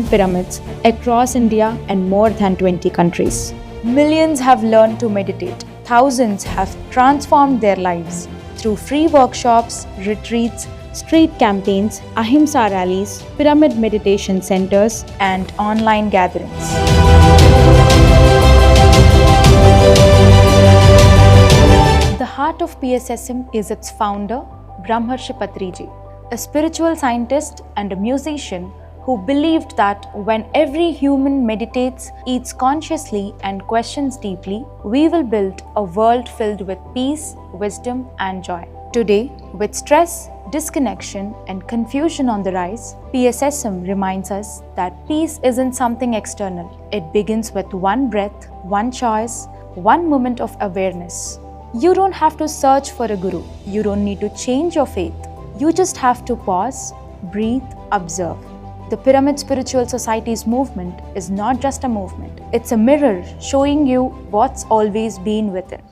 pyramids across India and more than 20 countries. Millions have learned to meditate. Thousands have transformed their lives through free workshops, retreats, street campaigns, ahimsa rallies, pyramid meditation centers, and online gatherings. The heart of PSSM is its founder, Brahmarshi Patriji, a spiritual scientist and a musician who believed that when every human meditates, eats consciously, and questions deeply, we will build a world filled with peace, wisdom, and joy. Today, with stress, disconnection, and confusion on the rise, PSSM reminds us that peace isn't something external. It begins with one breath, one choice, one moment of awareness. You don't have to search for a guru. You don't need to change your faith. You just have to pause, breathe, observe. The Pyramid Spiritual Society's movement is not just a movement. It's a mirror showing you what's always been within.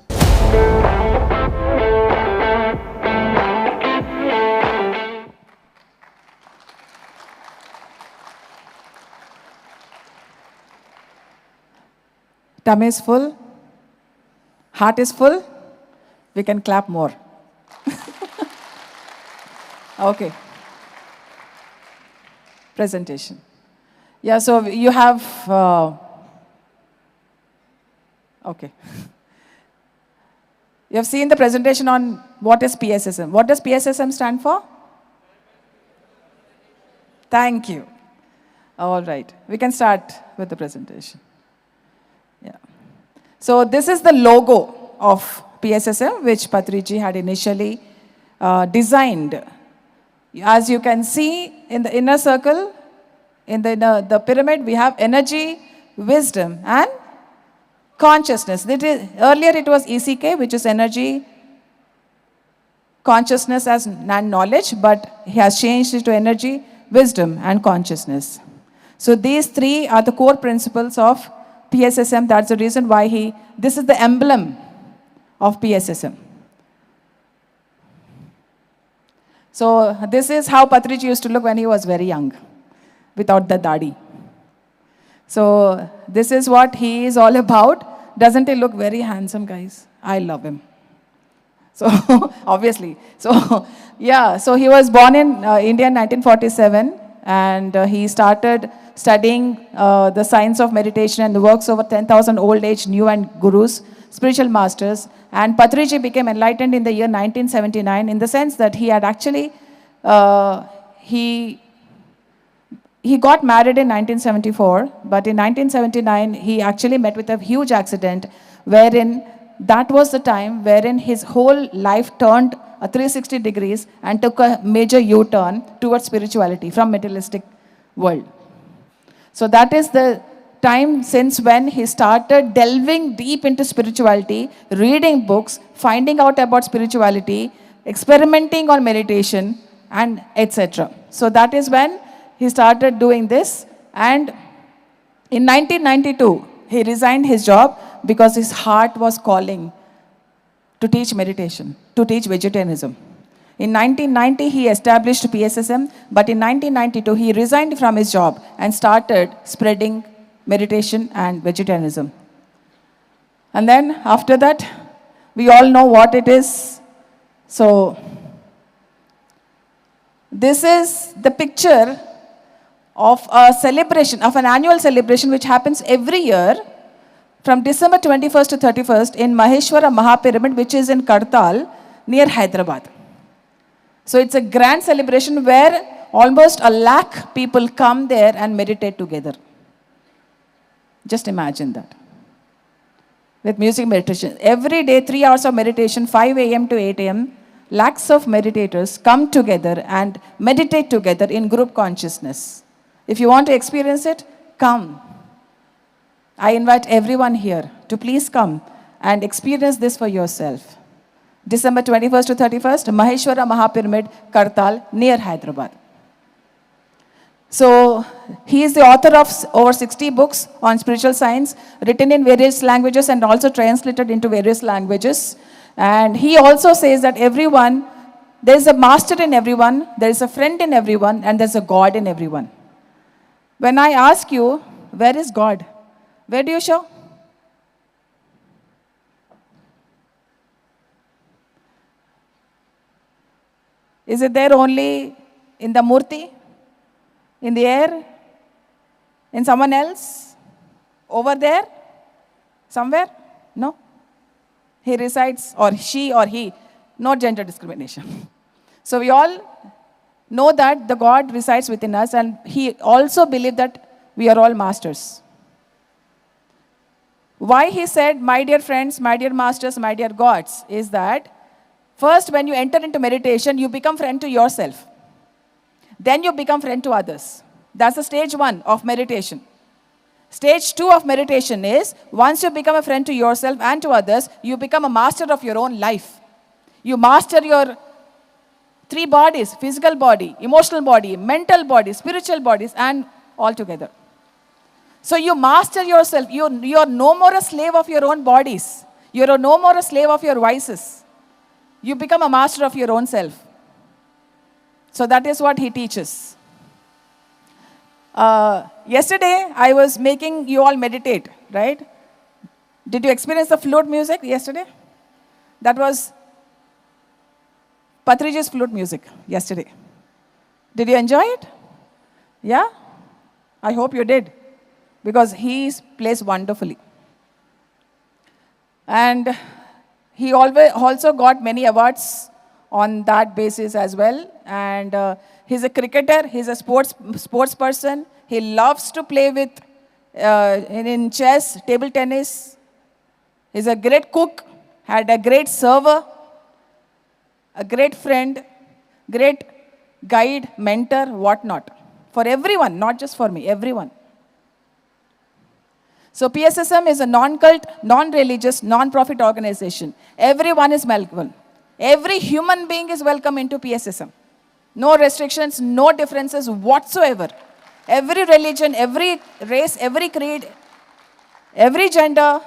Tummy is full, heart is full, we can clap more. Okay. Presentation. Yeah, so you have, okay. You have seen the presentation on what is PSSM. What does PSSM stand for? Thank you. All right, we can start with the presentation. Yeah. So this is the logo of PSSM, which Patriji had initially designed. As you can see in the inner circle, in the pyramid, we have energy, wisdom, and consciousness. Earlier it was ECK, which is energy, consciousness and knowledge, but he has changed it to energy, wisdom, and consciousness. So these three are the core principles of PSSM. That's the reason why this is the emblem of PSSM. So this is how Patriji used to look when he was very young, without the dadi. So this is what he is all about. Doesn't he look very handsome, guys? I love him. So obviously. So yeah, so he was born in India in 1947, and he started studying the science of meditation and the works over 10,000 old age, new and gurus, spiritual masters. And Patriji became enlightened in the year 1979 in the sense that he had actually, he got married in 1974, but in 1979 he actually met with a huge accident wherein that was the time wherein his whole life turned 360 degrees and took a major U-turn towards spirituality from materialistic world. So that is the time since when he started delving deep into spirituality, reading books, finding out about spirituality, experimenting on meditation, and etc. So that is when he started doing this. And in 1992, he resigned his job because his heart was calling to teach meditation, to teach vegetarianism. In 1990, he established PSSM, but in 1992, he resigned from his job and started spreading meditation and vegetarianism. And then after that, we all know what it is. So this is the picture of a celebration, of an annual celebration which happens every year from December 21st to 31st in Maheshwara Mahapyramid, which is in Kartal near Hyderabad. So it's a grand celebration where almost 100,000 people come there and meditate together. Just imagine that. With music meditation. Every day, 3 hours of meditation, 5 a.m. to 8 a.m., lakhs of meditators come together and meditate together in group consciousness. If you want to experience it, come. I invite everyone here to please come and experience this for yourself. December 21st to 31st, Maheshwara Mahapyramid, Kartal, near Hyderabad. So he is the author of over 60 books on spiritual science, written in various languages and also translated into various languages. And he also says that everyone, there is a master in everyone, there is a friend in everyone, and there is a God in everyone. When I ask you, where is God? Where do you show? Is it there only in the murti? In the air? In someone else? Over there? Somewhere? No. He resides, or she or he. No gender discrimination. So we all know that the God resides within us, and he also believed that we are all masters. Why he said, my dear friends, my dear masters, my dear gods, is that first when you enter into meditation, you become friend to yourself. Then you become friend to others. That's the stage 1 of meditation. Stage 2 of meditation is, once you become a friend to yourself and to others, you become a master of your own life. You master your 3 bodies: physical body, emotional body, mental body, spiritual bodies, and all together. So you master yourself. You are no more a slave of your own bodies. You are no more a slave of your vices. You become a master of your own self. So that is what he teaches. Yesterday, I was making you all meditate, right? Did you experience the flute music yesterday? That was Patriji's flute music yesterday. Did you enjoy it? Yeah? I hope you did, because he plays wonderfully. And he also got many awards on that basis as well. And he's a cricketer, he's a sports person. He loves to play with in chess, table tennis. He's a great cook, had a great server, a great friend, great guide, mentor, whatnot. For everyone, not just for me, everyone. So PSSM is a non-cult, non-religious, non-profit organization. Everyone is welcome. Every human being is welcome into PSSM. No restrictions, no differences whatsoever. Every religion, every race, every creed, every gender,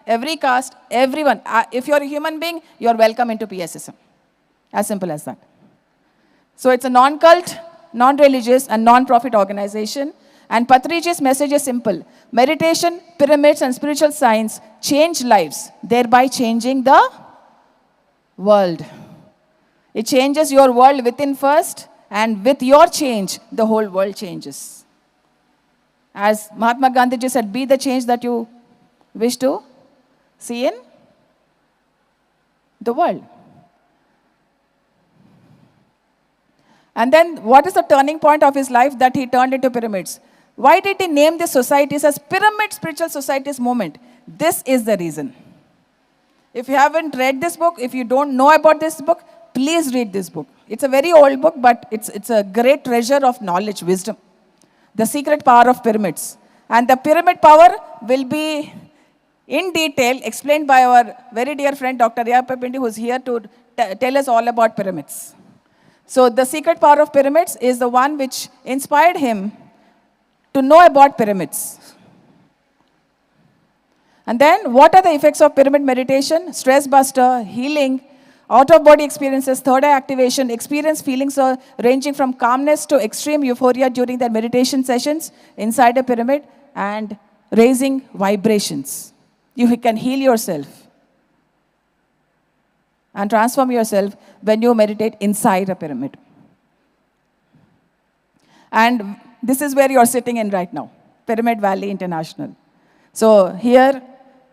every caste, everyone. If you're a human being, you're welcome into PSSM. As simple as that. So it's a non-cult, non-religious, and non-profit organization. And Patriji's message is simple. Meditation, pyramids, and spiritual science change lives, thereby changing the world. It changes your world within first, and with your change, the whole world changes. As Mahatma Gandhi just said, be the change that you wish to see in the world. And then, what is the turning point of his life that he turned into pyramids? Why did he name the societies as Pyramid Spiritual Societies Movement? This is the reason. If you haven't read this book, if you don't know about this book, please read this book. It's a very old book, but it's a great treasure of knowledge, wisdom. The Secret Power of Pyramids. And the pyramid power will be in detail explained by our very dear friend, Dr. Pindi, who's here to tell us all about pyramids. So the secret power of pyramids is the one which inspired him to know about pyramids. And then, what are the effects of pyramid meditation? Stress buster, healing, out-of-body experiences, third eye activation, experience feelings ranging from calmness to extreme euphoria during their meditation sessions inside a pyramid, and raising vibrations. You can heal yourself and transform yourself when you meditate inside a pyramid. And this is where you're sitting in right now, Pyramid Valley International. So here,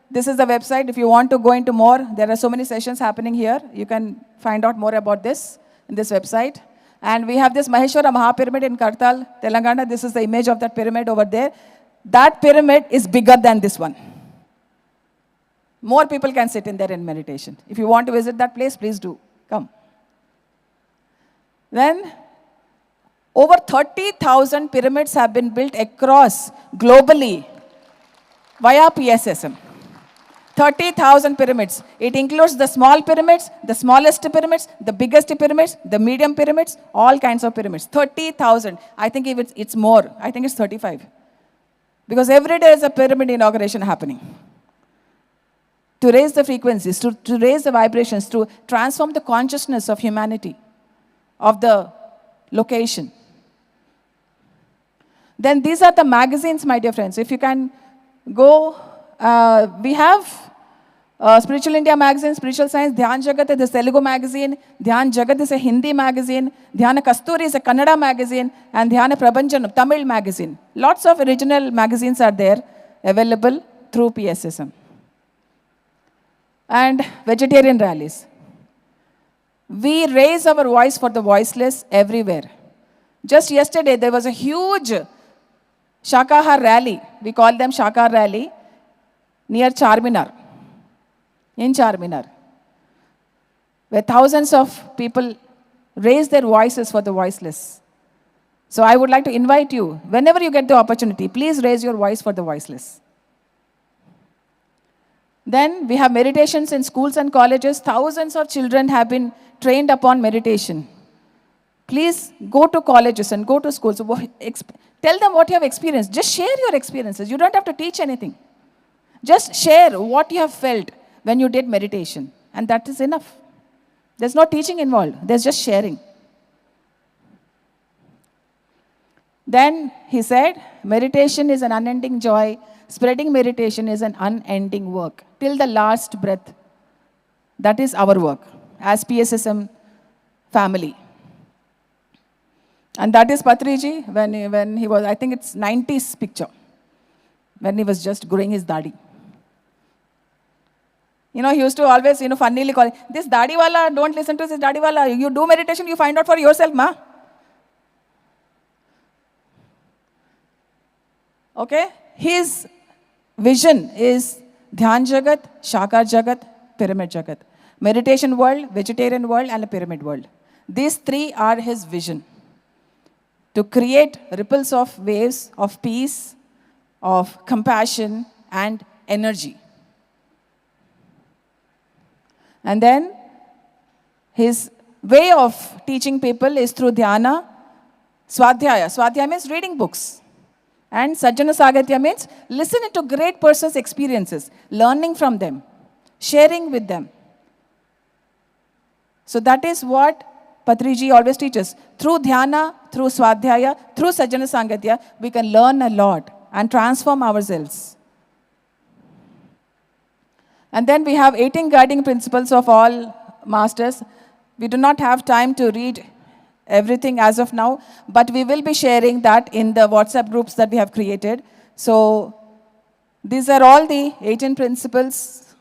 this is the website. If you want to go into more, there are so many sessions happening here. You can find out more about this in this website. And we have this Maheshwara Mahapyramid in Kartal, Telangana. This is the image of that pyramid over there. That pyramid is bigger than this one. More people can sit in there in meditation. If you want to visit that place, please do. Come. Then, over 30,000 pyramids have been built across globally via PSSM. 30,000 pyramids. It includes the small pyramids, the smallest pyramids, the biggest pyramids, the medium pyramids, all kinds of pyramids. 30,000. I think if it's more. I think it's 35. Because every day is a pyramid inauguration happening. To raise the frequencies, to raise the vibrations, to transform the consciousness of humanity, of the location. Then these are the magazines, my dear friends. If you can go, we have Spiritual India magazine, Spiritual Science, Dhyan Jagat is a Telugu magazine, Dhyan Jagat is a Hindi magazine, Dhyana Kasturi is a Kannada magazine, and Dhyana Prabhanjan, Tamil magazine. Lots of original magazines are there, available through PSSM. And vegetarian rallies. We raise our voice for the voiceless everywhere. Just yesterday, there was a huge Shakahar rally. We call them Shakahar rally near Charminar, in Charminar, where thousands of people raise their voices for the voiceless. So I would like to invite you, whenever you get the opportunity, please raise your voice for the voiceless. Then we have meditations in schools and colleges. Thousands of children have been trained upon meditation. Please go to colleges and go to schools. Tell them what you have experienced. Just share your experiences. You don't have to teach anything. Just share what you have felt when you did meditation. And that is enough. There's no teaching involved. There's just sharing. Then he said, meditation is an unending joy. Spreading meditation is an unending work. Till the last breath. That is our work as PSSM family. And that is Patriji when he was, I think it's 90s picture, when he was just growing his dadi. You know, he used to always, funnily call, this dadi wala, don't listen to this dadi wala. You do meditation, you find out for yourself, ma. Okay? His vision is Dhyan Jagat, Shakar Jagat, Pyramid Jagat. Meditation world, vegetarian world, and a pyramid world. These three are his vision. To create ripples of waves of peace, of compassion, and energy. And then his way of teaching people is through dhyana, swadhyaya. Swadhyaya means reading books. And Sajjana Sagatya means listening to great persons' experiences, learning from them, sharing with them. So that is what Patriji always teaches. Through dhyana, through swadhyaya, through Sajjana Sagatya, we can learn a lot and transform ourselves. And then we have 18 guiding principles of all masters. We do not have time to read everything as of now, but we will be sharing that in the WhatsApp groups that we have created. So these are all the 18 principles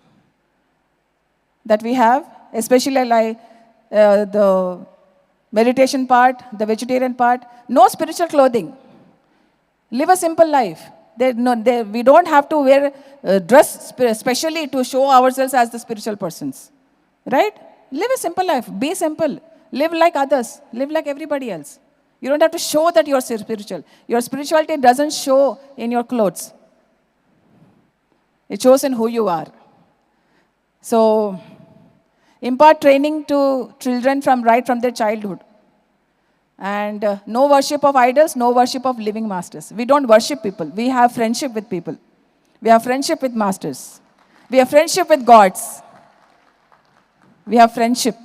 that we have, especially like the meditation part, the vegetarian part. No spiritual clothing. Live a simple life. We don't have to wear dress specially to show ourselves as the spiritual persons. Right? Live a simple life. Be simple. Live like others. Live like everybody else. You don't have to show that you're spiritual. Your spirituality doesn't show in your clothes. It shows in who you are. So, impart training to children right from their childhood. And no worship of idols, no worship of living masters. We don't worship people. We have friendship with people. We have friendship with masters. We have friendship with gods. We have friendship.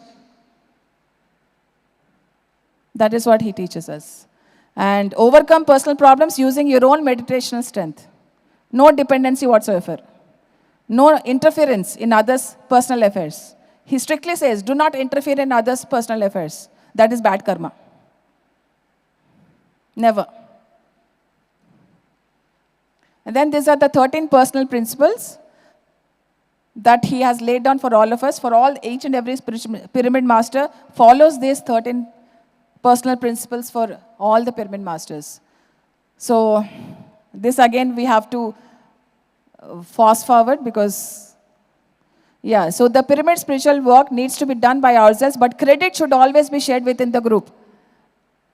That is what he teaches us. And overcome personal problems using your own meditational strength. No dependency whatsoever. No interference in others' personal affairs. He strictly says, do not interfere in others' personal affairs. That is bad karma. Never. And then these are the 13 personal principles that he has laid down for all of us. For all, each and every spiritual pyramid master follows these 13 personal principles for all the pyramid masters. So this again we have to fast forward because, yeah, so the pyramid spiritual work needs to be done by ourselves, but credit should always be shared within the group.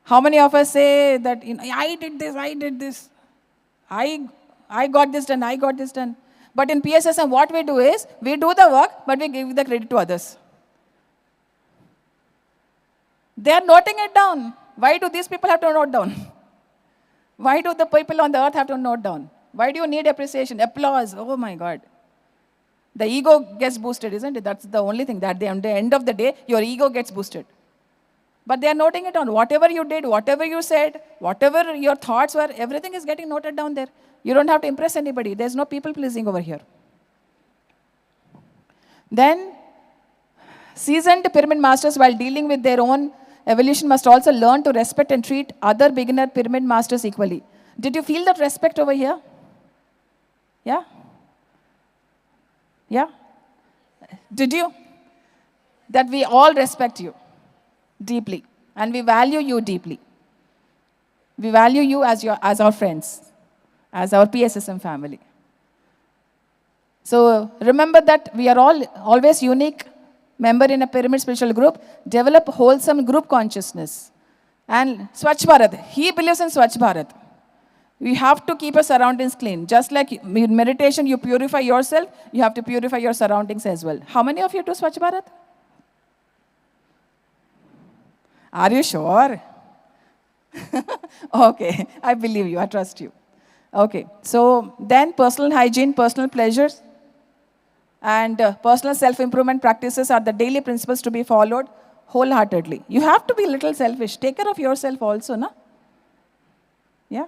How many of us say that, I did this, I got this done, I got this done. But in PSSM, what we do is, we do the work, but we give the credit to others. They are noting it down. Why do these people have to note down? Why do the people on the earth have to note down? Why do you need appreciation, applause? Oh my God. The ego gets boosted, isn't it? That's the only thing, that at the end of the day, your ego gets boosted. But they are noting it down. Whatever you did, whatever you said, whatever your thoughts were, everything is getting noted down there. You don't have to impress anybody. There's no people pleasing over here. Then, seasoned pyramid masters, while dealing with their own evolution, must also learn to respect and treat other beginner pyramid masters equally. Did you feel that respect over here? Yeah? Yeah? Did you? That we all respect you deeply, and we value you deeply. We value you as our friends, as our PSSM family. So remember that we are all always unique member in a pyramid spiritual group. Develop wholesome group consciousness. And Swachh Bharat, he believes in Swachh Bharat. We have to keep our surroundings clean. Just like in meditation, you purify yourself, you have to purify your surroundings as well. How many of you do Swachh Bharat? Are you sure? Okay, I believe you, I trust you. Okay, so then personal hygiene, personal pleasures, and personal self-improvement practices are the daily principles to be followed wholeheartedly. You have to be a little selfish. Take care of yourself also, na? Yeah?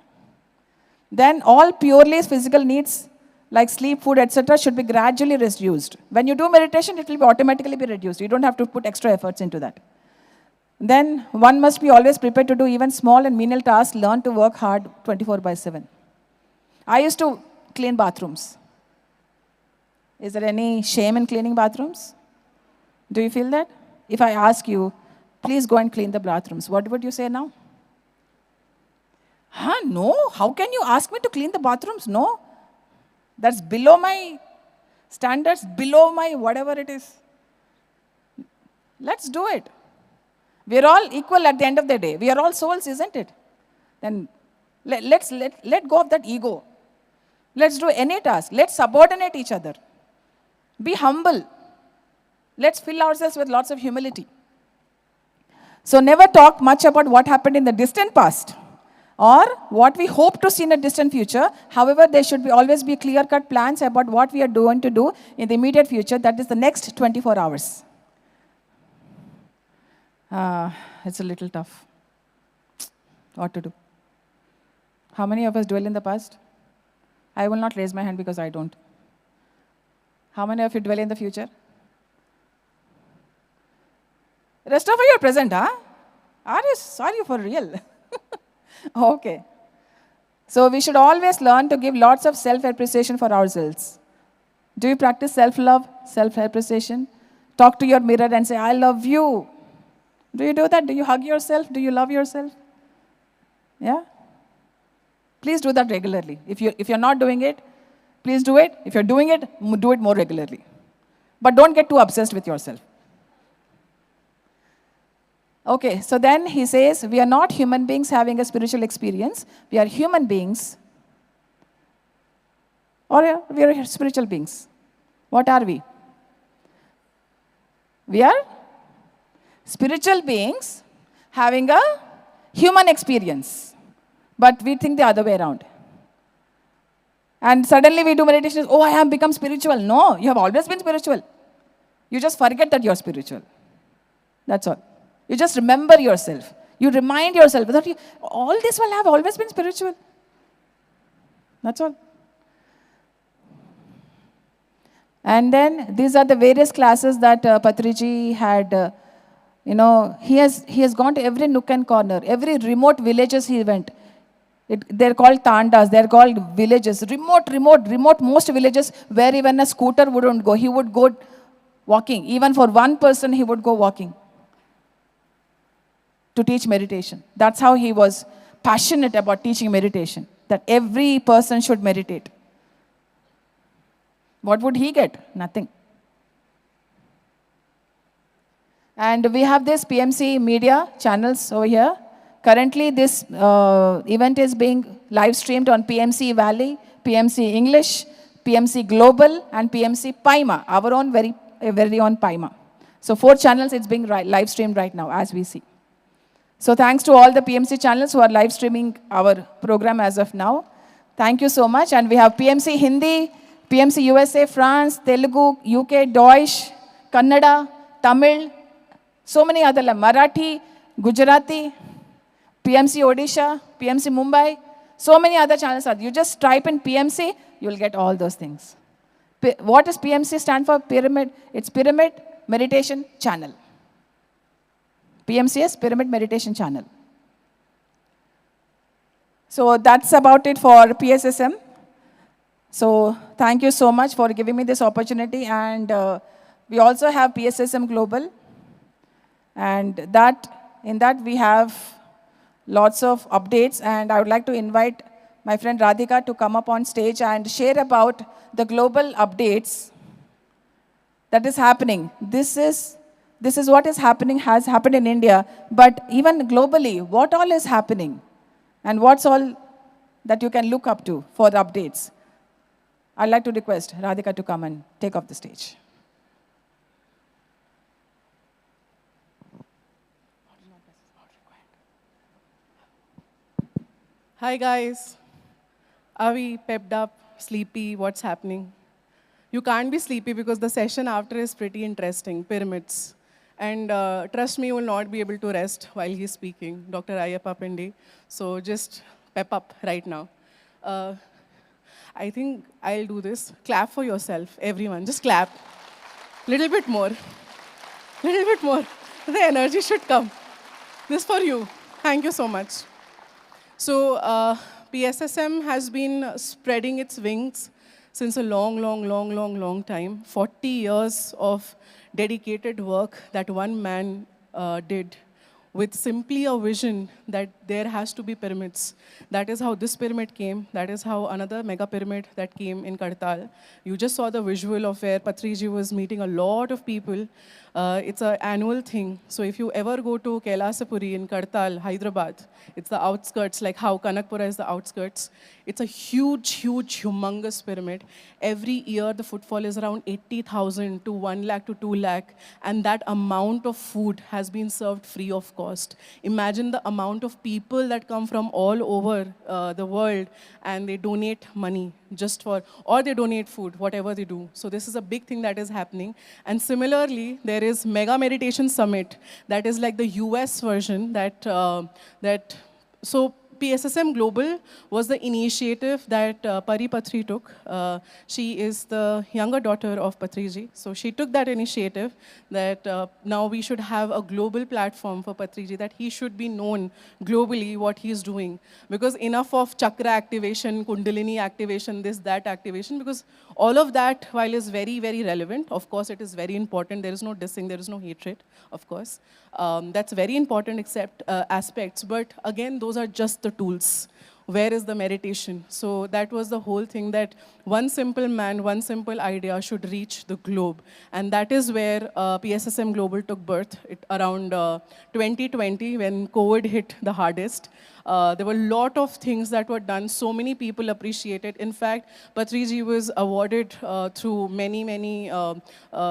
Then all purely physical needs like sleep, food, etc. should be gradually reduced. When you do meditation, it will be automatically be reduced. You don't have to put extra efforts into that. Then one must be always prepared to do even small and menial tasks, learn to work hard 24/7. I used to clean bathrooms. Is there any shame in cleaning bathrooms? Do you feel that? If I ask you, please go and clean the bathrooms, what would you say now? No, how can you ask me to clean the bathrooms? No, that's below my standards, below my whatever it is. Let's do it. We're all equal at the end of the day. We are all souls, isn't it? Then let's let go of that ego. Let's do any task. Let's subordinate each other. Be humble. Let's fill ourselves with lots of humility. So never talk much about what happened in the distant past or what we hope to see in a distant future. However, there should always be clear-cut plans about what we are going to do in the immediate future, that is the next 24 hours. It's a little tough. What to do? How many of us dwell in the past? I will not raise my hand because I don't. How many of you dwell in the future? Rest of you are present, huh? Are you for real? Okay. So we should always learn to give lots of self-appreciation for ourselves. Do you practice self-love, self-appreciation? Talk to your mirror and say, I love you. Do you do that? Do you hug yourself? Do you love yourself? Yeah? Please do that regularly. If you're not doing it, please do it. If you're doing it, do it more regularly. But don't get too obsessed with yourself. Okay, so then he says, we are not human beings having a spiritual experience. We are human beings. Or we are spiritual beings. What are we? We are spiritual beings having a human experience. But we think the other way around. And suddenly we do meditation, oh, I have become spiritual. No, you have always been spiritual. You just forget that you're spiritual. That's all. You just remember yourself. You remind yourself that all this while I have always been spiritual. That's all. And then these are the various classes that Patriji had, he has gone to every nook and corner, every remote villages he went. They're called tandas, they're called villages, remote most villages where even a scooter wouldn't go. He would go walking. Even for one person, he would go walking to teach meditation. That's how he was passionate about teaching meditation, that every person should meditate. What would he get? Nothing. And we have this PMC media channels over here. Currently, this event is being live streamed on PMC Valley, PMC English, PMC Global, and PMC Paima, our own very own Paima. So 4 channels, it's being live streamed right now, as we see. So thanks to all the PMC channels who are live streaming our program as of now. Thank you so much. And we have PMC Hindi, PMC USA, France, Telugu, UK, Deutsch, Kannada, Tamil, so many other, Marathi, Gujarati, PMC Odisha, PMC Mumbai, so many other channels are. You just type in PMC, you'll get all those things. What does PMC stand for? Pyramid. It's Pyramid Meditation Channel. PMCS, Pyramid Meditation Channel. So that's about it for PSSM. So thank you so much for giving me this opportunity. And we also have PSSM Global. And in that we have lots of updates. And I would like to invite my friend Radhika to come up on stage and share about the global updates that is happening. This is what is happening, has happened in India, but even globally, what all is happening? And what's all that you can look up to for the updates? I'd like to request Radhika to come and take off the stage. Hi guys. Are we pepped up, sleepy? What's happening? You can't be sleepy because the session after is pretty interesting, pyramids. And trust me, you will not be able to rest while he's speaking, Dr. Ayyappa Pindi. So just pep up right now. I think I'll do this. Clap for yourself, everyone. Just clap. Little bit more. Little bit more. The energy should come. This for you. Thank you so much. So PSSM has been spreading its wings since a long time. 40 years of dedicated work that one man did with simply a vision that there has to be pyramids. That is how this pyramid came. That is how another mega pyramid that came in Kartal. You just saw the visual of where Patriji was meeting a lot of people. It's an annual thing. So if you ever go to Kailasapuri in Kartal, Hyderabad, it's the outskirts, like how Kanakapura is the outskirts. It's a huge, humongous pyramid. Every year, the footfall is around 80,000 to 1 lakh to 2 lakh. And that amount of food has been served free of cost. Imagine the amount of people that come from all over the world and they donate money just for, or they donate food, whatever they do. So this is a big thing that is happening. And similarly, there is Mega Meditation Summit that is like the US version so PSSM Global was the initiative that Pari Patri took. She is the younger daughter of Patriji. So she took that initiative that now we should have a global platform for Patriji, that he should be known globally what he's doing. Because enough of chakra activation, kundalini activation, this, that activation, because all of that, while is very, very relevant, of course it is very important. There is no dissing, there is no hatred, of course. That's very important aspects, but again, those are just the tools. Where is the meditation? So that was the whole thing, that one simple man, one simple idea should reach the globe. And that is where PSSM Global took birth around 2020 when COVID hit the hardest. There were a lot of things that were done. So many people appreciated. In fact, Patriji was awarded through many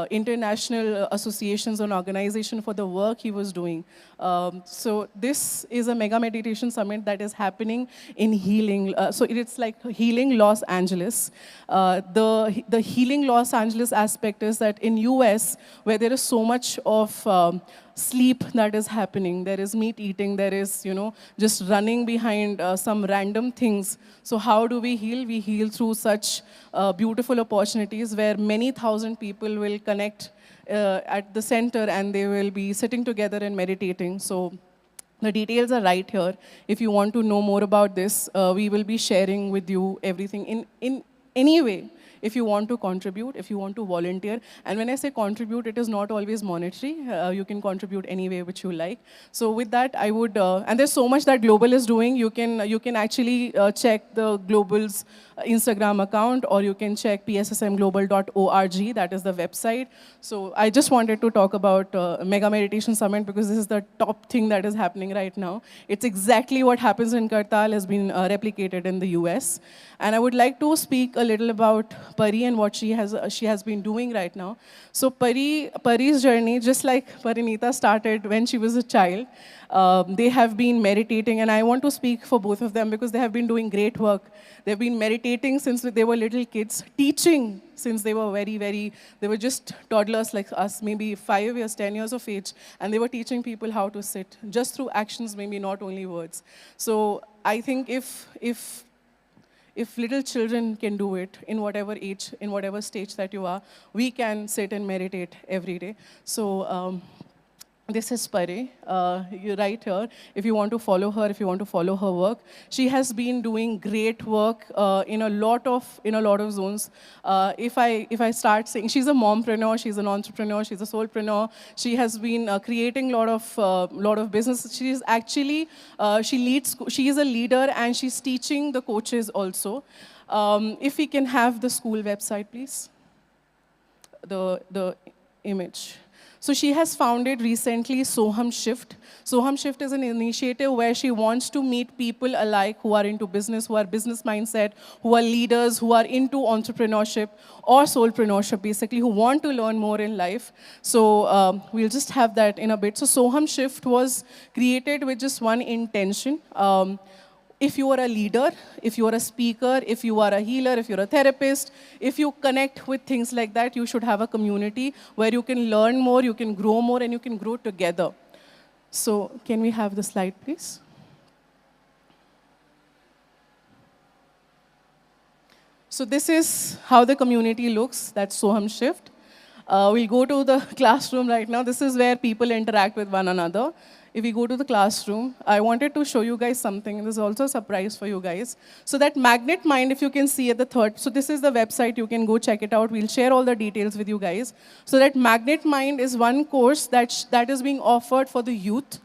international associations and organizations for the work he was doing. So this is a mega meditation summit that is happening in healing. So it's like healing Los Angeles. The healing Los Angeles aspect is that in US, where there is so much of sleep that is happening. There is meat eating, there is, just running behind some random things. So how do we heal? We heal through such beautiful opportunities where many thousand people will connect at the center and they will be sitting together and meditating. So the details are right here. If you want to know more about this, we will be sharing with you everything in any way. If you want to contribute, if you want to volunteer. And when I say contribute, it is not always monetary. You can contribute any way which you like. So with that, I would, and there's so much that Global is doing. You can actually check the Global's Instagram account, or you can check pssmglobal.org. That is the website. So I just wanted to talk about Mega Meditation Summit because this is the top thing that is happening right now. It's exactly what happens in Kartal has been replicated in the US. And I would like to speak a little about Pari and what she has been doing right now. So Pari's journey, just like Parinita started when she was a child, they have been meditating, and I want to speak for both of them because they have been doing great work. They've been meditating since they were little kids, teaching since they were they were just toddlers like us, maybe 5 years, 10 years of age, and they were teaching people how to sit, just through actions, maybe not only words. So I think if little children can do it in whatever age, in whatever stage that you are, we can sit and meditate every day. So this is Pare. You're right here. If you want to follow her, if you want to follow her work, she has been doing great work in a lot of zones. If I start saying, she's a mompreneur, she's an entrepreneur, she's a soulpreneur. She has been creating lot of business. She's actually she is a leader, and she's teaching the coaches also. If we can have the school website, please. The image. So she has founded recently Soham Shift. Soham Shift is an initiative where she wants to meet people alike who are into business, who are business mindset, who are leaders, who are into entrepreneurship or soulpreneurship, basically, who want to learn more in life. So we'll just have that in a bit. So Soham Shift was created with just one intention. If you are a leader, if you are a speaker, if you are a healer, if you're a therapist, if you connect with things like that, you should have a community where you can learn more, you can grow more, and you can grow together. So can we have the slide, please? So this is how the community looks. That's Soham Shift. We'll go to the classroom right now. This is where people interact with one another. If we go to the classroom, I wanted to show you guys something. There's also a surprise for you guys. So that Magnet Mind, if you can see at the third, so this is the website, you can go check it out. We'll share all the details with you guys. So that Magnet Mind is one course that is being offered for the youth.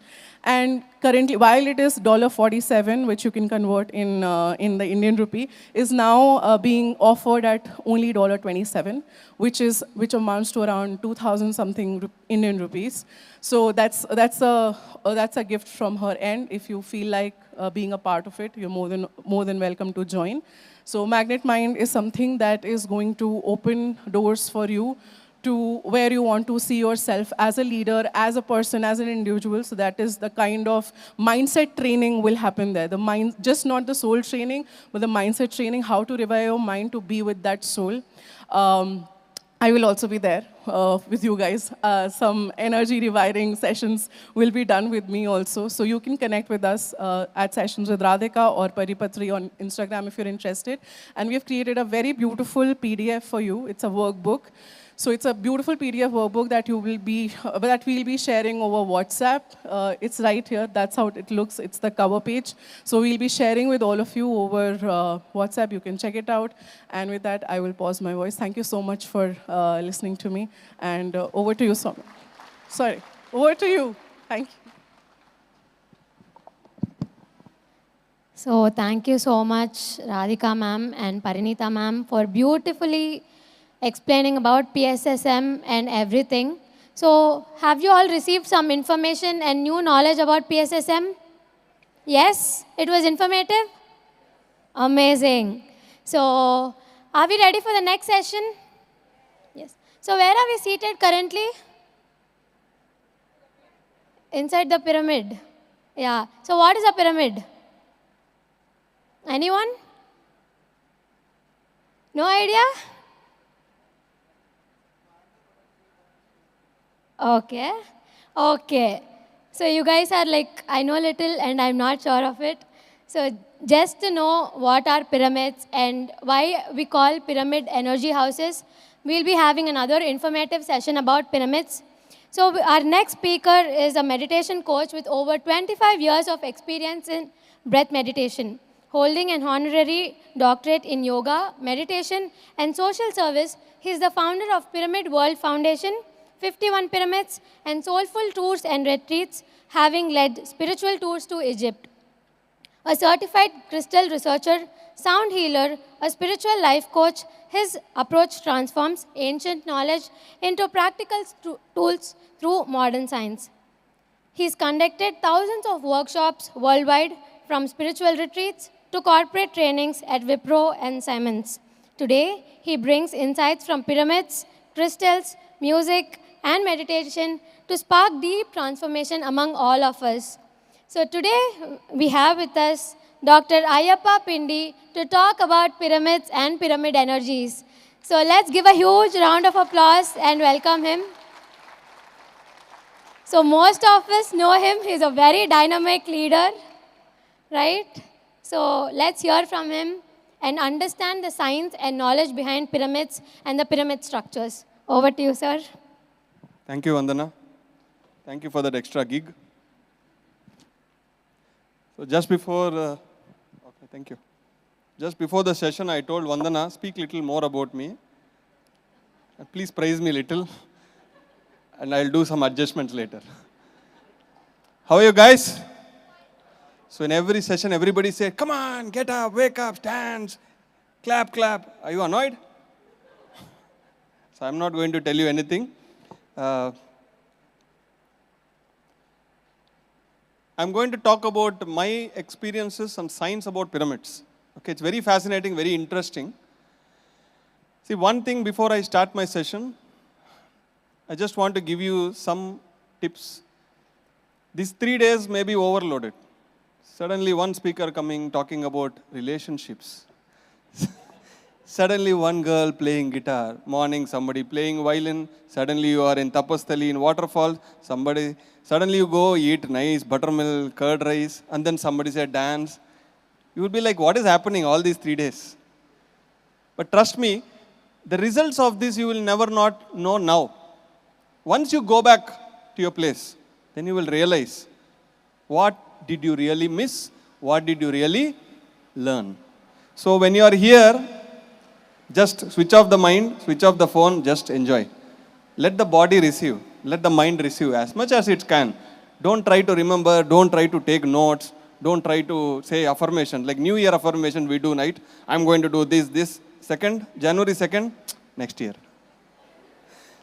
And currently, while it is $47, which you can convert in the Indian rupee, is now being offered at only $27, which amounts to around 2,000 something Indian rupees. So that's a gift from her end. If you feel like being a part of it, you're more than welcome to join. So Magnet Mind is something that is going to open doors for you to where you want to see yourself as a leader, as a person, as an individual. So that is the kind of mindset training will happen there. The mind, just not the soul training, but the mindset training, how to revive your mind to be with that soul. I will also be there with you guys. Some energy reviving sessions will be done with me also. So you can connect with us at Sessions with Radhika or Patri on Instagram if you're interested. And we have created a very beautiful PDF for you. It's a workbook. So it's a beautiful PDF workbook that we'll be sharing over WhatsApp. It's right here. That's how it looks. It's the cover page. So we'll be sharing with all of you over WhatsApp. You can check it out. And with that, I will pause my voice. Thank you so much for listening to me. And over to you, Swami. Sorry. Over to you. Thank you. So thank you so much, Radhika ma'am and Parinita ma'am, for beautifully explaining about PSSM and everything. So have you all received some information and new knowledge about PSSM? Yes? It was informative? Amazing. So are we ready for the next session? Yes. So where are we seated currently? Inside the pyramid. Yeah. So what is a pyramid? Anyone? No idea? Okay. Okay. So you guys are like, I know little and I'm not sure of it. So just to know what are pyramids and why we call pyramid energy houses, we'll be having another informative session about pyramids. So our next speaker is a meditation coach with over 25 years of experience in breath meditation, holding an honorary doctorate in yoga, meditation, and social service. He is the founder of Pyramid World Foundation, 51 pyramids, and soulful tours and retreats, having led spiritual tours to Egypt. A certified crystal researcher, sound healer, a spiritual life coach, his approach transforms ancient knowledge into practical tools through modern science. He's conducted thousands of workshops worldwide, from spiritual retreats to corporate trainings at Wipro and Siemens, Today, he brings insights from pyramids, crystals, music, and meditation to spark deep transformation among all of us. So today, we have with us Dr. Ayyappa Pindi to talk about pyramids and pyramid energies. So let's give a huge round of applause and welcome him. So most of us know him. He's a very dynamic leader, right? So let's hear from him and understand the science and knowledge behind pyramids and the pyramid structures. Over to you, sir. Thank you, Vandana. Thank you for that extra gig. So just before, okay, thank you. Just before the session, I told Vandana, speak little more about me. Please praise me little, and I'll do some adjustments later. How are you guys? So in every session, everybody say, come on, get up, wake up, stand, clap, clap. Are you annoyed? So I'm not going to tell you anything. I'm going to talk about my experiences and science about pyramids. Okay, it's very fascinating, very interesting. See, one thing before I start my session, I just want to give you some tips. These 3 days may be overloaded. Suddenly one speaker coming, talking about relationships. Suddenly one girl playing guitar. Morning somebody playing violin. Suddenly you are in Tapasthali in waterfall. Suddenly you go eat nice buttermilk, curd rice, and then somebody said dance. You will be like, what is happening all these 3 days? But trust me, the results of this you will never not know now. Once you go back to your place, then you will realize what did you really miss, what did you really learn. So when you are here, just switch off the mind, switch off the phone, just enjoy. Let the body receive, let the mind receive as much as it can. Don't try to remember, don't try to take notes, don't try to say affirmation. Like New Year affirmation we do, right? I'm going to do this, January 2nd, next year.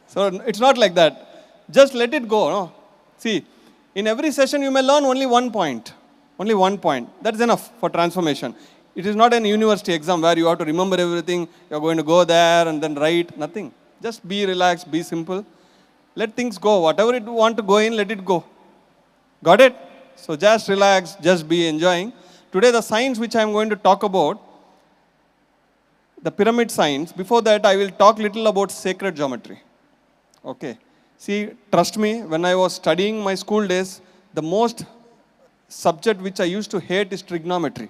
So it's not like that. Just let it go. No? See, in every session you may learn only 1 point. Only 1 point. That's enough for transformation. It is not an university exam where you have to remember everything. You're going to go there and then write. Nothing. Just be relaxed, be simple. Let things go. Whatever you want to go in, let it go. Got it? So just relax, just be enjoying. Today the science which I'm going to talk about, the pyramid science. Before that, I will talk little about sacred geometry. Okay. See, trust me, when I was studying my school days, the most subject which I used to hate is trigonometry.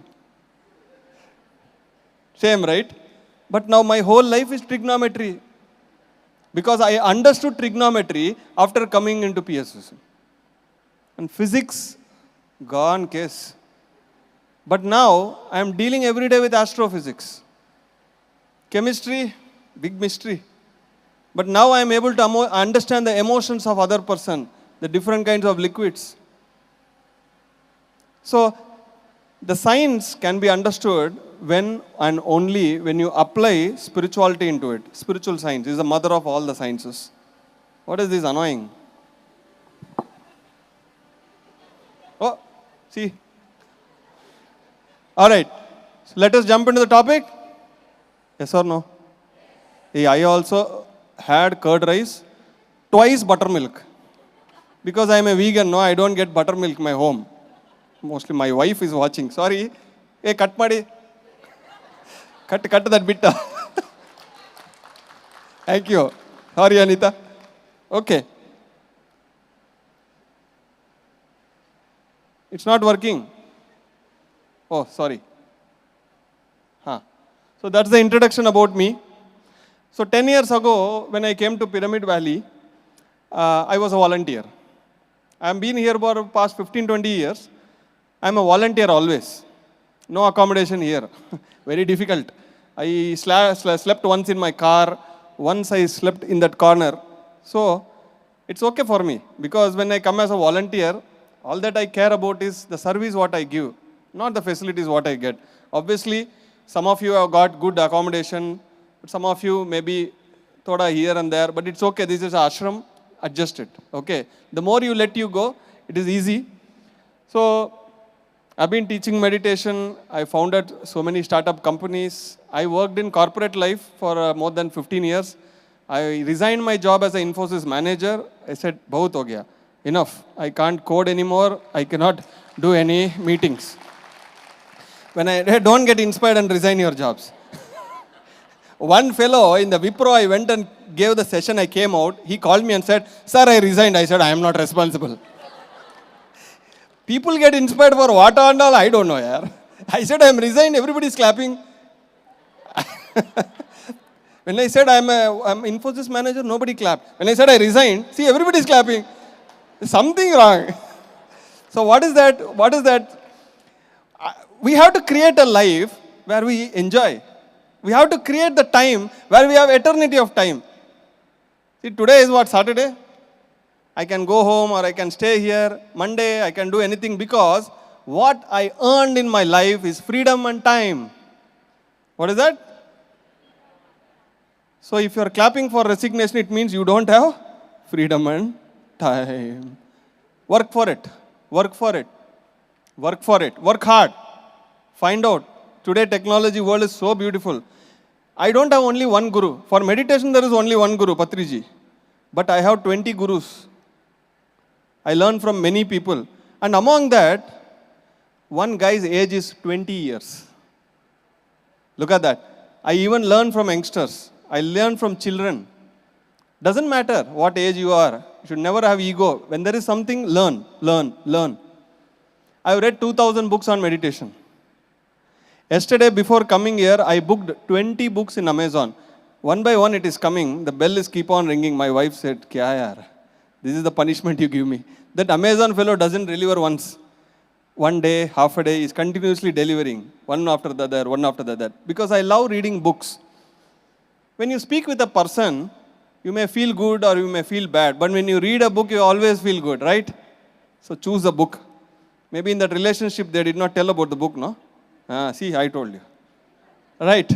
Same, right? But now my whole life is trigonometry. Because I understood trigonometry after coming into PSSM. And physics, gone case. But now, I am dealing every day with astrophysics. Chemistry, big mystery. But now I am able to understand the emotions of other person, the different kinds of liquids. So, the science can be understood when and only when you apply spirituality into it. Spiritual science is the mother of all the sciences. What is this annoying? Oh, see. All right. So let us jump into the topic. Yes or no? Hey, I also had curd rice, twice buttermilk. Because I am a vegan, no, I don't get buttermilk in my home. Mostly my wife is watching. Sorry. Hey, cut madi. Cut that bit. Thank you. Sorry, Anita. Okay. It's not working. Oh, sorry. So that's the introduction about me. So 10 years ago, when I came to Pyramid Valley, I was a volunteer. I have been here for the past 15-20 years. I am a volunteer always. No accommodation here. Very difficult. I slept once in my car. Once I slept in that corner. So it's okay for me. Because when I come as a volunteer, all that I care about is the service what I give. Not the facilities what I get. Obviously, some of you have got good accommodation. Some of you maybe thoda here and there. But it's okay. This is ashram. Adjust it. Okay. The more you let you go, it is easy. So I've been teaching meditation. I founded so many startup companies. I worked in corporate life for more than 15 years. I resigned my job as an Infosys manager. I said, bahut ho gaya. Enough. I can't code anymore. I cannot do any meetings. When I don't get inspired and resign your jobs. One fellow in the Wipro, I went and gave the session. I came out. He called me and said, sir, I resigned. I said, I am not responsible. People get inspired for what and all, I don't know, yaar. I said, I am resigned, everybody is clapping. When I said I'm Infosys manager, nobody clapped. When I said I resigned, see, everybody is clapping. There's something wrong. So what is that? What is that? We have to create a life where we enjoy. We have to create the time where we have eternity of time. See, today is what, Saturday? I can go home or I can stay here. Monday, I can do anything because what I earned in my life is freedom and time. What is that? So if you are clapping for resignation, it means you don't have freedom and time. Work for it. Work for it. Work for it. Work hard. Find out. Today technology world is so beautiful. I don't have only one guru. For meditation there is only one guru, Patriji. But I have 20 gurus. I learn from many people. And among that, one guy's age is 20 years. Look at that. I even learn from youngsters. I learn from children. Doesn't matter what age you are. You should never have ego. When there is something, learn, learn, learn. I've read 2,000 books on meditation. Yesterday, before coming here, I booked 20 books in Amazon. One by one it is coming. The bell is keep on ringing. My wife said, Kya yaar? This is the punishment you give me. That Amazon fellow doesn't deliver once. One day, half a day, is continuously delivering. One after the other, one after the other. Because I love reading books. When you speak with a person, you may feel good or you may feel bad. But when you read a book, you always feel good, right? So choose a book. Maybe in that relationship, they did not tell about the book, no? See, I told you. Right.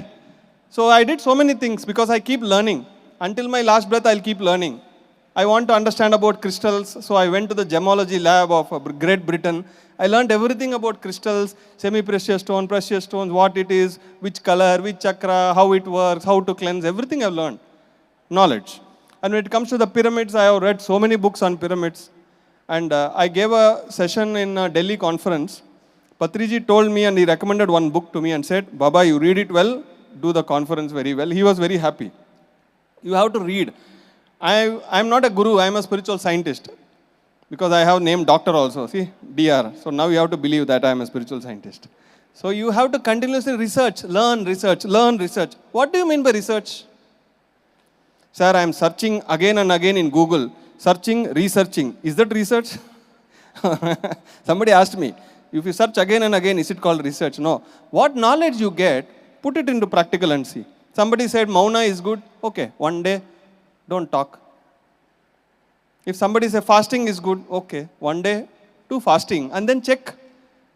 So I did so many things because I keep learning. Until my last breath, I'll keep learning. I want to understand about crystals, so I went to the gemology lab of Great Britain. I learned everything about crystals, semi-precious stone, precious stones, what it is, which color, which chakra, how it works, how to cleanse, everything I've learned. Knowledge. And when it comes to the pyramids, I have read so many books on pyramids. And I gave a session in a Delhi conference. Patriji told me and he recommended one book to me and said, Baba, you read it well, do the conference very well. He was very happy. You have to read. I'm not a guru, I'm a spiritual scientist. Because I have named doctor also, see, DR. So now you have to believe that I'm a spiritual scientist. So you have to continuously research, learn, research, learn, research. What do you mean by research? Sir, I'm searching again and again in Google. Searching, researching. Is that research? Somebody asked me, if you search again and again, is it called research? No. What knowledge you get, put it into practical and see. Somebody said Mauna is good. Okay, one day, don't talk. If somebody says fasting is good, okay, one day, do fasting and then check.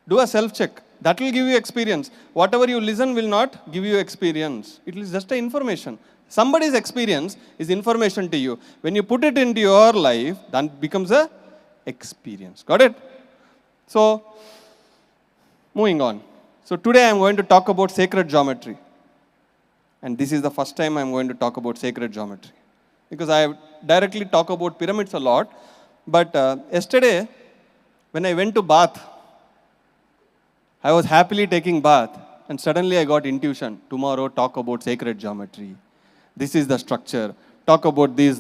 Do a self-check. That will give you experience. Whatever you listen will not give you experience. It is just an information. Somebody's experience is information to you. When you put it into your life, that becomes a experience. Got it? So, moving on. So today I am going to talk about sacred geometry. And this is the first time I am going to talk about sacred geometry. Because I directly talk about pyramids a lot. But yesterday, when I went to bath, I was happily taking bath. And suddenly I got intuition. Tomorrow talk about sacred geometry. This is the structure. Talk about this.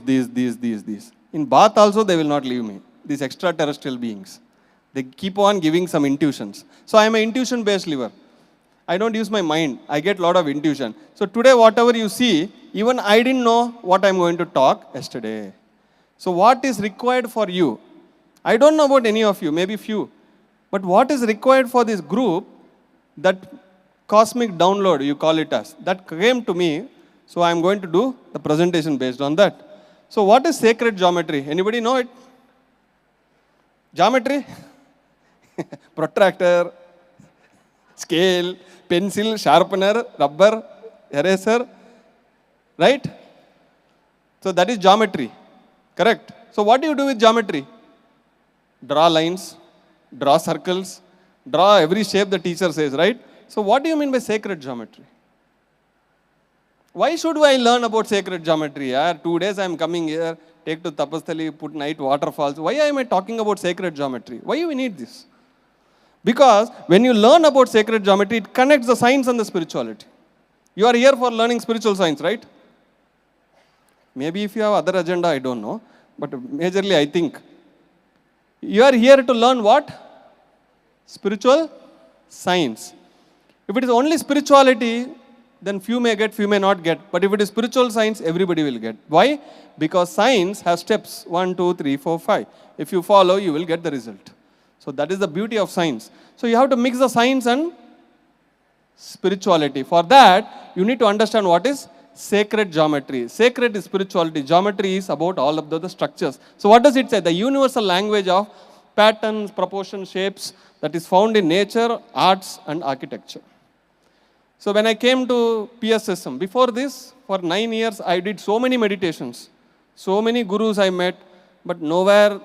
In bath also they will not leave me. These extraterrestrial beings. They keep on giving some intuitions. So I am an intuition-based liver. I don't use my mind. I get a lot of intuition. So today, whatever you see, even I didn't know what I'm going to talk yesterday. So what is required for you? I don't know about any of you, maybe few. But what is required for this group, that cosmic download, you call it as, that came to me. So I'm going to do the presentation based on that. So what is sacred geometry? Anybody know it? Geometry? Protractor, scale, pencil, sharpener, rubber, eraser, right? So that is geometry, correct? So what do you do with geometry? Draw lines, draw circles, Draw every shape the teacher says, right? So what do you mean by sacred geometry? Why should I learn about sacred geometry? 2 days I am coming here, take to Tapasthali, put night waterfalls. Why am I talking about sacred geometry? Why do we need this? Because when you learn about sacred geometry, it connects the science and the spirituality. You are here for learning spiritual science, right? Maybe if you have other agenda, I don't know. But majorly, I think. You are here to learn what? Spiritual science. If it is only spirituality, then few may get, few may not get. But if it is spiritual science, everybody will get. Why? Because science has steps 1, 2, 3, 4, 5. If you follow, you will get the result. So that is the beauty of science. So you have to mix the science and spirituality. For that, you need to understand what is sacred geometry. Sacred is spirituality. Geometry is about all of the structures. So what does it say? The universal language of patterns, proportions, shapes that is found in nature, arts and architecture. So when I came to PSSM, before this, for 9 years, I did so many meditations. So many gurus I met, but nowhere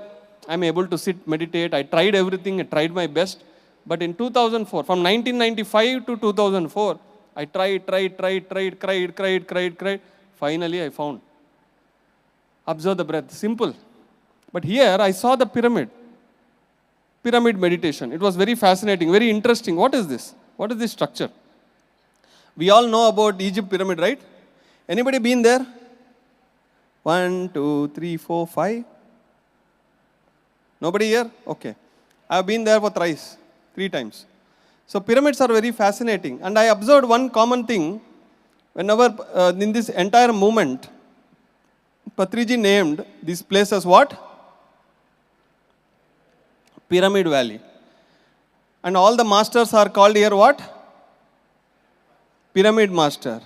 I'm able to sit, meditate. I tried everything, I tried my best. But in 2004, from 1995 to 2004, I tried. Finally, I found. Observe the breath, simple. But here, I saw the pyramid meditation. It was very fascinating, very interesting. What is this? What is this structure? We all know about Egypt pyramid, right? Anybody been there? 1, 2, 3, 4, 5. Nobody here? Okay. I have been there for thrice, 3 times. So pyramids are very fascinating. And I observed one common thing. Whenever in this entire movement, Patriji named this place as what? Pyramid Valley. And all the masters are called here what? Pyramid Master.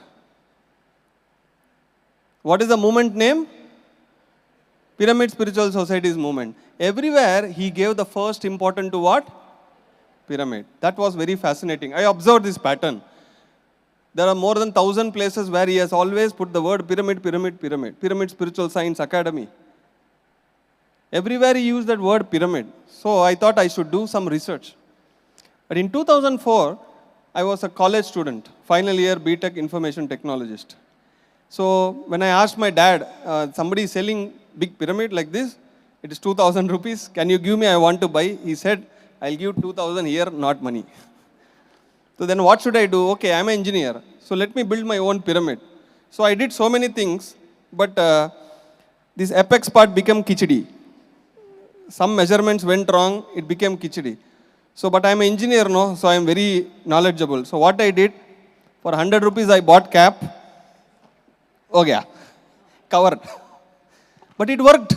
What is the movement name? Pyramid Spiritual Society's movement. Everywhere he gave the first importance to what? Pyramid. That was very fascinating. I observed this pattern. There are more than 1,000 places where he has always put the word pyramid. Pyramid Spiritual Science Academy. Everywhere he used that word pyramid. So I thought I should do some research. But in 2004, I was a college student, final year BTech information technologist. So when I asked my dad, somebody is selling big pyramid like this, it is 2,000 rupees, can you give me, I want to buy. He said, I'll give 2,000 here, not money. So then what should I do? Okay, I'm an engineer, so let me build my own pyramid. So I did so many things, but this apex part became kichdi. Some measurements went wrong, it became kichdi. So, but I'm an engineer, no, so I'm very knowledgeable. So what I did, for 100 rupees I bought cap. Oh yeah, covered. But it worked.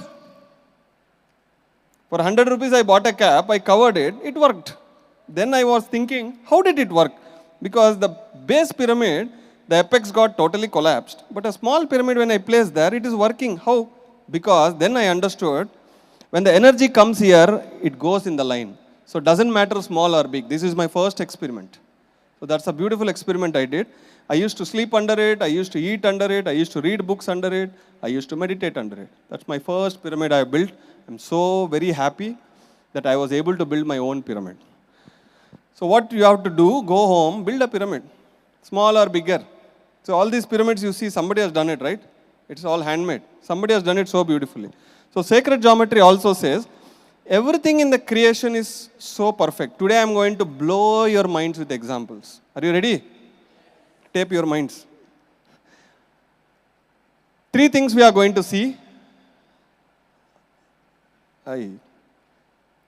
For 100 rupees I bought a cap, I covered it, it worked. Then I was thinking, how did it work? Because the base pyramid, the apex got totally collapsed. But a small pyramid when I placed there, it is working. How? Because then I understood, when the energy comes here, it goes in the line. So it doesn't matter small or big. This is my first experiment. So that's a beautiful experiment I did. I used to sleep under it, I used to eat under it, I used to read books under it, I used to meditate under it. That's my first pyramid I built. I'm so very happy that I was able to build my own pyramid. So what you have to do, go home, build a pyramid, small or bigger. So all these pyramids you see, somebody has done it, right? It's all handmade. Somebody has done it so beautifully. So sacred geometry also says, everything in the creation is so perfect. Today I am going to blow your minds with examples. Are you ready? Tape your minds. 3 things we are going to see.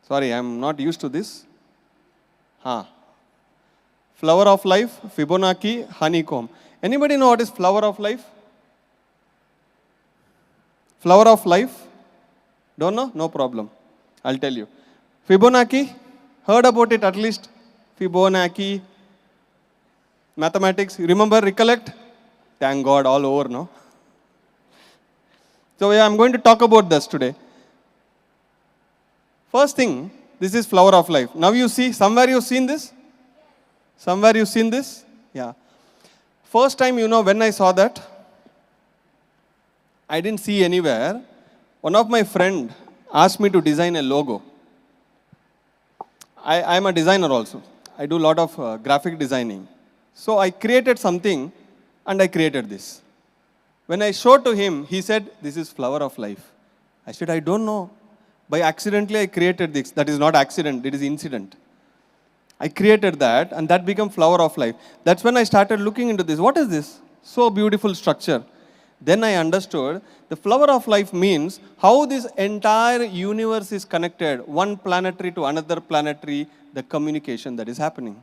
Sorry, I am not used to this. Flower of life, Fibonacci, honeycomb. Anybody know what is flower of life? Flower of life? Don't know? No problem. I'll tell you. Fibonacci, heard about it at least. Fibonacci, mathematics, you remember, recollect? Thank God, all over, no? So yeah, I'm going to talk about this today. First thing, this is flower of life. Now you see, somewhere you've seen this? Somewhere you've seen this? Yeah. First time, you know, when I saw that, I didn't see anywhere. One of my friend asked me to design a logo. I'm a designer also. I do a lot of graphic designing. So I created something and I created this. When I showed to him, he said, this is flower of life. I said, I don't know. By accidentally I created this. That is not accident, it is incident. I created that and that became flower of life. That's when I started looking into this. What is this? So beautiful structure. Then I understood the flower of life means how this entire universe is connected, one planetary to another planetary, the communication that is happening.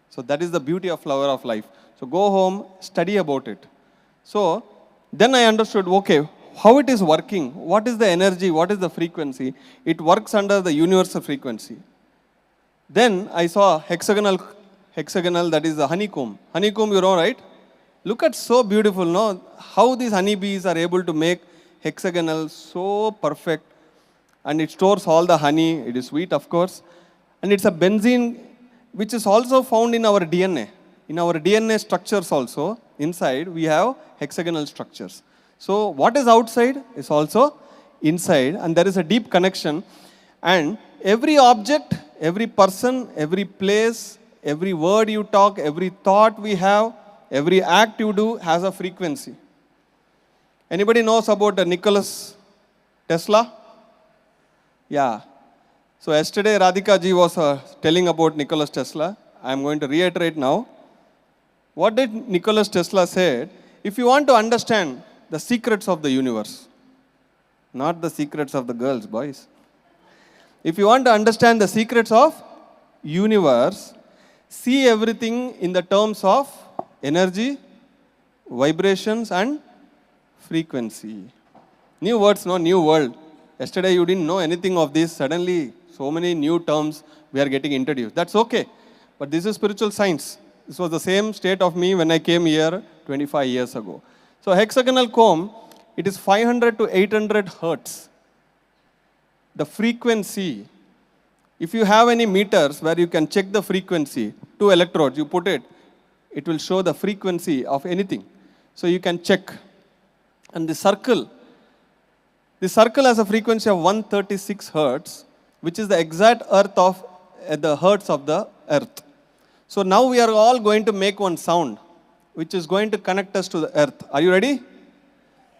So that is the beauty of flower of life. So go home, study about it. So then I understood, okay, how it is working, what is the energy, what is the frequency. It works under the universal frequency. Then I saw hexagonal, that is the honeycomb. Honeycomb, you know, right? Look at so beautiful, no? How these honeybees are able to make hexagonal so perfect. And it stores all the honey. It is sweet, of course. And it's a benzene, which is also found in our DNA. In our DNA structures also, inside, we have hexagonal structures. So what is outside is also inside. And there is a deep connection. And every object, every person, every place, every word you talk, every thought we have, every act you do has a frequency. Anybody knows about Nicholas Tesla? Yeah. So yesterday Radhika ji was telling about Nicholas Tesla. I am going to reiterate now. What did Nicholas Tesla say? If you want to understand the secrets of the universe, not the secrets of the girls, boys. If you want to understand the secrets of universe, see everything in the terms of energy, vibrations and frequency. New words, no new world. Yesterday you didn't know anything of this. Suddenly so many new terms we are getting introduced. That's okay. But this is spiritual science. This was the same state of me when I came here 25 years ago. So hexagonal comb, it is 500 to 800 hertz. The frequency, if you have any meters where you can check the frequency, 2 electrodes, you put it, it will show the frequency of anything. So you can check. And the circle has a frequency of 136 hertz, which is the exact the hertz of the earth. So now we are all going to make one sound, which is going to connect us to the earth. Are you ready?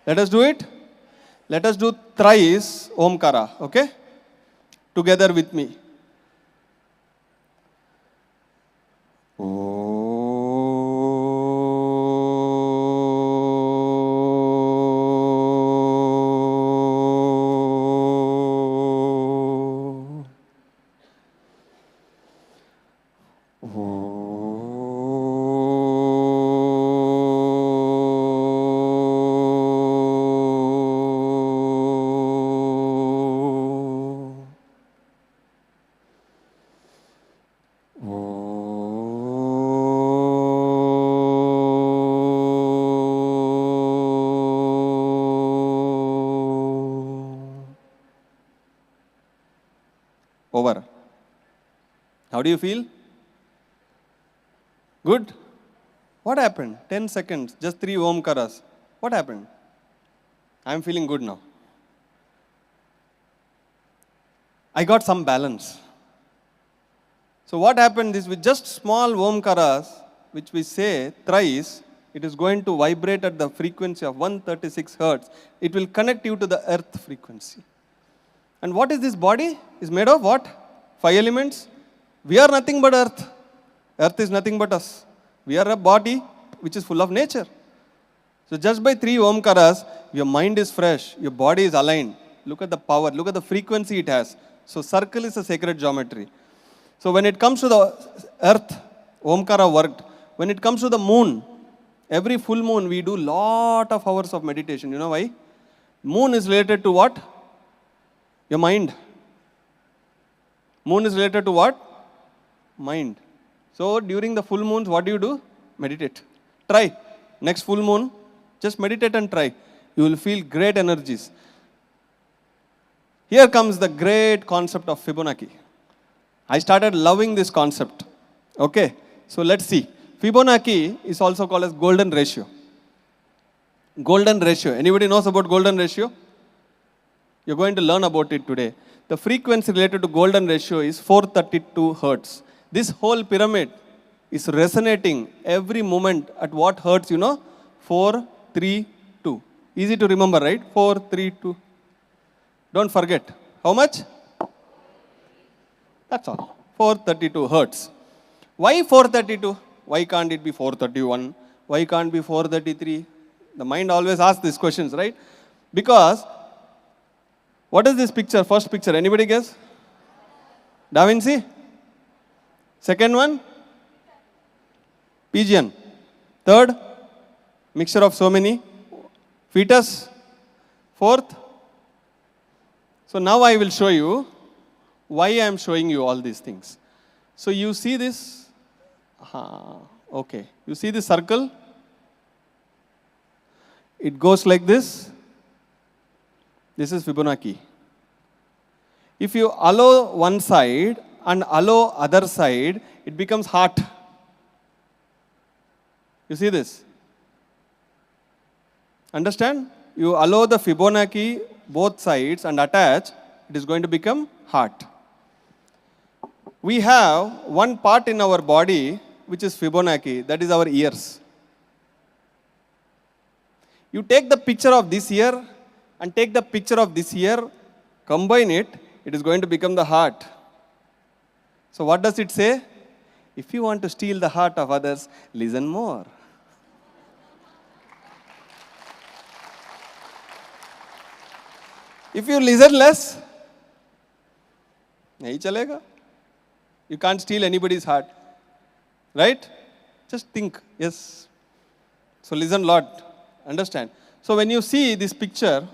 Let us do it. Let us do thrice Omkara, okay? Together with me. Over. How do you feel? Good? What happened? 10 seconds, just 3 Omkaras. What happened? I am feeling good now. I got some balance. So what happened is with just small Omkaras, which we say thrice, it is going to vibrate at the frequency of 136 hertz. It will connect you to the earth frequency. And what is this body? Is made of what? 5 elements. We are nothing but earth. Earth is nothing but us. We are a body which is full of nature. So just by 3 Omkaras, your mind is fresh, your body is aligned. Look at the power, look at the frequency it has. So circle is a sacred geometry. So when it comes to the earth, Omkara worked. When it comes to the moon, every full moon we do lot of hours of meditation. You know why? Moon is related to what? Your mind. Moon is related to what? Mind. So during the full moons, what do? Meditate. Try. Next full moon, just meditate and try. You will feel great energies. Here comes the great concept of Fibonacci. I started loving this concept. Okay, so let's see. Fibonacci is also called as golden ratio. Golden ratio. Anybody knows about golden ratio? You're going to learn about it today. the frequency related to golden ratio is 432 hertz. This whole pyramid is resonating every moment at what hertz, 432. Easy to remember, right? 432. Don't forget. How much? That's all. 432 hertz. Why 432? Why can't it be 431? Why can't it be 433? The mind always asks these questions, right? Because, what is this picture? First picture, anybody guess? Da Vinci? Second one? Pigeon. Third? Mixture of so many? Fetus? Fourth? So now I will show you why I am showing you all these things. So you see this? Okay. You see this circle? It goes like this. This is Fibonacci. If you allow one side and allow other side, it becomes heart. You see this? Understand? You allow the Fibonacci both sides and attach, it is going to become heart. We have one part in our body which is Fibonacci, that is our ears. You take the picture of this ear and take the picture of this ear, combine it, it is going to become the heart. So what does it say? If you want to steal the heart of others, listen more. If you listen less, nahi chalega. You can't steal anybody's heart. Right? Just think, yes. So listen a lot. Understand? So when you see this picture,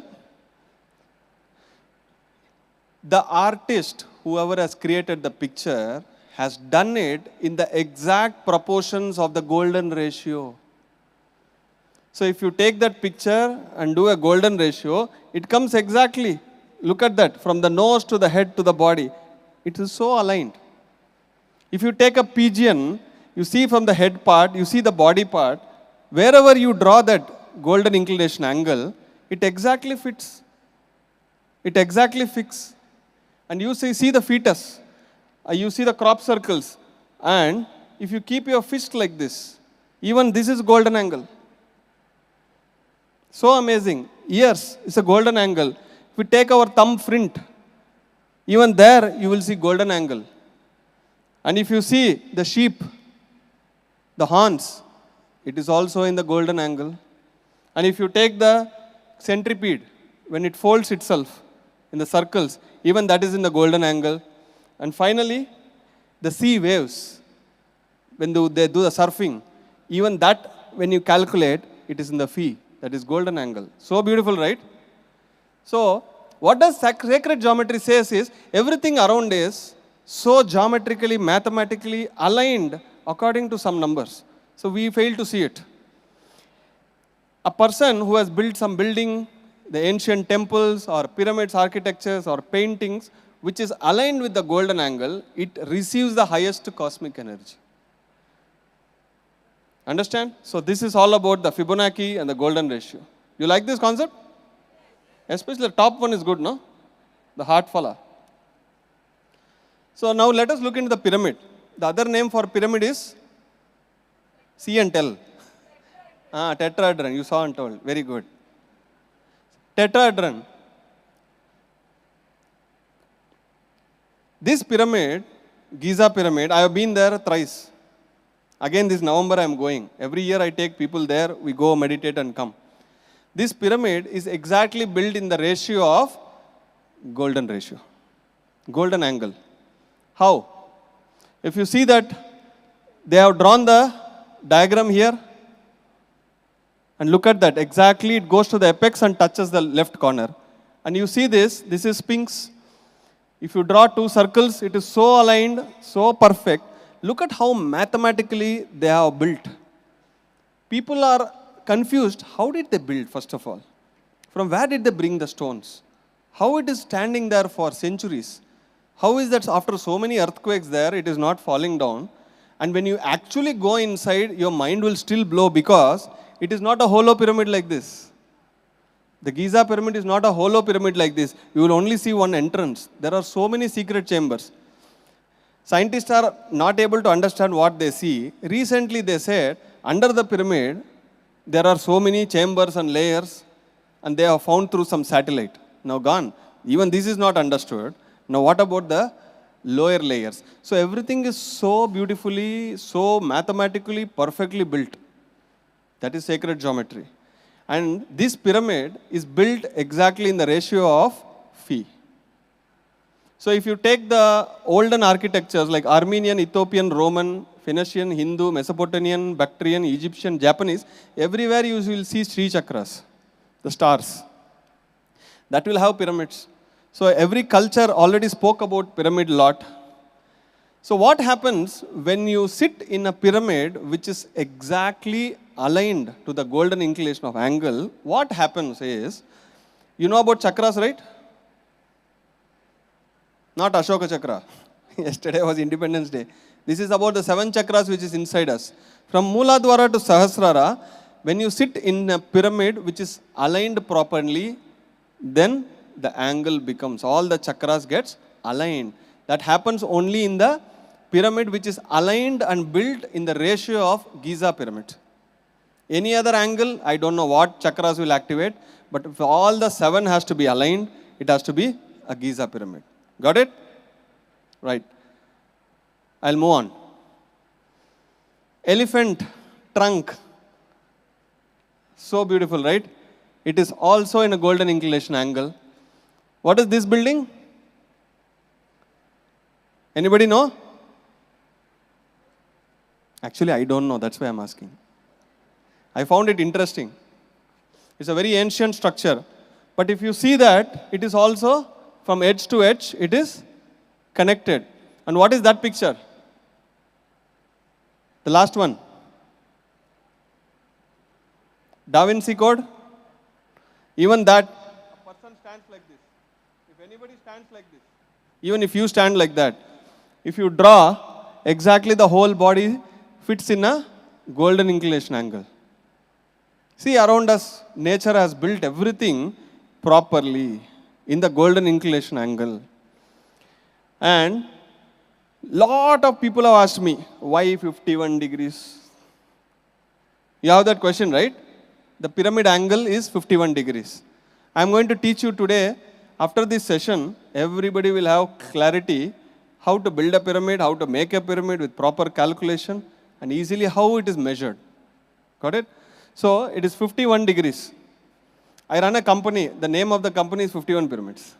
the artist, whoever has created the picture, has done it in the exact proportions of the golden ratio. So if you take that picture and do a golden ratio, it comes exactly. Look at that, from the nose to the head to the body. It is so aligned. If you take a pigeon, you see from the head part, you see the body part, wherever you draw that golden inclination angle, it exactly fits. It exactly fits. And you see the fetus, you see the crop circles, and if you keep your fist like this, even this is golden angle. So amazing. Ears is a golden angle. If we take our thumb print, even there you will see golden angle. And if you see the sheep, the horns, it is also in the golden angle. And if you take the centipede, when it folds itself in the circles, even that is in the golden angle. And finally, the sea waves, when they do the surfing, even that, when you calculate, it is in the phi, that is golden angle. So beautiful, right? So, what does sacred geometry says is, everything around is so geometrically, mathematically aligned according to some numbers. So we fail to see it. A person who has built some building, the ancient temples or pyramids architectures or paintings, which is aligned with the golden angle, it receives the highest cosmic energy. Understand? So this is all about the Fibonacci and the golden ratio. You like this concept? Especially the top one is good, no? The heart phala. So now let us look into the pyramid. The other name for pyramid is see and tell. Tetrahedron, you saw and told. Very good. Tetrahedron. This pyramid, Giza pyramid, I have been there thrice. Again this November I am going. Every year I take people there, we go meditate and come. This pyramid is exactly built in the ratio of golden ratio. Golden angle. How? If you see that they have drawn the diagram here, and look at that, exactly it goes to the apex and touches the left corner. And you see this is Sphinx. If you draw two circles, it is so aligned, so perfect. Look at how mathematically they have built. People are confused. How did they build, first of all? From where did they bring the stones? How it is standing there for centuries? How is that after so many earthquakes there, it is not falling down? And when you actually go inside, your mind will still blow because it is not a hollow pyramid like this. The Giza pyramid is not a hollow pyramid like this. You will only see one entrance. There are so many secret chambers. Scientists are not able to understand what they see. Recently they said, under the pyramid, there are so many chambers and layers, and they have found through some satellite. Now gone. Even this is not understood. Now what about the lower layers? So everything is so beautifully, so mathematically, perfectly built. That is sacred geometry. And this pyramid is built exactly in the ratio of phi. So if you take the olden architectures like Armenian, Ethiopian, Roman, Phoenician, Hindu, Mesopotamian, Bactrian, Egyptian, Japanese, everywhere you will see Sri Chakras, the stars. That will have pyramids. So every culture already spoke about pyramid a lot. So what happens when you sit in a pyramid which is exactly aligned to the golden inclination of angle? What happens is, you know about chakras, right? Not Ashoka Chakra. Yesterday was Independence Day. This is about the 7 chakras which is inside us. From Mooladwara to Sahasrara, when you sit in a pyramid which is aligned properly, then the angle becomes, all the chakras gets aligned. That happens only in the pyramid which is aligned and built in the ratio of Giza pyramid. Any other angle, I don't know what chakras will activate, but if all the 7 has to be aligned, it has to be a Giza pyramid. Got it? Right. I'll move on. Elephant trunk. So beautiful, right? It is also in a golden inclination angle. What is this building? Anybody know? Actually, I don't know. That's why I'm asking. I found it interesting. It's a very ancient structure. But if you see that, it is also from edge to edge, it is connected. And what is that picture? The last one. Da Vinci Code. Even that, a person stands like this. If anybody stands like this, even if you stand like that, if you draw, exactly the whole body fits in a golden inclination angle. See, around us, nature has built everything properly in the golden inclination angle. And lot of people have asked me, why 51 degrees? You have that question, right? The pyramid angle is 51 degrees. I'm going to teach you today, after this session, everybody will have clarity how to build a pyramid, how to make a pyramid with proper calculation, and easily how it is measured. Got it? So, it is 51 degrees. I run a company. The name of the company is 51 Pyramids.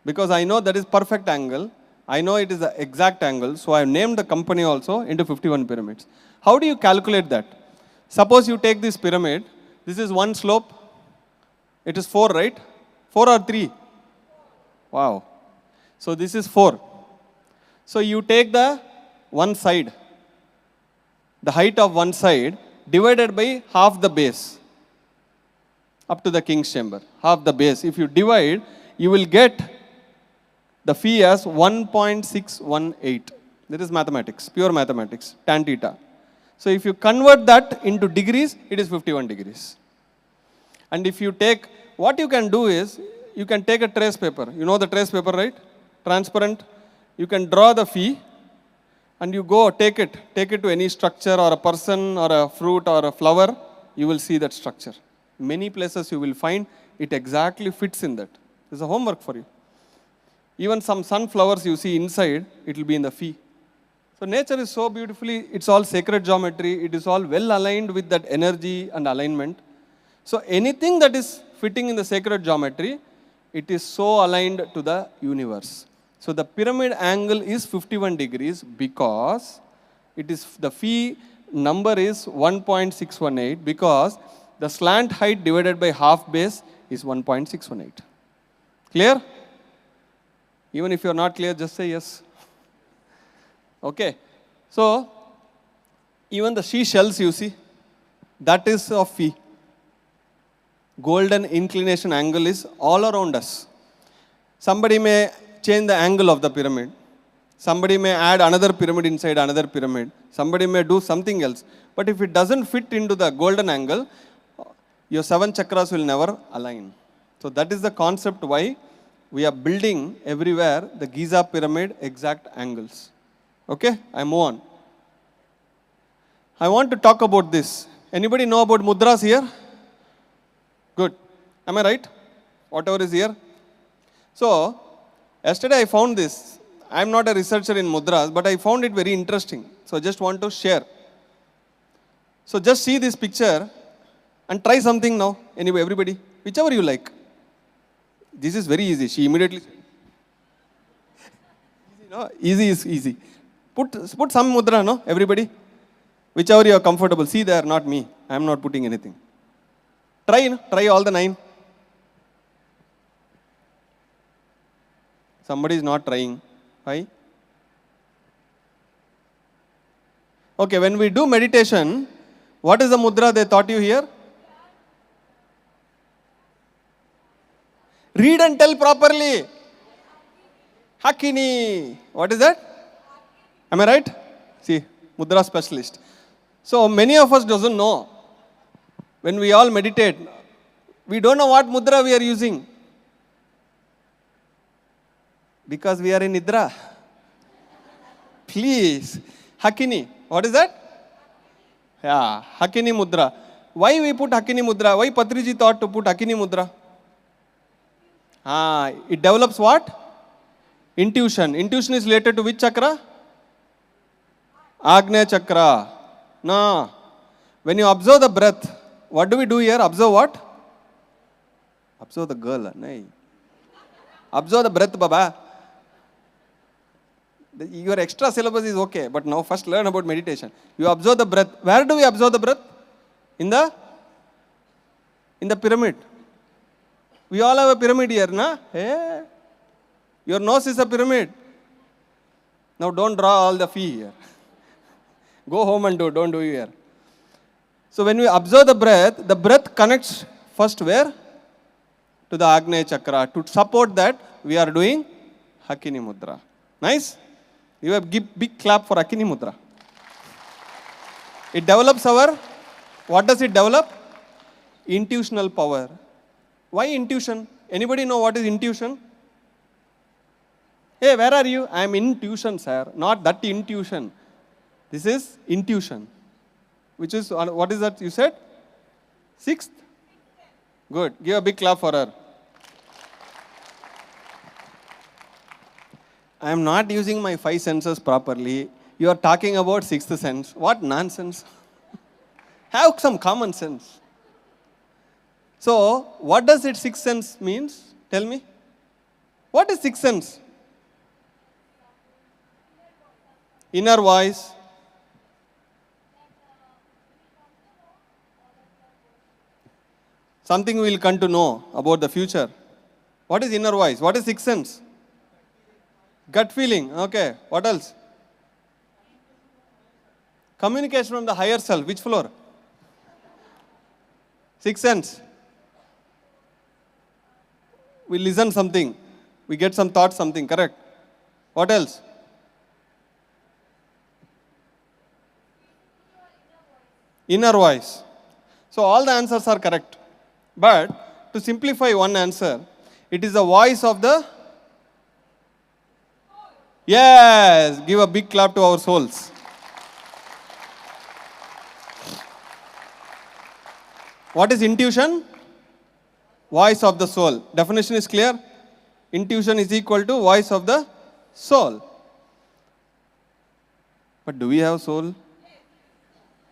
Because I know that is perfect angle. I know it is the exact angle. So, I have named the company also into 51 Pyramids. How do you calculate that? Suppose you take this pyramid. This is one slope. It is 4, right? 4 or 3? Wow. So, this is 4. So, you take the one side, the height of one side, divided by half the base, up to the king's chamber, half the base. If you divide, you will get the phi as 1.618. That is mathematics, pure mathematics, tan theta. So if you convert that into degrees, it is 51 degrees. And if you take, what you can do is, you can take a trace paper. You know the trace paper, right? Transparent. You can draw the phi, and you go take it to any structure or a person or a fruit or a flower, you will see that structure. Many places you will find it exactly fits in that. There's a homework for you. Even some sunflowers you see inside, it will be in the phi. So nature is so beautifully, it's all sacred geometry, it is all well aligned with that energy and alignment. So anything that is fitting in the sacred geometry, it is so aligned to the universe. So the pyramid angle is 51 degrees because it is, the phi number is 1.618 because the slant height divided by half base is 1.618. Clear? Even if you are not clear, just say yes. Okay. So, even the seashells you see, that is of phi. Golden inclination angle is all around us. Somebody may change the angle of the pyramid. Somebody may add another pyramid inside another pyramid. Somebody may do something else. But if it doesn't fit into the golden angle, your 7 chakras will never align. So that is the concept why we are building everywhere the Giza pyramid exact angles. Okay, I move on. I want to talk about this. Anybody know about mudras here? Good. Am I right? Whatever is here. So, yesterday I found this. I am not a researcher in mudras, but I found it very interesting. So, I just want to share. So, just see this picture and try something now. Anyway, everybody, whichever you like. This is very easy. She immediately said. Easy, no? Easy is easy. Put some mudra, no? Everybody. Whichever you are comfortable. See there, not me. I am not putting anything. Try, no? Try all the 9. Somebody is not trying. Why? Okay, when we do meditation, what is the mudra they taught you here? Read and tell properly. Hakini. What is that? Am I right? See, mudra specialist. So many of us doesn't know. When we all meditate, we don't know what mudra we are using. Because we are in Nidra. Please. Hakini. What is that? Yeah, Hakini mudra. Why we put Hakini mudra? Why Patriji thought to put Hakini mudra? It develops what? Intuition. Intuition is related to which chakra? Agnya chakra. No. When you observe the breath, what do we do here? Observe what? Observe the girl. No. Observe the breath, Baba. Your extra syllabus is okay, but now first learn about meditation. You observe the breath. Where do we observe the breath? In the pyramid. We all have a pyramid here, na? Hey. Your nose is a pyramid. Now don't draw all the fee here. Go home and don't do here. So when we observe the breath connects first where? To the Agnya chakra. To support that, we are doing Hakini mudra. Nice? You have give big clap for Hakini mudra. It develops what does it develop? Intuitional power. Why intuition? Anybody know what is intuition? Hey, where are you? I am in tuition, sir. Not that intuition. This is intuition. Which is, what is that you said? 6th? Good. Give a big clap for her. I am not using my 5 senses properly. You are talking about 6th sense. What nonsense. Have some common sense. So, what does it 6th sense means? Tell me. What is 6th sense? Inner voice. Something we will come to know about the future. What is inner voice? What is 6th sense? Gut feeling. Okay. What else? Communication from the higher self. Which floor? 6th sense. We listen something. We get some thoughts, something. Correct. What else? Inner voice. So all the answers are correct. But to simplify one answer, it is the voice of the... Yes! Give a big clap to our souls. What is intuition? Voice of the soul. Definition is clear? Intuition is equal to voice of the soul. But do we have soul?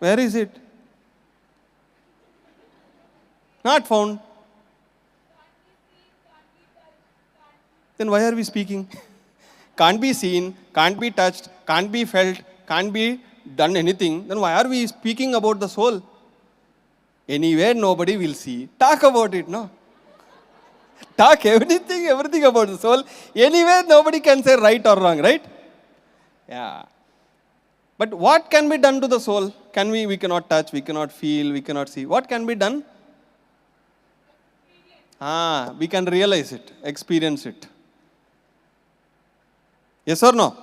Where is it? Not found. Then why are we speaking? Can't be seen, can't be touched, can't be felt, can't be done anything. Then why are we speaking about the soul? Anywhere nobody will see. Talk about it, no? Talk everything about the soul. Anywhere nobody can say right or wrong, right? Yeah. But what can be done to the soul? We cannot touch, we cannot feel, we cannot see. What can be done? We can realize it, experience it. Yes or no?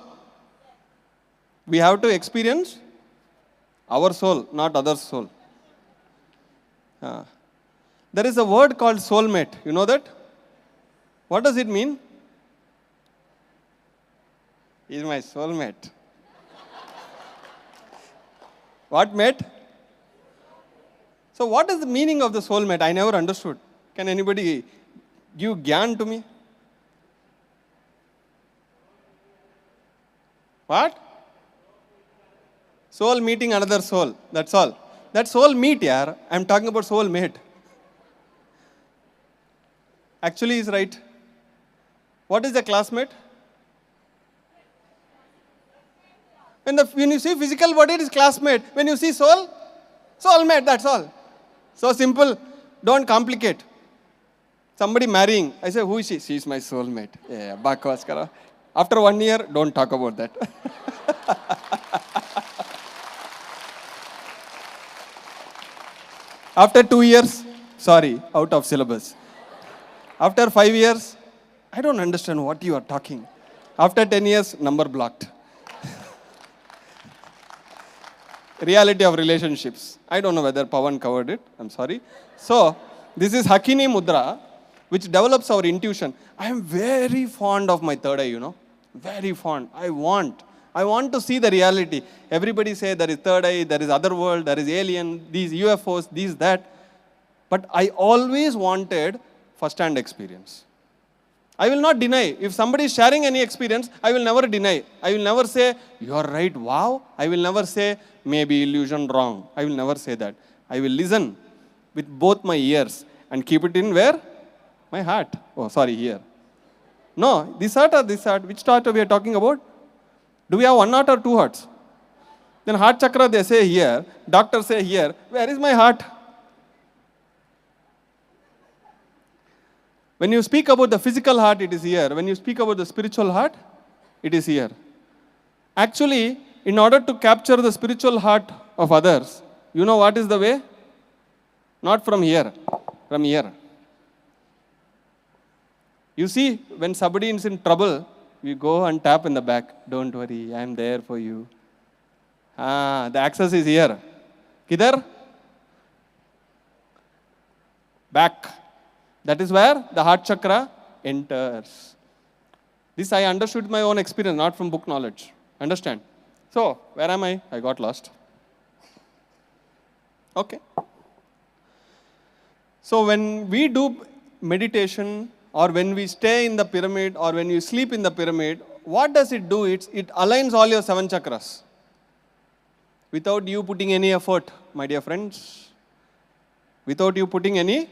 We have to experience our soul, not other's soul. There is a word called soulmate. You know that? What does it mean? He's my soulmate. What mate? So what is the meaning of the soulmate? I never understood. Can anybody give gyan to me? What? Soul meeting another soul. That's all. That soul meet, yaar. I'm talking about soul mate. Actually, he's right. What is the classmate? When you see physical body, it is classmate. When you see soul, soulmate, that's all. So simple. Don't complicate. Somebody marrying. I say, who is she? She is my soulmate. Yeah, bakwas karo. After 1 year, don't talk about that. After 2 years, sorry, out of syllabus. After 5 years, I don't understand what you are talking. After 10 years, number blocked. Reality of relationships. I don't know whether Pawan covered it. I'm sorry. So, this is Hakini Mudra, which develops our intuition. I am very fond of my third eye, Very fond. I want to see the reality. Everybody say there is third eye, there is other world, there is alien, these UFOs, these, that. But I always wanted first-hand experience. I will not deny. If somebody is sharing any experience, I will never deny. I will never say, you are right, wow. I will never say, maybe illusion wrong. I will never say that. I will listen with both my ears and keep it in where? My heart. Oh, sorry, here. No, this heart or this heart? Which heart are we talking about? Do we have one heart or two hearts? Then heart chakra they say here, doctors say here. Where is my heart? When you speak about the physical heart, it is here. When you speak about the spiritual heart, it is here. Actually, in order to capture the spiritual heart of others, you know what is the way? Not from here, from here. You see, when somebody is in trouble, we go and tap in the back. Don't worry, I am there for you. The access is here. Kidhar? Back. That is where the heart chakra enters. This I understood my own experience, not from book knowledge. Understand? So, where am I? I got lost. Okay. So, when we do meditation, or when we stay in the pyramid, or when you sleep in the pyramid, what does it do? It aligns all your 7 chakras. Without you putting any effort, my dear friends. Without you putting any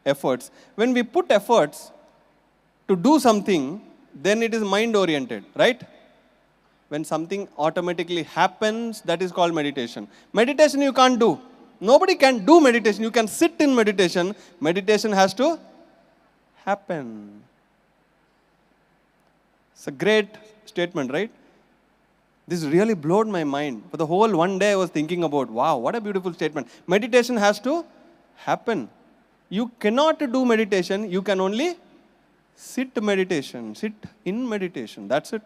efforts. When we put efforts to do something, then it is mind-oriented, right? When something automatically happens, that is called meditation. Meditation you can't do. Nobody can do meditation. You can sit in meditation. Meditation has to happen. It's a great statement, right? This really blew my mind. For the whole one day I was thinking about, wow, what a beautiful statement. Meditation has to happen. You cannot do meditation, you can only sit meditation, sit in meditation. That's it.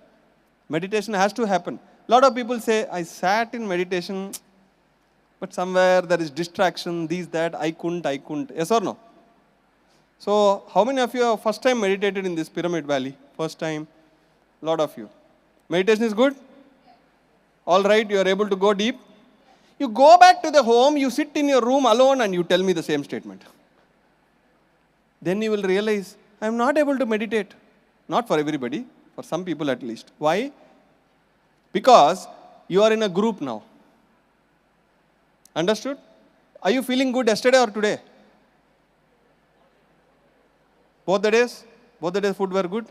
Meditation has to happen. A lot of people say, I sat in meditation, but somewhere there is distraction, these, that, I couldn't. Yes or no? So, how many of you have first time meditated in this Pyramid Valley? First time? A lot of you. Meditation is good? All right, you are able to go deep. You go back to the home, you sit in your room alone and you tell me the same statement. Then you will realize, I am not able to meditate. Not for everybody, for some people at least. Why? Because you are in a group now. Understood? Are you feeling good yesterday or today? Both the days? Both the days food were good?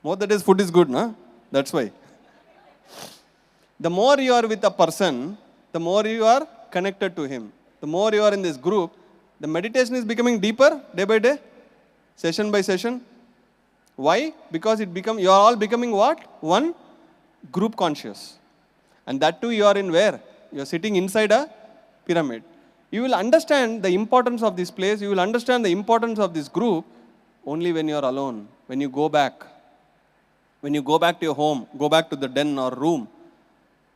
Both the days food is good, no? That's why. The more you are with a person, the more you are connected to him. The more you are in this group, the meditation is becoming deeper day by day, session by session. Why? Because you are all becoming what? One group conscious. And that too you are in where? You are sitting inside a pyramid. You will understand the importance of this place, you will understand the importance of this group only when you are alone, when you go back. When you go back to your home, go back to the den or room,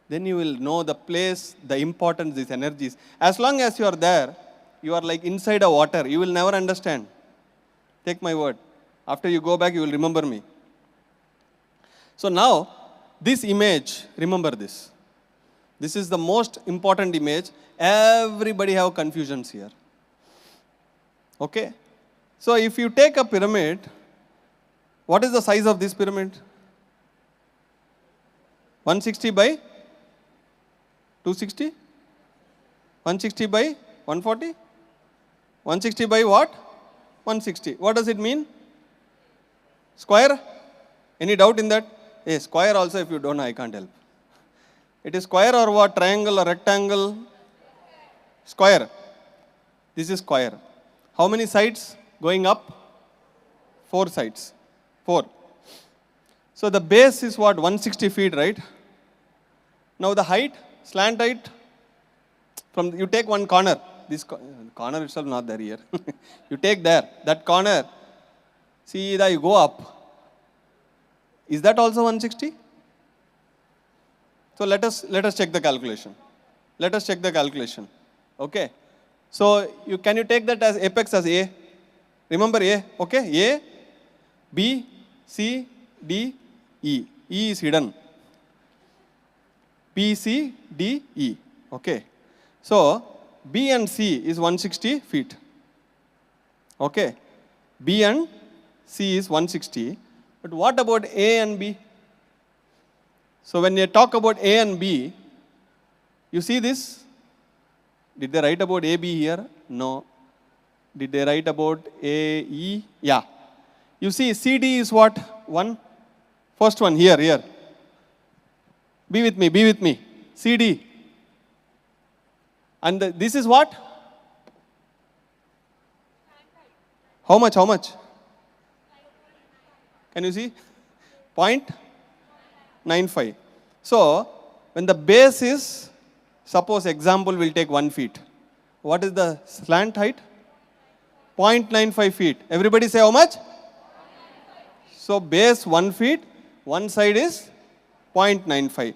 then you will know the place, the importance, these energies. As long as you are there, you are like inside a water. You will never understand. Take my word. After you go back, you will remember me. So now, this image, remember this. This is the most important image. Everybody have confusions here. Okay? So if you take a pyramid, what is the size of this pyramid? 160 by 260? 160 by 140? 160 by what? 160. What does it mean? Square? Any doubt in that? Yes, square also, if you don't know, I can't help. It is square or what? Triangle or rectangle? Square. This is square. How many sides going up? 4 sides. 4. So the base is what? 160 feet, right? Now the height, slant height, from you take one corner. This corner itself not there here. You take there, that corner. See that you go up. Is that also 160? So let us check the calculation. Let us check the calculation. Okay. So can you take that as apex as A? Remember A, okay? A, B, C, D, E. E is hidden. B, C, D, E. Okay. So B and C is 160 feet. Okay. B and C is 160. But what about A and B? So when you talk about A and B, you see this? Did they write about AB here? No. Did they write about AE? Yeah. You see CD is what? 1. First one here. Be with me. CD. And this is what? How much? Can you see? 0.95. So, when the base is, suppose example we'll take 1 feet. What is the slant height? 0.95 feet. Everybody say how much? So, base 1 feet, one side is 0.95.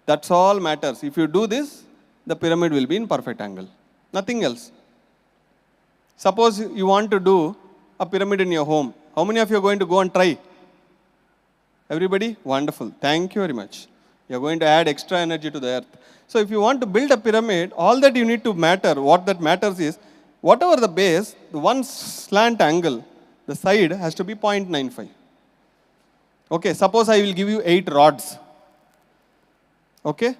That's all matters. If you do this, the pyramid will be in perfect angle. Nothing else. Suppose you want to do a pyramid in your home. How many of you are going to go and try? Everybody? Wonderful. Thank you very much. You are going to add extra energy to the earth. So if you want to build a pyramid, all that you need to matter, what that matters is, whatever the base, the one slant angle, the side has to be 0.95. Okay, suppose I will give you 8 rods. Okay,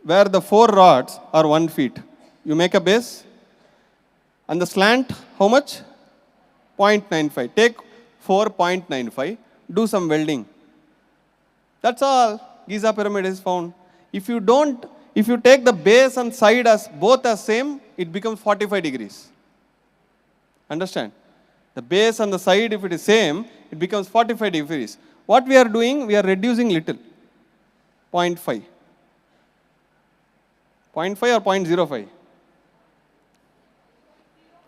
where the 4 rods are 1 feet. You make a base. And the slant, how much? 0.95. Take 4.95, do some welding. That's all. Giza pyramid is found. If you take the base and side as both as same, it becomes 45 degrees. Understand? The base and the side, if it is same, it becomes 45 degrees. What we are doing, we are reducing little. 0.5. 0.5 or 0.05?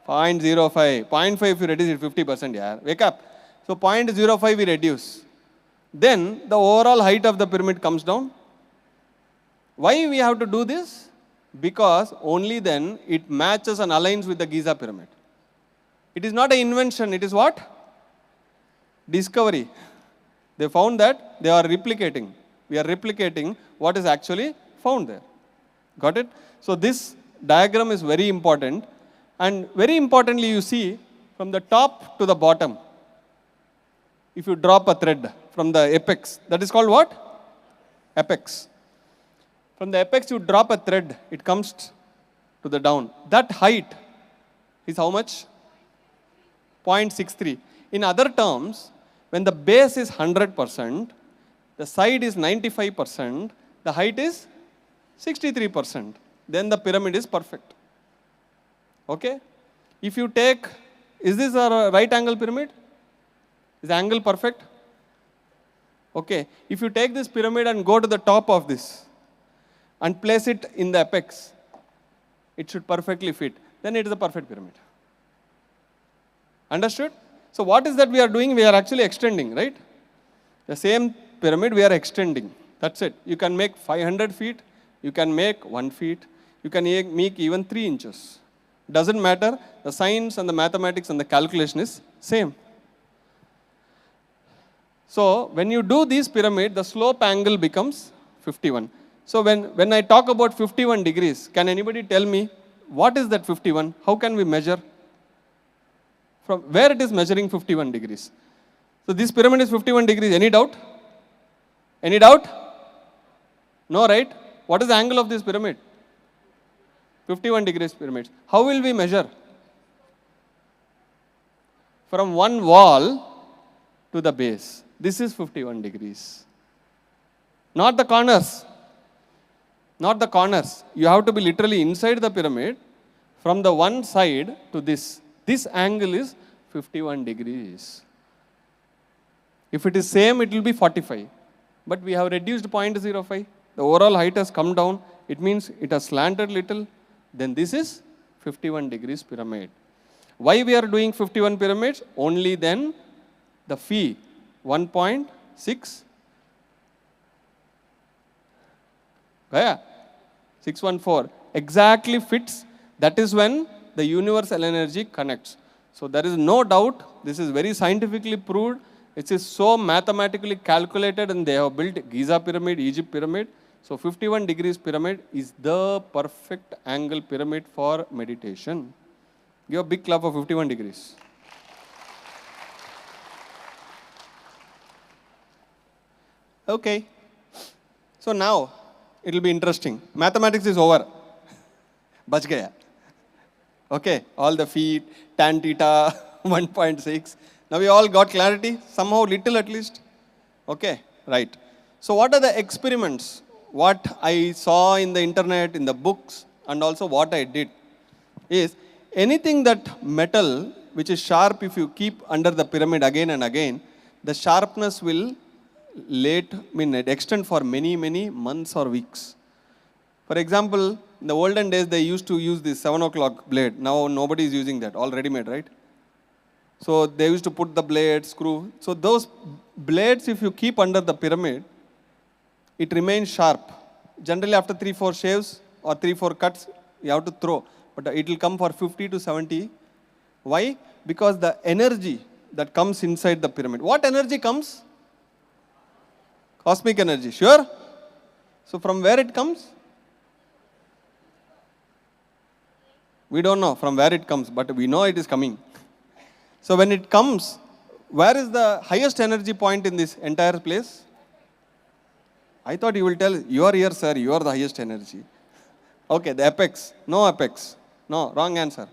0.05. 0.5 if you reduce it 50%, yeah. Wake up. So 0.05 we reduce. Then the overall height of the pyramid comes down. Why we have to do this? Because only then it matches and aligns with the Giza pyramid. It is not an invention, it is what? Discovery. They found that they are replicating. We are replicating what is actually found there. Got it? So this diagram is very important. And very importantly, you see from the top to the bottom, if you drop a thread from the apex, that is called what? Apex. From the apex, you drop a thread, it comes to the down. That height is how much? 0.63. In other terms, when the base is 100%, the side is 95%, the height is 63%. Then the pyramid is perfect. Okay? If you take, is this a right angle pyramid? Is the angle perfect? Okay. If you take this pyramid and go to the top of this and place it in the apex, it should perfectly fit. Then it is a perfect pyramid. Understood? So what is that we are doing? We are actually extending, right? The same pyramid we are extending. That's it. You can make 500 feet. You can make 1 feet. You can make even 3 inches. Doesn't matter. The science and the mathematics and the calculation is same. So when you do this pyramid, the slope angle becomes 51. So when I talk about 51 degrees, can anybody tell me what is that 51? How can we measure? From where it is measuring 51 degrees? So this pyramid is 51 degrees. Any doubt? Any doubt? No, right? What is the angle of this pyramid? 51 degrees pyramid. How will we measure? From one wall to the base. This is 51 degrees. Not the corners. Not the corners. You have to be literally inside the pyramid from the one side to this. This angle is 51 degrees. If it is same, it will be 45. But we have reduced 0.05. The overall height has come down. It means it has slanted little. Then this is 51 degrees pyramid. Why we are doing 51 pyramids? Only then the phi 1.6. Yeah, 614 exactly fits. That is when the universal energy connects. So there is no doubt. This is very scientifically proved. It is so mathematically calculated, and they have built Giza pyramid, Egypt pyramid. So 51 degrees pyramid is the perfect angle pyramid for meditation. Give a big clap for 51 degrees. Okay. So now it will be interesting. Mathematics is over. Bach gaya. Okay. All the feet, tan theta, 1.6. Now we all got clarity. Somehow little at least. Okay. Right. So what are the experiments? What I saw in the internet, in the books, and also what I did is anything that metal which is sharp, if you keep under the pyramid again and again, the sharpness will extend for many, many months or weeks. For example, in the olden days, they used to use this 7 o'clock blade. Now nobody is using that, all ready-made, right? So they used to put the blade, screw. So those blades, if you keep under the pyramid, it remains sharp. Generally after 3-4 shaves or 3-4 cuts, you have to throw. But it will come for 50 to 70. Why? Because the energy that comes inside the pyramid. What energy comes? Cosmic energy, sure? So from where it comes? We don't know from where it comes, but we know it is coming. So when it comes, where is the highest energy point in this entire place? I thought you will tell, you are here, sir, you are the highest energy. Okay, the apex. No apex. No, wrong answer.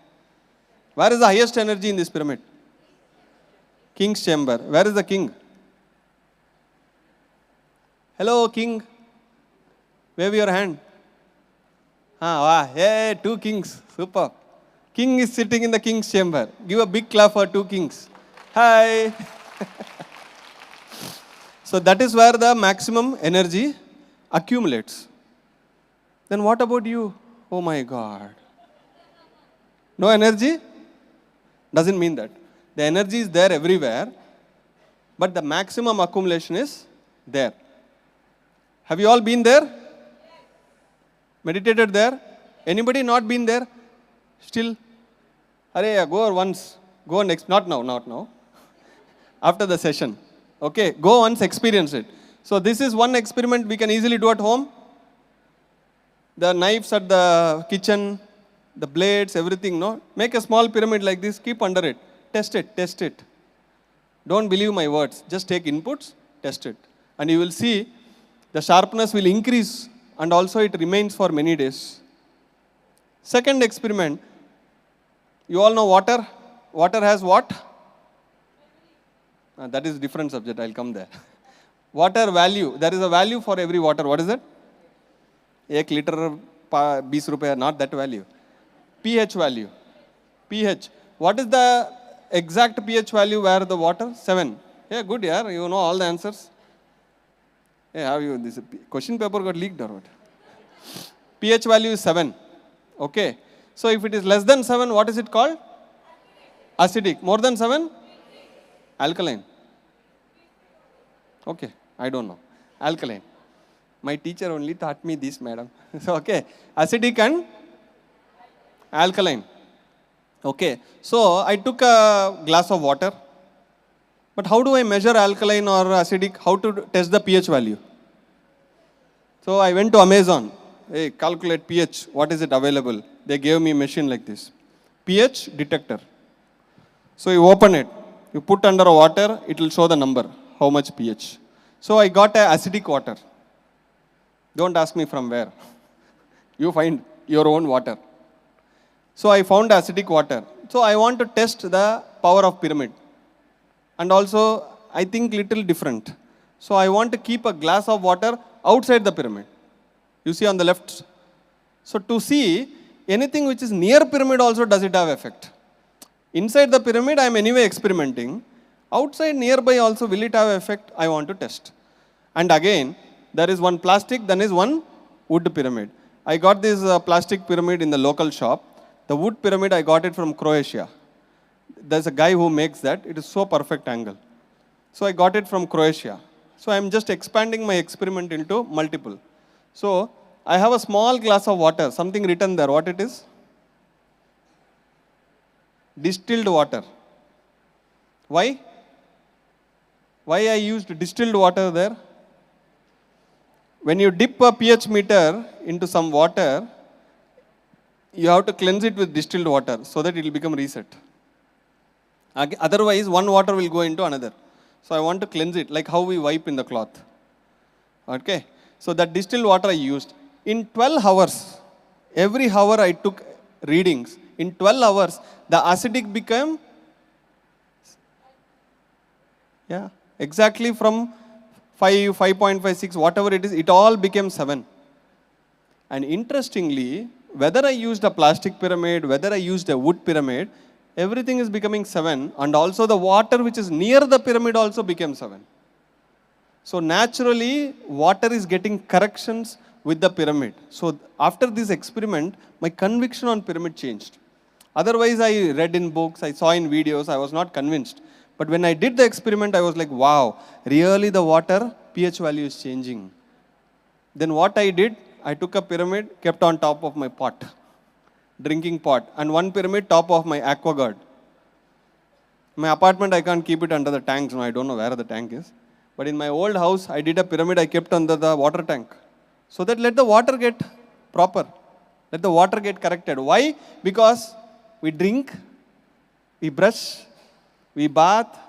Where is the highest energy in this pyramid? King's chamber. Where is the king? Hello, king. Wave your hand. Hey, 2 kings. Super. King is sitting in the king's chamber. Give a big clap for 2 kings. Hi. So that is where the maximum energy accumulates. Then what about you? Oh my God. No energy? Doesn't mean that. The energy is there everywhere, but the maximum accumulation is there. Have you all been there? Meditated there? Anybody not been there? Still? Go once. Go next. Not now. After the session. Okay, go once, experience it. So this is one experiment we can easily do at home. The knives at the kitchen, the blades, everything, no? Make a small pyramid like this, keep under it. Test it. Don't believe my words. Just take inputs, test it. And you will see the sharpness will increase and also it remains for many days. Second experiment, you all know water. Water has what? That is different subject, I'll come there. Water value, there is a value for every water. What is it? 1 liter 20 rupees, not that value. pH value. pH. What is the exact pH value where the water? 7. Yeah, good, yeah, you know all the answers. Hey, have you, this question paper got leaked or what? pH value is 7. Okay. So if it is less than 7, what is it called? Acidic. More than 7? Alkaline. Okay, I don't know. Alkaline. My teacher only taught me this, madam. So, okay, acidic and alkaline. Okay, so I took a glass of water. But how do I measure alkaline or acidic? How to test the pH value? So I went to Amazon. Hey, calculate pH. What is it available? They gave me a machine like this. pH detector. So you open it. You put under water, it will show the number, how much pH. So I got a acidic water. Don't ask me from where. You find your own water. So I found acidic water. So I want to test the power of pyramid. And also, I think little different. So I want to keep a glass of water outside the pyramid. You see on the left. So to see anything which is near pyramid also, does it have effect? Inside the pyramid, I am anyway experimenting. Outside, nearby also, will it have effect? I want to test. And again, there is one plastic, then is one wood pyramid. I got this plastic pyramid in the local shop. The wood pyramid, I got it from Croatia. There's a guy who makes that. It is so perfect angle. So I got it from Croatia. So I'm just expanding my experiment into multiple. So I have a small glass of water, something written there. What it is? Distilled water. Why? Why I used distilled water there? When you dip a pH meter into some water, you have to cleanse it with distilled water so that it will become reset. Otherwise, one water will go into another. So I want to cleanse it, like how we wipe in the cloth. Okay. So that distilled water I used. In 12 hours, every hour I took readings. In 12 hours, the acidic became, exactly from 5, 5.56, whatever it is, it all became 7. And interestingly, whether I used a plastic pyramid, whether I used a wood pyramid, everything is becoming 7. And also the water which is near the pyramid also became 7. So naturally, water is getting corrections with the pyramid. So after this experiment, my conviction on pyramid changed. Otherwise, I read in books, I saw in videos, I was not convinced. But when I did the experiment, I was like, wow, really the water pH value is changing. Then what I did, I took a pyramid, kept on top of my pot, drinking pot, and one pyramid top of my aqua guard. My apartment, I can't keep it under the tanks. No, I don't know where the tank is. But in my old house, I did a pyramid, I kept under the water tank. So that let the water get proper. Let the water get corrected. Why? Because we drink, we brush, we bath,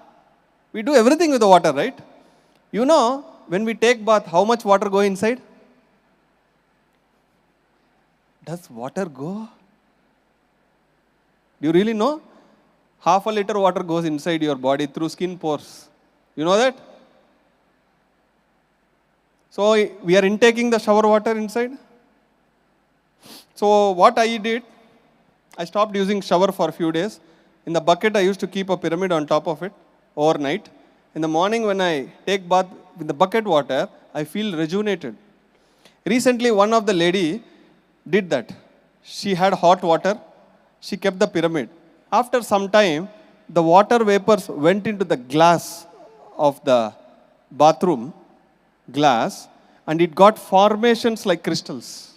we do everything with the water, right? You know, when we take bath, how much water go inside? Does water go? Do you really know? Half a liter water goes inside your body through skin pores. You know that? So we are intaking the shower water inside. So what I did, I stopped using shower for a few days. In the bucket, I used to keep a pyramid on top of it overnight. In the morning when I take bath with the bucket water, I feel rejuvenated. Recently, one of the lady did that. She had hot water. She kept the pyramid. After some time, the water vapors went into the glass of the bathroom glass, and it got formations like crystals.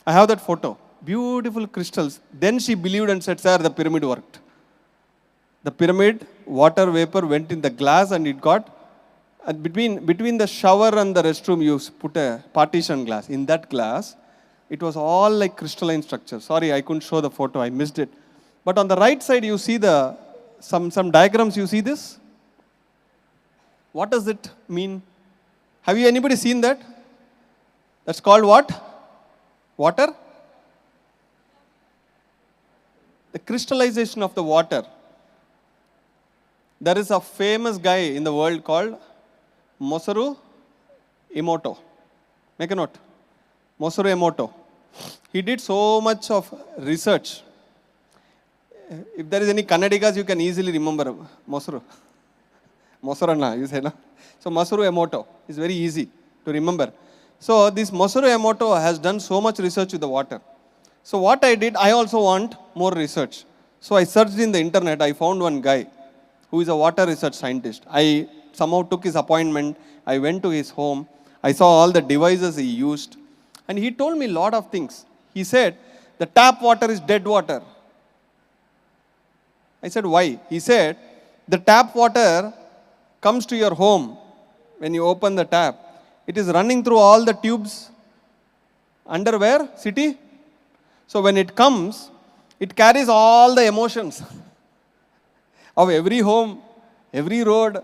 I have that photo. Beautiful crystals. Then she believed and said, sir, the pyramid worked. The pyramid, water vapor went in the glass and it got, and between the shower and the restroom, you put a partition glass. In that glass, it was all like crystalline structure. Sorry, I couldn't show the photo. I missed it. But on the right side, you see some diagrams. You see this? What does it mean? Have you anybody seen that? That's called what? Water? The crystallization of the water. There is a famous guy in the world called Masaru Emoto. Make a note. Masaru Emoto. He did so much of research. If there is any Kannadigas, you can easily remember Masaru. Masaranna, you say, no? So Masaru Emoto is very easy to remember. So this Masaru Emoto has done so much research with the water. So what I did, I also want more research. So I searched in the internet. I found one guy who is a water research scientist. I somehow took his appointment. I went to his home. I saw all the devices he used. And he told me a lot of things. He said, the tap water is dead water. I said, why? He said, The tap water comes to your home when you open the tap. It is running through all the tubes under where? City. So when it comes, it carries all the emotions of every home, every road.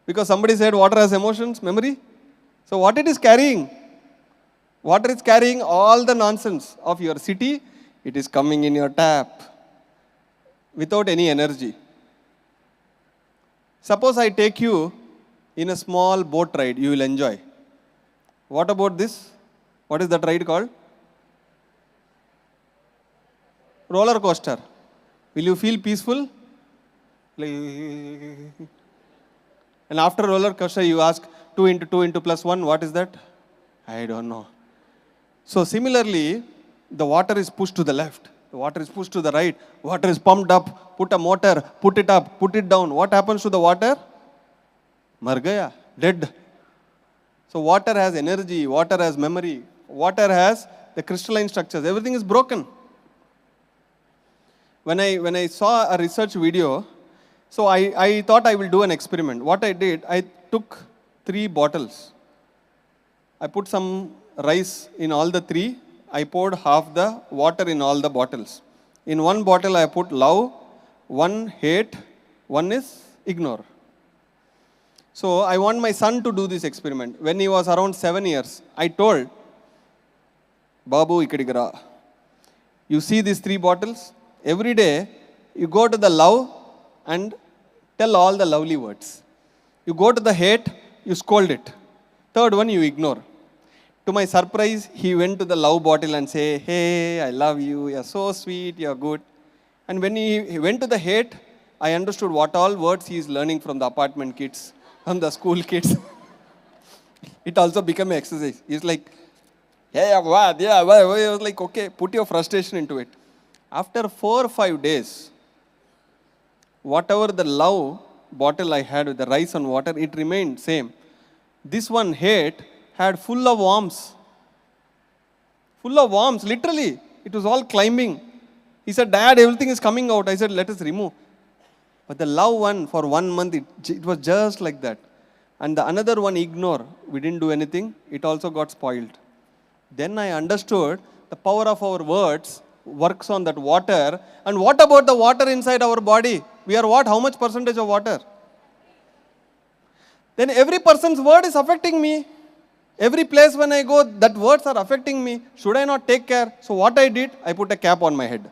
Because somebody said water has emotions, memory. So what it is carrying? Water is carrying all the nonsense of your city. It is coming in your tap without any energy. Suppose I take you in a small boat ride, you will enjoy. What about this? What is that ride called? Roller coaster. Will you feel peaceful? And after roller coaster, you ask 2 into 2 into plus 1, what is that? I don't know. So similarly, the water is pushed to the left. The water is pushed to the right. Water is pumped up. Put a motor, put it up, put it down. What happens to the water? Mar gaya, dead. So water has energy, water has memory, water has the crystalline structures. Everything is broken. When I saw a research video, so I thought I will do an experiment. What I did, I took 3 bottles. I put some rice in all the 3. I poured half the water in all the bottles. In one bottle I put love, one hate, one is ignore. So I want my son to do this experiment. When he was around 7 years, I told, Babu Ikadigara, you see these 3 bottles? Every day, you go to the love and tell all the lovely words. You go to the hate, you scold it. Third one, you ignore. To my surprise, he went to the love bottle and say, hey, I love you, you're so sweet, you're good. And when he went to the hate, I understood what all words he is learning from the apartment kids, from the school kids. It also became an exercise. He's like, yeah, what? Yeah, what? I was like, okay, put your frustration into it. After 4 or 5 days, whatever the love bottle I had with the rice and water, it remained same. This one, hate, had full of worms. Full of worms, literally. It was all climbing. He said, Dad, everything is coming out. I said, let us remove. But the love one, for 1 month, it was just like that. And the another one, ignore. We didn't do anything. It also got spoiled. Then I understood the power of our words works on that water. And what about the water inside our body? We are what? How much percentage of water? Then every person's word is affecting me. Every place when I go, that words are affecting me. Should I not take care? So what I did, I put a cap on my head.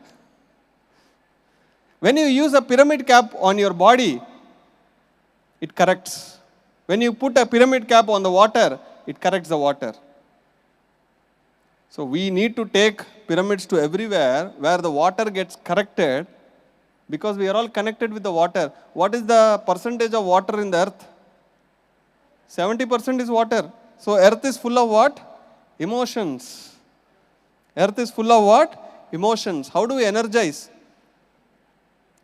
When you use a pyramid cap on your body, it corrects. When you put a pyramid cap on the water, it corrects the water. So we need to take pyramids to everywhere where the water gets corrected, because we are all connected with the water. What is the percentage of water in the earth? 70% is water. So earth is full of what? Emotions. Earth is full of what? Emotions. How do we energize?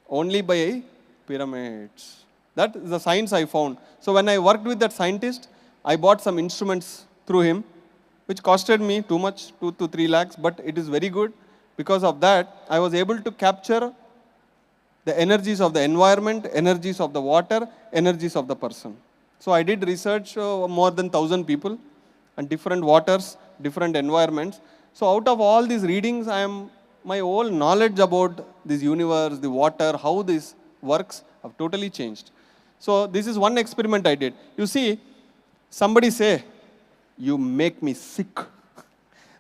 Only by pyramids. That is the science I found. So when I worked with that scientist, I bought some instruments through him, which costed me too much, 2 to 3 lakhs, but it is very good. Because of that, I was able to capture the energies of the environment, energies of the water, energies of the person. So I did research more than 1,000 people and different waters, different environments. So out of all these readings, my whole knowledge about this universe, the water, how this works, have totally changed. So this is one experiment I did. You see, somebody say, you make me sick.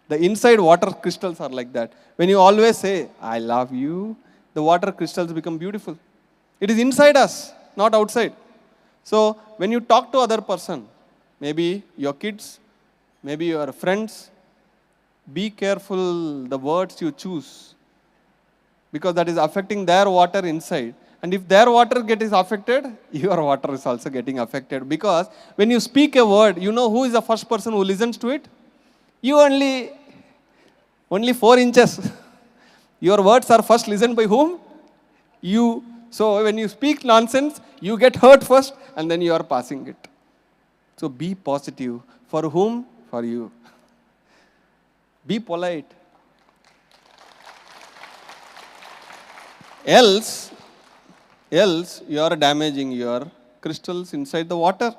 The inside water crystals are like that. When you always say, I love you, the water crystals become beautiful. It is inside us, not outside. So when you talk to other person, maybe your kids, maybe your friends, be careful the words you choose, because that is affecting their water inside. And if their water is affected, your water is also getting affected. Because when you speak a word, you know who is the first person who listens to it? You only 4 inches. Your words are first listened by whom? You. So when you speak nonsense, you get hurt first and then you are passing it. So be positive. For whom? For you. Be polite. Else, you are damaging your crystals inside the water.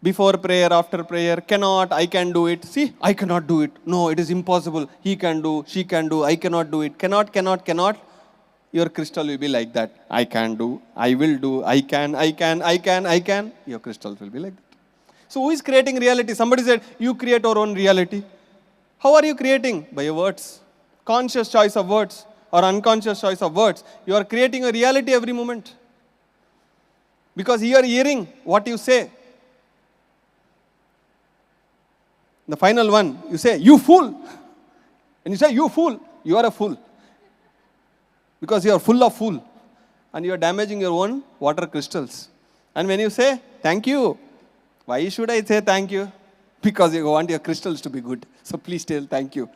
Before prayer, after prayer, cannot, I can do it. See, I cannot do it. No, it is impossible. He can do, she can do, I cannot do it. Cannot. Your crystal will be like that. I can do, I will do, I can. Your crystals will be like that. So who is creating reality? Somebody said, you create your own reality. How are you creating? By your words. Conscious choice of words or unconscious choice of words. You are creating a reality every moment. Because you are hearing what you say. The final one, you say, you fool. And you say, you fool. You are a fool. Because you are full of fool. And you are damaging your own water crystals. And when you say, thank you. Why should I say thank you? Because you want your crystals to be good. So please tell thank you.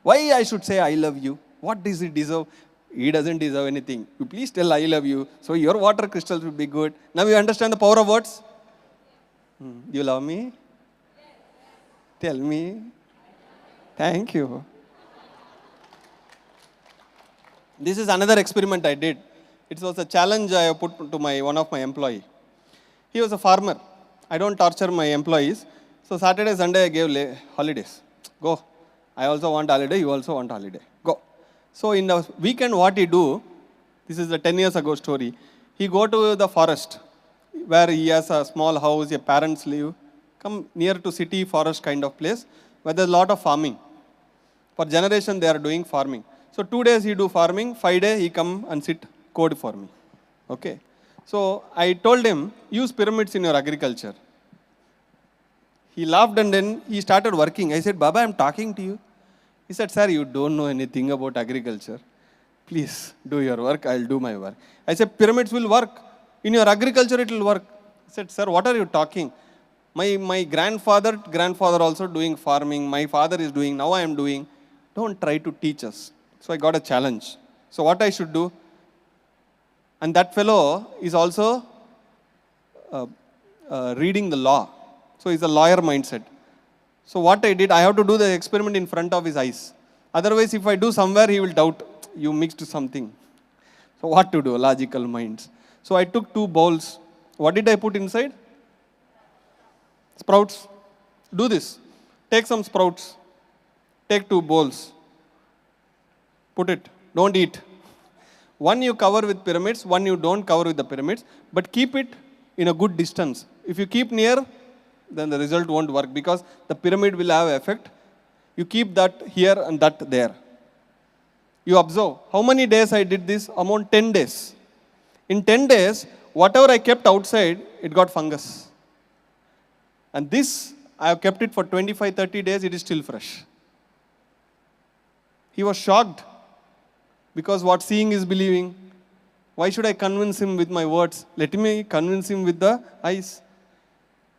Why I should say I love you? What does it deserve? He doesn't deserve anything. You please tell I love you. So your water crystals will be good. Now you understand the power of words? You love me? Tell me. Thank you. This is another experiment I did. It was a challenge I put to one of my employee. He was a farmer. I don't torture my employees. So Saturday, Sunday I gave holidays. Go. I also want holiday. You also want holiday. Go. So in the weekend what he do, this is a 10 years ago story. He go to the forest where he has a small house, your parents live. Come near to city, forest kind of place, where there's a lot of farming. For generation, they are doing farming. So 2 days he do farming, 5 days he come and sit code for me. Okay. So I told him, use pyramids in your agriculture. He laughed and then he started working. I said, Baba, I'm talking to you. He said, sir, you don't know anything about agriculture. Please do your work, I'll do my work. I said, pyramids will work. In your agriculture, it will work. He said, sir, what are you talking? My grandfather also doing farming. My father is doing, now I am doing. Don't try to teach us. So I got a challenge. So what I should do? And that fellow is also reading the law. So he's a lawyer mindset. So what I did, I have to do the experiment in front of his eyes. Otherwise, if I do somewhere, he will doubt, you mixed something. So what to do? Logical minds. So I took 2 bowls. What did I put inside? Sprouts. Do this. Take some sprouts. Take 2 bowls. Put it. Don't eat. One you cover with pyramids, one you don't cover with the pyramids, but keep it in a good distance. If you keep near, then the result won't work because the pyramid will have effect. You keep that here and that there. You observe. How many days I did this? Among 10 days. In 10 days, whatever I kept outside, it got fungus. And this, I have kept it for 25-30 days, it is still fresh. He was shocked because what seeing is believing. Why should I convince him with my words? Let me convince him with the eyes.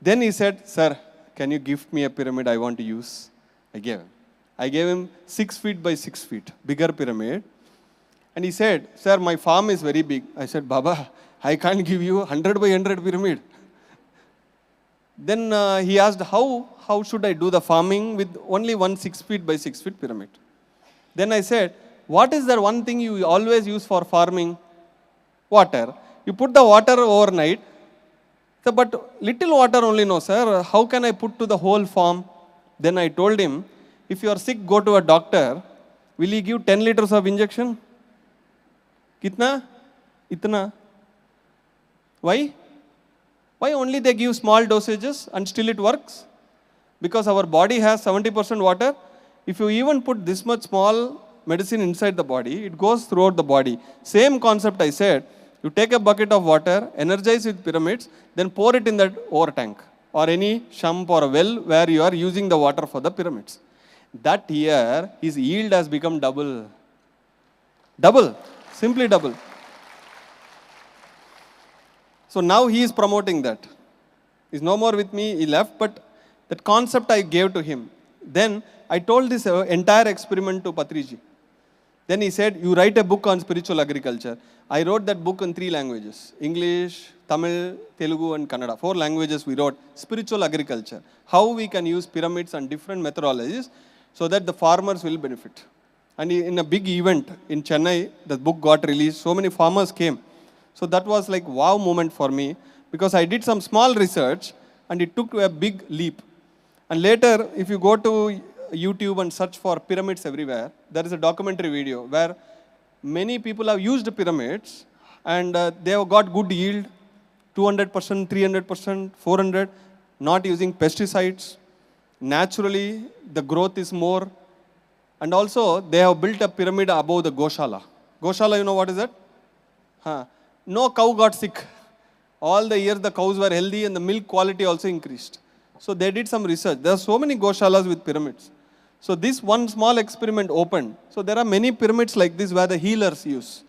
Then he said, sir, can you gift me a pyramid I want to use? I gave him. I gave him 6 feet by 6 feet, bigger pyramid. And he said, sir, my farm is very big. I said, Baba, I can't give you 100 by 100 pyramid. Then he asked, how should I do the farming with only one 6 feet by 6 feet pyramid? Then I said, what is the one thing you always use for farming? Water. You put the water overnight. So, but little water only, no, sir. How can I put to the whole farm? Then I told him, if you are sick, go to a doctor. Will he give 10 liters of injection? Kitna? Itna. Why? Why only they give small dosages and still it works? Because our body has 70% water. If you even put this much small medicine inside the body, it goes throughout the body. Same concept I said. You take a bucket of water, energize with pyramids, then pour it in that ore tank or any shump or a well where you are using the water for the pyramids. That year, his yield has become double. Double. Simply double. So now he is promoting that. He's no more with me, he left, but that concept I gave to him. Then I told this entire experiment to Patriji. Then he said, you write a book on spiritual agriculture. I wrote that book in 3 languages, English, Tamil, Telugu and Kannada. 4 languages we wrote, spiritual agriculture. How we can use pyramids and different methodologies so that the farmers will benefit. And in a big event in Chennai, the book got released. So many farmers came. So that was like wow moment for me, because I did some small research and it took a big leap. And later, if you go to YouTube and search for pyramids everywhere, there is a documentary video where many people have used pyramids and they have got good yield, 200%, 300%, 400, not using pesticides. Naturally, the growth is more. And also, they have built a pyramid above the Goshala. Goshala, you know what is that? No cow got sick. All the years the cows were healthy and the milk quality also increased. So they did some research. There are so many Goshalas with pyramids. So this one small experiment opened. So there are many pyramids like this where the healers use.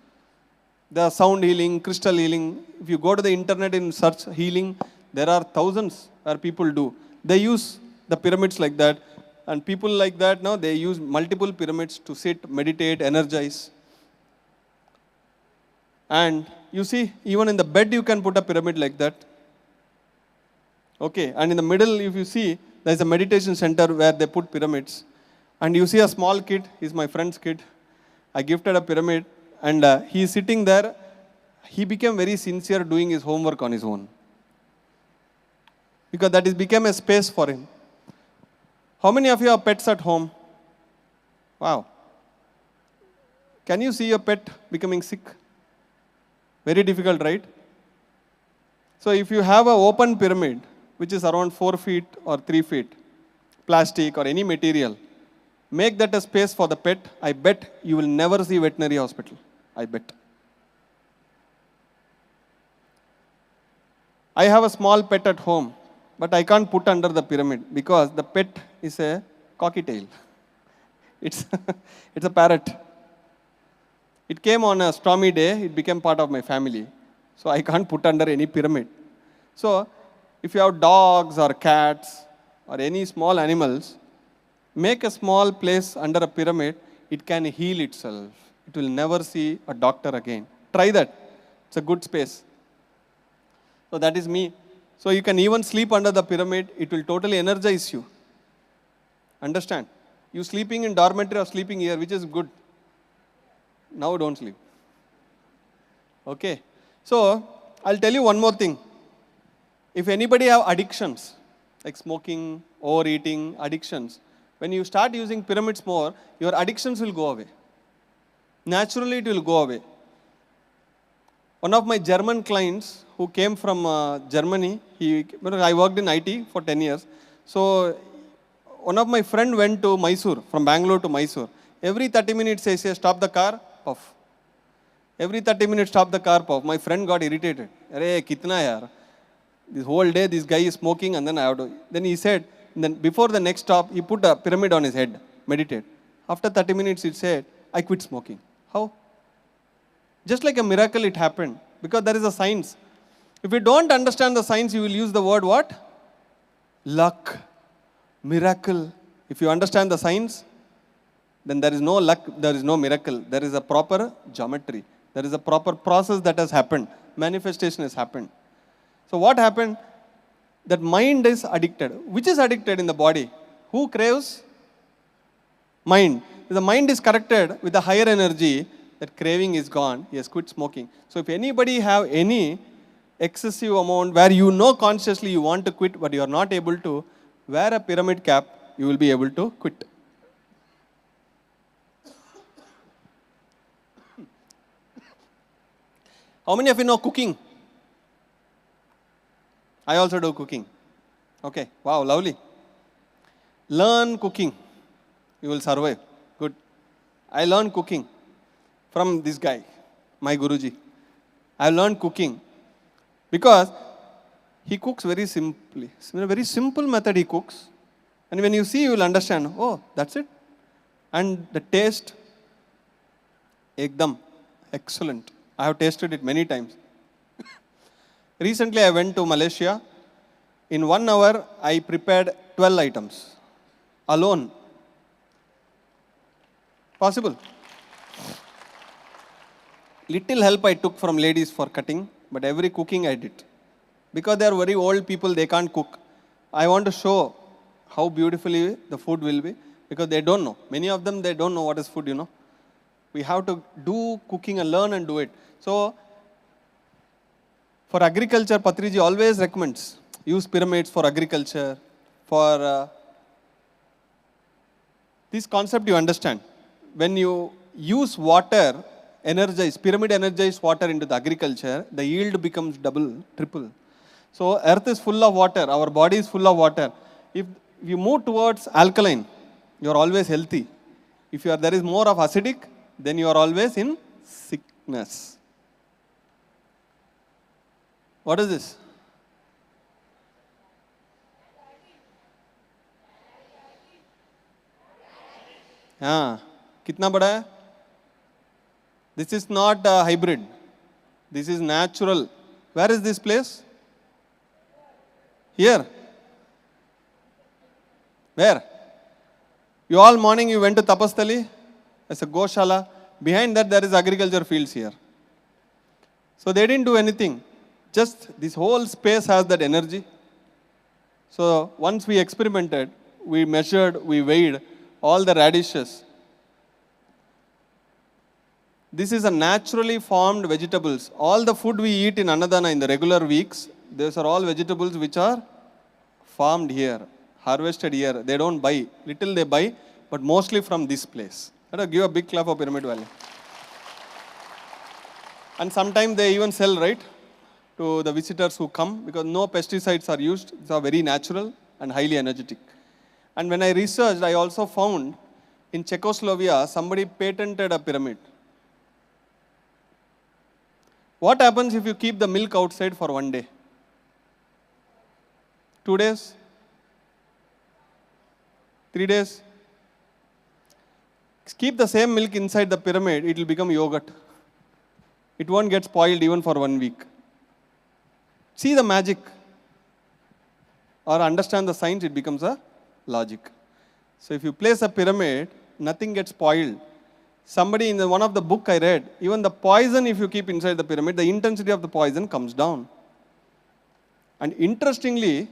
There are sound healing, crystal healing. If you go to the internet and search healing, there are thousands where people do. They use the pyramids like that. And people like that now, they use multiple pyramids to sit, meditate, energize. And you see, even in the bed you can put a pyramid like that. Okay, and in the middle, if you see, there is a meditation center where they put pyramids. And you see a small kid, he's my friend's kid. I gifted a pyramid, and he's sitting there. He became very sincere doing his homework on his own. Because that became a space for him. How many of you have pets at home? Wow. Can you see your pet becoming sick? Very difficult, right? So if you have an open pyramid, which is around 4 feet or 3 feet, plastic or any material, make that a space for the pet. I bet you will never see veterinary hospital. I bet. I have a small pet at home, but I can't put under the pyramid because the pet is a cocky tail. It's a parrot. It came on a stormy day. It became part of my family. So I can't put under any pyramid. So if you have dogs or cats or any small animals, make a small place under a pyramid. It can heal itself. It will never see a doctor again. Try that. It's a good space. So that is me. So you can even sleep under the pyramid. It will totally energize you. Understand? You sleeping in dormitory or sleeping here, which is good. Now don't sleep. Okay. So I'll tell you one more thing. If anybody have addictions, like smoking, overeating, addictions, when you start using pyramids more, your addictions will go away. Naturally, it will go away. One of my German clients who came from Germany, I worked in IT for 10 years. So one of my friend went to Mysore, from Bangalore to Mysore. Every 30 minutes, they say, stop the car, puff. Every 30 minutes, stop the car, puff. My friend got irritated. Arey, kitna yaar? This whole day, this guy is smoking, and then I have to. Then he said, then before the next stop, he put a pyramid on his head, meditate. After 30 minutes, he said, I quit smoking. How? Just like a miracle, it happened. Because there is a science. If you don't understand the science, you will use the word what? Luck. Miracle. If you understand the science, then there is no luck, there is no miracle. There is a proper geometry. There is a proper process that has happened. Manifestation has happened. So what happened? That mind is addicted. Which is addicted in the body? Who craves? Mind. If the mind is corrected with a higher energy, that craving is gone. He has quit smoking. So if anybody have any excessive amount where you know consciously you want to quit but you are not able to, wear a pyramid cap, you will be able to quit. How many of you know cooking? I also do cooking. Okay, wow, lovely. Learn cooking. You will survive. Good. I learned cooking from this guy, my Guruji. I learned cooking because he cooks very simply. In a very simple method he cooks. And when you see, you will understand, oh, that's it. And the taste, ekdam, excellent. I have tasted it many times. Recently, I went to Malaysia. In 1 hour, I prepared 12 items. Alone. Possible. Little help I took from ladies for cutting, but every cooking I did. Because they are very old people, they can't cook. I want to show how beautifully the food will be. because they don't know. Many of them, they don't know what is food, We have to do cooking and learn and do it. So, for agriculture, Patriji always recommends, use pyramids for agriculture, for this concept you understand. When you use water, pyramid energized water into the agriculture, the yield becomes double, triple. So earth is full of water, our body is full of water. If you move towards alkaline, you are always healthy. If there is more of acidic, then you are always in sickness. What is this? हाँ, कितना बड़ा है? This is not a hybrid. This is natural. Where is this place? Here. Where? You all morning you went to Tapastali. It's a Goshala. Behind that there is agriculture fields here. So they didn't do anything. Just this whole space has that energy. So once we experimented, we measured, we weighed all the radishes. This is a naturally formed vegetables. All the food we eat in Annadana in the regular weeks, these are all vegetables which are farmed here, harvested here. They don't buy. Little they buy, but mostly from this place. Let us give a big clap for Pyramid Valley. And sometimes they even sell, right, to the visitors who come, because no pesticides are used. These are very natural and highly energetic. And when I researched, I also found in Czechoslovakia, somebody patented a pyramid. What happens if you keep the milk outside for 1 day? 2 days? 3 days? Keep the same milk inside the pyramid, it will become yogurt. It won't get spoiled even for 1 week. See the magic. Or understand the science, it becomes a logic. So if you place a pyramid, nothing gets spoiled. Somebody in one of the book I read, even the poison if you keep inside the pyramid, the intensity of the poison comes down. And interestingly,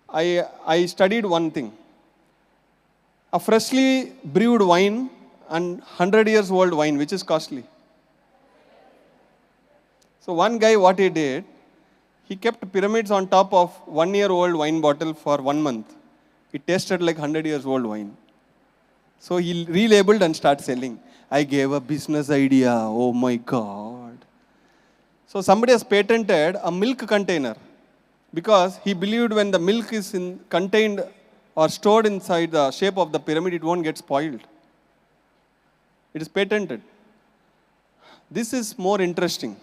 I studied one thing. A freshly brewed wine and 100 years old wine, which is costly. So one guy, what he did, he kept pyramids on top of 1 year old wine bottle for 1 month. It tasted like 100 years old wine. So he relabeled and started selling. I gave a business idea. Oh my God. So somebody has patented a milk container because he believed when the milk is contained or stored inside the shape of the pyramid, it won't get spoiled. It is patented. This is more interesting.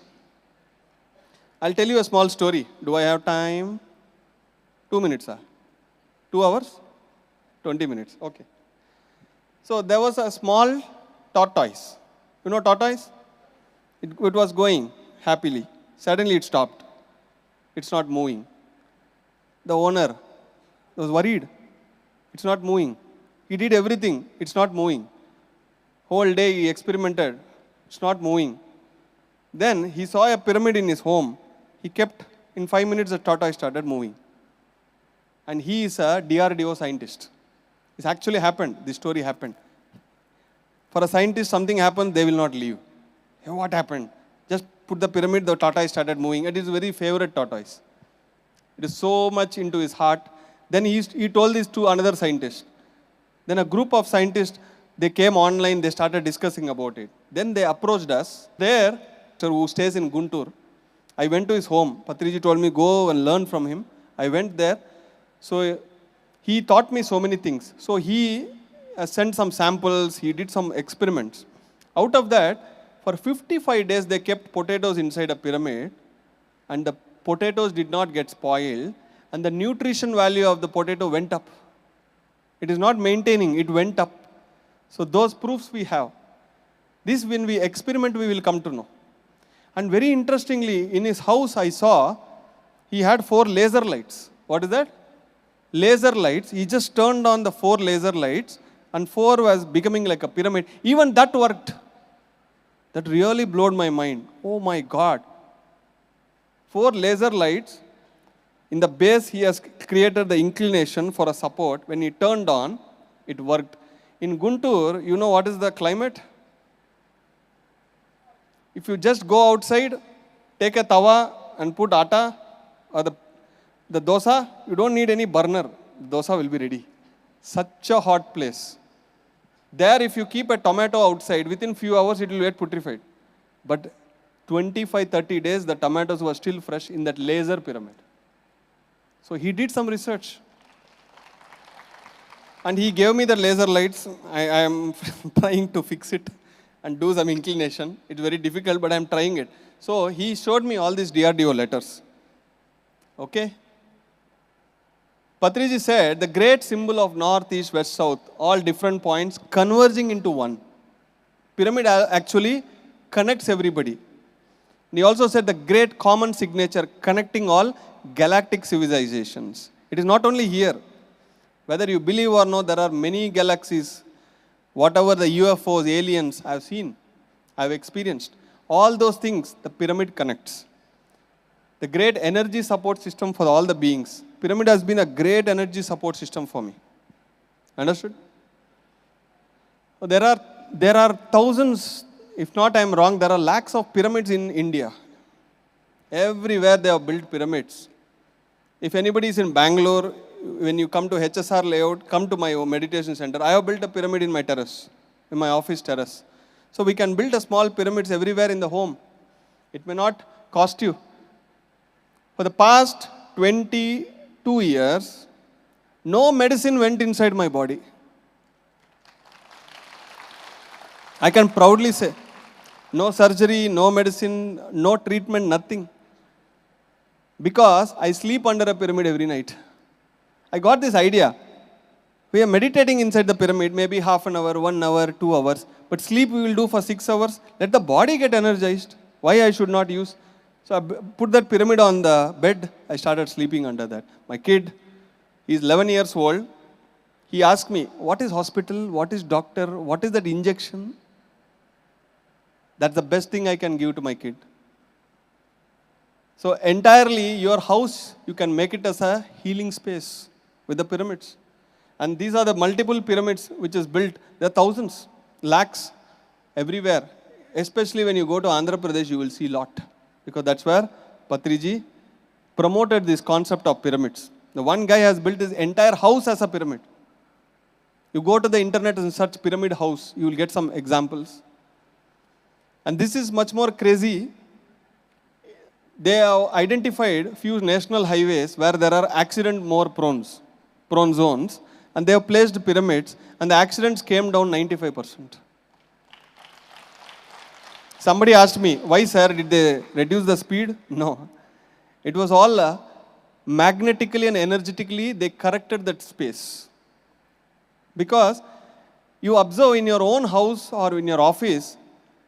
I'll tell you a small story. Do I have time? 2 minutes, sir. 2 hours? 20 minutes. Okay. So there was a small tortoise. You know tortoise? It was going happily. Suddenly it stopped. It's not moving. The owner was worried. It's not moving. He did everything. It's not moving. Whole day he experimented. It's not moving. Then he saw a pyramid in his home. He kept, in 5 minutes the tortoise started moving. And he is a DRDO scientist. This actually happened. This story happened. For a scientist, something happened, they will not leave. Hey, what happened? Just put the pyramid, the tortoise started moving. It is a very favorite tortoise. It is so much into his heart. Then he told this to another scientist. Then a group of scientists, they came online, they started discussing about it. Then they approached us. There, who stays in Guntur, I went to his home. Patriji told me, go and learn from him. I went there. So he taught me so many things. So he sent some samples, he did some experiments. Out of that, for 55 days they kept potatoes inside a pyramid and the potatoes did not get spoiled and the nutrition value of the potato went up. It is not maintaining, it went up. So those proofs we have. This when we experiment we will come to know. And very interestingly, in his house I saw, he had 4 laser lights. What is that? Laser lights. He just turned on the 4 laser lights and 4 was becoming like a pyramid. Even that worked. That really blew my mind. Oh my God. 4 laser lights. In the base, he has created the inclination for a support. When he turned on, it worked. In Guntur, you know what is the climate? If you just go outside, take a tawa and put atta or the dosa, you don't need any burner. Dosa will be ready. Such a hot place. There, if you keep a tomato outside, within few hours it will get putrefied. But 25-30 days, the tomatoes were still fresh in that laser pyramid. So he did some research. And he gave me the laser lights. I am trying to fix it and do some inclination. It's very difficult, but I am trying it. So he showed me all these DRDO letters. Okay? Patriji said, the great symbol of north, east, west, south, all different points converging into one. Pyramid actually connects everybody. And he also said the great common signature connecting all galactic civilizations. It is not only here. Whether you believe or not, there are many galaxies. Whatever the UFOs, aliens I have seen, I have experienced. All those things, the pyramid connects. The great energy support system for all the beings. Pyramid has been a great energy support system for me. Understood? There are thousands, if not I am wrong, there are lakhs of pyramids in India. Everywhere they have built pyramids. If anybody is in Bangalore, when you come to HSR layout, come to my meditation center. I have built a pyramid in my terrace, in my office terrace. So we can build a small pyramids everywhere in the home. It may not cost you. For the past 22 years, no medicine went inside my body. I can proudly say, no surgery, no medicine, no treatment, nothing. Because I sleep under a pyramid every night. I got this idea. We are meditating inside the pyramid, maybe half an hour, 1 hour, 2 hours. But sleep we will do for 6 hours. Let the body get energized. Why I should not use? So I put that pyramid on the bed. I started sleeping under that. My kid, he's 11 years old. He asked me, what is hospital? What is doctor? What is that injection? That's the best thing I can give to my kid. So entirely your house, you can make it as a healing space with the pyramids. And these are the multiple pyramids which is built. There are thousands, lakhs everywhere. Especially when you go to Andhra Pradesh, you will see a lot. Because that's where Patriji promoted this concept of pyramids. The one guy has built his entire house as a pyramid. You go to the internet and search pyramid house, you will get some examples. And this is much more crazy. They have identified few national highways where there are accident more prone zones, and they have placed pyramids, and the accidents came down 95%. Somebody asked me, why sir, did they reduce the speed? No. It was all magnetically and energetically, they corrected that space. Because you observe in your own house or in your office,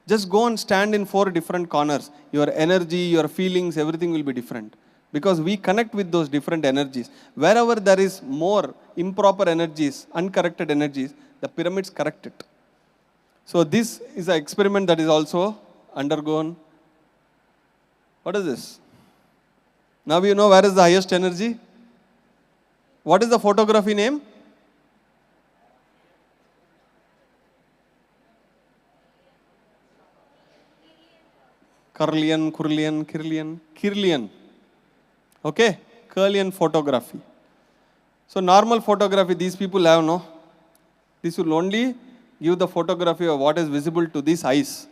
just go and stand in 4 different corners. Your energy, your feelings, everything will be different. Because we connect with those different energies. Wherever there is more improper energies, uncorrected energies, the pyramids correct it. So this is an experiment that is also undergone. What is this? Now you know where is the highest energy? What is the photography name? Kirlian. Okay? Kirlian photography. So normal photography, these people have no. This will only give the photography of what is visible to these eyes.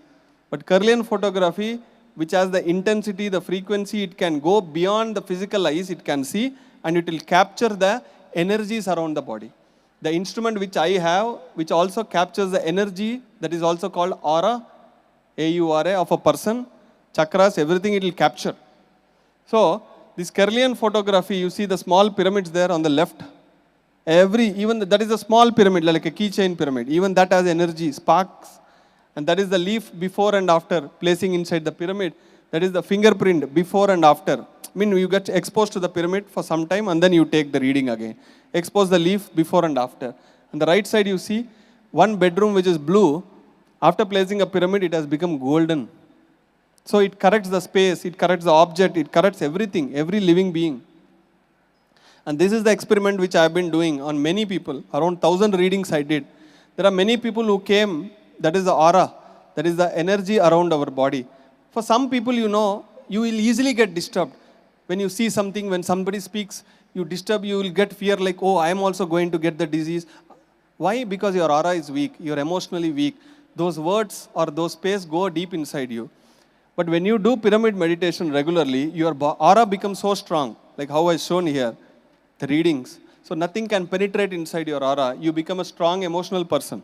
But Kirlian photography, which has the intensity, the frequency, it can go beyond the physical eyes, it can see, and it will capture the energies around the body. The instrument which I have, which also captures the energy, that is also called aura, A-U-R-A, of a person, chakras, everything it will capture. So, this Kirlian photography, you see the small pyramids there on the left. Even that is a small pyramid, like a keychain pyramid. Even that has energy, sparks. And that is the leaf before and after placing inside the pyramid. That is the fingerprint before and after. I mean, you get exposed to the pyramid for some time and then you take the reading again. Expose the leaf before and after. On the right side, you see one bedroom which is blue. After placing a pyramid, it has become golden. So it corrects the space, it corrects the object, it corrects everything, every living being. And this is the experiment which I have been doing on many people. Around 1,000 readings I did. There are many people who came, that is the aura, that is the energy around our body. For some people, you know, you will easily get disturbed. When you see something, when somebody speaks, you will get fear like, oh, I am also going to get the disease. Why? Because your aura is weak, you're emotionally weak. Those words or those space go deep inside you. But when you do pyramid meditation regularly, your aura becomes so strong, like how I shown here, the readings. So nothing can penetrate inside your aura. You become a strong emotional person.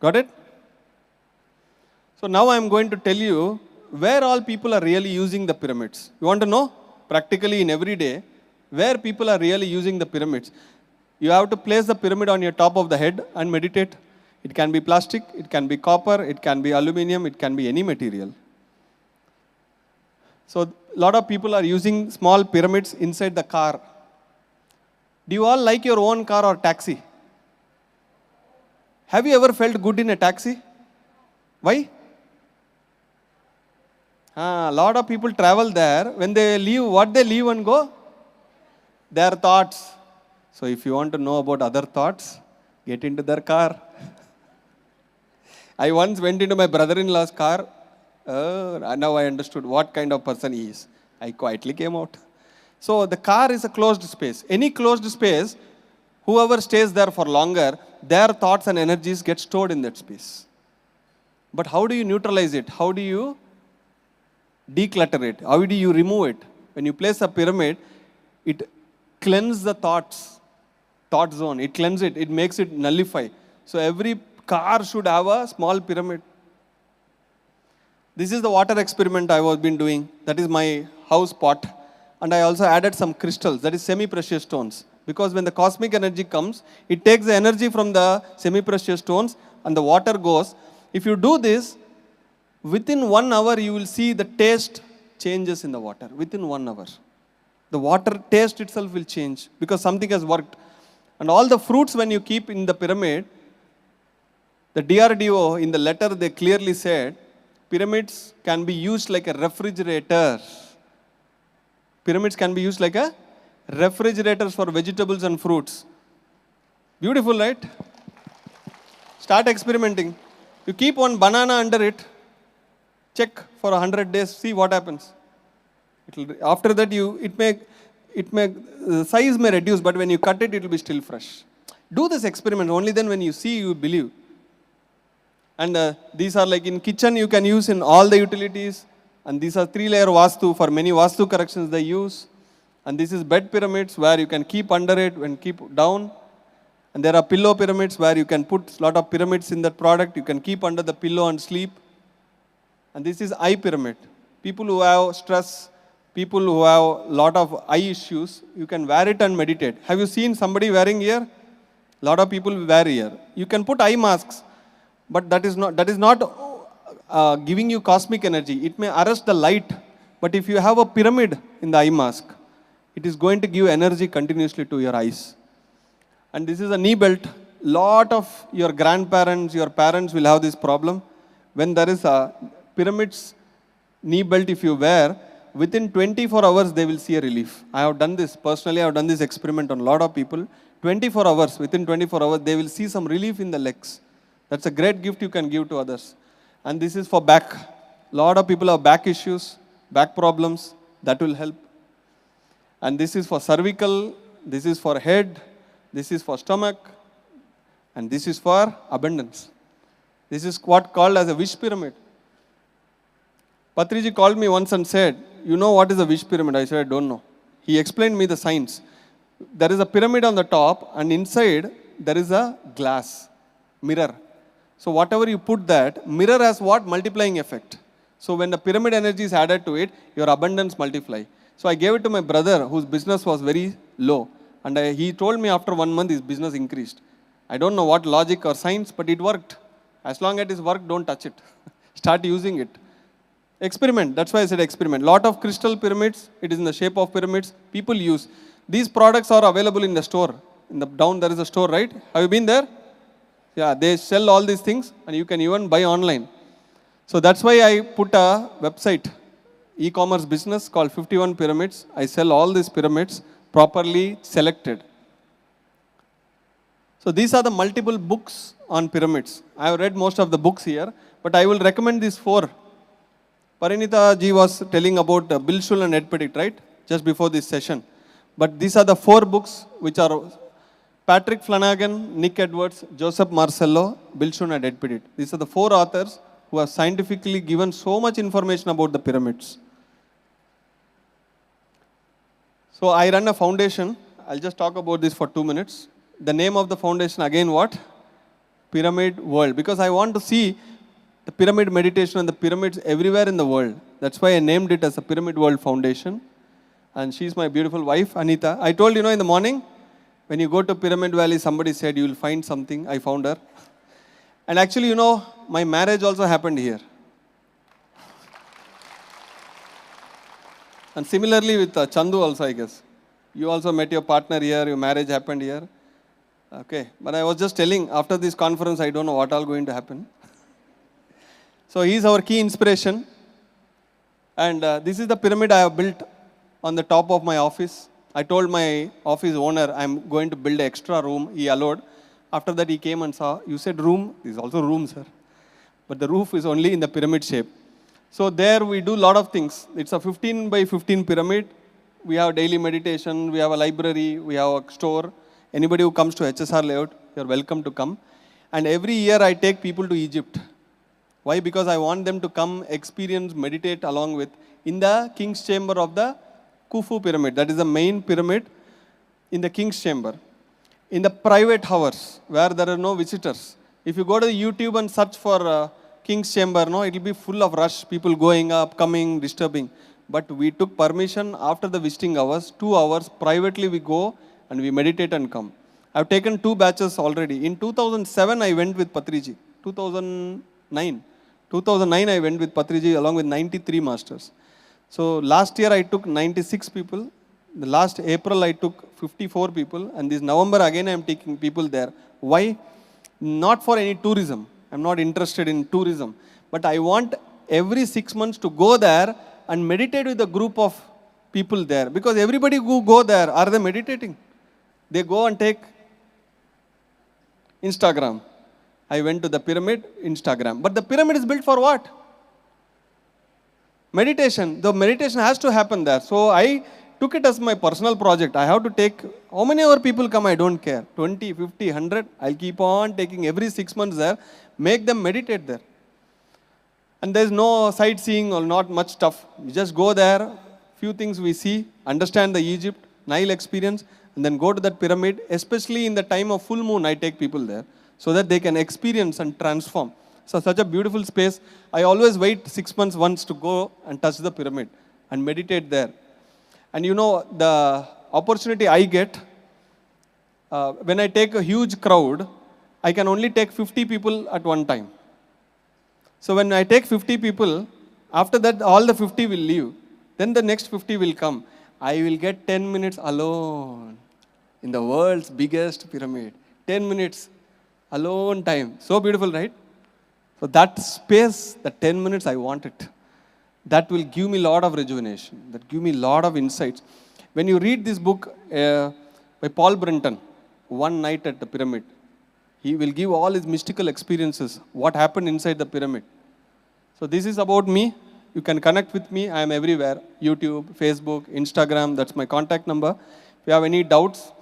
Got it? So now I'm going to tell you where all people are really using the pyramids. You want to know? Practically in every day, where people are really using the pyramids. You have to place the pyramid on your top of the head and meditate. It can be plastic, it can be copper, it can be aluminum, it can be any material. So a lot of people are using small pyramids inside the car. Do you all like your own car or taxi? Have you ever felt good in a taxi? Why? A lot of people travel there. When they leave, what they leave and go? Their thoughts. So if you want to know about other thoughts, get into their car. I once went into my brother-in-law's car. Now I understood what kind of person he is. I quietly came out. So the car is a closed space. Any closed space, whoever stays there for longer, their thoughts and energies get stored in that space. But how do you neutralize it? How do you declutter it? How do you remove it? When you place a pyramid, it cleanses the thought zone. It cleanses it. It makes it nullify. So every car should have a small pyramid. This is the water experiment I was been doing. That is my house pot. And I also added some crystals, that is semi-precious stones. Because when the cosmic energy comes, it takes the energy from the semi-precious stones and the water goes. If you do this, within 1 hour you will see the taste changes in the water. Within 1 hour. The water taste itself will change because something has worked. And all the fruits when you keep in the pyramid, the DRDO in the letter they clearly said, pyramids can be used like a refrigerator. Pyramids can be used like a refrigerators for vegetables and fruits. Beautiful, right? Start experimenting. You keep one banana under it, check for 100 days, see what happens. After that, the size may reduce, but when you cut it, it will be still fresh. Do this experiment. Only then when you see, you believe. And these are like in kitchen, you can use in all the utilities. And these are 3-layer Vastu. For many Vastu corrections they use. And this is bed pyramids where you can keep under it and keep down. And there are pillow pyramids where you can put a lot of pyramids in that product. You can keep under the pillow and sleep. And this is eye pyramid. People who have stress, people who have a lot of eye issues, you can wear it and meditate. Have you seen somebody wearing here? A lot of people wear here. You can put eye masks, but that is not giving you cosmic energy. It may arrest the light, but if you have a pyramid in the eye mask, it is going to give energy continuously to your eyes. And this is a knee belt. Lot of your grandparents, your parents will have this problem. When there is a pyramid's knee belt, if you wear, within 24 hours they will see a relief. I have done this personally. I have done this experiment on a lot of people. 24 hours, within 24 hours, they will see some relief in the legs. That's a great gift you can give to others. And this is for back. A lot of people have back issues, back problems. That will help. And this is for cervical. This is for head. This is for stomach. And this is for abundance. This is what called as a wish pyramid. Patriji called me once and said, you know what is a wish pyramid? I said, I don't know. He explained me the science. There is a pyramid on the top and inside there is a glass, mirror. So whatever you put that, mirror has what? Multiplying effect. So when the pyramid energy is added to it, your abundance multiply. So I gave it to my brother whose business was very low. And he told me after 1 month his business increased. I don't know what logic or science, but it worked. As long as it is worked, don't touch it. Start using it. Experiment. That's why I said experiment. Lot of crystal pyramids. It is in the shape of pyramids. People use. These products are available in the store. In the down there is a store, right? Have you been there? Yeah, they sell all these things and you can even buy online. So that's why I put a website, e-commerce business called 51 Pyramids. I sell all these pyramids properly selected. So these are the multiple books on pyramids. I have read most of the books here, but I will recommend these 4. Parinita ji was telling about Bill Schul and Ed Pettit, right? Just before this session. But these are the 4 books which are Patrick Flanagan, Nick Edwards, Joseph Marcello, Bill Schul and Ed Pettit. These are the 4 authors who have scientifically given so much information about the pyramids. So I run a foundation. I'll just talk about this for 2 minutes. The name of the foundation again what? Pyramid World. Because I want to see the pyramid meditation and the pyramids everywhere in the world. That's why I named it as a Pyramid World Foundation. And she's my beautiful wife, Anita. I told in the morning, when you go to Pyramid Valley, somebody said you will find something. I found her. And actually, my marriage also happened here. And similarly with Chandu also, I guess. You also met your partner here, your marriage happened here. Okay, but I was just telling, after this conference, I don't know what all going to happen. So he's our key inspiration. And this is the pyramid I have built on the top of my office. I told my office owner, I'm going to build an extra room. He allowed. After that, he came and saw, you said room. This is also room, sir. But the roof is only in the pyramid shape. So there we do a lot of things. It's a 15 by 15 pyramid. We have daily meditation. We have a library. We have a store. Anybody who comes to HSR layout, you're welcome to come. And every year I take people to Egypt. Why? Because I want them to come experience, meditate along with, in the King's Chamber of the Khufu pyramid. That is the main pyramid in the King's Chamber. In the private hours, where there are no visitors. If you go to YouTube and search for King's Chamber, it will be full of rush, people going up, coming, disturbing. But we took permission after the visiting hours, 2 hours, privately we go and we meditate and come. I've taken 2 batches already. In 2007, I went with Patriji. 2009 I went with Patriji along with 93 masters. So last year I took 96 people. The last April I took 54 people. And this November again I am taking people there. Why? Not for any tourism. I'm not interested in tourism. But I want every 6 months to go there and meditate with a group of people there. Because everybody who go there, are they meditating? They go and take Instagram. I went to the pyramid, Instagram. But the pyramid is built for what? Meditation. The meditation has to happen there. So I took it as my personal project. I have to take, how many other people come, I don't care. 20, 50, 100. I'll keep on taking every 6 months there. Make them meditate there. And there's no sightseeing or not much stuff. You just go there, few things we see, understand the Egypt, Nile experience, and then go to that pyramid. Especially in the time of full moon, I take people there so that they can experience and transform. So such a beautiful space. I always wait 6 months once to go and touch the pyramid and meditate there. And the opportunity I get, when I take a huge crowd, I can only take 50 people at one time. So when I take 50 people, after that all the 50 will leave. Then the next 50 will come. I will get 10 minutes alone in the world's biggest pyramid. 10 minutes alone time. So beautiful, right? So that space, the 10 minutes, I want it. That will give me a lot of rejuvenation. That give me a lot of insights. When you read this book by Paul Brenton, One Night at the Pyramid, he will give all his mystical experiences, what happened inside the pyramid. So this is about me. You can connect with me. I am everywhere. YouTube, Facebook, Instagram. That's my contact number. If you have any doubts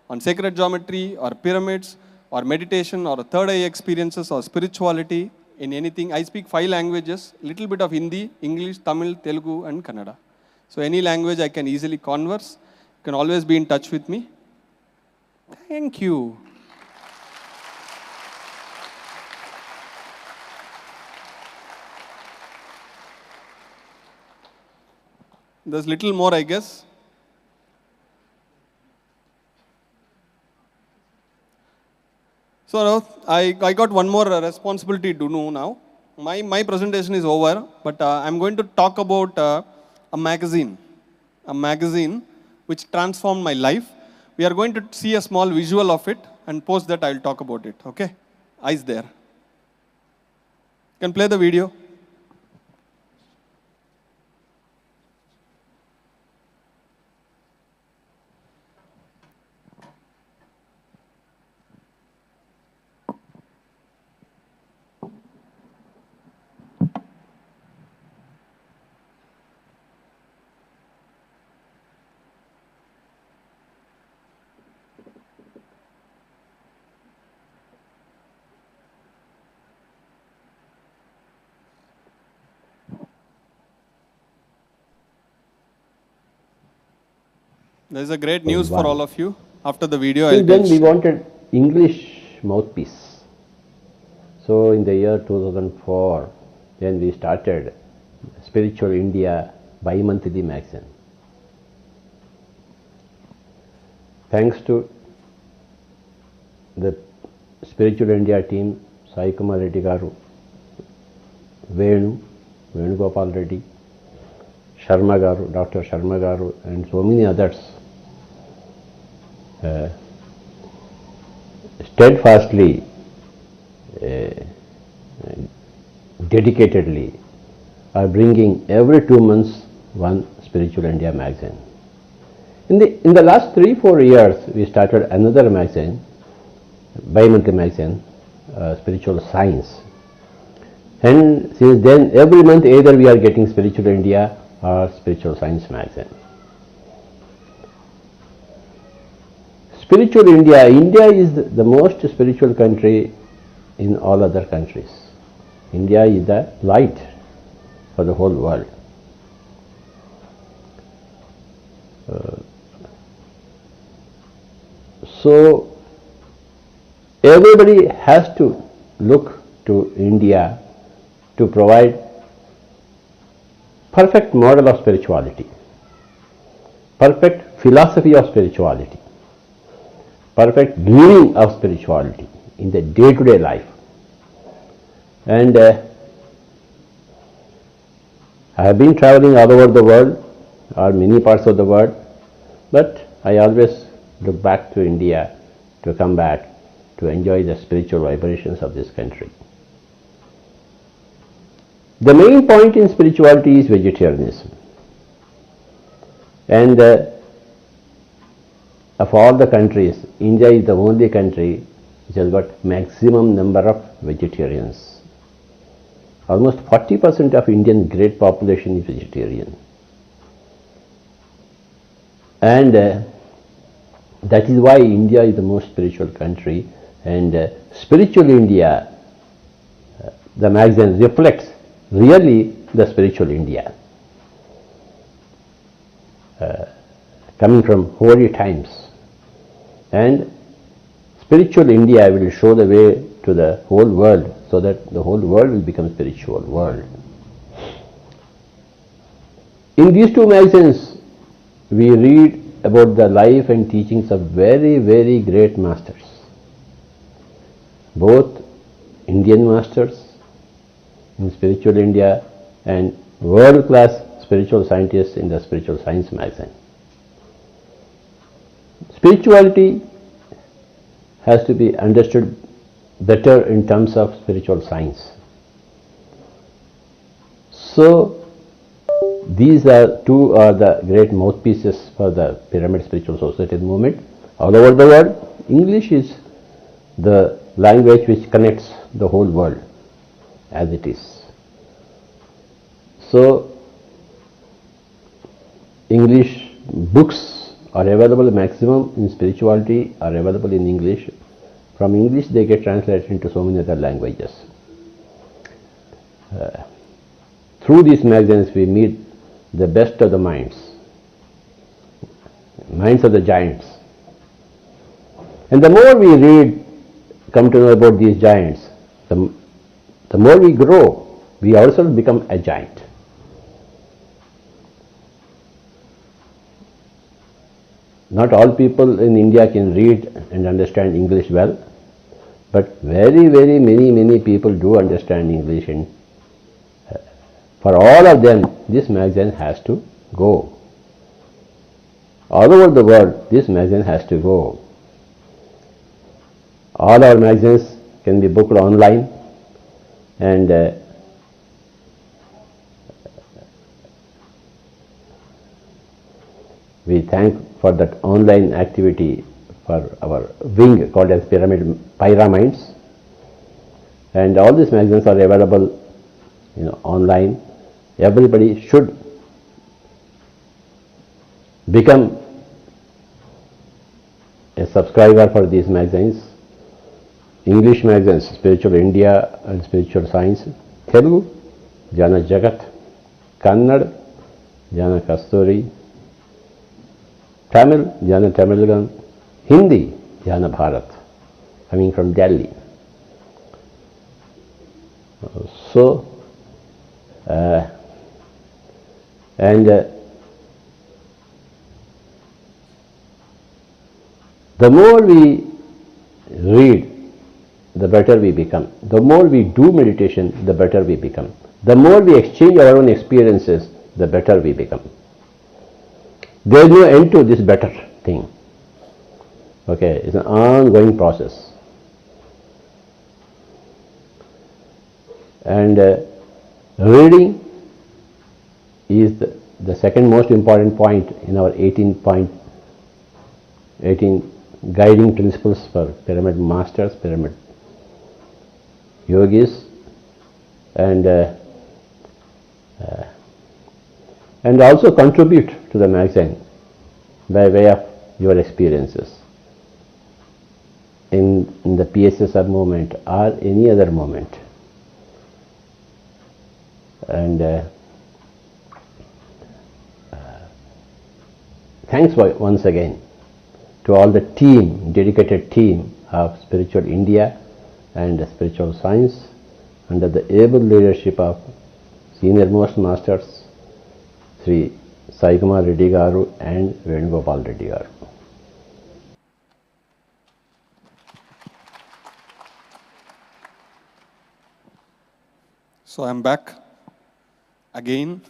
on sacred geometry or pyramids or meditation or third eye experiences or spirituality, in anything, I speak 5 languages, little bit of Hindi, English, Tamil, Telugu and Kannada. So any language I can easily converse. You can always be in touch with me. Thank you. There's little more, I guess. So I got one more responsibility to do now. My presentation is over, but I'm going to talk about a magazine which transformed my life. We are going to see a small visual of it, and post that I'll talk about it. Okay? Eyes there. Can play the video. There is a great news for all of you. After the video, Till I'll then we tell. wanted English mouthpiece. So in the year 2004, then we started Spiritual India bi-monthly magazine. Thanks to the Spiritual India team, Sai Kumar Reddy Garu, Venugopal Reddy, Sharma Garu, Dr. Sharma Garu, and so many others steadfastly, dedicatedly are bringing every 2 months one Spiritual India magazine. In the last 3-4 years, we started another magazine, bi-monthly magazine, Spiritual Science. And since then, every month either we are getting Spiritual India or Spiritual Science magazine. Spiritual India, India is the most spiritual country in all other countries. India is the light for the whole world. So everybody has to look to India to provide perfect model of spirituality, perfect philosophy of spirituality, perfect living of spirituality in the day-to-day life. And I have been traveling all over the world, or many parts of the world, but I always look back to India to come back to enjoy the spiritual vibrations of this country. The main point in spirituality is vegetarianism. And of all the countries, India is the only country which has got maximum number of vegetarians. Almost 40% of Indian great population is vegetarian. And that is why India is the most spiritual country, and Spiritual India, the magazine reflects really the Spiritual India, coming from holy times. And Spiritual India will show the way to the whole world, so that the whole world will become spiritual world. In these two magazines, we read about the life and teachings of very, very great masters, both Indian masters in Spiritual India and world-class spiritual scientists in the Spiritual Science magazine. Spirituality has to be understood better in terms of spiritual science. So these two are the great mouthpieces for the Pyramid Spiritual Society movement. All over the world, English is the language which connects the whole world as it is. So English books are available, maximum in spirituality are available in English. From English they get translated into so many other languages. Through these magazines we meet the best of the minds of the giants. And the more we read, come to know about these giants, the more we grow, we ourselves become a giant. Not all people in India can read and understand English well, but very, very many people do understand English, and for all of them this magazine has to go. All over the world this magazine has to go. All our magazines can be booked online, and we thank for that online activity for our wing called as Pyramids, and all these magazines are available online. Everybody should become a subscriber for these magazines. English magazines, Spiritual India and Spiritual Science, Telugu, Jana Jagat, Kannada, Jana Kasturi, Tamil, Jnana Tamilgam, Hindi, Jnana Bharat, coming from Delhi. So, the more we read, the better we become. The more we do meditation, the better we become. The more we exchange our own experiences, the better we become. There is no end to this better thing. Okay, it's an ongoing process. And reading is the second most important point in our 18 guiding principles for pyramid masters, pyramid yogis, and also contribute to the magazine by way of your experiences in the PSSM movement or any other movement. And thanks once again to all the team, dedicated team of Spiritual India and Spiritual Science under the able leadership of Senior Most Masters Sri Sai Kumar Reddy Garu and Venugopal Reddy Garu. So I'm back again.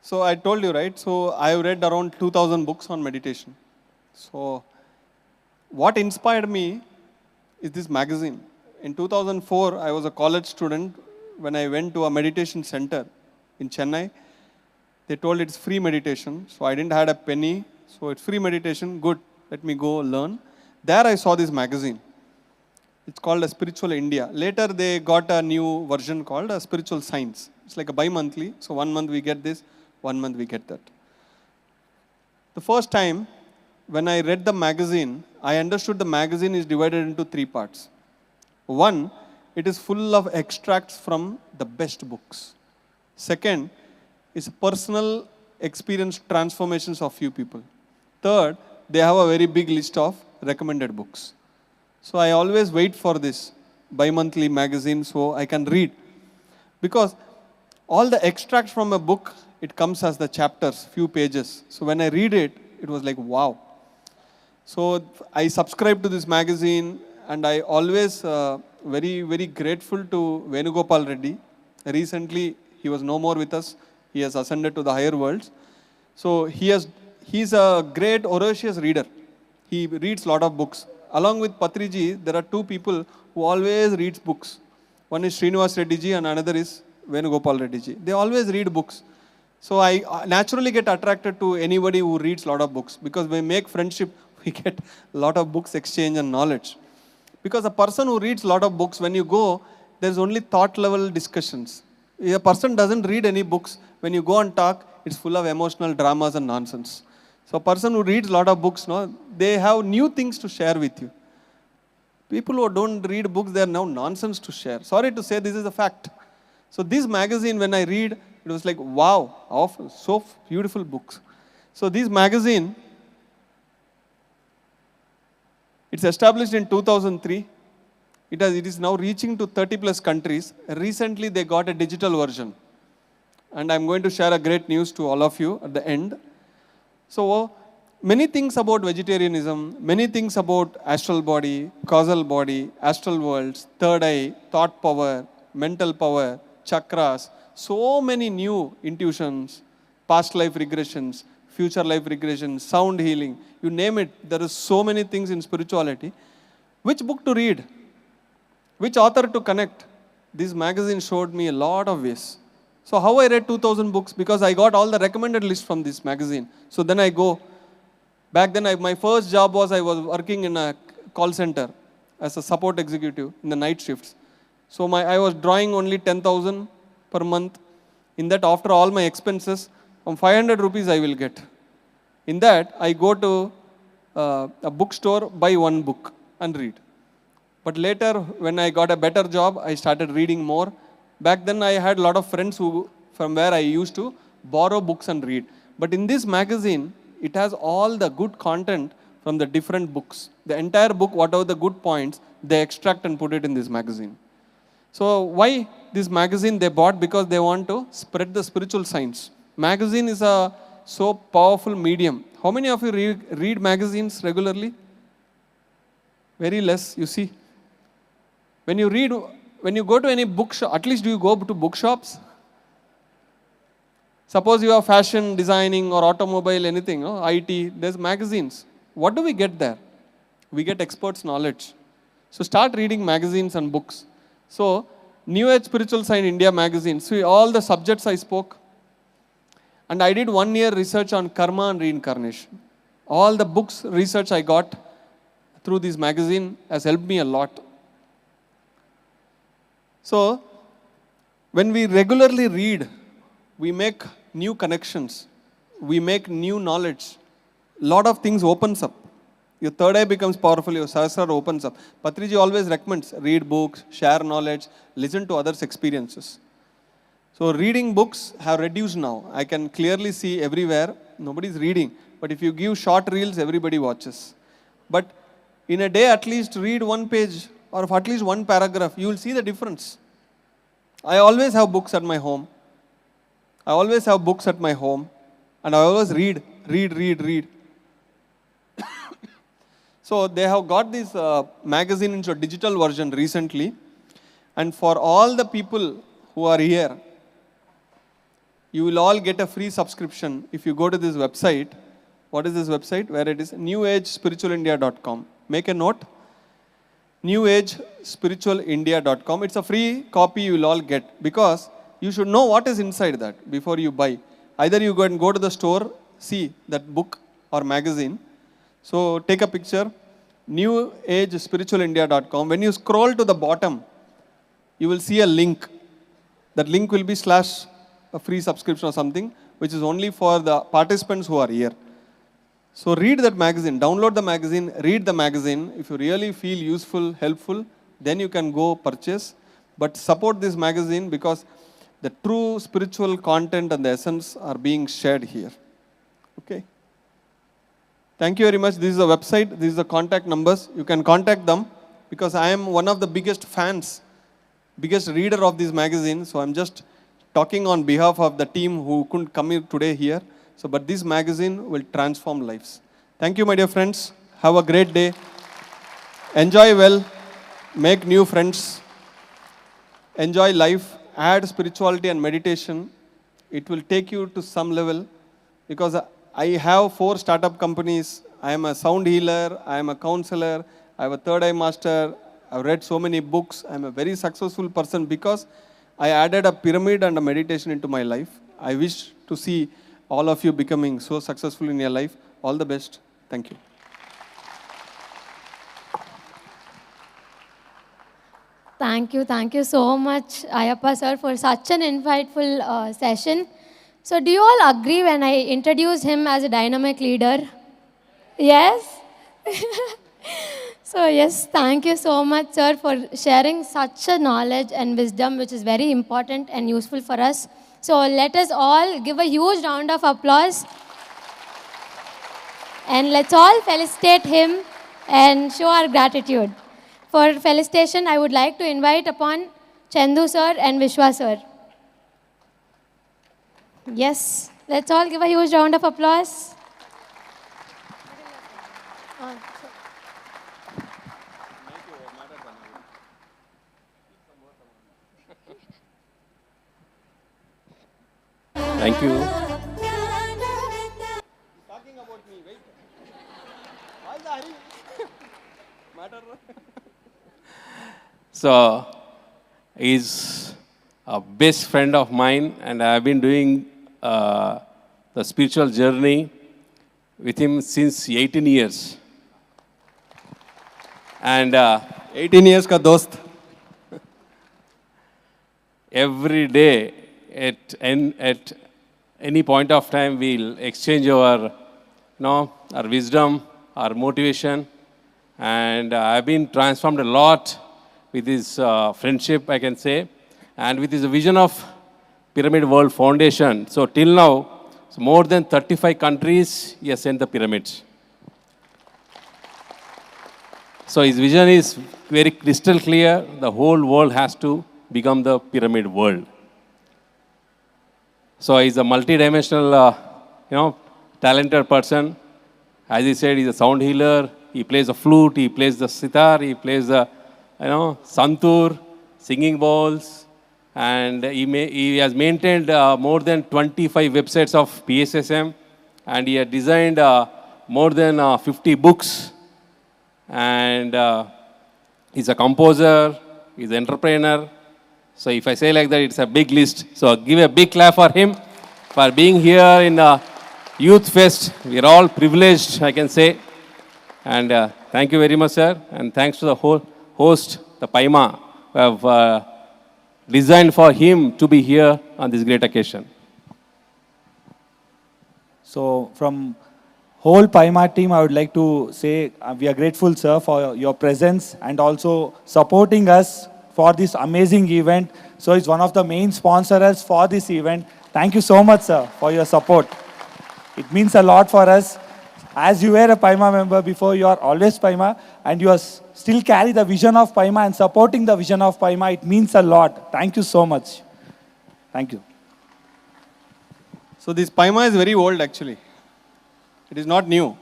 So I told you, right? So I've read around 2,000 books on meditation. So what inspired me is this magazine. In 2004, I was a college student. When I went to a meditation center in Chennai, they told it's free meditation. So I didn't have a penny. So it's free meditation. Good. Let me go learn. There I saw this magazine. It's called a Spiritual India. Later they got a new version called a Spiritual Science. It's like a bi-monthly. So 1 month we get this, 1 month we get that. The first time when I read the magazine, I understood the magazine is divided into 3 parts. One, it is full of extracts from the best books. Second, is personal experience transformations of few people. Third, they have a very big list of recommended books. So I always wait for this bi-monthly magazine so I can read. Because all the extracts from a book, it comes as the chapters, few pages. So when I read it, it was like, wow. So I subscribed to this magazine and I always very, very grateful to Venugopal Reddy. Recently, he was no more with us. He has ascended to the higher worlds. So he's a great voracious reader. He reads a lot of books. Along with Patriji, there are 2 people who always read books. One is Srinivas Reddy ji and another is Venugopal Reddy ji. They always read books. So I naturally get attracted to anybody who reads a lot of books because when we make friendship, we get a lot of books exchange and knowledge. Because a person who reads a lot of books, when you go, there's only thought level discussions. If a person doesn't read any books, when you go and talk, it's full of emotional dramas and nonsense. So a person who reads a lot of books, they have new things to share with you. People who don't read books, they are now nonsense to share. Sorry to say, this is a fact. So this magazine, when I read, it was like, wow, so beautiful books. So this magazine, it's established in 2003. It is now reaching to 30 plus countries. Recently, they got a digital version. And I'm going to share a great news to all of you at the end. So many things about vegetarianism, many things about astral body, causal body, astral worlds, third eye, thought power, mental power, chakras, so many new intuitions, past life regressions, future life regressions, sound healing, you name it, there are so many things in spirituality. Which book to read? Which author to connect? This magazine showed me a lot of ways. So how I read 2,000 books? Because I got all the recommended list from this magazine. So then I go. Back then, my first job was I was working in a call center as a support executive in the night shifts. So I was drawing only 10,000 per month. In that, after all my expenses, from 500 rupees I will get. In that, I go to a bookstore, buy 1 book and read. But later, when I got a better job, I started reading more. Back then, I had a lot of friends from where I used to borrow books and read. But in this magazine, it has all the good content from the different books. The entire book, whatever the good points, they extract and put it in this magazine. So why this magazine they bought? Because they want to spread the spiritual science. Magazine is a so powerful medium. How many of you read magazines regularly? Very less, you see. When you go to any bookshop, at least do you go to bookshops? Suppose you have fashion, designing or automobile, anything, IT, there's magazines. What do we get there? We get experts' knowledge. So start reading magazines and books. So, New Age Spiritual Science India magazine, see all the subjects I spoke. And I did 1 year research on karma and reincarnation. All the books research I got through this magazine has helped me a lot. So, when we regularly read, we make new connections, we make new knowledge. Lot of things opens up. Your third eye becomes powerful, your sahasrara opens up. Patriji always recommends read books, share knowledge, listen to others' experiences. So reading books have reduced now. I can clearly see everywhere, nobody's reading. But if you give short reels, everybody watches. But in a day, at least read one page or at least one paragraph, you will see the difference. I always have books at my home. I always have books at my home. And I always read. So they have got this magazine into a digital version recently. And for all the people who are here, you will all get a free subscription if you go to this website. What is this website? Where it is newagespiritualindia.com. Make a note. newagespiritualindia.com. It's a free copy you will all get because you should know what is inside that before you buy. Either you go to the store, see that book or magazine. So take a picture, newagespiritualindia.com. When you scroll to the bottom, you will see a link. That link will be / a free subscription or something, which is only for the participants who are here. So read that magazine, download the magazine, read the magazine. If you really feel useful, helpful, then you can go purchase. But support this magazine because the true spiritual content and the essence are being shared here. Okay. Thank you very much. This is the website. This is the contact numbers. You can contact them because I am one of the biggest fans, biggest reader of this magazine. So I'm just talking on behalf of the team who couldn't come here today here. So, but this magazine will transform lives. Thank you, my dear friends. Have a great day. Enjoy well. Make new friends. Enjoy life. Add spirituality and meditation. It will take you to some level because I have 4 startup companies. I am a sound healer. I am a counselor. I have a third eye master. I've read so many books. I'm a very successful person because I added a pyramid and a meditation into my life. I wish to see all of you becoming so successful in your life. All the best. Thank you. Thank you so much, Ayappa sir, for such an insightful session. So do you all agree when I introduced him as a dynamic leader? Yes? So yes, thank you so much, sir, for sharing such a knowledge and wisdom, which is very important and useful for us. So let us all give a huge round of applause. And let's all felicitate him and show our gratitude. For felicitation, I would like to invite upon Chandu sir and Vishwa sir. Yes, let's all give a huge round of applause. Thank you. Talking about me, wait. Why the hurry? Matter. So, he's a best friend of mine, and I have been doing the spiritual journey with him since 18 years. And 18 years ka dost. every day, at any point of time, we'll exchange our wisdom, our motivation, and I've been transformed a lot with his friendship, I can say, and with his vision of Pyramid World Foundation. So till now, So more than 35 countries, he has sent the pyramids. So his vision is very crystal clear. The whole world has to become the pyramid world. So he's a multi-dimensional, talented person. As he said, he's a sound healer. He plays the flute, he plays the sitar, he plays the, santur, singing bowls. And he has maintained more than 25 websites of PSSM. And he has designed more than 50 books. And he's a composer, he's an entrepreneur. So if I say like that, it's a big list. So give a big clap for him for being here in Youth Fest. We're all privileged, I can say. And thank you very much, sir. And thanks to the whole host, the Paima, who have designed for him to be here on this great occasion. So from whole Paima team, I would like to say we are grateful, sir, for your presence and also supporting us for this amazing event. So it's one of the main sponsors for this event. Thank you so much, sir, for your support. It means a lot for us. As you were a Paima member before, you are always Paima, and you are still carry the vision of Paima and supporting the vision of Paima. It means a lot. Thank you so much. Thank you. So this Paima is very old actually. It is not new.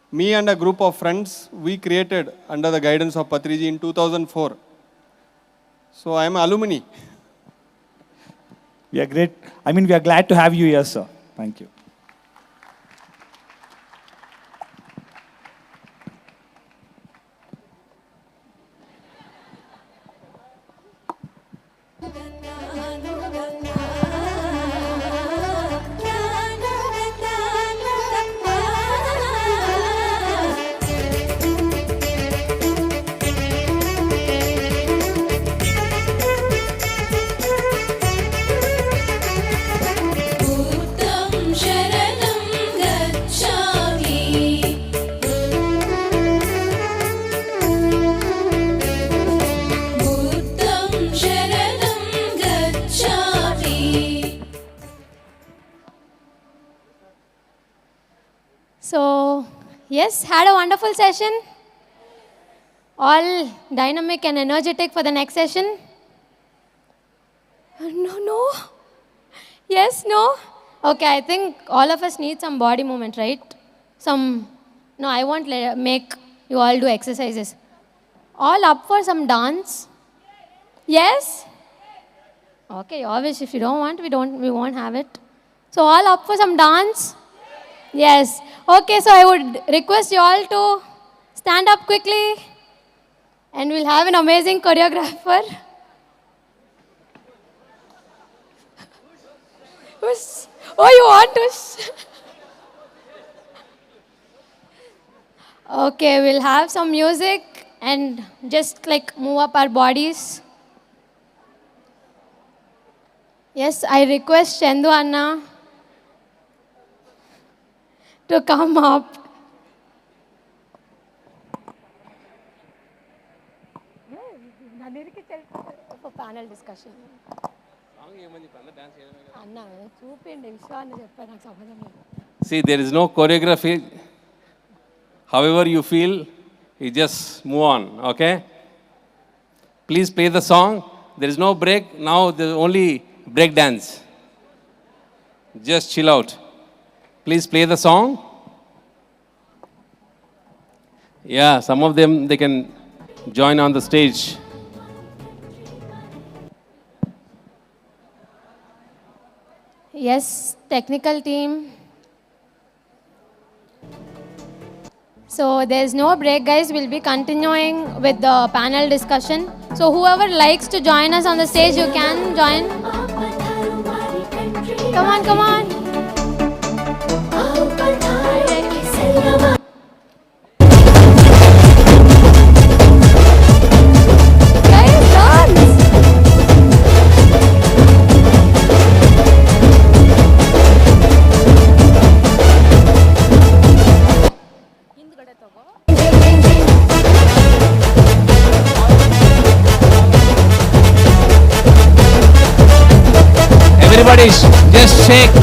Me and a group of friends, we created under the guidance of Patriji in 2004. So I am alumni. We are great. We are glad to have you here, sir. Thank you. So, yes, had a wonderful session. All dynamic and energetic for the next session. No. Yes, no. Okay, I think all of us need some body movement, right? No, I won't make you all do exercises. All up for some dance? Yes? Okay, your wish. If you don't want, we won't have it. So all up for some dance? Yes. Okay, so I would request you all to stand up quickly and we'll have an amazing choreographer. Oh, you want to? Okay, we'll have some music and just move up our bodies. Yes, I request Chendu Anna to come up. For panel discussion. See, there is no choreography. However you feel, you just move on, okay? Please play the song. There is no break. Now there's only break dance. Just chill out. Please play the song. Yeah, some of them, they can join on the stage. Yes, technical team. So there's no break, guys. We'll be continuing with the panel discussion. So whoever likes to join us on the stage, you can join. Come on, come on. Guys, dance. Everybody just shake.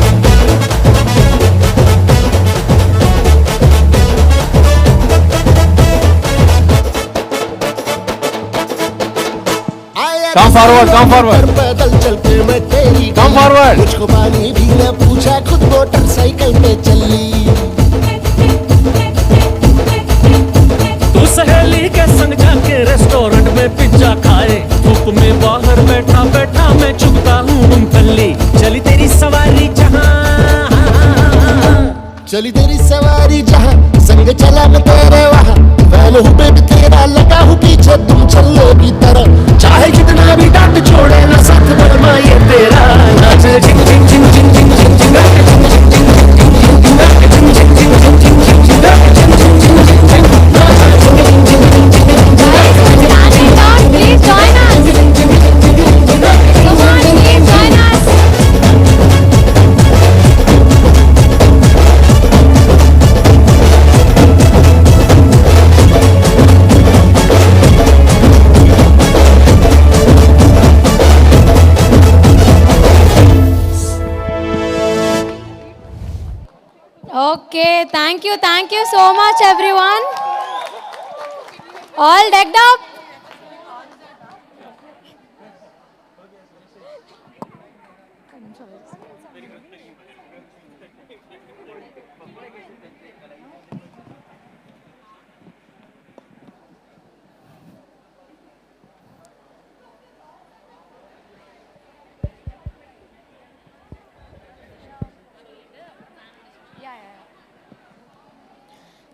Come forward, come forward. Come forward. मुझको पानी भी न पूछा, खुद motorcycle पे चली। तू सहेली के संग जाके रेस्टोरेंट में पिज्जा खाए, धूप में बाहर बैठा बैठा मैं चुगता हूँ मूंगफली। चली तेरी सवारी जहाँ, चली तेरी सवारी जहाँ, संग चला मैं तेरे वहाँ। वैन हूँ पे भी तेरा, लगा हूँ पीछे तुम चलो की तरह। चाहे कितना भी डांट छोड़े ना, साथ बरमा ये तेरा। नाच झिंग झिंग झिंग झिंग झिंग झिंग झिंग Please join us. Come on, please join us. Okay, thank you so much everyone. All decked up.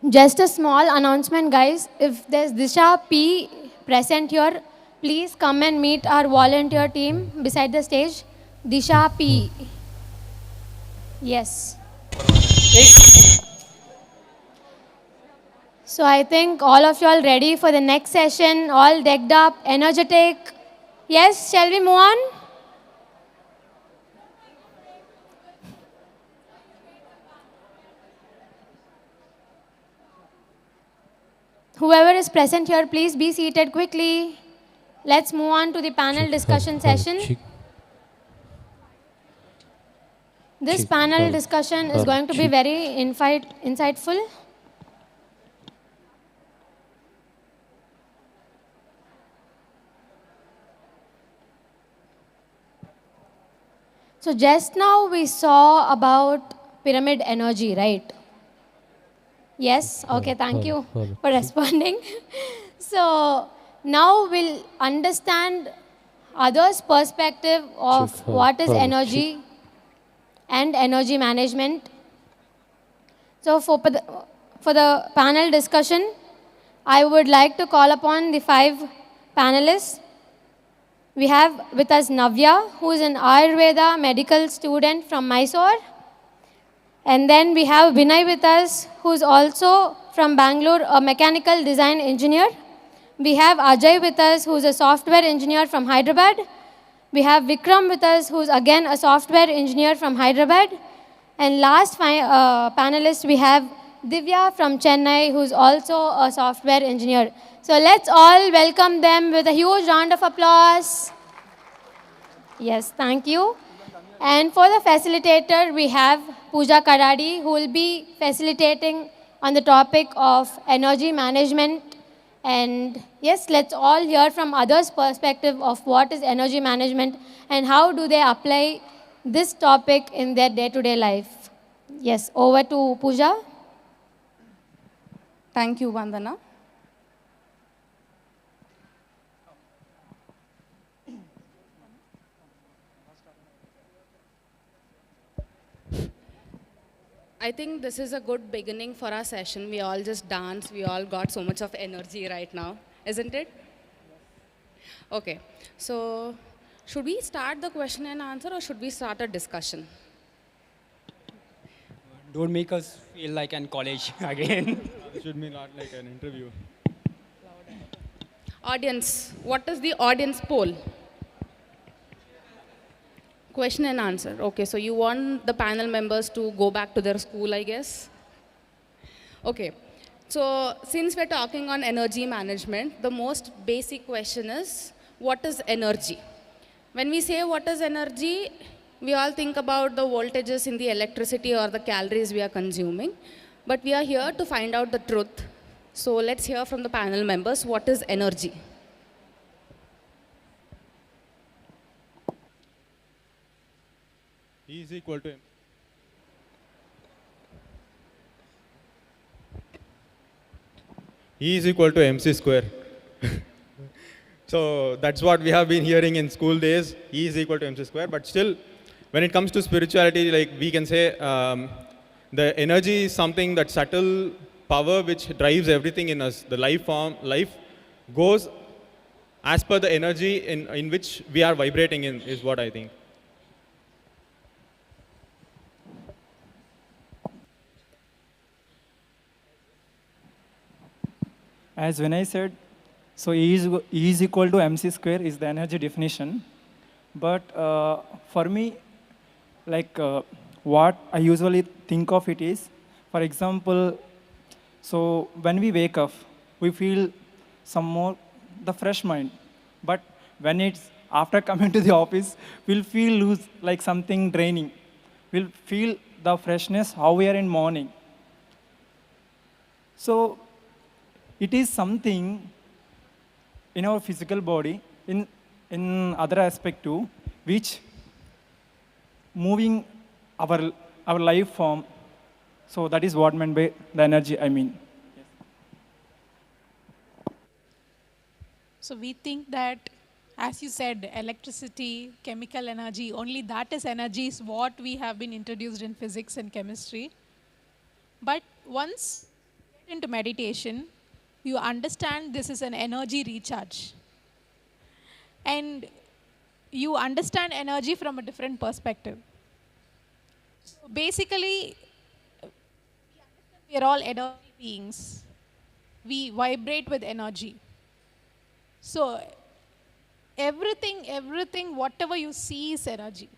Just a small announcement, guys. If there's Disha P present here, please come and meet our volunteer team beside the stage. Disha P. Yes. So I think all of you all ready for the next session, all decked up, energetic. Yes, shall we move on? Whoever is present here, please be seated quickly. Let's move on to the panel discussion session. This panel discussion is going to be very insightful. So just now we saw about pyramid energy, right? Yes, okay, thank you for responding. So now we'll understand others' perspective of what is energy and energy management. So for the panel discussion, I would like to call upon the 5 panelists. We have with us Navya, who is an Ayurveda medical student from Mysore. And then we have Vinay with us, who's also from Bangalore, a mechanical design engineer. We have Ajay with us, who's a software engineer from Hyderabad. We have Vikram with us, who's again a software engineer from Hyderabad. And last panelist, we have Divya from Chennai, who's also a software engineer. So let's all welcome them with a huge round of applause. Yes, thank you. And for the facilitator, we have Pooja Karadi, who will be facilitating on the topic of energy management. And yes, let's all hear from others' perspective of what is energy management and how do they apply this topic in their day-to-day life. Yes, over to Pooja. Thank you, Vandana. I think this is a good beginning for our session. We all just dance. We all got so much of energy right now, isn't it? Okay. So should we start the question and answer or should we start a discussion? Don't make us feel like in college again. It should be not like an interview. Audience, what is the audience poll? Question and answer. Okay, so you want the panel members to go back to their school, I guess? Okay, so since we're talking on energy management, the most basic question is, what is energy? When we say what is energy, we all think about the voltages in the electricity or the calories we are consuming, but we are here to find out the truth. So let's hear from the panel members, what is energy? E is equal to E is equal to mc square. So that's what we have been hearing in school days. E is equal to mc square. But still, when it comes to spirituality, like we can say, the energy is something, that subtle power which drives everything in us. The life goes as per the energy in which we are vibrating in, is what I think. As when I said, so E is equal to mc square is the energy definition. But for me, like what I usually think of it is, for example, so when we wake up, we feel some more the fresh mind. But when it's after coming to the office, we'll feel loose, like something draining. We'll feel the freshness how we are in morning. So it is something in our physical body, in other aspect too, which moving our life form. So that is what meant by the energy, I mean. So we think that, as you said, electricity, chemical energy, only that is energy is what we have been introduced in physics and chemistry. But once you get into meditation, you understand this is an energy recharge. And you understand energy from a different perspective. So basically, we are all energy beings. We vibrate with energy. So everything, whatever you see is energy.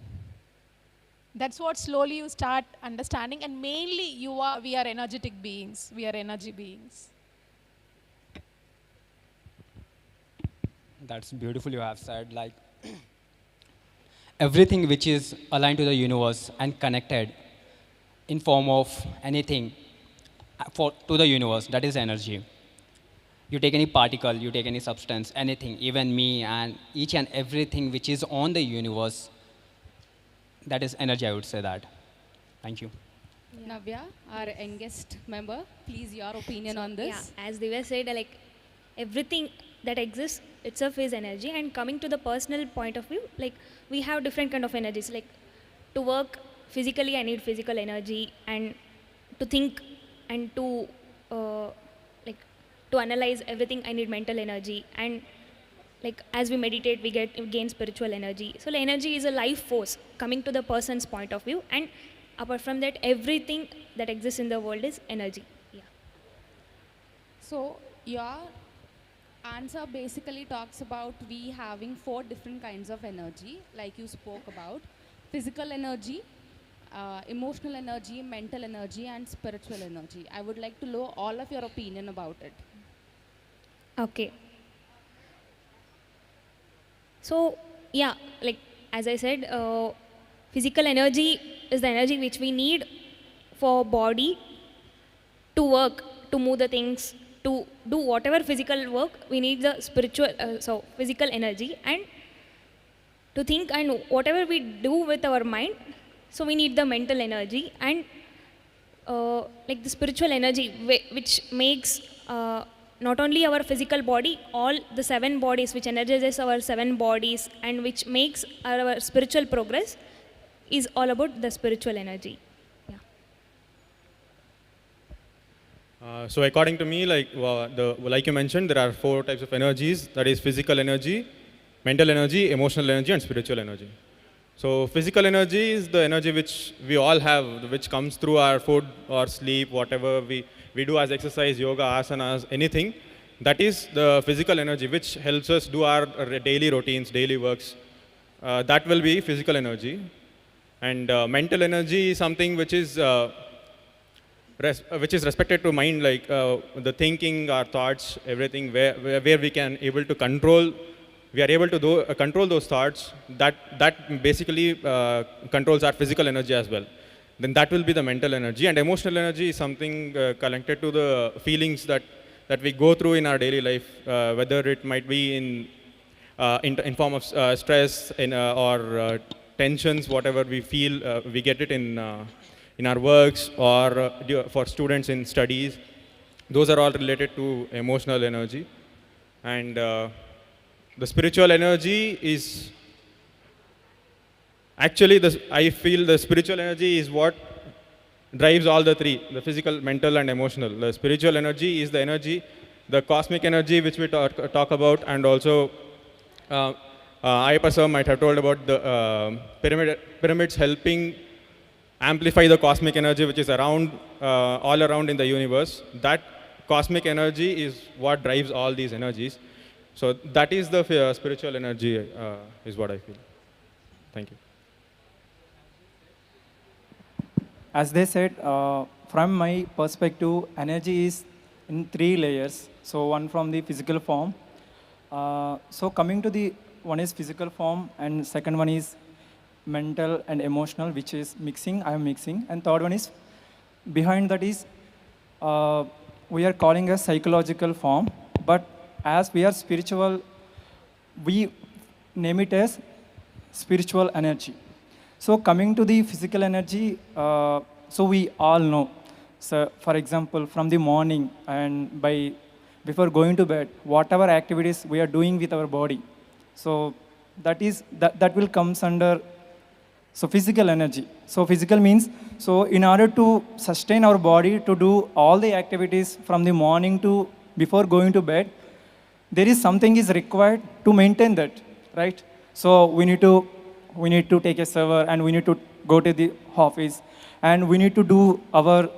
That's what slowly you start understanding. And mainly we are energetic beings. We are energy beings. That's beautiful you have said, like everything which is aligned to the universe and connected in form of anything to the universe, that is energy. You take any particle, you take any substance, anything, even me and each and everything which is on the universe, that is energy, I would say that. Thank you. Navya, our youngest member, please your opinion on this. Yeah, as Divya said, like everything that exists itself is energy. And coming to the personal point of view, like we have different kind of energies. Like to work physically, I need physical energy, and to think and to to analyze everything, I need mental energy. And like as we meditate, we gain spiritual energy. So the energy is a life force coming to the person's point of view. And apart from that, everything that exists in the world is energy. Yeah. So your answer basically talks about we having 4 different kinds of energy, like you spoke about: physical energy, emotional energy, mental energy, and spiritual energy. I would like to know all of your opinion about it. Okay. So yeah, like as I said, physical energy is the energy which we need for body to work, to move the things, to do whatever physical work. We need the physical energy, and to think, and whatever we do with our mind, so we need the mental energy. And like the spiritual energy which makes not only our physical body, all the 7 bodies, which energizes our 7 bodies and which makes our spiritual progress, is all about the spiritual energy. So according to me, like you mentioned, there are 4 types of energies. That is physical energy, mental energy, emotional energy, and spiritual energy. So physical energy is the energy which we all have, which comes through our food or sleep, whatever we do as exercise, yoga, asanas, anything. That is the physical energy which helps us do our daily routines, daily works. That will be physical energy. And mental energy is something which is respected to mind, like the thinking, our thoughts, everything, where we can able to control we are able to control those thoughts, that basically controls our physical energy as well. Then that will be the mental energy. And emotional energy is something connected to the feelings that we go through in our daily life, whether it might be in form of stress or tensions, whatever we feel, we get it in our works or for students in studies. Those are all related to emotional energy. And the spiritual energy is actually, I feel the spiritual energy is what drives all the three, the physical, mental, and emotional. The spiritual energy is the energy, the cosmic energy which we talk about, and also Ayappa sir might have told about the pyramids helping amplify the cosmic energy which is around, all around in the universe. That cosmic energy is what drives all these energies. So that is the spiritual energy, is what I feel. Thank you. As they said, from my perspective, energy is in 3 layers. So one from the physical form. So coming to the one is physical form, and second one is mental and emotional, which is mixing. I am mixing, and third one is behind that is we are calling a psychological form, but as we are spiritual, we name it as spiritual energy. So coming to the physical energy, so we all know. So for example, from the morning and before going to bed, whatever activities we are doing with our body, so that will comes under physical energy. So physical means, so in order to sustain our body to do all the activities from the morning to before going to bed, there is something is required to maintain that, right? So we need to take a shower, and we need to go to the office, and we need to do our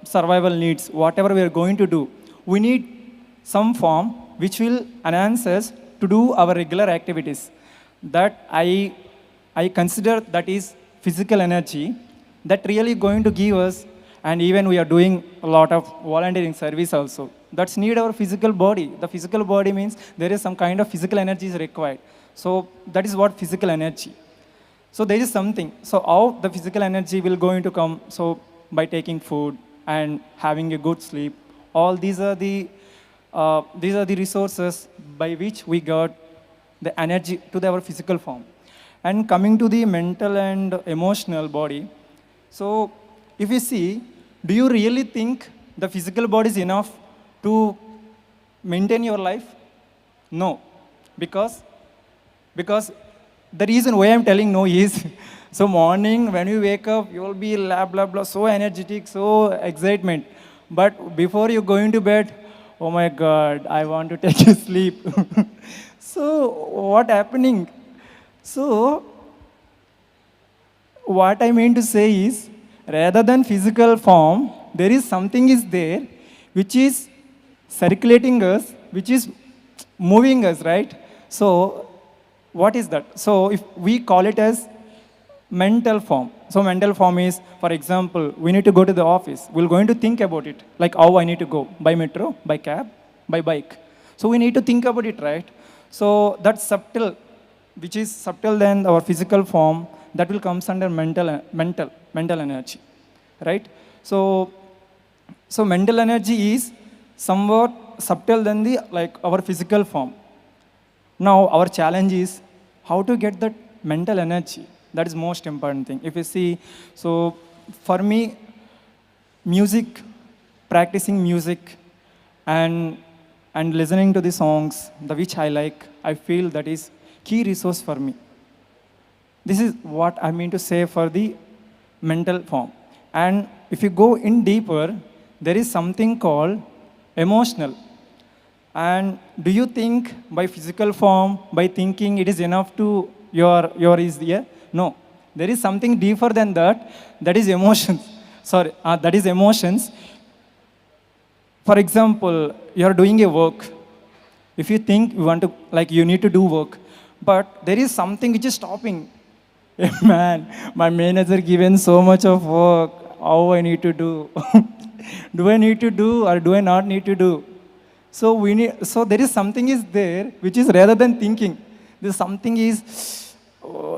survival needs, whatever we are going to do. We need some form which will enhance us to do our regular activities. That I consider that is physical energy that really going to give us, and even we are doing a lot of volunteering service also. That's need our physical body. The physical body means there is some kind of physical energy is required. So that is what physical energy. So there is something. So how the physical energy will going to come? So by taking food and having a good sleep. All these are the resources by which we got the energy to our physical form. And coming to the mental and emotional body. So if you see, do you really think the physical body is enough to maintain your life? No, because the reason why I'm telling no is, so morning when you wake up, you will be blah, blah, blah, so energetic, so excitement. But before you go into bed, oh my God, I want to take a sleep. So what happening? So what I mean to say is, rather than physical form, there is something is there which is circulating us, which is moving us, right? So what is that? So if we call it as mental form. So mental form is, for example, we need to go to the office. We're going to think about it, like how I need to go, by metro, by cab, by bike. So we need to think about it, right? So that's subtle, which is subtle than our physical form, that will comes under mental energy, right? So mental energy is somewhat subtle than our physical form. Now our challenge is how to get that mental energy. That is most important thing. If you see, so for me, music, practicing music, and listening to the songs which I like, I feel that is key resource for me. This is what I mean to say for the mental form. And if you go in deeper, there is something called emotional. And do you think by physical form, by thinking it is enough to your is there? No. There is something deeper than that. That is emotions. That is emotions. For example, you are doing a work. If you think you want to, you need to do work, but there is something which is stopping. Man, my manager given so much of work. How I need to do? Do I need to do or do I not need to do? So we need, so there is something is there which is rather than thinking. This something is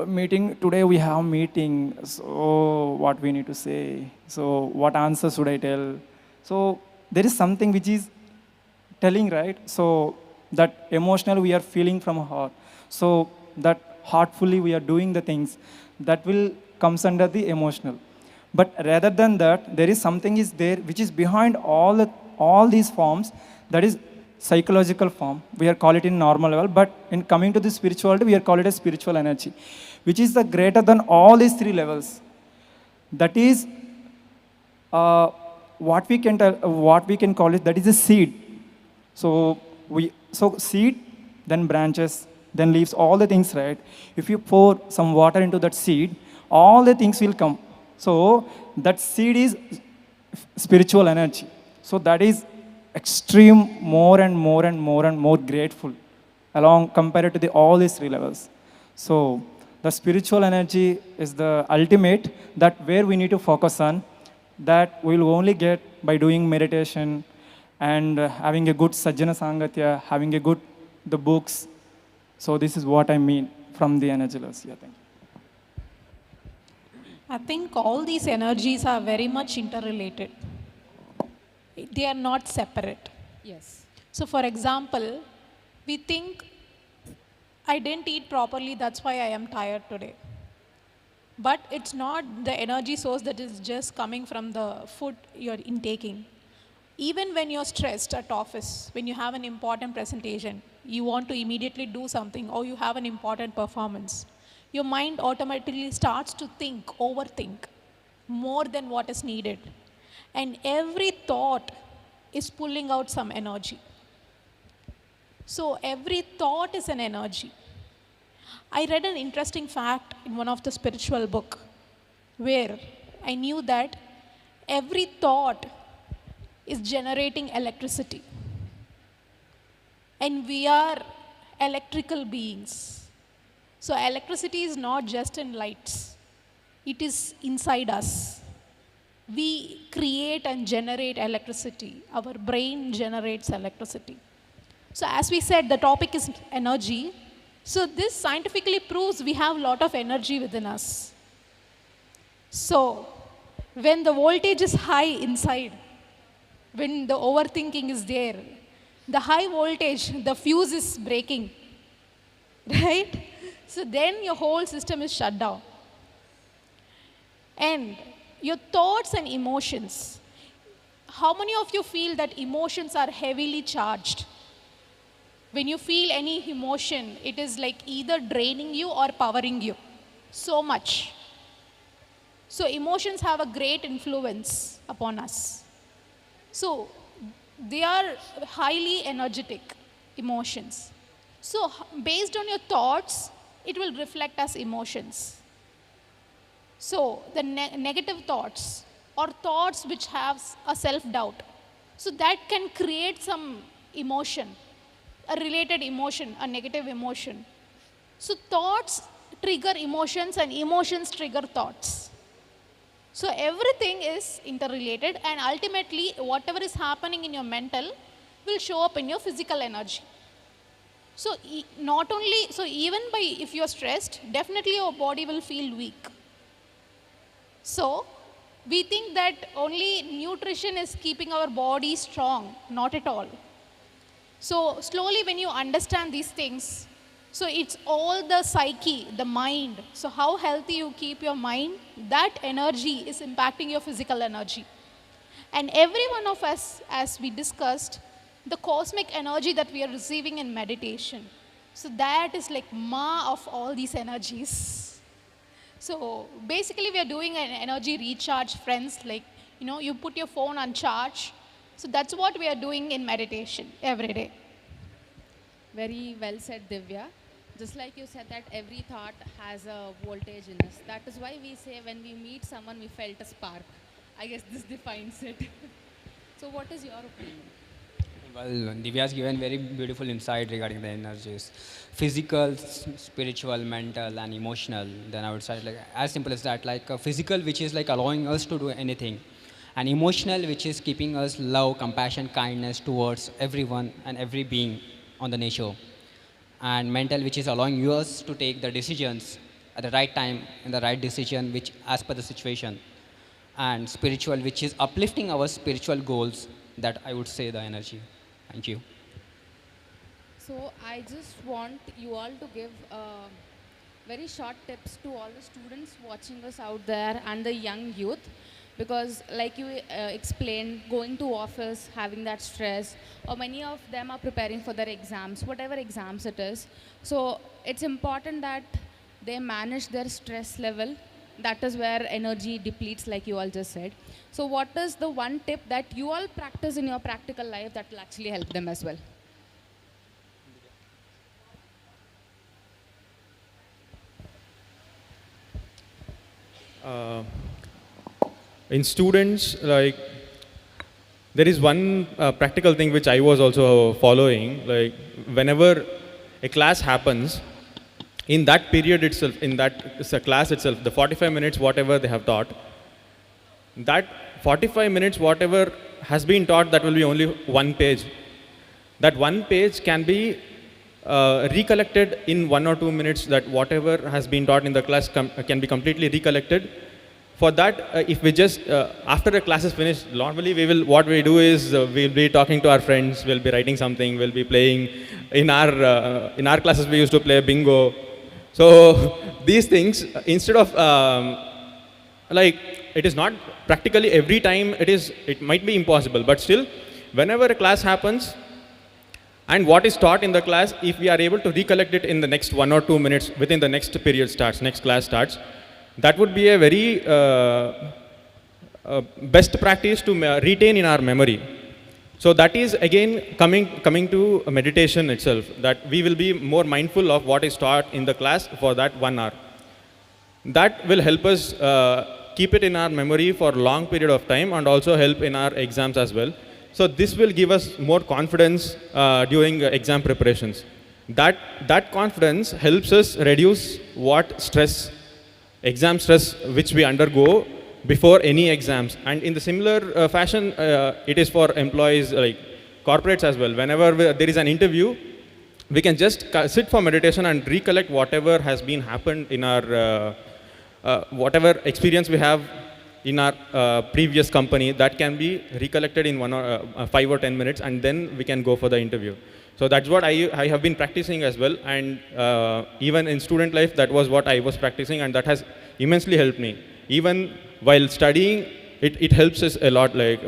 meeting today. We have meeting. So what we need to say. So what answer should I tell? So there is something which is telling, right? So that emotional we are feeling from our heart. So that heartfully we are doing the things that will comes under the emotional. But rather than that, there is something is there which is behind all these forms. That is psychological form. We are call it in normal level, but in coming to the spirituality, we are call it a spiritual energy, which is the greater than all these three levels. That is what we can call it. That is a seed. So seed, then branches, then leaves, all the things, right? If you pour some water into that seed, all the things will come. So that seed is spiritual energy. So that is extreme more and more and more and more grateful along compared to all these three levels. So the spiritual energy is the ultimate, that where we need to focus on, that we will only get by doing meditation and having a good sajjana sangatya, having a good the books. So this is what I mean from the energy levels. Yeah, thank you. I think all these energies are very much interrelated. They are not separate. Yes. So for example, we think, I didn't eat properly, that's why I am tired today. But it's not the energy source that is just coming from the food you're intaking. Even when you're stressed at office, when you have an important presentation, you want to immediately do something, or you have an important performance, your mind automatically starts to think, overthink, more than what is needed. And every thought is pulling out some energy. So every thought is an energy. I read an interesting fact in one of the spiritual book, where I knew that every thought is generating electricity. And we are electrical beings. So electricity is not just in lights. It is inside us. We create and generate electricity. Our brain generates electricity. So as we said, the topic is energy. So this scientifically proves we have a lot of energy within us. So when the voltage is high inside, when the overthinking is there, the high voltage, the fuse is breaking, right? So then your whole system is shut down. And your thoughts and emotions. How many of you feel that emotions are heavily charged? When you feel any emotion, it is like either draining you or powering you so much. So emotions have a great influence upon us. So they are highly energetic emotions. So based on your thoughts, it will reflect as emotions. So the negative thoughts, or thoughts which have a self-doubt, so that can create some emotion, a related emotion, a negative emotion. So thoughts trigger emotions and emotions trigger thoughts. So everything is interrelated, and ultimately whatever is happening in your mental will show up in your physical energy. So not only, so even by if you're stressed, definitely your body will feel weak. So we think that only nutrition is keeping our body strong. Not at all. So slowly when you understand these things, so it's all the psyche, the mind. So how healthy you keep your mind, that energy is impacting your physical energy. And every one of us, as we discussed, the cosmic energy that we are receiving in meditation. So that is like Ma of all these energies. So basically we are doing an energy recharge, friends, like, you put your phone on charge. So that's what we are doing in meditation every day. Very well said, Divya. Just like you said that every thought has a voltage in us. That is why we say when we meet someone, we felt a spark. I guess this defines it. So what is your opinion? Well, Divya has given very beautiful insight regarding the energies. Physical, spiritual, mental, and emotional. Then I would say, like, as simple as that, like physical, which is like allowing us to do anything. and emotional, which is keeping us love, compassion, kindness towards everyone and every being on the nature, and mental, which is allowing us to take the decisions at the right time and the right decision, which as per the situation, and spiritual, which is uplifting our spiritual goals. That I would say the energy. Thank you. So I just want you all to give very short tips to all the students watching us out there and the young youth, because like you explained, going to office, having that stress, or many of them are preparing for their exams, whatever exams it is. So it's important that they manage their stress level. That is where energy depletes, like you all just said. So what is the one tip that you all practice in your practical life that will actually help them as well? In students, like, there is one practical thing which I was also following. Like, whenever a class happens, in that period itself, in that class itself, the 45 minutes, whatever they have taught, that 45 minutes, whatever has been taught, that will be only one page. That one page can be recollected in 1 or 2 minutes, that whatever has been taught in the class can be completely recollected. For that, if we just, after the class is finished, normally what we do is, we'll be talking to our friends, we'll be writing something, we'll be playing. In our classes, we used to play bingo. So these things, instead of, like, it is not practically every time, it might be impossible, but still, whenever a class happens, and what is taught in the class, if we are able to recollect it in the next 1 or 2 minutes, within the next period starts, next class starts, that would be a very best practice to retain in our memory. So that is again coming to meditation itself, that we will be more mindful of what is taught in the class for that 1 hour. That will help us keep it in our memory for a long period of time, and also help in our exams as well. So this will give us more confidence during exam preparations. That confidence helps us reduce exam stress which we undergo before any exams. And in the similar fashion, it is for employees, like corporates as well. Whenever there is an interview, we can just sit for meditation and recollect whatever has been happened in our, whatever experience we have in our previous company. That can be recollected in 5 or 10 minutes, and then we can go for the interview. So that's what I have been practicing as well. And even in student life, that was what I was practicing, and that has immensely helped me. Even while studying, it helps us a lot. Like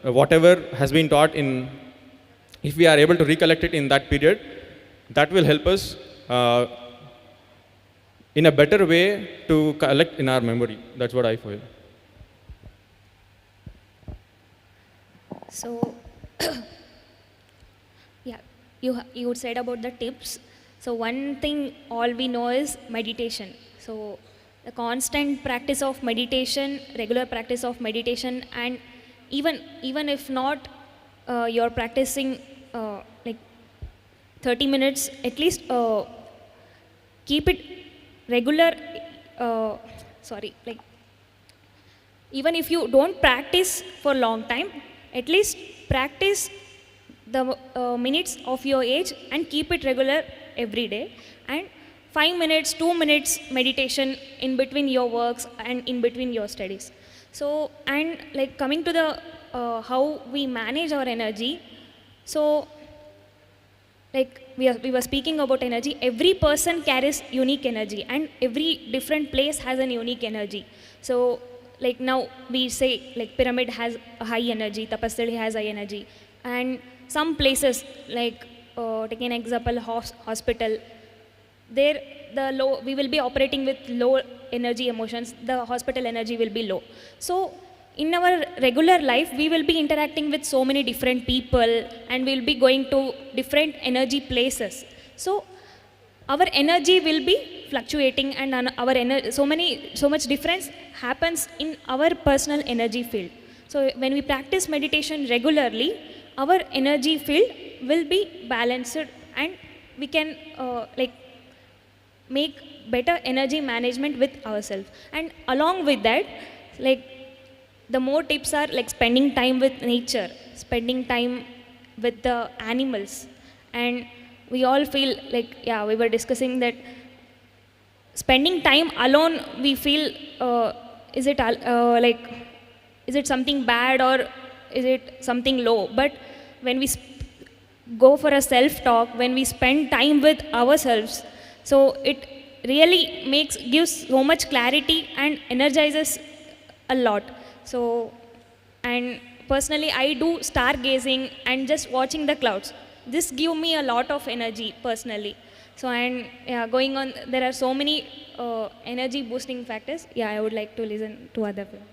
whatever has been taught if we are able to recollect it in that period, that will help us in a better way to collect in our memory. That's what I feel. So, yeah, you said about the tips. So one thing all we know is meditation. So the constant practice of meditation, regular practice of meditation, and even if not, you're practicing like 30 minutes, at least keep it regular. Like even if you don't practice for a long time, at least practice the minutes of your age and keep it regular every day. And 5 minutes, 2 minutes meditation in between your works and in between your studies. So, and like coming to the how we manage our energy. So, like we were speaking about energy. Every person carries unique energy, and every different place has an unique energy. So, like now we say like pyramid has a high energy, Tapasthali has high energy, and some places like taking an example, hospital, there we will be operating with low energy emotions, the hospital energy will be low. So in our regular life, we will be interacting with so many different people, and we'll be going to different energy places. So our energy will be fluctuating, and our so much difference happens in our personal energy field. So when we practice meditation regularly, our energy field will be balanced, and we can like make better energy management with ourselves. And along with that, like the more tips are like spending time with nature, spending time with the animals. And we all feel like, yeah, we were discussing that spending time alone, we feel, is it like, is it something bad or is it something low? But when we go for a self-talk, when we spend time with ourselves, so it really gives so much clarity and energizes a lot. So, and personally, I do stargazing and just watching the clouds. This give me a lot of energy personally. So, and yeah, going on, there are so many energy boosting factors. Yeah, I would like to listen to other people.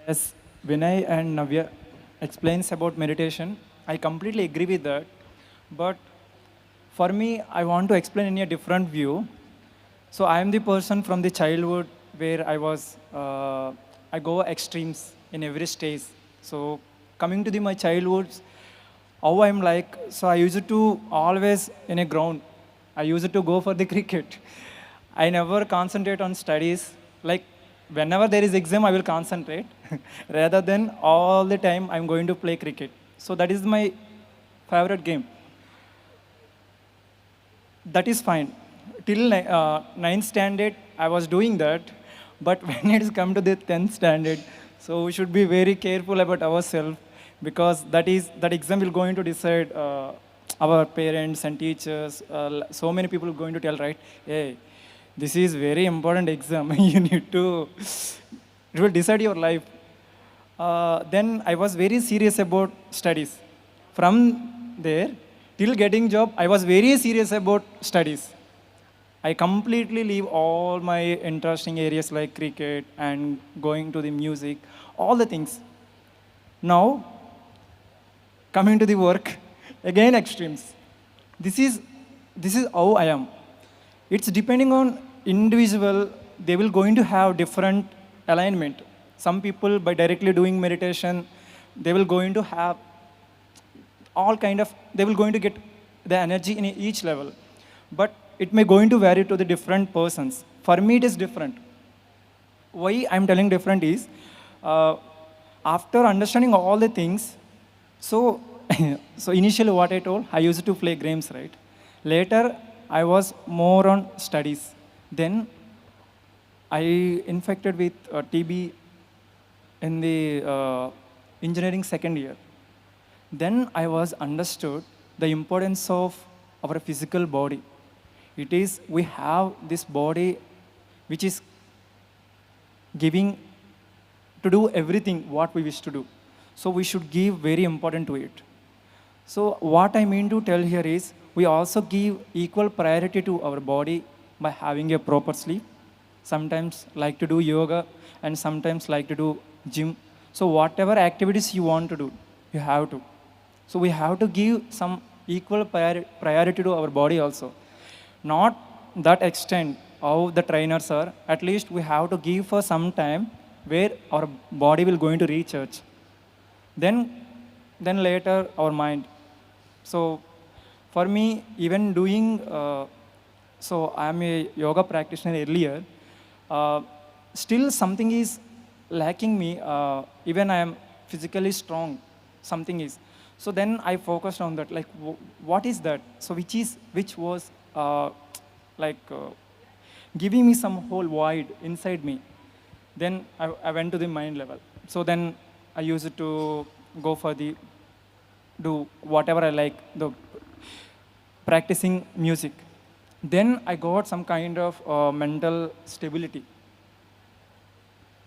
As Vinay and Navya explains about meditation, I completely agree with that. But for me, I want to explain in a different view. So I am the person from the childhood where I go extremes in every stage. So coming to my childhood, how I'm like, so I used to always in a ground, I used to go for the cricket. I never concentrate on studies. Like whenever there is exam, I will concentrate rather than all the time I'm going to play cricket. So that is my favorite game. That is fine. Till 9th standard, I was doing that. But when it has come to the 10th standard, so we should be very careful about ourselves, because that exam will going to decide our parents and teachers. So many people are going to tell, right, hey, this is very important exam. You need to, it will decide your life. Then I was very serious about studies. From there, till getting job, I was very serious about studies. I completely leave all my interesting areas like cricket and going to the music, all the things. Now, coming to the work, again extremes. This is how I am. It's depending on individual, they will going to have different alignment. Some people, by directly doing meditation, they will going to have all kind of, they will going to get the energy in each level. But it may going to vary to the different persons. For me, it is different. Why I'm telling different is, after understanding all the things, so initially what I told, I used to play games, right? Later, I was more on studies. Then, I infected with TB in the engineering second year. Then I was understood the importance of our physical body. It is, we have this body which is giving to do everything what we wish to do. So we should give very important to it. So what I mean to tell here is, we also give equal priority to our body by having a proper sleep. Sometimes like to do yoga and sometimes like to do gym. So whatever activities you want to do, you have to. So we have to give some equal priority to our body also. Not that extent how the trainers are, at least we have to give for some time where our body will going to recharge. Then later our mind. So for me, even doing, so I am a yoga practitioner earlier, still something is lacking me, even I am physically strong, something is. So then I focused on that, like what is that? So which was giving me some whole void inside me. Then I went to the mind level. So then I used to go for do whatever I like, the practicing music. Then I got some kind of mental stability.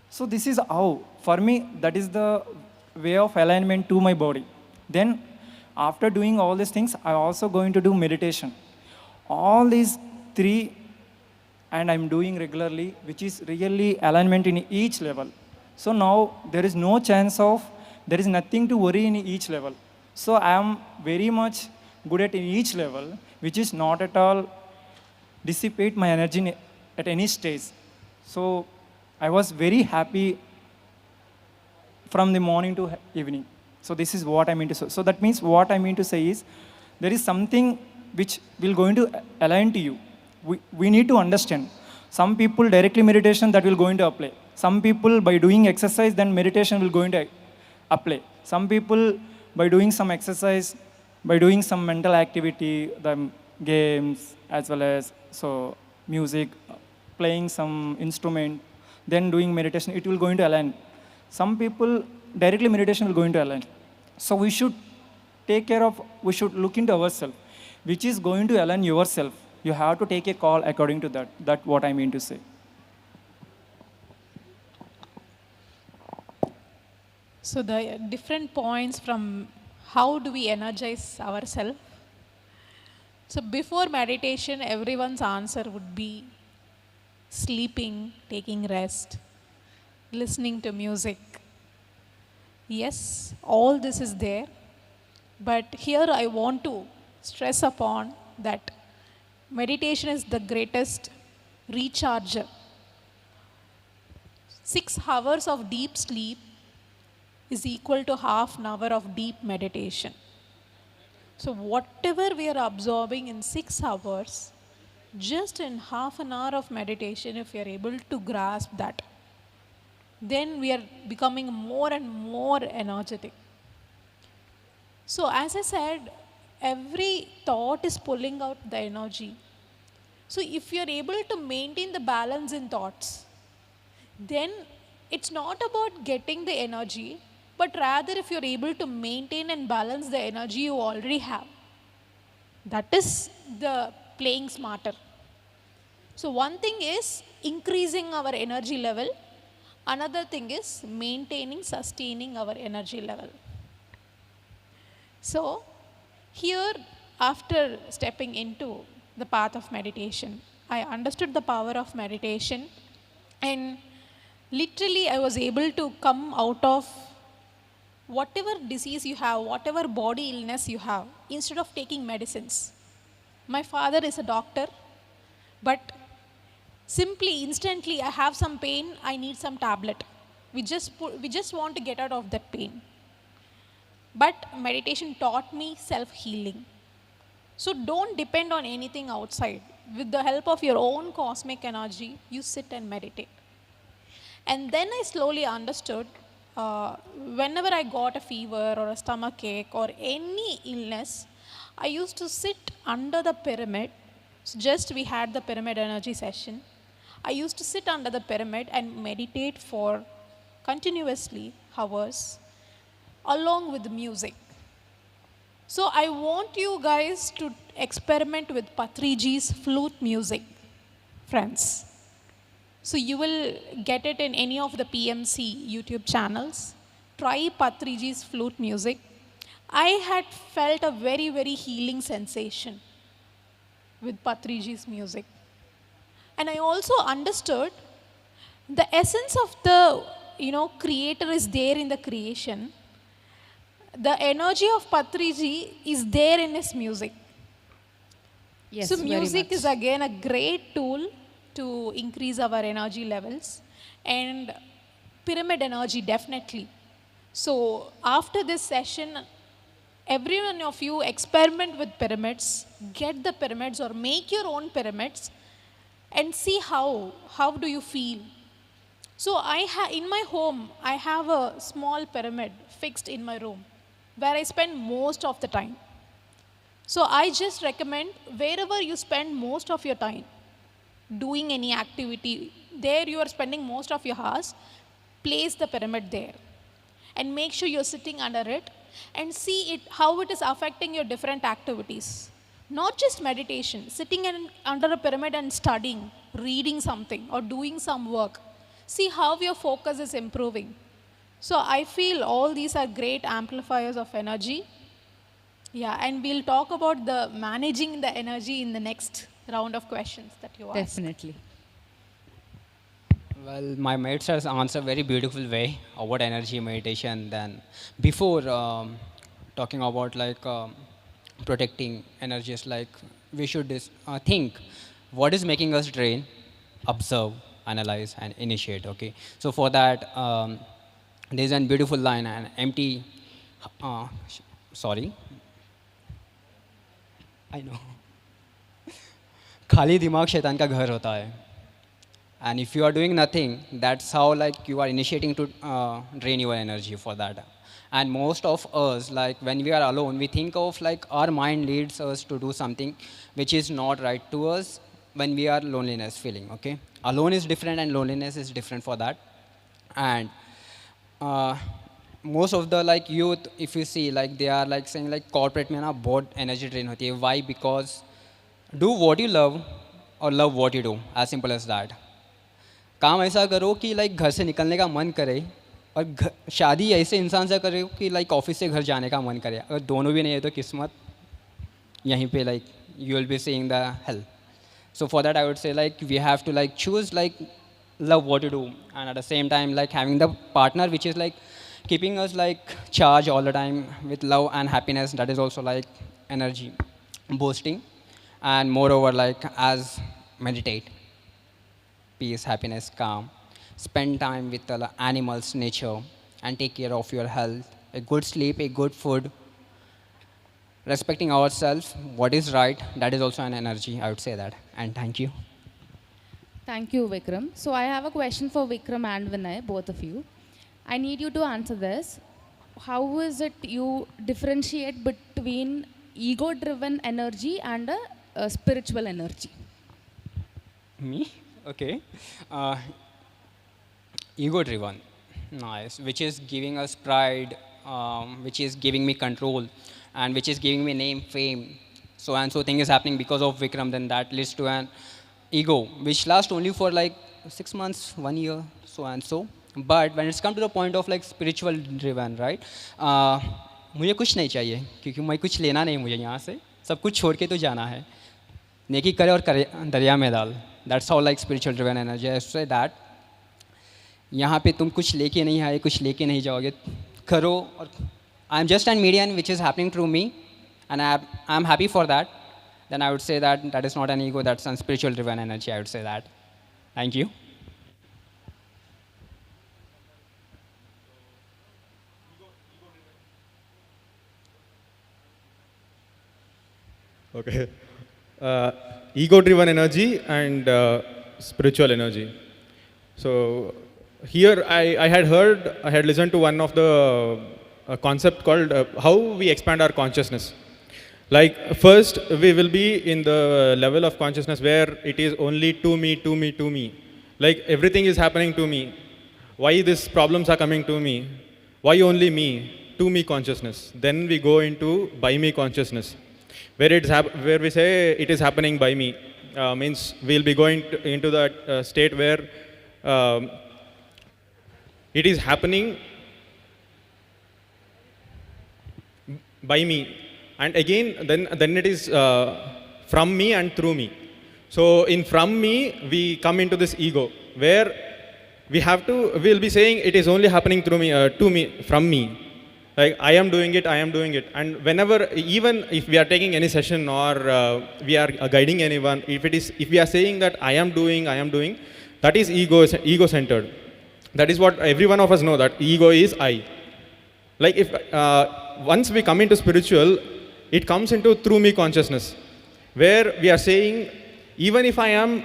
So this is how, for me, that is the way of alignment to my body. Then after doing all these things, I also going to do meditation. All these three, and I'm doing regularly, which is really alignment in each level. So now there is no chance of, there is nothing to worry in each level. So I am very much good at each level, which is not at all dissipate my energy at any stage. So I was very happy from the morning to evening. So this is what I mean to say. So that means what I mean to say is, there is something which will going to align to you. We need to understand. Some people directly meditation, that will go into apply. Some people by doing exercise, then meditation will go into apply. Some people by doing some exercise, by doing some mental activity, the games as well as so music, playing some instrument, then doing meditation, it will go into align. Some people directly meditation will go into align. So we should take care of, we should look into ourselves, which is going to align yourself. You have to take a call according to that. That's what I mean to say. So the different points from how do we energize ourselves. So before meditation, everyone's answer would be sleeping, taking rest, listening to music. Yes, all this is there. But here I want to stress upon that meditation is the greatest recharger. 6 hours of deep sleep is equal to half an hour of deep meditation. So whatever we are absorbing in 6 hours, just in half an hour of meditation, if we are able to grasp that, then we are becoming more and more energetic. So as I said, every thought is pulling out the energy. So if you are able to maintain the balance in thoughts, then it's not about getting the energy, but rather if you're able to maintain and balance the energy you already have. That is the playing smarter. So one thing is increasing our energy level. Another thing is maintaining, sustaining our energy level. So here, after stepping into the path of meditation, I understood the power of meditation, and literally I was able to come out of whatever disease you have, whatever body illness you have, instead of taking medicines. My father is a doctor, but simply, instantly, I have some pain, I need some tablet. We just want to get out of that pain. But meditation taught me self-healing. So don't depend on anything outside. With the help of your own cosmic energy, you sit and meditate. And then I slowly understood, whenever I got a fever or a stomach ache or any illness, I used to sit under the pyramid. So just we had the pyramid energy session. I used to sit under the pyramid and meditate for continuously hours along with the music. So I want you guys to experiment with Patriji's flute music, friends. So you will get it in any of the PMC YouTube channels. Try Patriji's flute music. I had felt a very, very healing sensation with Patriji's music. And I also understood the essence of the creator is there in the creation. The energy of Patriji is there in his music. Yes, so very music much. is again a great tool to increase our energy levels, and pyramid energy definitely. So after this session, every one of you experiment with pyramids, get the pyramids or make your own pyramids and see how do you feel. So in my home, I have a small pyramid fixed in my room where I spend most of the time. So I just recommend wherever you spend most of your time doing any activity, there you are spending most of your hours, place the pyramid there and make sure you're sitting under it and see how it is affecting your different activities. Not just meditation, sitting under a pyramid and studying, reading something or doing some work. See how your focus is improving. So I feel all these are great amplifiers of energy. Yeah, and we'll talk about the managing the energy in the next round of questions that you ask. Definitely. Well, my mates has answered very beautiful way about energy meditation. Then before talking about protecting energies, we should think what is making us drain, observe, analyze, and initiate. Okay, so for that there's a beautiful line, an empty. Sorry, I know. खाली दिमाग शैतान का घर होता है. And if you are doing nothing, that's how like you are initiating to drain your energy for that. And most of us, like when we are alone, we think of like our mind leads us to do something which is not right to us when we are loneliness feeling, okay? Alone is different and loneliness is different for that. And most of the like youth, if you see, like they are like saying like corporate में ना बहुत energy drain होती है. Why? Because do what you love or love what you do. As simple as that. काम ऐसा करो कि like घर से निकलने का मन करे और शादी ऐसे इंसान से करो कि लाइक ऑफिस से घर जाने का मन करे. अगर दोनों भी नहीं है तो किस्मत यहीं पे like you will be seeing the hell. So for that I would say like we have to like choose like love what you do, and at the same time like having the partner which is like keeping us like charged all the time with love and happiness. That is also like energy boosting. And moreover like as meditate, peace, happiness, calm, spend time with the animals, nature, and take care of your health, a good sleep, a good food, respecting ourselves, what is right, that is also an energy, I would say that. And thank you. Thank you, Vikram. So I have a question for Vikram and Vinay, both of you. I need you to answer this. How is it you differentiate between ego-driven energy and a spiritual energy? Me? Okay. Ego-driven, nice, which is giving us pride, which is giving me control, and which is giving me name, fame. So and so thing is happening because of Vikram, then that leads to an ego, which lasts only for like 6 months, 1 year, so and so. But when it's come to the point of like spiritual driven, right? मुझे कुछ नहीं चाहिए क्योंकि मैं कुछ लेना नहीं मुझे यहाँ से, सब कुछ छोड़ के तो जाना है. नेकी करे और करे दरिया में डाल. That's how like spiritual driven energy. I say that यहाँ पे तुम कुछ लेके नहीं आए, कुछ लेके नहीं जाओगे, करो. और I'm just a medium which is happening through me, and I'm happy for that. Then I would say that that is not an ego, that's a spiritual driven energy. I would say that. Thank you. Okay. Ego-driven energy and spiritual energy. So here I had listened to one of the concept called how we expand our consciousness. Like first we will be in the level of consciousness where it is only to me, to me, to me. Like everything is happening to me. Why these problems are coming to me? Why only me? To me consciousness. Then we go into by me consciousness, where we say it is happening by me. Means we'll be going into that state where it is happening by me, and again then it is from me and through me. So in from me we come into this ego where we'll be saying it is only happening through me, to me, from me. Like I am doing it, and whenever, even if we are taking any session or we are guiding anyone, if we are saying that I am doing, that is ego-centered. That is what every one of us know, that ego is I. Like if once we come into spiritual, it comes into through me consciousness, where we are saying even if I am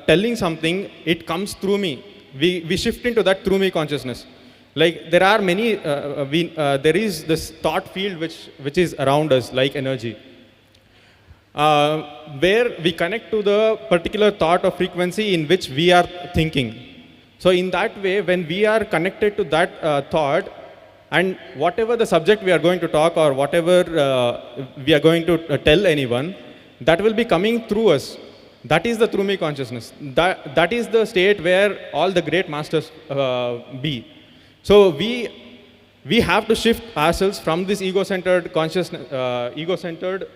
telling something, it comes through me. We shift into that through me consciousness. Like there are many, there is this thought field which is around us, like energy, where we connect to the particular thought or frequency in which we are thinking. So in that way, when we are connected to that thought, and whatever the subject we are going to talk or whatever we are going to tell anyone, that will be coming through us. That is the through me consciousness. That is the state where all the great masters be. So we have to shift ourselves from this ego-centered consciousness, ego-centered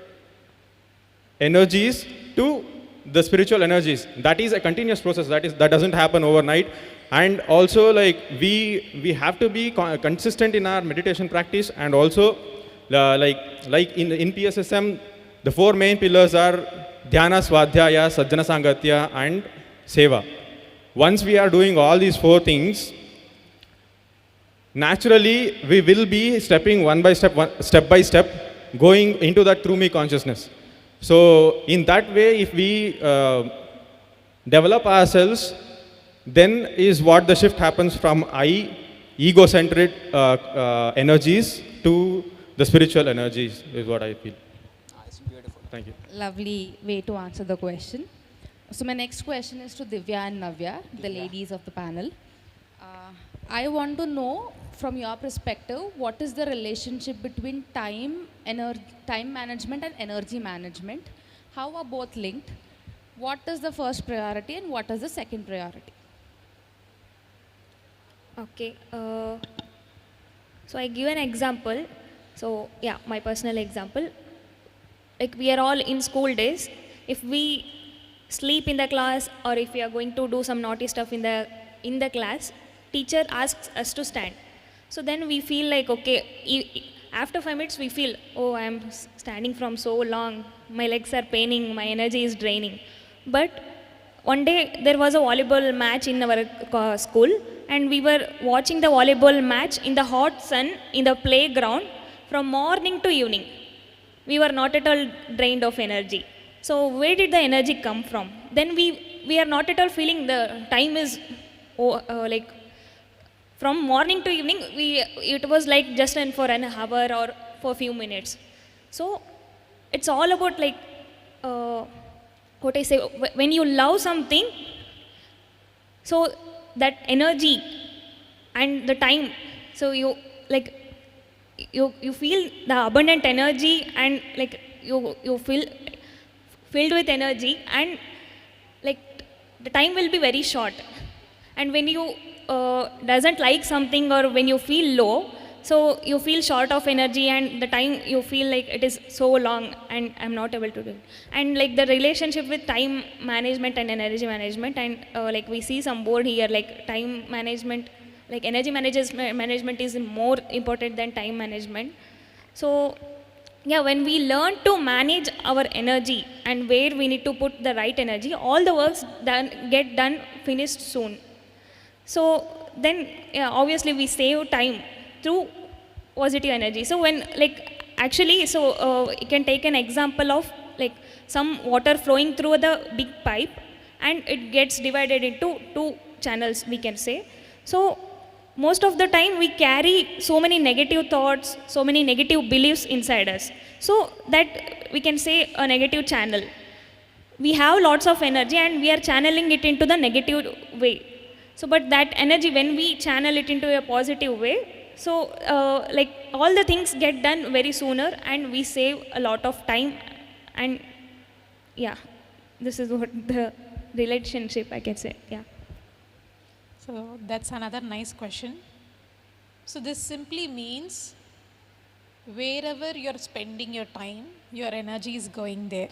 energies to the spiritual energies. That is a continuous process. That doesn't happen overnight. And also, like we have to be consistent in our meditation practice, and also like in PSSM, the 4 main pillars are dhyana, swadhyaya, sajjana sangatya, and seva. Once we are doing all these 4 things, naturally we will be stepping step by step, going into that through me consciousness. So in that way, if we develop ourselves then is what the shift happens from egocentric energies to the spiritual energies, is what I feel. Thank you. Lovely way to answer the question. So my next question is to Divya and Navya, the ladies of the panel. I want to know from your perspective, what is the relationship between time management and energy management? How are both linked? What is the first priority and what is the second priority? Okay. So I give an example. So yeah, my personal example. Like we are all in school days. If we sleep in the class or if we are going to do some naughty stuff in the class, teacher asks us to stand. So then we feel like, okay, after 5 minutes we feel, oh, I am standing from so long, my legs are paining, my energy is draining. But one day there was a volleyball match in our school and we were watching the volleyball match in the hot sun in the playground from morning to evening. We were not at all drained of energy. So where did the energy come from? Then we are not at all feeling the time is like from morning to evening, it was like just for an hour or for a few minutes. So it's all about like, what I say, when you love something, so that energy and the time, so you like, you feel the abundant energy and like you feel filled with energy and like the time will be very short. And when you doesn't like something or when you feel low, so you feel short of energy and the time you feel like it is so long and I'm not able to do it. And like the relationship with time management and energy management, and like we see some board here like time management, like energy management is more important than time management. So yeah, when we learn to manage our energy and where we need to put the right energy, all the works get done finished soon. So then yeah, obviously we save time through positive energy. So when like actually, so you can take an example of like some water flowing through the big pipe and it gets divided into 2 channels, we can say. So most of the time we carry so many negative thoughts, so many negative beliefs inside us. So that we can say a negative channel. We have lots of energy and we are channeling it into the negative way. So but that energy, when we channel it into a positive way, so like all the things get done very sooner and we save a lot of time. And yeah, this is what the relationship I can say, yeah. So that's another nice question. So this simply means wherever you're spending your time, your energy is going there.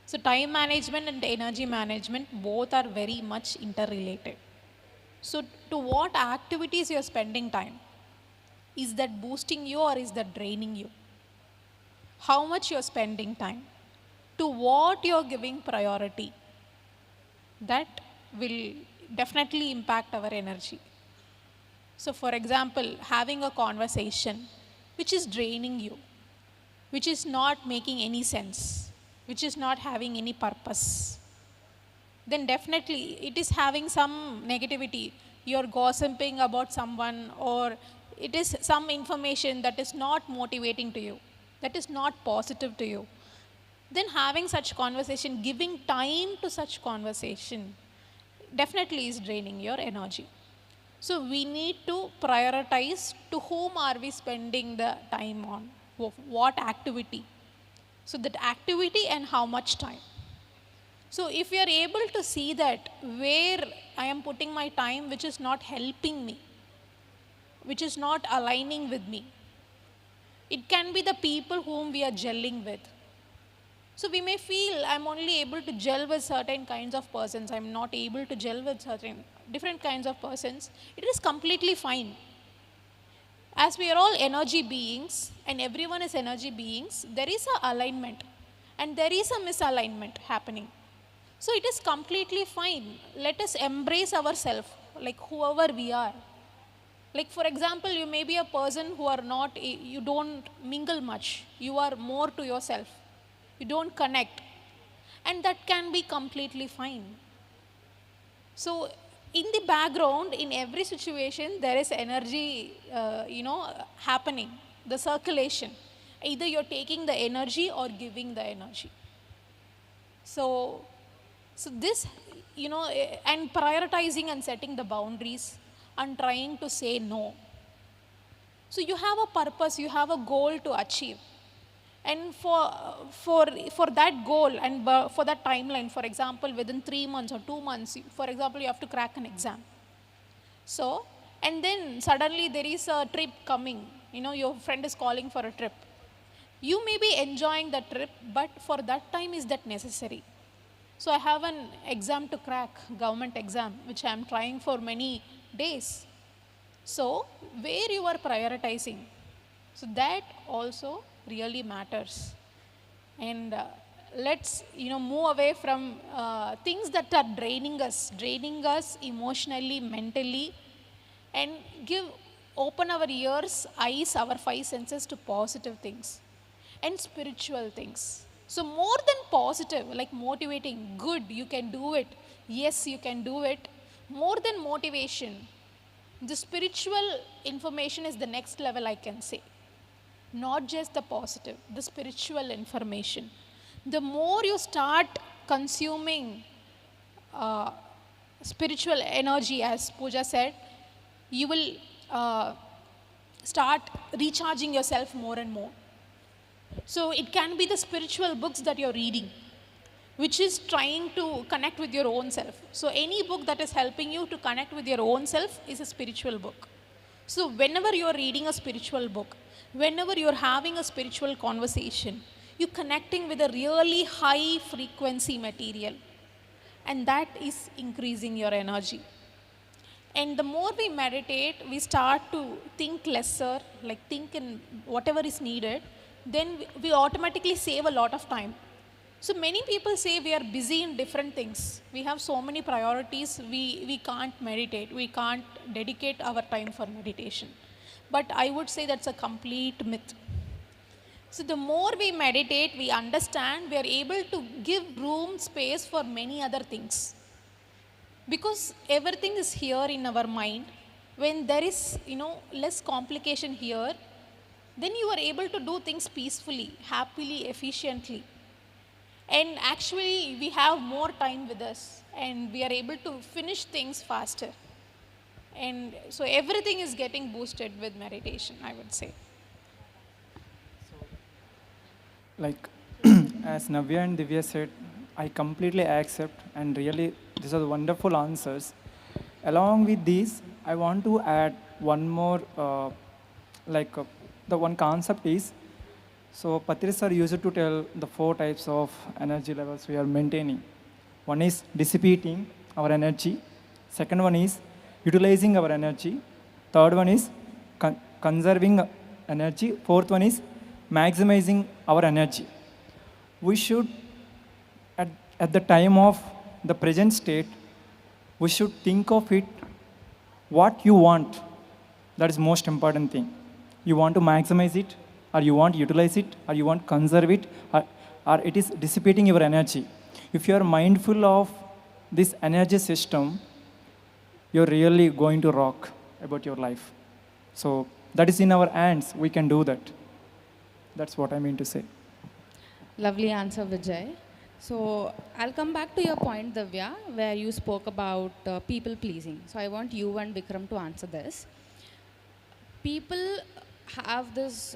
So time management and energy management both are very much interrelated. So to what activities you're spending time? Is that boosting you or is that draining you? How much you're spending time? To what you're giving priority? That will definitely impact our energy. So for example, having a conversation which is draining you, which is not making any sense, which is not having any purpose, then definitely it is having some negativity. You're gossiping about someone, or it is some information that is not motivating to you, that is not positive to you. Then having such conversation, giving time to such conversation, definitely is draining your energy. So we need to prioritize to whom are we spending the time on, what activity. So that activity and how much time. So if we are able to see that where I am putting my time which is not helping me, which is not aligning with me, it can be the people whom we are gelling with. So we may feel I'm only able to gel with certain kinds of persons, I'm not able to gel with certain different kinds of persons. It is completely fine. As we are all energy beings and everyone is energy beings, there is an alignment and there is a misalignment happening. So it is completely fine. Let us embrace ourselves, like whoever we are. Like for example, you may be a person who are not, you don't mingle much. You are more to yourself. You don't connect. And that can be completely fine. So in the background, in every situation, there is energy, happening, the circulation. Either you're taking the energy or giving the energy. So this, and prioritizing and setting the boundaries and trying to say no. So you have a purpose, you have a goal to achieve. And for that goal and for that timeline, for example, within 3 months or 2 months, for example, you have to crack an exam. So, and then suddenly there is a trip coming, your friend is calling for a trip. You may be enjoying the trip, but for that time, is that necessary? So I have an exam to crack, government exam, which I am trying for many days. So where you are prioritizing, so that also really matters. And let's move away from things that are draining us emotionally, mentally, and open our ears, eyes, our 5 senses to positive things and spiritual things. So more than positive, like motivating, good, you can do it, yes, you can do it, more than motivation, the spiritual information is the next level, I can say. Not just the positive, the spiritual information. The more you start consuming spiritual energy, as Pooja said, you will start recharging yourself more and more. So it can be the spiritual books that you're reading, which is trying to connect with your own self. So any book that is helping you to connect with your own self is a spiritual book. So whenever you're reading a spiritual book, whenever you're having a spiritual conversation, you're connecting with a really high frequency material, and that is increasing your energy. And the more we meditate, we start to think lesser, like think in whatever is needed, then we automatically save a lot of time. So many people say we are busy in different things. We have so many priorities, we can't meditate, we can't dedicate our time for meditation. But I would say that's a complete myth. So the more we meditate, we understand, we are able to give room, space for many other things. Because everything is here in our mind. When there is, less complication here, then you are able to do things peacefully, happily, efficiently. And actually, we have more time with us, and we are able to finish things faster. And so everything is getting boosted with meditation, I would say. Like, as Navya and Divya said, I completely accept, and really, these are wonderful answers. Along with these, I want to add one more, the one concept is, so Patri sir used to tell the 4 types of energy levels we are maintaining. One is dissipating our energy. Second one is utilizing our energy. Third one is conserving energy. Fourth one is maximizing our energy. We should, at the time of the present state, we should think of it, what you want. That is most important thing. You want to maximize it, or you want to utilize it, or you want to conserve it, or it is dissipating your energy. If you are mindful of this energy system, you're really going to rock about your life. So that is in our hands. We can do that. That's what I mean to say. Lovely answer, Vijay. So I'll come back to your point, Divya, where you spoke about people pleasing. So I want you and Vikram to answer this. People have this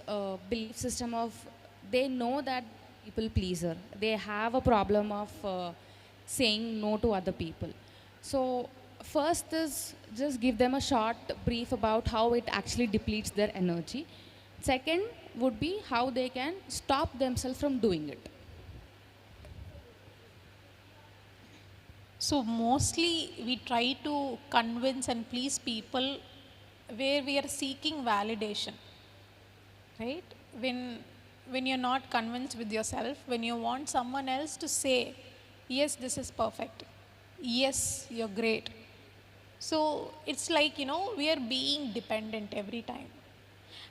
belief system of, they know that people pleaser. They have a problem of saying no to other people. So first is just give them a short brief about how it actually depletes their energy. Second would be how they can stop themselves from doing it. So mostly we try to convince and please people where we are seeking validation, right? When you're not convinced with yourself, when you want someone else to say, yes, this is perfect, yes, you're great. So it's like, we are being dependent every time.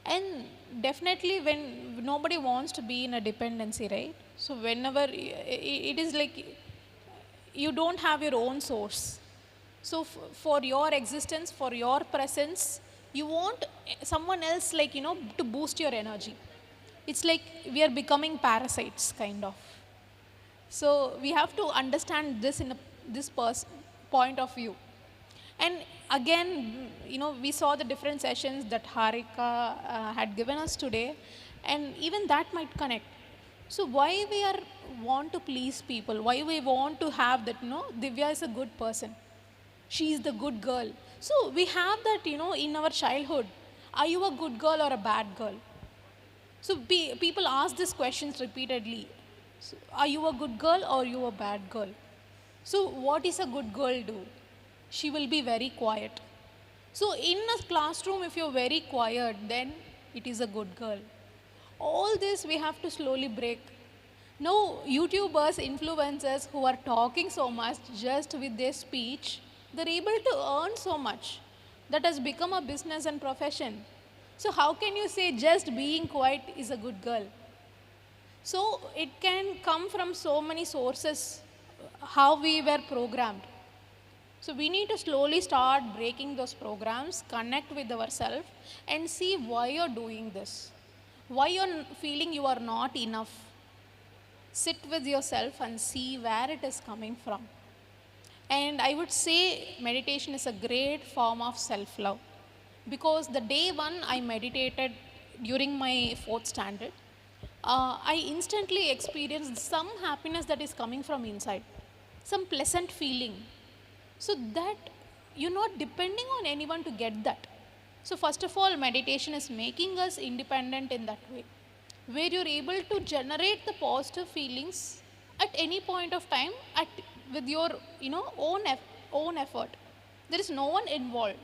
And definitely when nobody wants to be in a dependency, right? So whenever it is like, you don't have your own source. So for your existence, for your presence, you want someone else, like, to boost your energy. It's like we are becoming parasites, kind of. So we have to understand this in this point of view. And again, we saw the different sessions that Harika had given us today, and even that might connect. So why we want to please people? Why we want to have that, Divya is a good person. She is the good girl. So we have that, in our childhood. Are you a good girl or a bad girl? So people ask these questions repeatedly. So, are you a good girl or are you a bad girl? So what is a good girl do? She will be very quiet. So in a classroom, if you're very quiet, then it is a good girl. All this we have to slowly break. Now, YouTubers, influencers who are talking so much just with their speech, they're able to earn so much. That has become a business and profession. So how can you say just being quiet is a good girl? So it can come from so many sources, how we were programmed. So we need to slowly start breaking those programs, connect with ourselves, and see why you're doing this. Why you're feeling you are not enough. Sit with yourself and see where it is coming from. And I would say meditation is a great form of self-love. Because the day one I meditated during my 4th standard, I instantly experienced some happiness that is coming from inside. Some pleasant feeling. So that you're not depending on anyone to get that. So first of all, meditation is making us independent in that way, where you're able to generate the positive feelings at any point of time with your own effort. There is no one involved.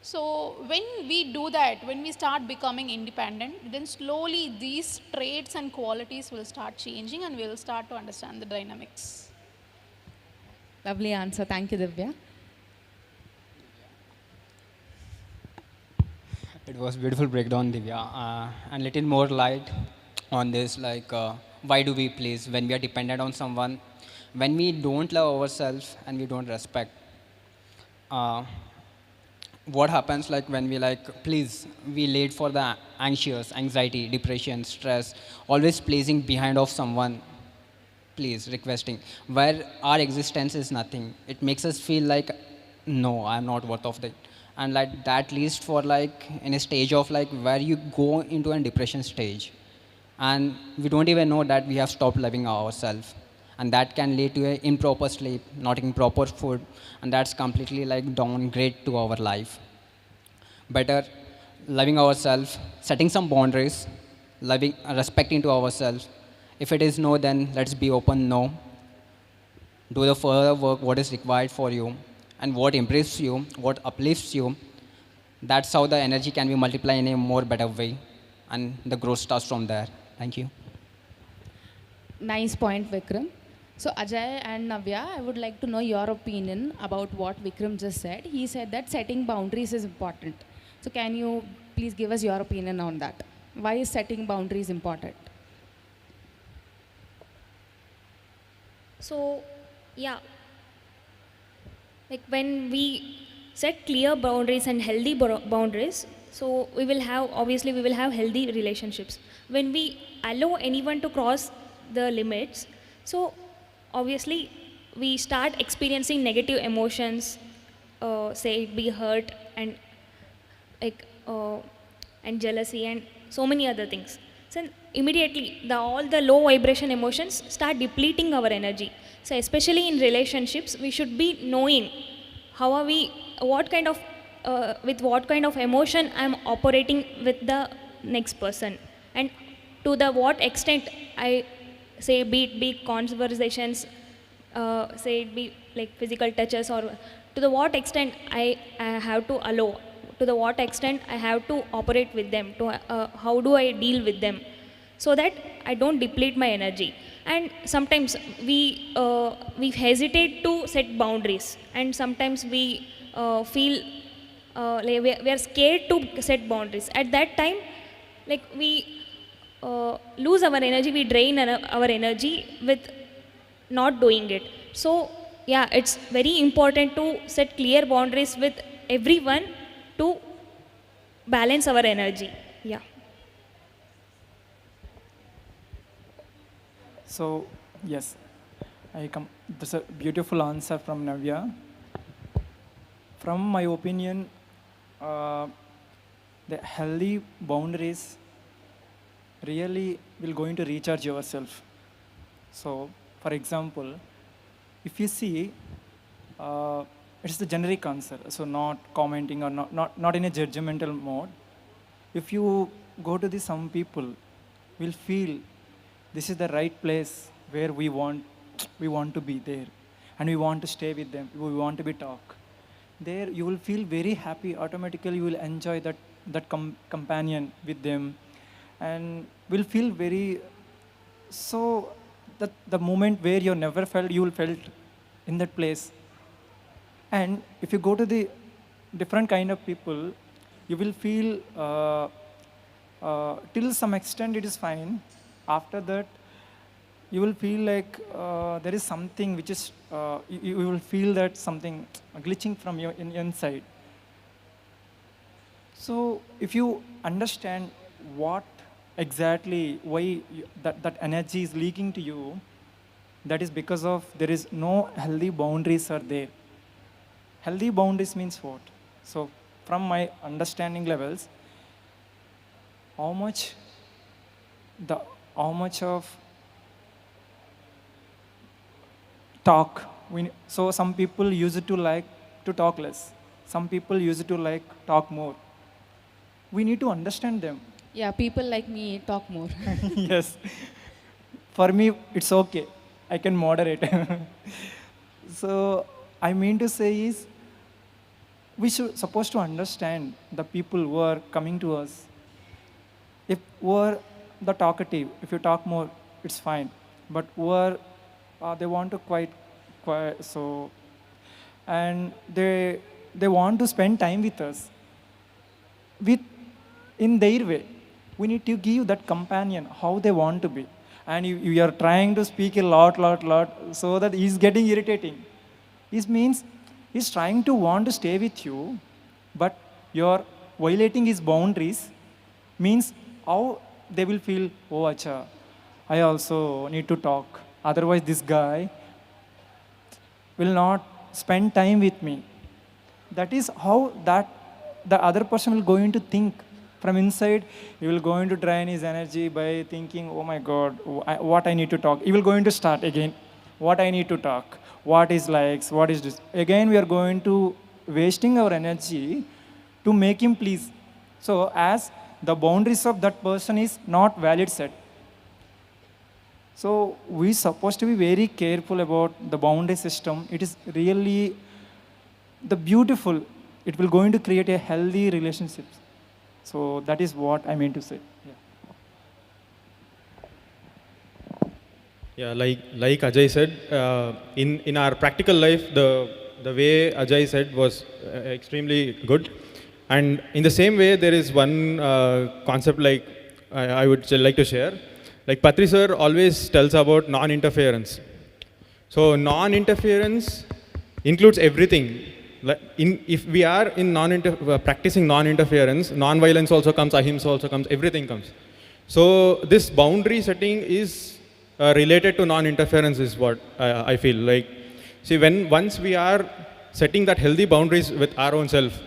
So when we do that, when we start becoming independent, then slowly these traits and qualities will start changing and we will start to understand the dynamics. Lovely answer. Thank you, Divya. It was beautiful breakdown, Divya, and little more light on this, like why do we please when we are dependent on someone, when we don't love ourselves and we don't respect. What happens like when we please, we late for the anxious, anxiety, depression, stress, always pleasing behind of someone, please requesting, where our existence is nothing. It makes us feel like, no, I'm not worth of it. And like that leads for in a stage of where you go into a depression stage. And we don't even know that we have stopped loving ourselves. And that can lead to improper sleep, not eating proper food, and that's completely downgrade to our life. Better loving ourselves, setting some boundaries, respecting to ourselves. If it is no, then let's be open no. Do the further work what is required for you, and what improves you, what uplifts you. That's how the energy can be multiplied in a more better way, and the growth starts from there. Thank you. Nice point, Vikram. So Ajay and Navya, I would like to know your opinion about what Vikram just said. He said that setting boundaries is important. So can you please give us your opinion on that? Why is setting boundaries important? So, yeah, like when we set clear boundaries and healthy boundaries, so we will have healthy relationships. When we allow anyone to cross the limits, so obviously we start experiencing negative emotions, say it be hurt and and jealousy and so many other things. So immediately all the low vibration emotions start depleting our energy. So especially in relationships, we should be knowing with what kind of emotion I'm operating with the next person, and to the what extent I say be conversations, say it be like physical touches, or to the what extent I have to allow, to the what extent I have to operate with them, to how do I deal with them, so that I don't deplete my energy. And sometimes we hesitate to set boundaries, and sometimes we feel we are scared to set boundaries. At that time, we lose our energy, we drain our energy with not doing it. So yeah, it's very important to set clear boundaries with everyone to balance our energy. Yeah. So, yes, that's a beautiful answer from Navya. From my opinion, the healthy boundaries really will going to recharge yourself. So, for example, if you see, it's the generic answer, so not commenting or not in a judgmental mode. If you go to some people will feel this is the right place where we want to be there, and we want to stay with them, we want to be talk. There you will feel very happy, automatically you will enjoy that companion with them, and will feel very, so that the moment where you never felt, you will felt in that place. And if you go to the different kind of people, you will feel till some extent it is fine. After that, you will feel like there is something which is, you will feel that something glitching from your inside. So if you understand what exactly, why that energy is leaking to you, that is because of there is no healthy boundaries are there. Healthy boundaries means what? So from my understanding levels, how much of talk. So some people use it to like to talk less. Some people use it to like talk more. We need to understand them. Yeah, people like me talk more. Yes. For me, it's okay. I can moderate. So I mean to say is, we should supposed to understand the people who are coming to us. If who are the talkative, if you talk more, it's fine. But who are they want to quiet, so, and they want to spend time with us, in their way. We need to give that companion how they want to be. And you are trying to speak a lot, so that he's getting irritating. It means he's trying to want to stay with you, but you're violating his boundaries, means how they will feel, oh, acha, I also need to talk. Otherwise, this guy will not spend time with me. That is how the other person will going to think. From inside, he will going to drain his energy by thinking, oh my God, what I need to talk. He will going to start again, what I need to talk, what is likes, what is this. Again, we are going to wasting our energy to make him please. So as the boundaries of that person is not valid set. So we supposed to be very careful about the boundary system. It is really the beautiful. It will going to create a healthy relationships. So that is what I mean to say. Yeah, like Ajay said, in our practical life, the way Ajay said was extremely good. And in the same way, there is one concept like I would like to share. Like Patri sir always tells about non-interference. So non-interference includes everything. If we are in practicing non-interference, non-violence also comes, ahimsa also comes, everything comes. So this boundary setting is related to non-interference is what I feel like. See, once we are setting that healthy boundaries with our own self,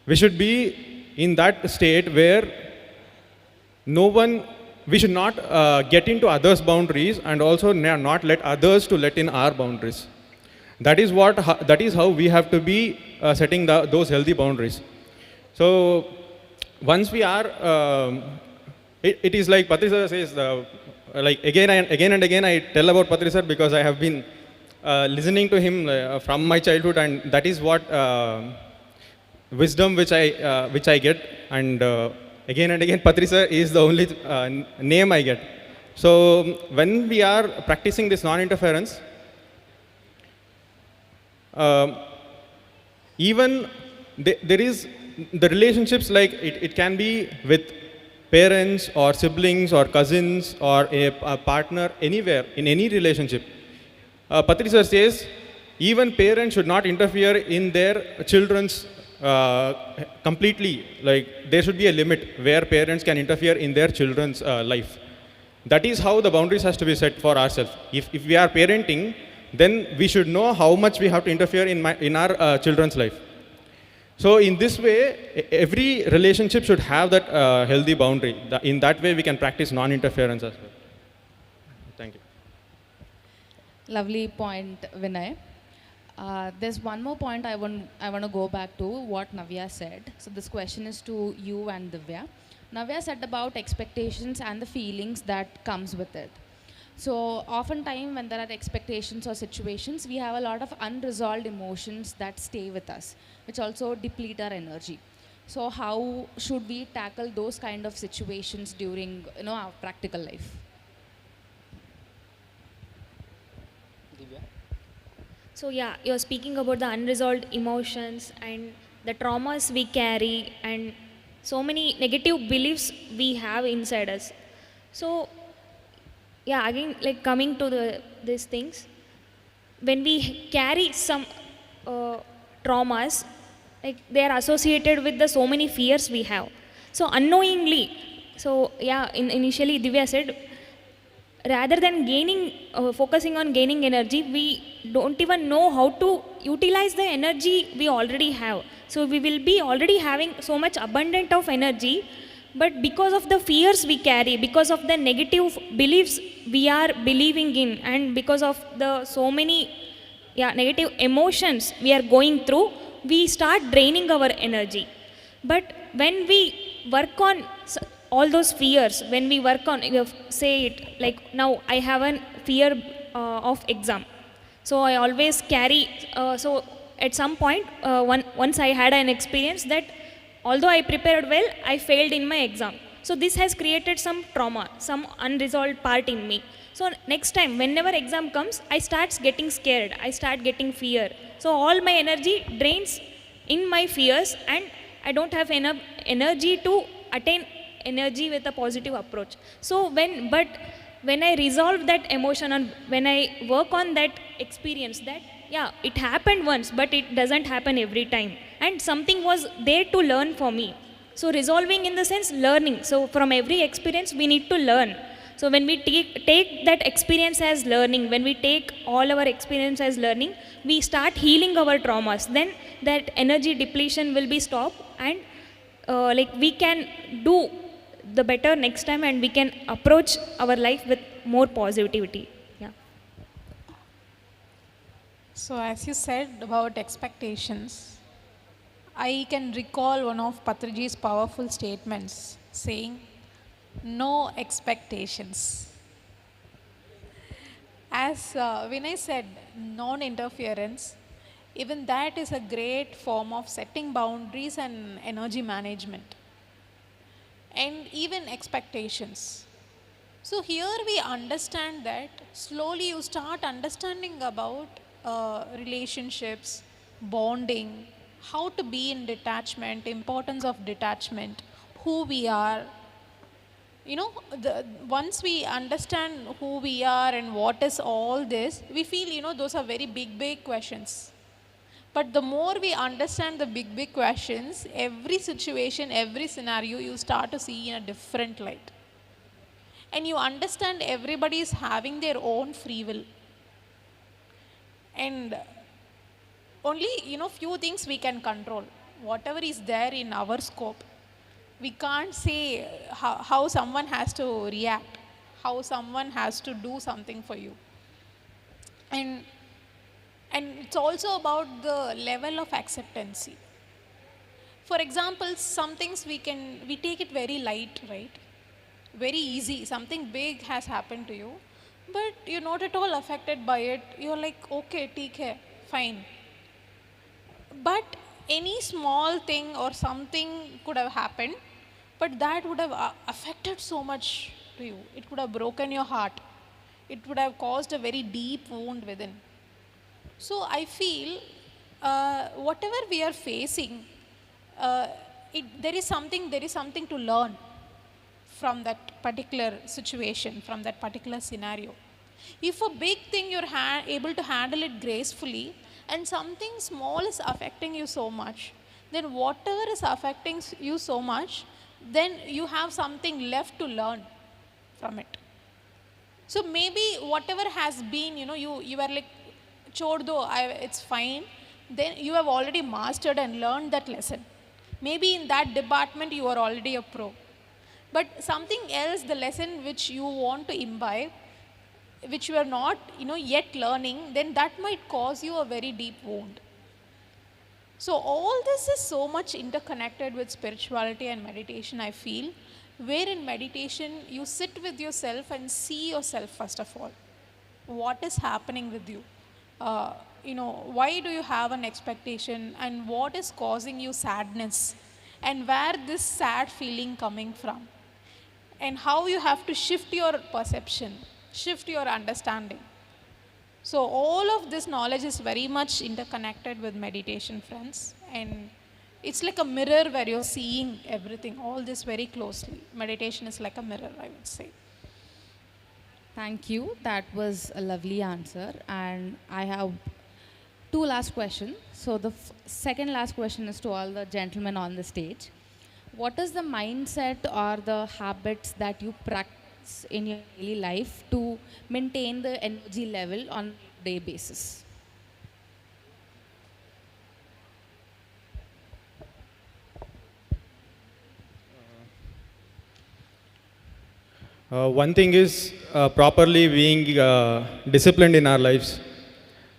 we should be in that state where we should not get into others' boundaries and also not let others to let in our boundaries. That is how we have to be setting those healthy boundaries. So once we are, it is like Patri sir says, like again and again I tell about Patri sir because I have been listening to him from my childhood, and that is what wisdom which I get, and again and again Patri sir is the only name I get. So when we are practicing this non-interference, even there is the relationships, like it can be with parents or siblings or cousins or a partner, anywhere, in any relationship. Patri sir says, even parents should not interfere in their children's completely. Like, there should be a limit where parents can interfere in their children's life. That is how the boundaries has to be set for ourselves. If we are parenting, then we should know how much we have to interfere in our children's life. So in this way, every relationship should have that healthy boundary. In that way, we can practice non-interference as well. Thank you. Lovely point, Vinay. There's one more point I want to go back to what Navya said. So this question is to you and Divya. Navya said about expectations and the feelings that comes with it. So oftentimes when there are expectations or situations, we have a lot of unresolved emotions that stay with us, which also deplete our energy. So how should we tackle those kind of situations during our practical life? So yeah, you're speaking about the unresolved emotions and the traumas we carry and so many negative beliefs we have inside us. So yeah, again, like coming to these things, when we carry some traumas, like they are associated with the so many fears we have. So unknowingly, so yeah, initially Divya said, rather than focusing on gaining energy, we don't even know how to utilize the energy we already have. So we will be already having so much abundant of energy, but because of the fears we carry, because of the negative beliefs we are believing in, and because of the so many negative emotions we are going through, we start draining our energy. But when we work on all those fears, when we work on, say it, like now I have a fear of exam. So I always carry, so at some point, once I had an experience that although I prepared well, I failed in my exam. So this has created some trauma, some unresolved part in me. So next time, whenever exam comes, I start getting scared, I start getting fear. So all my energy drains in my fears, and I don't have enough energy to attain energy with a positive approach. So when I resolve that emotion and when I work on that experience, that it happened once, but it doesn't happen every time, and something was there to learn for me. So resolving in the sense learning. So from every experience we need to learn. So when we take that experience as learning, when we take all our experience as learning, we start healing our traumas. Then that energy depletion will be stopped, and like we can do the better next time, and we can approach our life with more positivity. Yeah. So as you said about expectations, I can recall one of Patriji's powerful statements saying, no expectations. As Vinay said, non-interference, even that is a great form of setting boundaries and energy management. And even expectations. So here we understand that slowly you start understanding about relationships, bonding, how to be in detachment, importance of detachment, who we are. Once we understand who we are and what is all this, we feel, those are very big questions. But the more we understand the big questions, every situation, every scenario, you start to see in a different light. And you understand everybody is having their own free will. And only, few things we can control. Whatever is there in our scope. We can't say how someone has to react, how someone has to do something for you. And it's also about the level of acceptance. For example, some things we take it very light, right? Very easy. Something big has happened to you, but you're not at all affected by it. You're like, okay, theek hai, fine. But any small thing or something could have happened, but that would have affected so much to you. It could have broken your heart. It would have caused a very deep wound within. So I feel whatever we are facing, there is something to learn from that particular situation, from that particular scenario. If a big thing you're able to handle it gracefully, and something small is affecting you so much, then whatever is affecting you so much, then you have something left to learn from it. So maybe whatever has been, you were like, Chordo, it's fine. Then you have already mastered and learned that lesson. Maybe in that department you are already a pro. But something else, the lesson which you want to imbibe, which you are not, yet learning, then that might cause you a very deep wound. So all this is so much interconnected with spirituality and meditation, I feel, where in meditation you sit with yourself and see yourself first of all. What is happening with you? Why do you have an expectation, and what is causing you sadness, and where this sad feeling coming from, and how you have to shift your perception, shift your understanding. So all of this knowledge is very much interconnected with meditation, friends, and it's like a mirror where you're seeing everything, all this very closely. Meditation is like a mirror, I would say. Thank you. That was a lovely answer. And I have two last questions. So the second last question is to all the gentlemen on the stage. What is the mindset or the habits that you practice in your daily life to maintain the energy level on a day basis? One thing is properly being disciplined in our lives.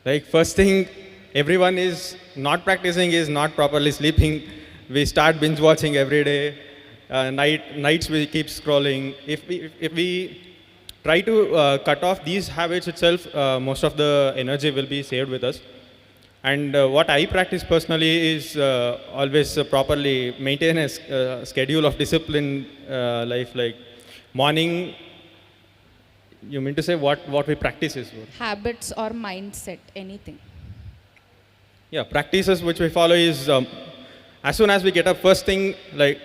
Like first thing, everyone is not practicing is not properly sleeping. We start binge watching every day. Nights we keep scrolling. If we try to cut off these habits itself, most of the energy will be saved with us. And what I practice personally is always properly maintain a schedule of disciplined life. Like morning, you mean to say what we practice is what? Habits or mindset, anything. Yeah, practices which we follow is as soon as we get up, first thing, like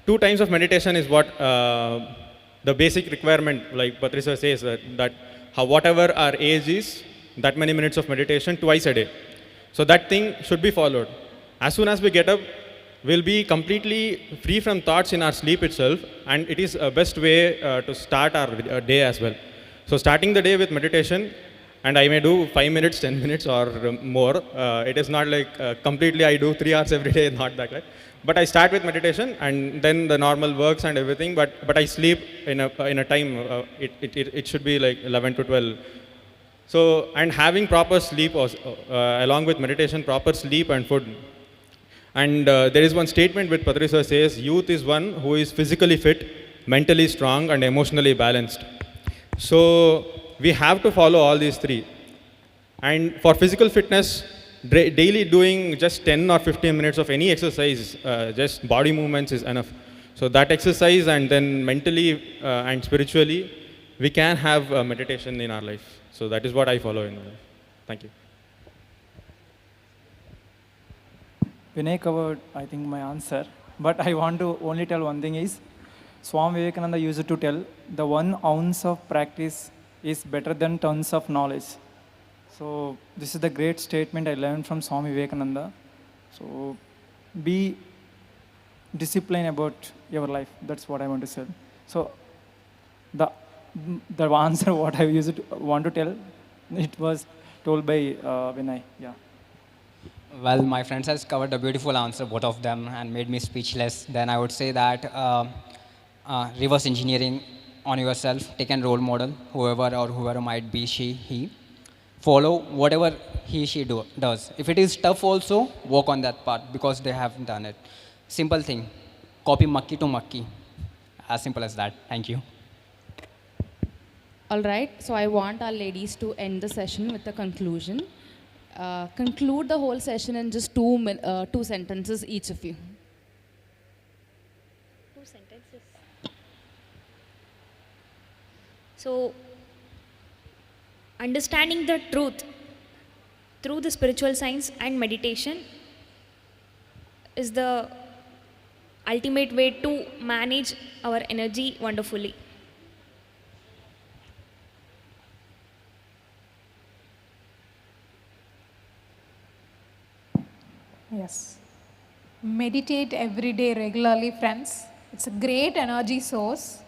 2 times of meditation is what the basic requirement, like Patriji says, that whatever our age is, that many minutes of meditation twice a day. So that thing should be followed. As soon as we get up, we'll be completely free from thoughts in our sleep itself, and it is a best way to start our day as well. So starting the day with meditation, and I may do 5 minutes, 10 minutes or more. It is not like completely I do 3 hours every day, not that way. But I start with meditation and then the normal works and everything, but I sleep in a time, it should be like 11 to 12. So, and having proper sleep along with meditation, proper sleep and food. And there is one statement which Patriji says, youth is one who is physically fit, mentally strong and emotionally balanced. So we have to follow all these 3. And for physical fitness, daily doing just 10 or 15 minutes of any exercise, just body movements is enough. So that exercise, and then mentally and spiritually, we can have meditation in our life. So that is what I follow in my life. Thank you. Vinay covered, I think, my answer. But I want to only tell one thing is, Swami Vivekananda used to tell, the 1 ounce of practice is better than tons of knowledge. So this is the great statement I learned from Swami Vivekananda. So be disciplined about your life. That's what I want to say. So the answer what I want to tell, it was told by Vinay. Yeah. Well, my friends has covered a beautiful answer, both of them, and made me speechless. Then I would say that reverse engineering on yourself, take a role model, whoever might be she, he. Follow whatever he, she does. If it is tough also, work on that part because they have done it. Simple thing, copy makki to makki. As simple as that. Thank you. All right, so I want our ladies to end the session with a conclusion. Conclude the whole session in just 2 sentences, each of you. 2 sentences. So, understanding the truth through the spiritual science and meditation is the ultimate way to manage our energy wonderfully. Yes. Meditate every day regularly, friends. It's a great energy source.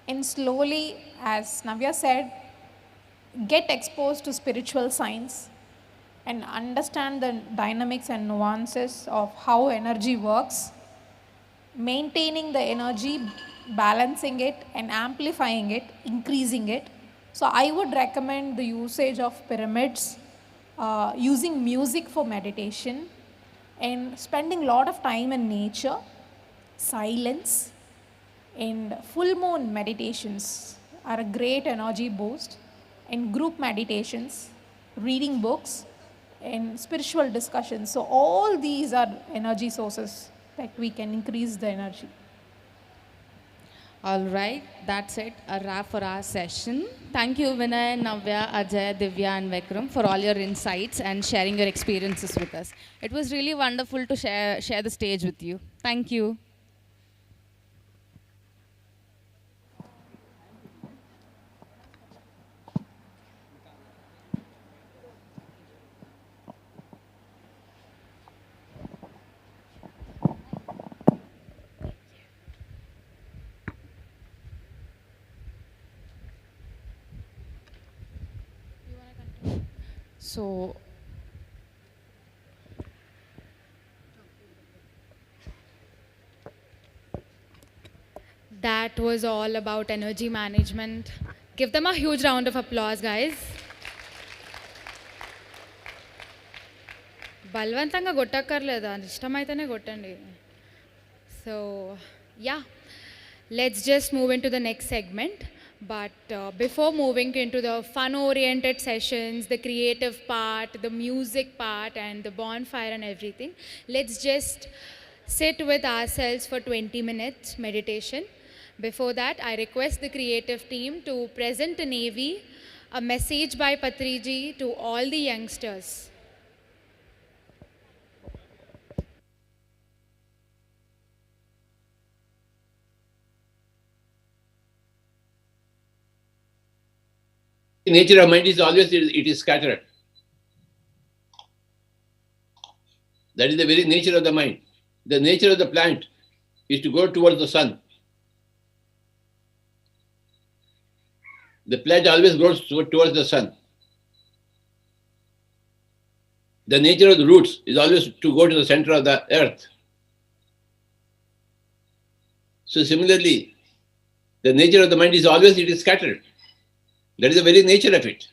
And slowly, as Navya said, get exposed to spiritual science and understand the dynamics and nuances of how energy works, maintaining the energy, balancing it, and amplifying it, increasing it. So, I would recommend the usage of pyramids, using music for meditation, and spending a lot of time in nature, silence, and full moon meditations are a great energy boost, and group meditations, reading books, and spiritual discussions. So, all these are energy sources that we can increase the energy. All right, that's it. A wrap for our session. Thank you, Vinay, Navya, Ajay, Divya, and Vikram for all your insights and sharing your experiences with us. It was really wonderful to share the stage with you. Thank you. So, that was all about energy management. Give them a huge round of applause, guys. బలవంతంగా కొట్టక్కర్లేదు, ఇష్టమైతేనే కొట్టండి. So, yeah, let's just move into the next segment. But before moving into the fun-oriented sessions, the creative part, the music part, and the bonfire and everything, let's just sit with ourselves for 20 minutes meditation. Before that, I request the creative team to present in AV a message by Patriji to all the youngsters. The nature of mind is always it is scattered. That is the very nature of the mind. The nature of the plant is to go towards the sun. The plant always grows towards the sun. The nature of the roots is always to go to the center of the earth. So similarly, the nature of the mind is always it is scattered. That is the very nature of it.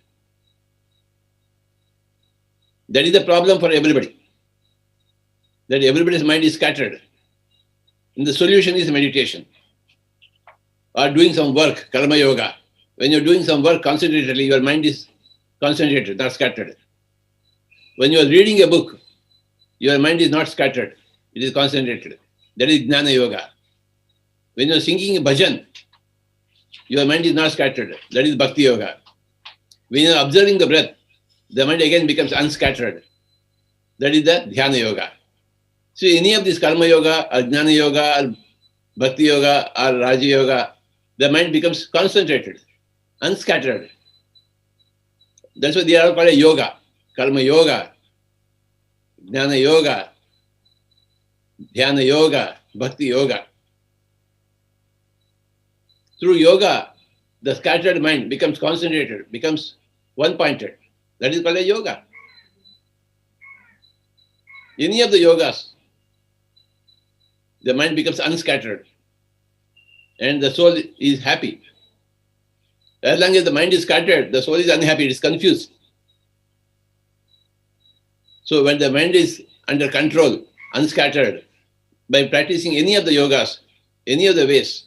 That is the problem for everybody. That everybody's mind is scattered. And the solution is meditation. Or doing some work, karma yoga. When you're doing some work concentratedly, your mind is concentrated, not scattered. When you are reading a book, your mind is not scattered, it is concentrated. That is jnana yoga. When you're singing a bhajan, your mind is not scattered. That is bhakti yoga. When you are observing the breath, the mind again becomes unscattered. That is the dhyana yoga. So any of this karma yoga or jnana yoga or bhakti yoga or raja yoga, the mind becomes concentrated, unscattered. That's why they are called a yoga. Karma yoga, jnana yoga, dhyana yoga, bhakti yoga. Through yoga, the scattered mind becomes concentrated, becomes one-pointed. That is called a yoga. Any of the yogas, the mind becomes unscattered and the soul is happy. As long as the mind is scattered, the soul is unhappy, it is confused. So when the mind is under control, unscattered, by practicing any of the yogas, any of the ways,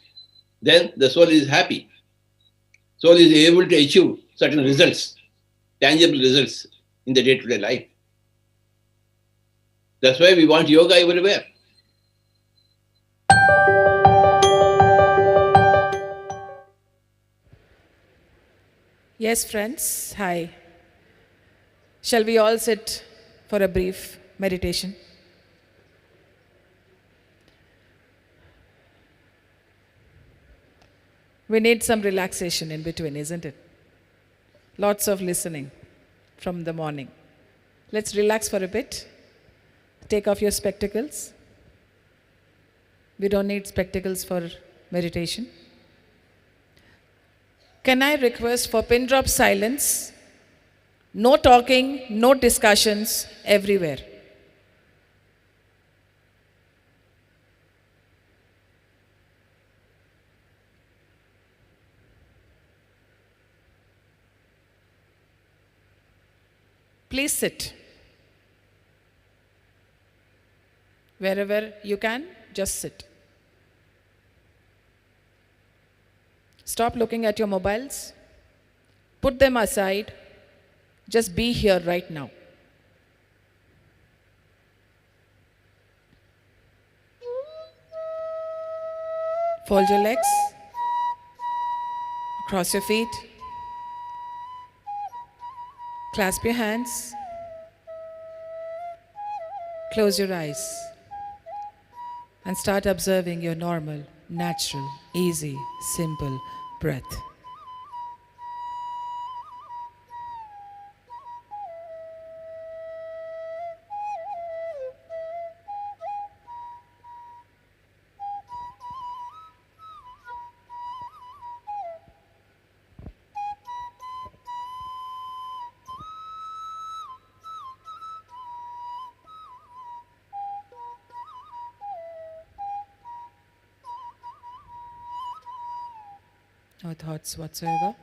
then the soul is happy. Soul is able to achieve certain results, tangible results in the day-to-day life. That's why we want yoga everywhere. Yes, friends, hi. Shall we all sit for a brief meditation? We need some relaxation in between, isn't it? Lots of listening from the morning. Let's relax for a bit. take off your spectacles. We don't need spectacles for meditation. Can I request for pin drop silence? No talking, no discussions everywhere. Please sit. Wherever you can, just sit. Stop looking at your mobiles. Put them aside. Just be here right now. Fold your legs. Cross your feet. Clasp your hands. Close your eyes. And start observing your normal, natural, easy, simple breath. No thoughts whatsoever.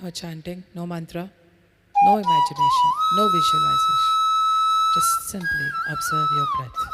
No chanting, no mantra, no imagination, no visualization. Just simply observe your breath.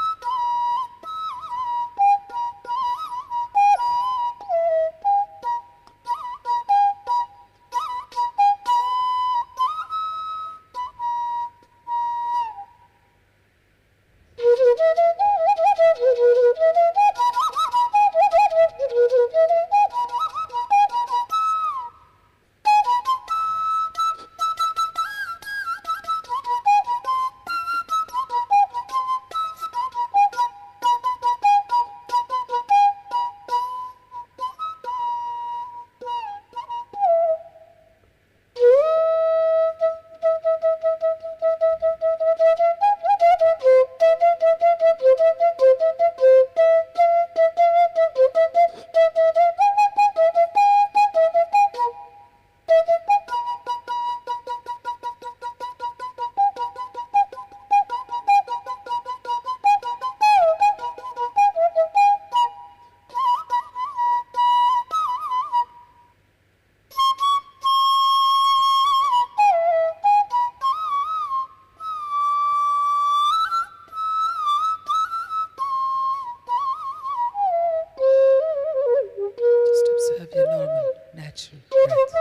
Observe your normal, natural breath.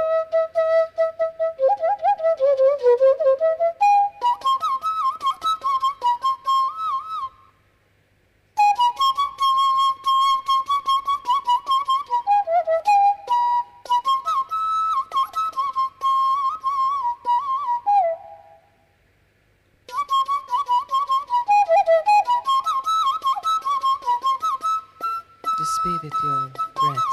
Just be with your breath.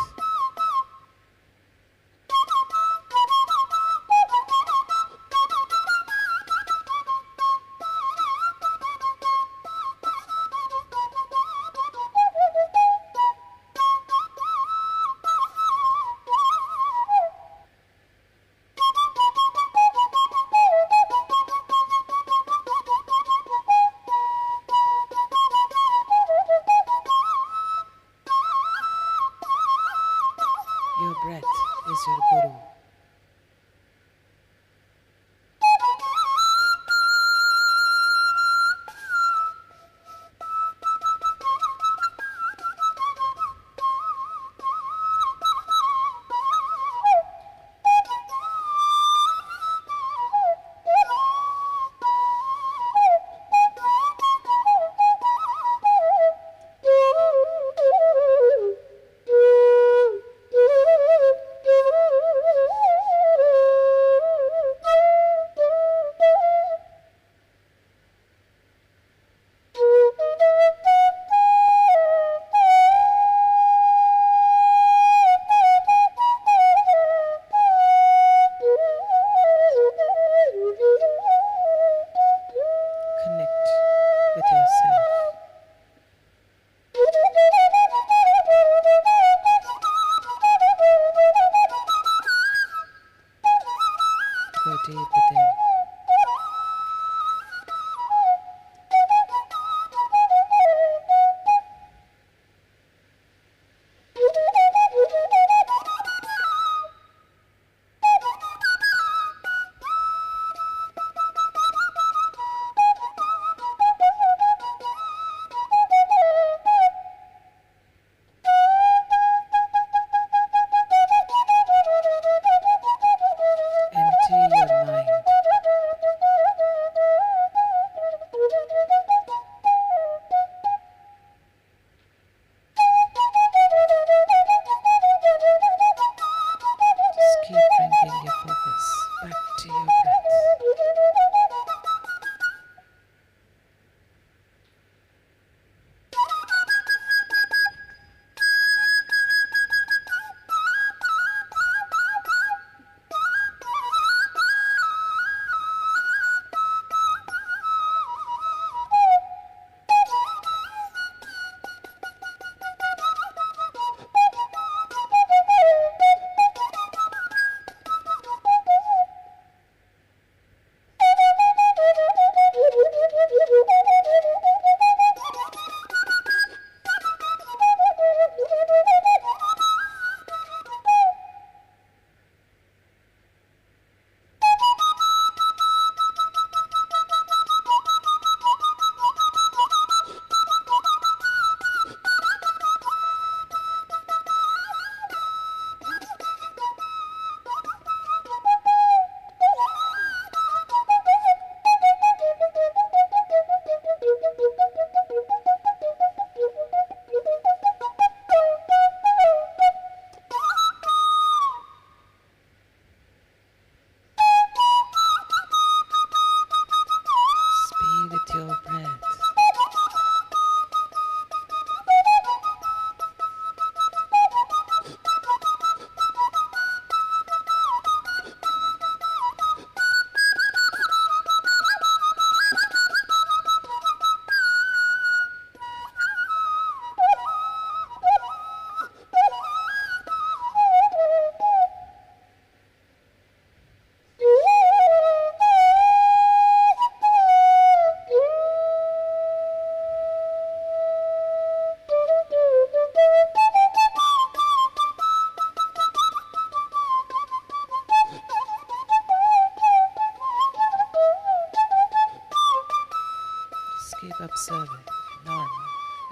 observing normal,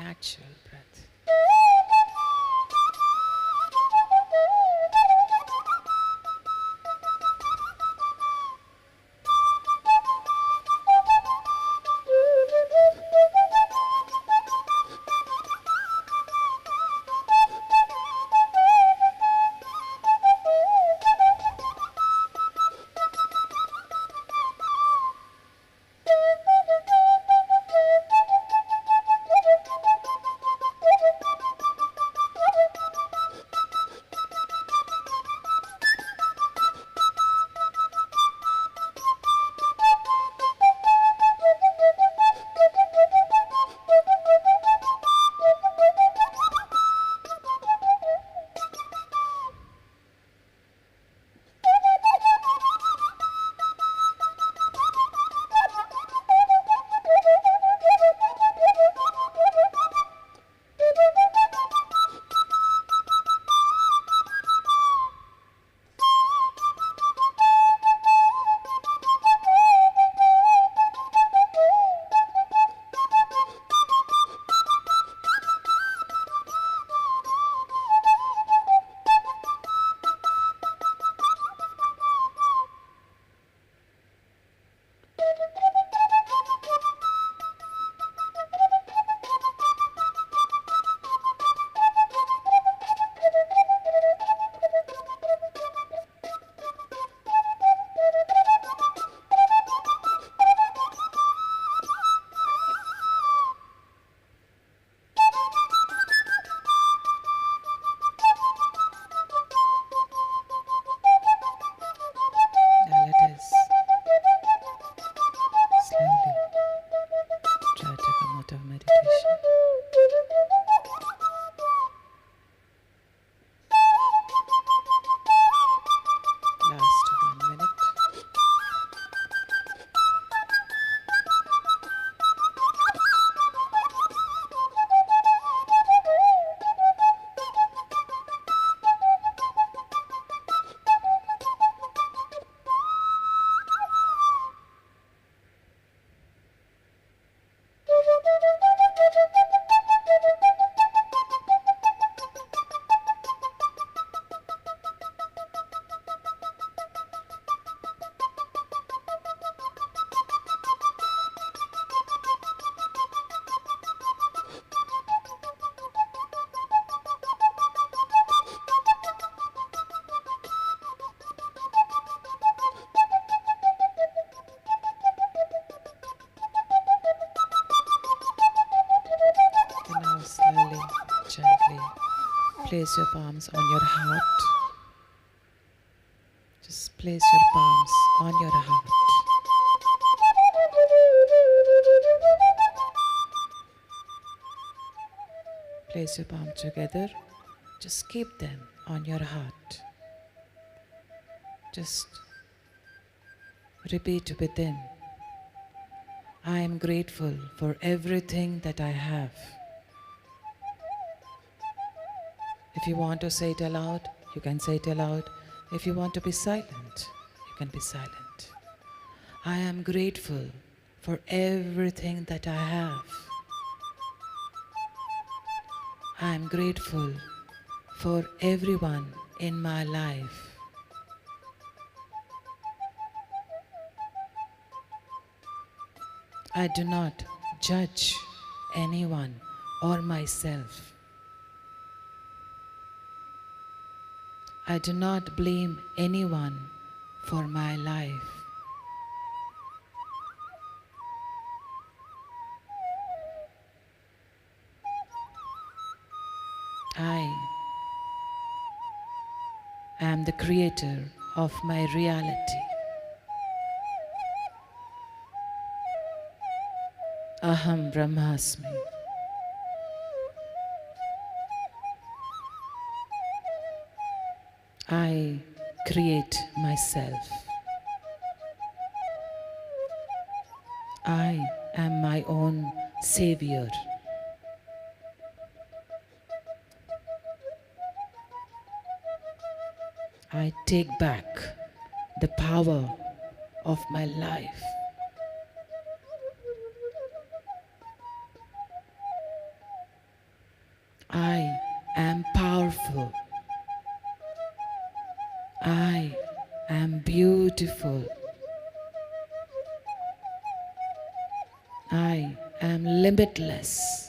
natural breath. Slowly, gently place your palms on your heart. Just place your palms on your heart. Place your palms together. Just keep them on your heart. Just repeat within. I am grateful for everything that I have. If you want to say it aloud, you can say it aloud. If you want to be silent, you can be silent. I am grateful for everything that I have. I am grateful for everyone in my life. I do not judge anyone or myself. I do not blame anyone for my life. I am the creator of my reality. Aham Brahmasmi. I create myself. I am my own savior. I take back the power of my life. I am powerful. I am beautiful. I am limitless.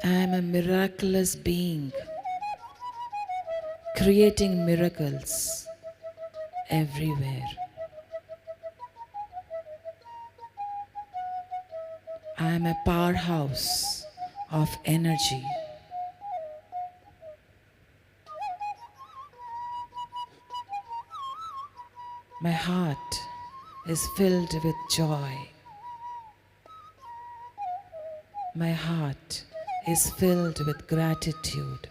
I am a miraculous being, creating miracles everywhere. I am a powerhouse of energy. My heart is filled with joy. My heart is filled with gratitude.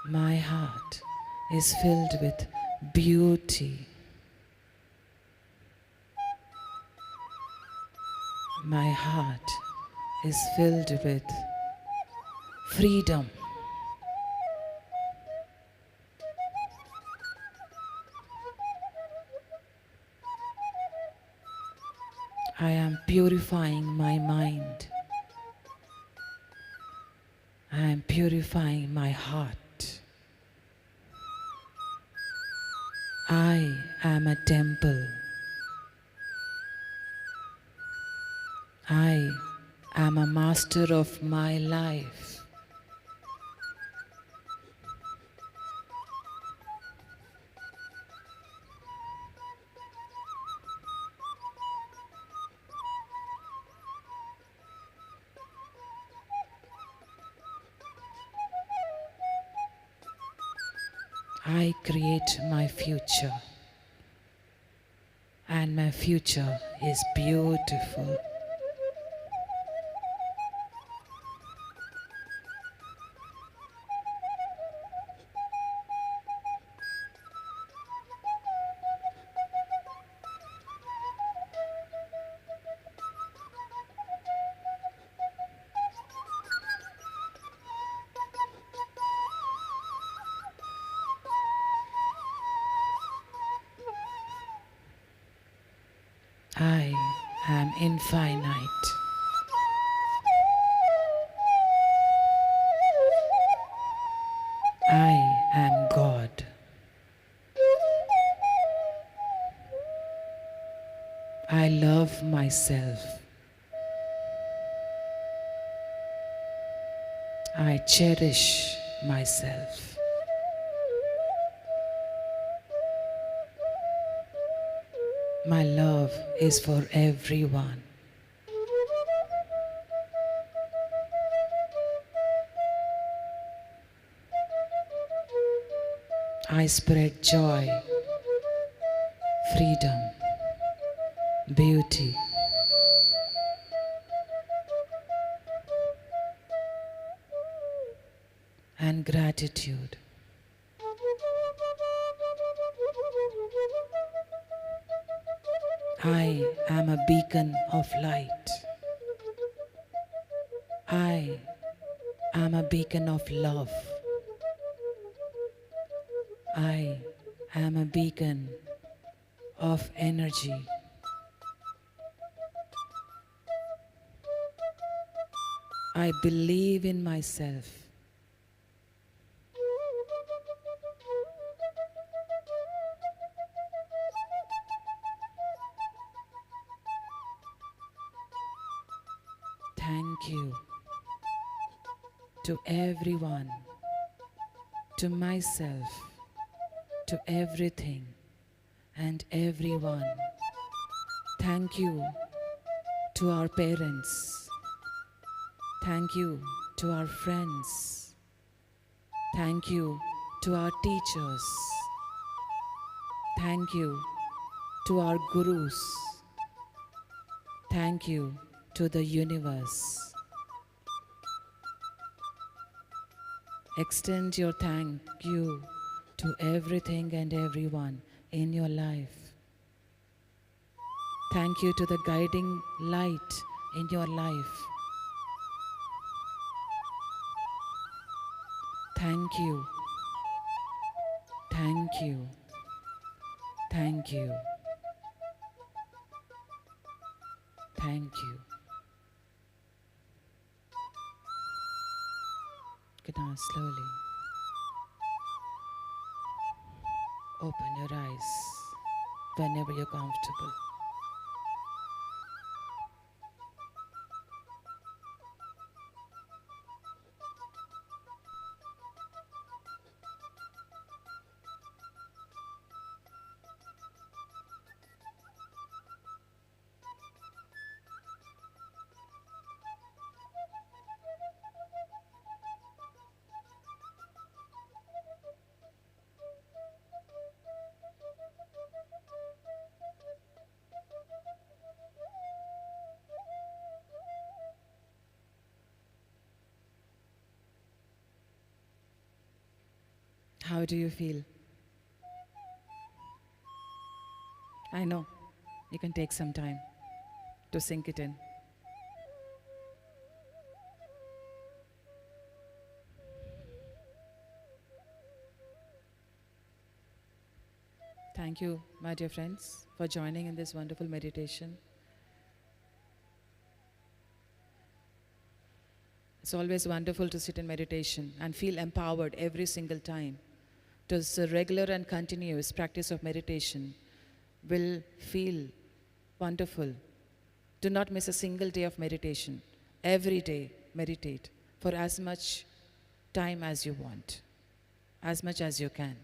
My heart is filled with beauty. My heart is filled with freedom. I am purifying my mind. I am purifying my heart. I am a temple. I am a master of my life. I create my future, and my future is beautiful. I am infinite. I am God. I love myself. I cherish myself. My love is for everyone. I spread joy, freedom, beauty. And gratitude. I am a beacon of light. I am a beacon of love. I am a beacon of energy. I believe in myself. Thank you to everyone, to myself, to everything and everyone. Thank you to our parents. Thank you to our friends. Thank you to our teachers. Thank you to our gurus. Thank you to the universe. Extend your thank you to everything and everyone in your life. Thank you to the guiding light in your life. Thank you. Thank you. Thank you. Thank you. Good now, slowly. Open your eyes whenever you're comfortable. How do you feel? I know you can take some time to sink it in. Thank you, my dear friends, for joining in this wonderful meditation. It's always wonderful to sit in meditation and feel empowered every single time. Just a regular and continuous practice of meditation will feel wonderful. Do not miss a single day of meditation. Every day, meditate for as much time as you want, as much as you can.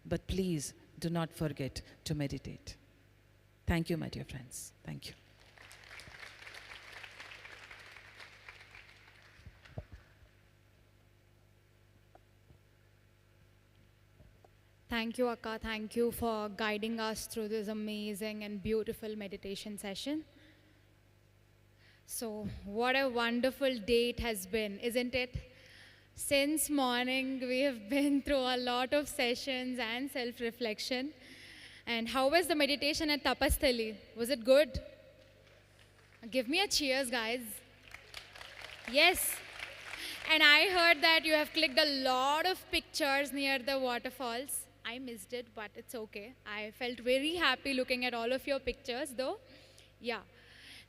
But please do not forget to meditate. Thank you, my dear friends. Thank you. Thank you, Akka. Thank you for guiding us through this amazing and beautiful meditation session. So, what a wonderful day it has been, isn't it? Since morning, we have been through a lot of sessions and self-reflection. And how was the meditation at Tapasthali? Was it good? Give me a cheers, guys. Yes. And I heard that you have clicked a lot of pictures near the waterfalls. I missed it, but it's okay. I felt very happy looking at all of your pictures, though. Yeah.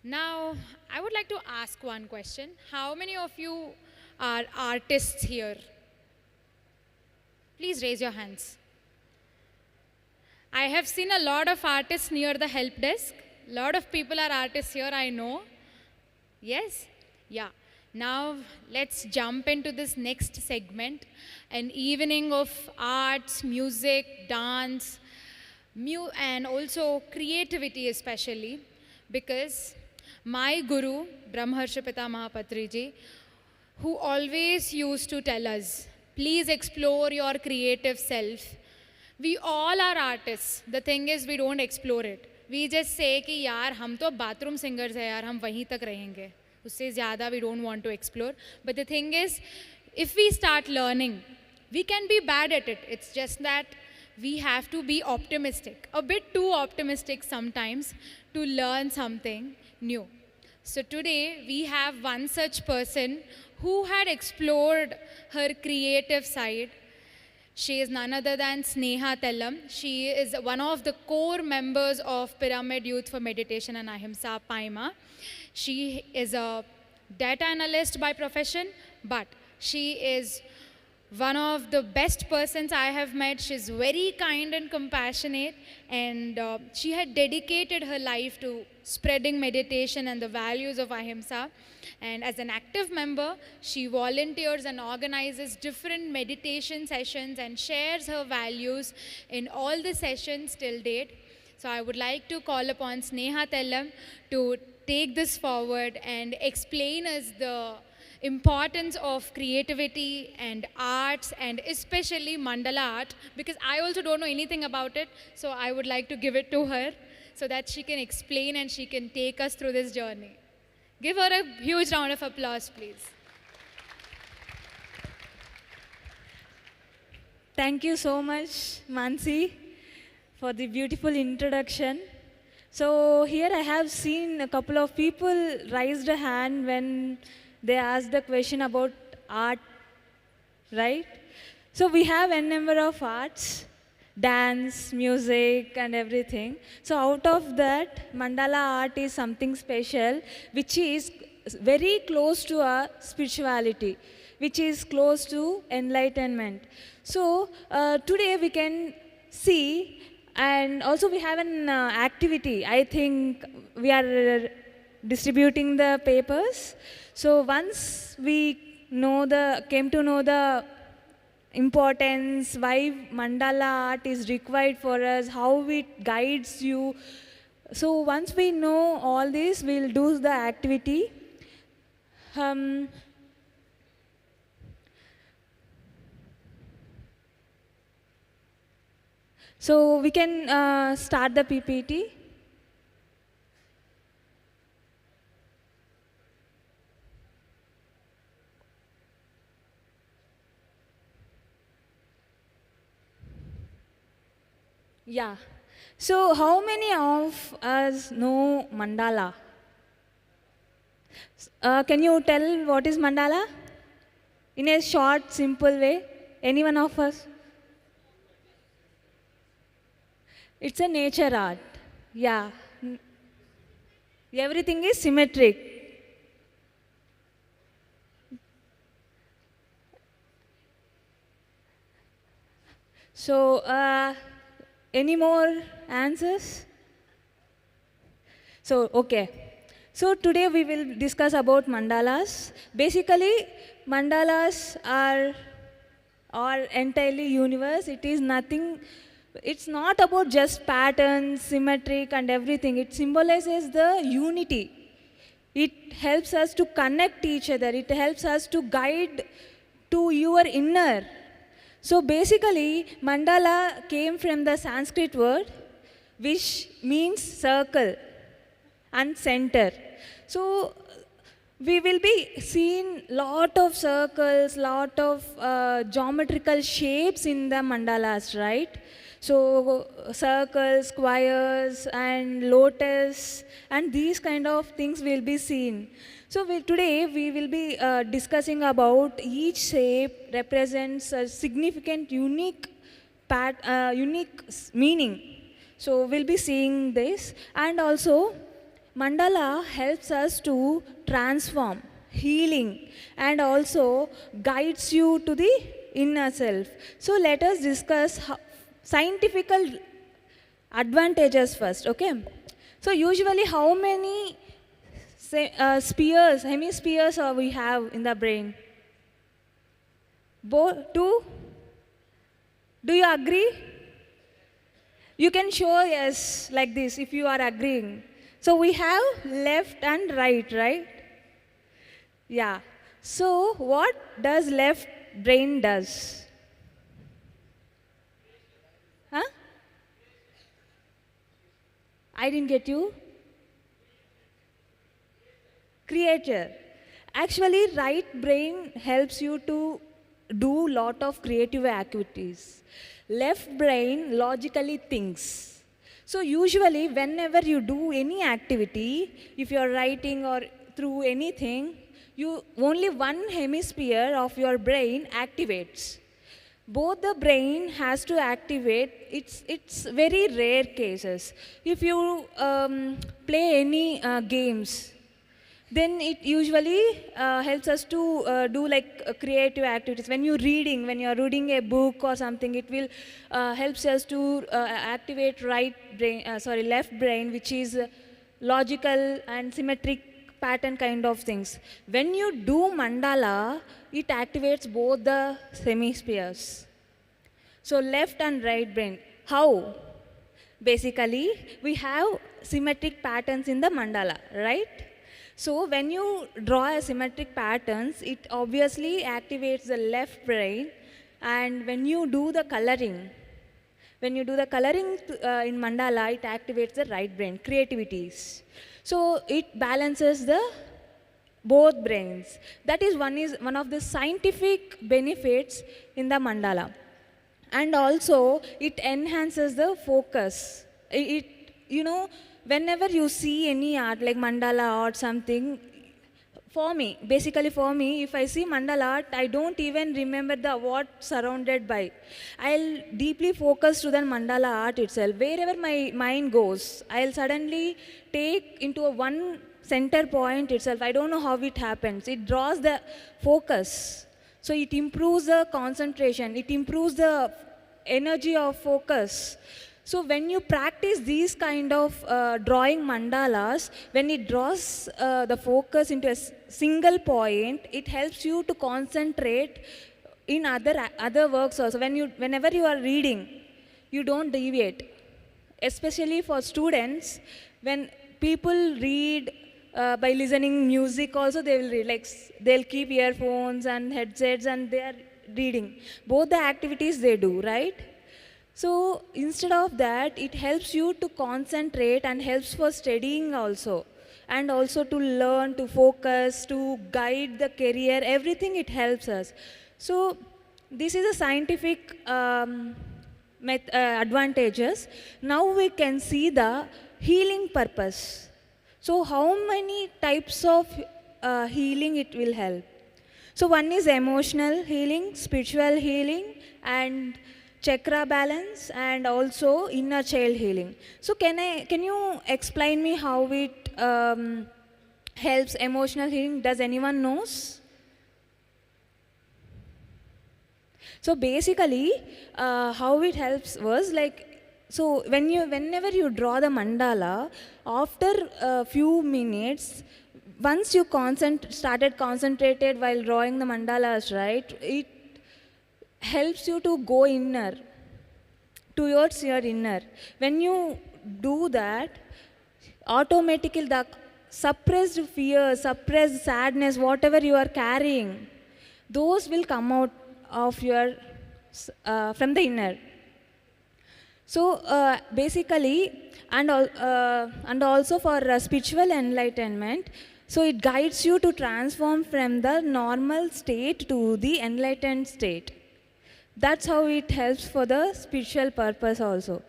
Now, I would like to ask one question. How many of you are artists here? Please raise your hands. I have seen a lot of artists near the help desk. A lot of people are artists here, I know. Yes? Yeah. Now, let's jump into this next segment, an evening of arts, music, dance, and also creativity especially, because my guru, Brahmarshi Pitamaha Patriji, who always used to tell us, please explore your creative self. We all are artists. The thing is, we don't explore it. We just say कि यार हम तो bathroom singers हैं यार, हम वहीं तक रहेंगे. उससे ज़्यादा we don't want to explore. But the thing is, if we start learning, we can be bad at it. It's just that we have to be optimistic, a bit too optimistic sometimes, to learn something new. So today we have one such person who had explored her creative side. She is none other than Sneha Tellam. She is one of the core members of Pyramid Youth for Meditation and Ahimsa, PAIMA. She is a data analyst by profession, but she is one of the best persons I have met. She's very kind and compassionate, and she had dedicated her life to spreading meditation and the values of Ahimsa. And as an active member, she volunteers and organizes different meditation sessions and shares her values in all the sessions till date. So I would like to call upon Sneha Tellam to take this forward and explain us the importance of creativity and arts, and especially mandala art, because I also don't know anything about it. So I would like to give it to her so that she can explain and she can take us through this journey. Give her a huge round of applause, please. Thank you so much, Mansi, for the beautiful introduction. So here I have seen a couple of people raised a hand when they asked the question about art, right? So we have a number of arts. dance, music, and everything. So out of that, mandala art is something special, which is very close to our spirituality, which is close to enlightenment. So today we can see, and also we have an activity. I think we are distributing the papers. So once we came to know the importance, why mandala art is required for us, how it guides you. So once we know all this, we'll do the activity. So we can start the PPT. Yeah. So how many of us know mandala? Can you tell what is mandala? In a short, simple way. Any one of us? It's a nature art. Yeah. Everything is symmetric. So, any more answers? So, okay. So, today we will discuss about mandalas. Basically, mandalas are entirely universe. It is nothing, it's not about just patterns, symmetric and everything. It symbolizes the unity. It helps us to connect each other. It helps us to guide to your inner. So basically, mandala came from the Sanskrit word, which means circle and center. So we will be seeing lot of circles, lot of geometrical shapes in the mandalas, right? So circles, squares, and lotus, and these kind of things will be seen. So today we will be discussing about each shape represents a significant, unique meaning. So we'll be seeing this, and also mandala helps us to transform, healing, and also guides you to the inner self. So let us discuss scientific advantages first, okay? So usually how many hemispheres we have in the brain? Two? Do you agree? You can show yes like this if you are agreeing. So we have left and right, right? Yeah. So what does left brain does? Huh? I didn't get you. Creator. Actually, right brain helps you to do lot of creative activities. Left brain logically thinks. So usually whenever you do any activity, if you are writing or through anything, only one hemisphere of your brain activates. Both the brain has to activate. It's very rare cases. If you play any games, then it usually helps us to do like creative activities. When you're reading a book or something, it will helps us to activate left brain, which is logical and symmetric pattern kind of things. When you do mandala, it activates both the hemispheres. So left and right brain. How? Basically, we have symmetric patterns in the mandala, right? So when you draw a symmetric patterns, it obviously activates the left brain. And when you do the coloring, in mandala, it activates the right brain, creativities. So it balances the both brains. That is one of the scientific benefits in the mandala. And also it enhances the focus. Whenever you see any art like mandala or something, for me, basically for me, if I see mandala art, I don't even remember the what surrounded by. I'll deeply focus to the mandala art itself. Wherever my mind goes, I'll suddenly take into a one center point itself. I don't know how it happens. It draws the focus. So it improves the concentration. It improves the energy of focus. So when you practice these kind of drawing mandalas, when it draws the focus into a single point, it helps you to concentrate in other works also. Whenever you are reading, you don't deviate. Especially for students, when people read by listening music also, they will read. Like they'll keep earphones and headsets and they are reading. Both the activities they do, right? So instead of that, it helps you to concentrate and helps for studying also. And also to learn, to focus, to guide the career, everything it helps us. So this is a scientific advantages. Now we can see the healing purpose. So how many types of healing it will help? So one is emotional healing, spiritual healing, and chakra balance, and also inner child healing. So can you explain me how it helps emotional healing? Does anyone knows? So basically, how it helps was like, so whenever you draw the mandala, after a few minutes, once you started concentrated while drawing the mandalas, right, it helps you to go inner, towards your inner. When you do that, automatically the suppressed fear, suppressed sadness, whatever you are carrying, those will come out of your, from the inner. So basically, and also for spiritual enlightenment, so it guides you to transform from the normal state to the enlightened state. That's how it helps for the spiritual purpose also.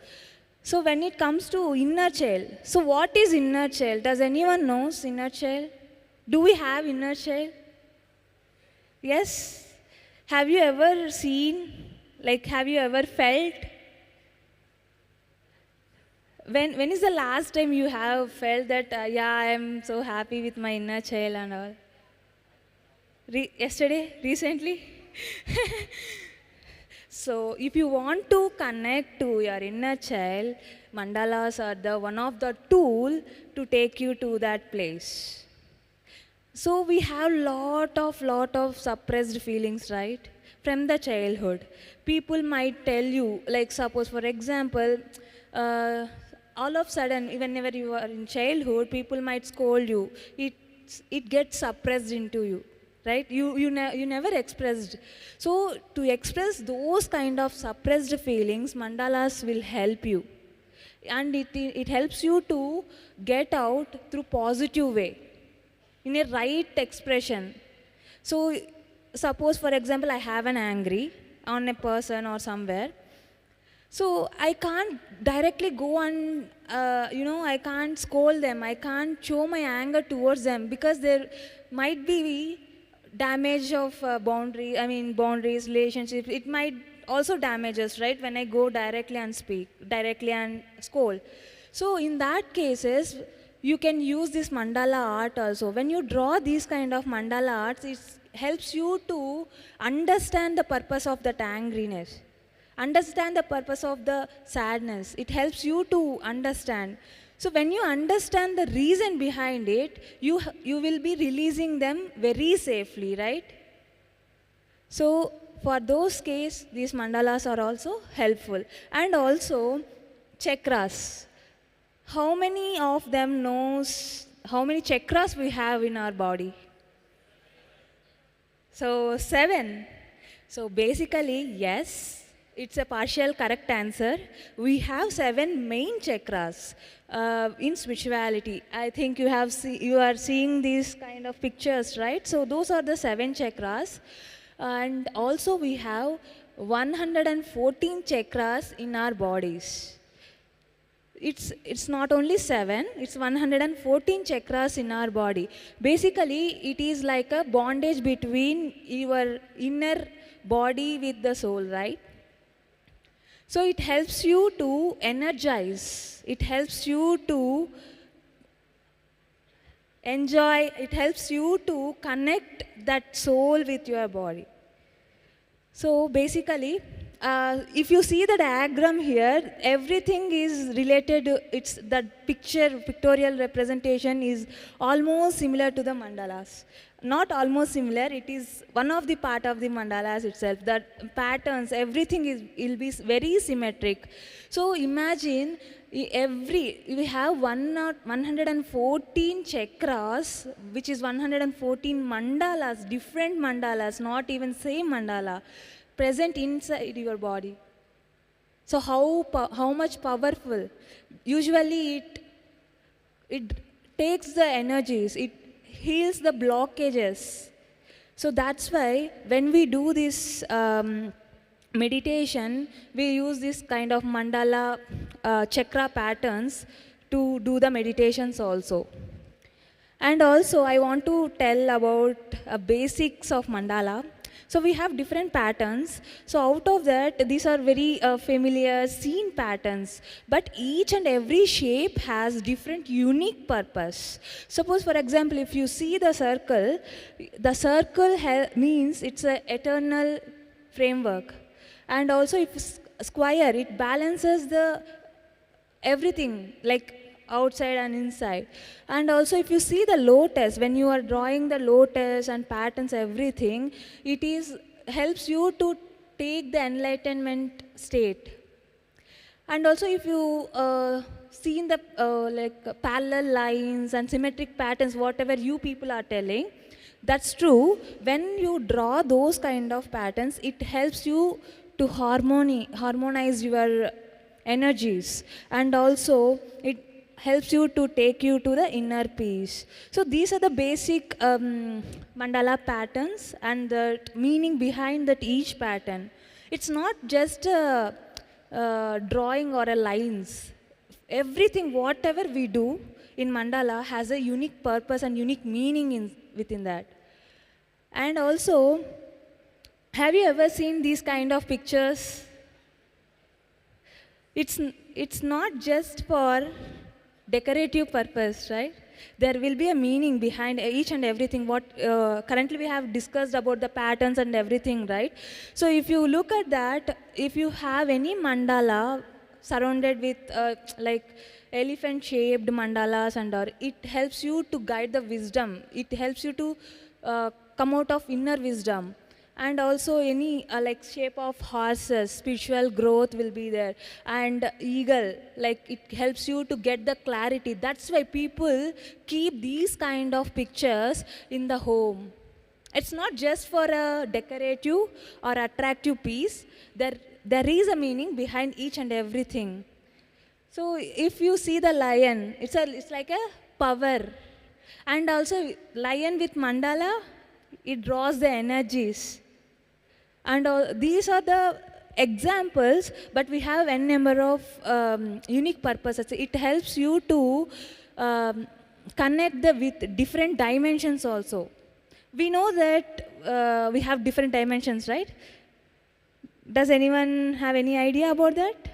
So when it comes to inner child, so what is inner child? Does anyone knows inner child? Do we have inner child? Yes? Have you ever seen, like have you ever felt? When is the last time you have felt that, yeah, I am so happy with my inner child and all? Yesterday? Recently? So if you want to connect to your inner child, mandalas are one of the tool to take you to that place. So we have lot of suppressed feelings, right? From the childhood. People might tell you, like suppose for example, all of a sudden, whenever you are in childhood, people might scold you. It gets suppressed into you. Right? You never expressed. So to express those kind of suppressed feelings, mandalas will help you. And it helps you to get out through positive way, in a right expression. So suppose for example, I have an angry on a person or somewhere. So I can't directly go and, I can't scold them. I can't show my anger towards them because there might be damage of boundaries, relationships. It might also damage us, right? When I go directly and speak, directly and scold. So in that cases, you can use this mandala art also. When you draw these kind of mandala arts, it helps you to understand the purpose of that angriness. Understand the purpose of the sadness. It helps you to understand. So when you understand the reason behind it, you will be releasing them very safely, right? So for those cases, these mandalas are also helpful. And also chakras. How many of them knows how many chakras we have in our body? So 7. So basically, yes. It's a partial correct answer. We have 7 main chakras in spirituality. I think you are seeing these kind of pictures, right? So those are the 7 chakras. And also we have 114 chakras in our bodies. it's not only 7, it's 114 chakras in our body. Basically, it is like a bondage between your inner body with the soul, right? So it helps you to energize. It helps you to enjoy. It helps you to connect that soul with your body. So basically, if you see the diagram here, everything is related. It's the pictorial representation is almost similar to the mandalas. Not almost similar, it is one of the part of the mandalas itself. The patterns, everything will be very symmetric. So imagine we have 114 chakras, which is 114 mandalas, different mandalas, not even same mandala, present inside your body. So how much powerful? Usually it takes the energies, it heals the blockages. So that's why when we do this meditation, we use this kind of mandala chakra patterns to do the meditations also. And also I want to tell about basics of mandala. So we have different patterns. So out of that, these are very familiar seen patterns. But each and every shape has different unique purpose. Suppose, for example, if you see the circle means it's an eternal framework. And also if square, it balances the everything, like outside and inside. And also if you see the lotus, when you are drawing the lotus and patterns, everything, helps you to take the enlightenment state. And also if you see in the like parallel lines and symmetric patterns, whatever you people are telling, that's true. When you draw those kind of patterns, it helps you to harmonize your energies. And also it helps you to take you to the inner peace. So these are the basic mandala patterns and the meaning behind that each pattern. It's not just a drawing or a lines. Everything, whatever we do in mandala has a unique purpose and unique meaning within that. And also, have you ever seen these kind of pictures? It's not just for decorative purpose, right? There will be a meaning behind each and everything. What currently we have discussed about the patterns and everything, right? So if you look at that, if you have any mandala surrounded with like elephant-shaped mandalas it helps you to guide the wisdom. It helps you to come out of inner wisdom. And also any like shape of horses, spiritual growth will be there. And eagle, like it helps you to get the clarity. That's why people keep these kind of pictures in the home. It's not just for a decorative or attractive piece. There is a meaning behind each and everything. So if you see the lion, it's like a power. And also lion with mandala, it draws the energies. And these are the examples, but we have n number of unique purposes. It helps you to connect with different dimensions also. We know that we have different dimensions, right? Does anyone have any idea about that?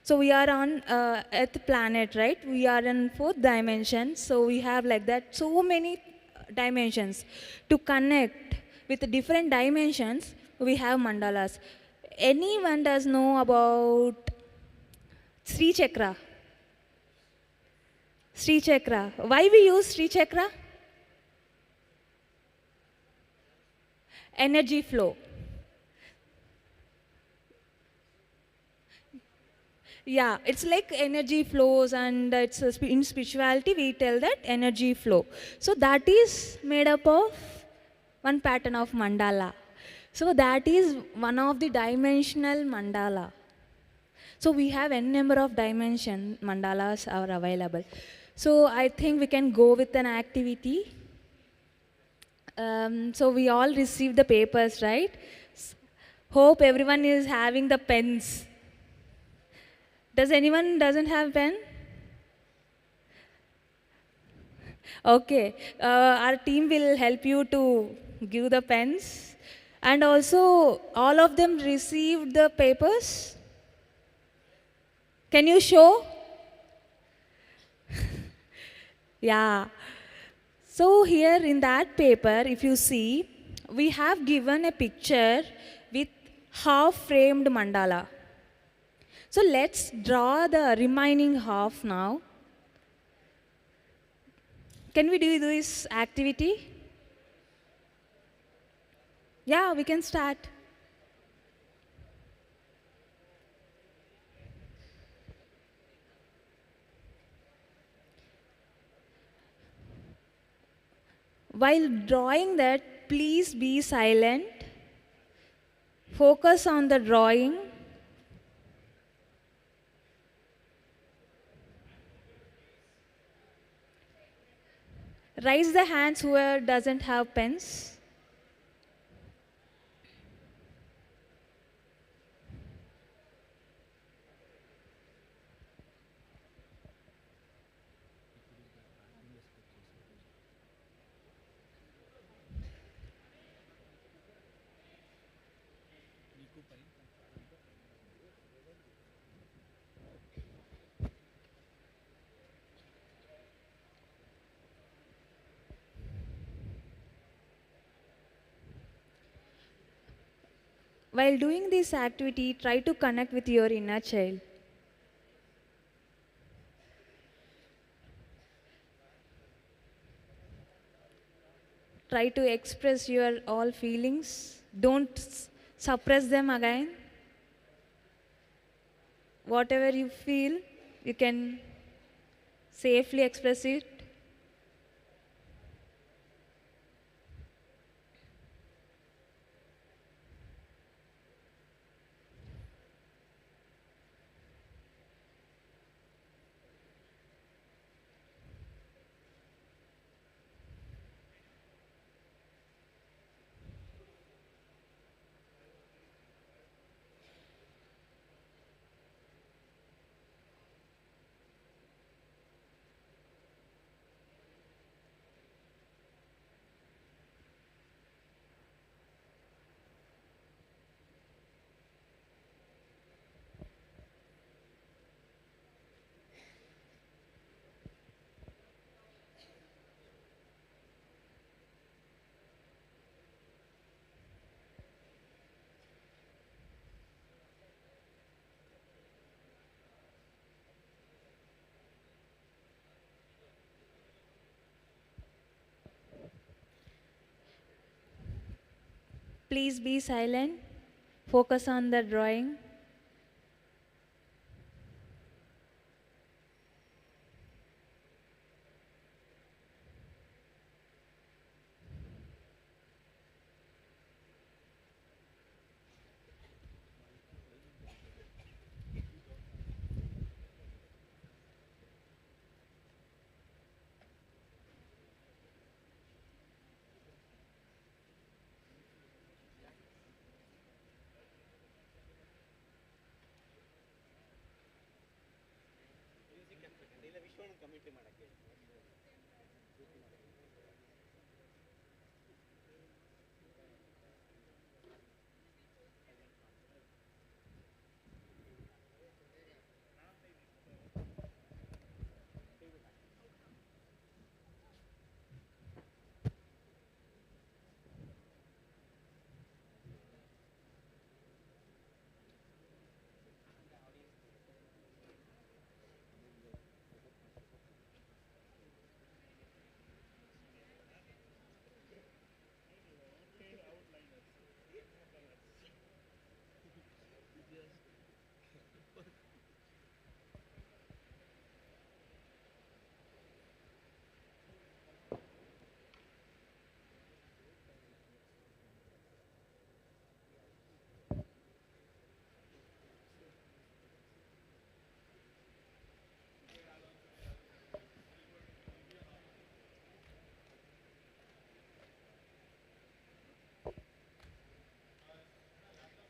So we are on Earth planet, right? We are in 4th dimension. So we have like that so many dimensions. To connect with the different dimensions, we have mandalas. Anyone does know about Sri Chakra? Sri Chakra. Why we use Sri Chakra? Energy flow. Yeah, it's like energy flows, and it's in spirituality we tell that energy flow. So that is made up of one pattern of mandala. So that is one of the dimensional mandala. So we have n number of dimension mandalas are available. So I think we can go with an activity. So we all received the papers, right? Hope everyone is having the pens. Does anyone doesn't have pen? Okay, our team will help you to give the pens. And also, all of them received the papers. Can you show? Yeah. So here in that paper, if you see, we have given a picture with half-framed mandala. So let's draw the remaining half now. Can we do this activity? Yeah, we can start. While drawing that, please be silent. Focus on the drawing. Raise the hands whoever doesn't have pens. While doing this activity, try to connect with your inner child. Try to express your all feelings. Don't suppress them again. Whatever you feel, you can safely express it. Please be silent. Focus on the drawing.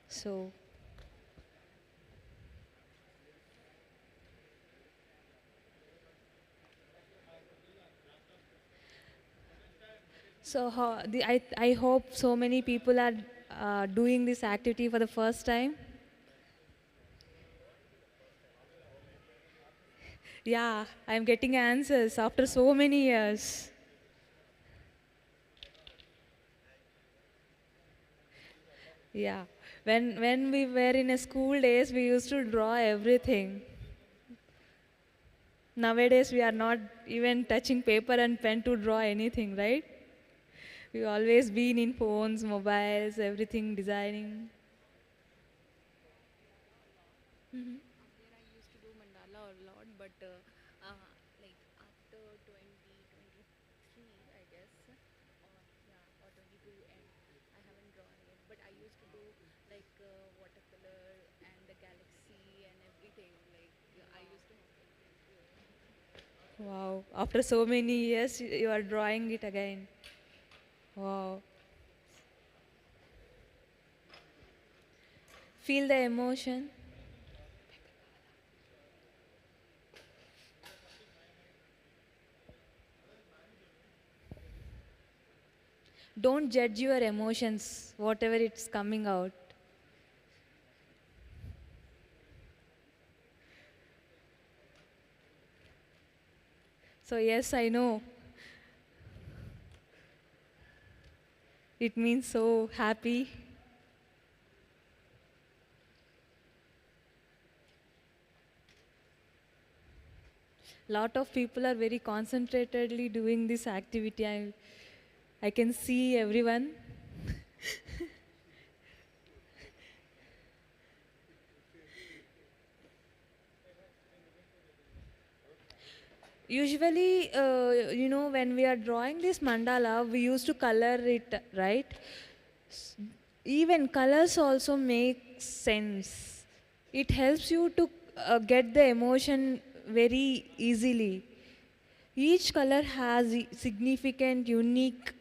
So So I hope so many people are doing this activity for the first time. Yeah, I'm getting answers after so many years. Yeah, when we were in a school days, we used to draw everything. Nowadays, we are not even touching paper and pen to draw anything, right? We always been in phones, mobiles, everything designing. Mhm. I used to do mandala a lot, but like after 2023, I guess, or 22, and I haven't drawn yet. But I used to do like watercolor and the galaxy and everything. Like I used to have. Wow, after so many years, you are drawing it again. Wow. Feel the emotion. Don't judge your emotions, whatever it's coming out. So, yes, I know. It means so happy. Lot of people are very concentratedly doing this activity. I can see everyone. Usually, when we are drawing this mandala, we used to color it, right? Even colors also make sense. It helps you to get the emotion very easily. Each color has significant, unique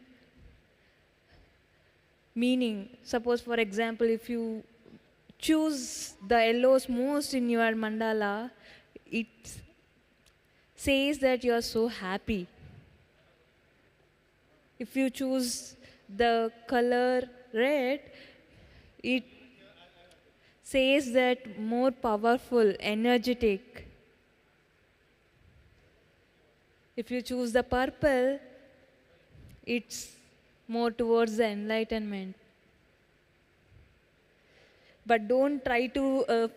meaning. Suppose, for example, if you choose the yellows most in your mandala, it says that you are so happy. If you choose the color red, it says that more powerful, energetic. If you choose the purple, it's more towards the enlightenment. But don't try to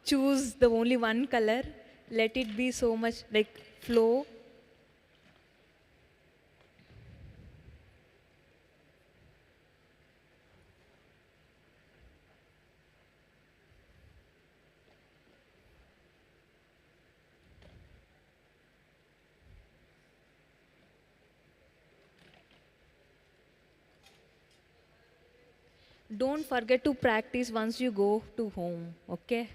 choose the only one color. Let it be so much like flow. Don't forget to practice once you go to home, okay?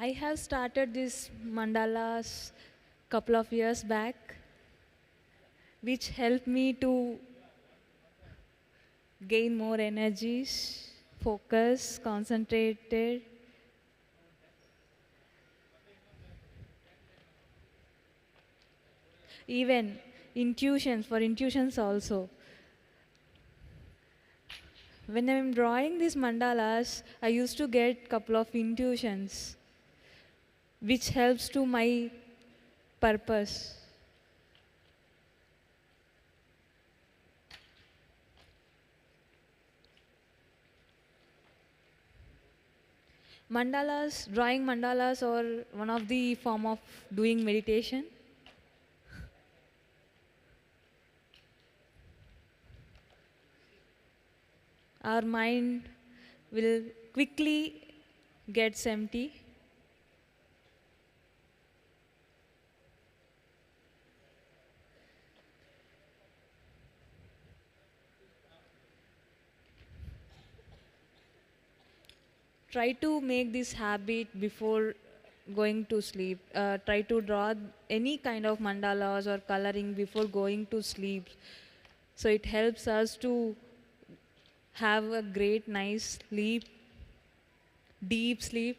I have started this mandalas couple of years back, which helped me to gain more energies, focus, concentrated. Even intuitions, for intuitions also. When I'm drawing these mandalas, I used to get couple of intuitions, which helps to my purpose. Mandalas, drawing mandalas or one of the form of doing meditation. Our mind will quickly gets empty. Try to make this habit before going to sleep. Try to draw any kind of mandalas or coloring before going to sleep. So it helps us to have a great, nice sleep, deep sleep.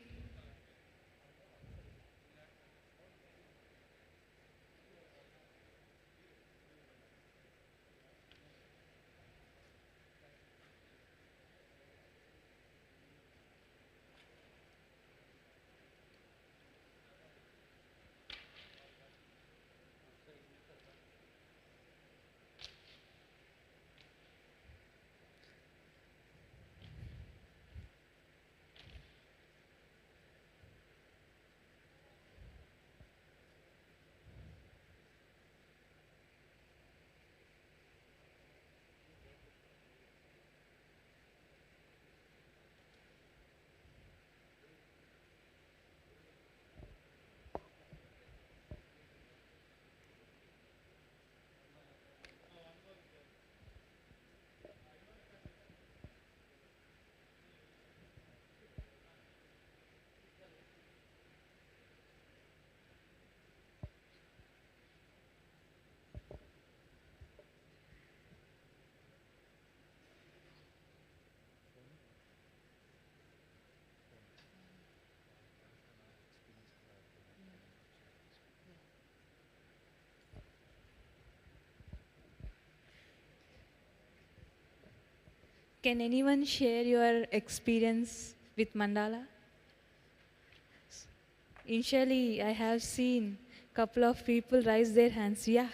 Can anyone share your experience with mandala? Initially, I have seen couple of people raise their hands. Yeah.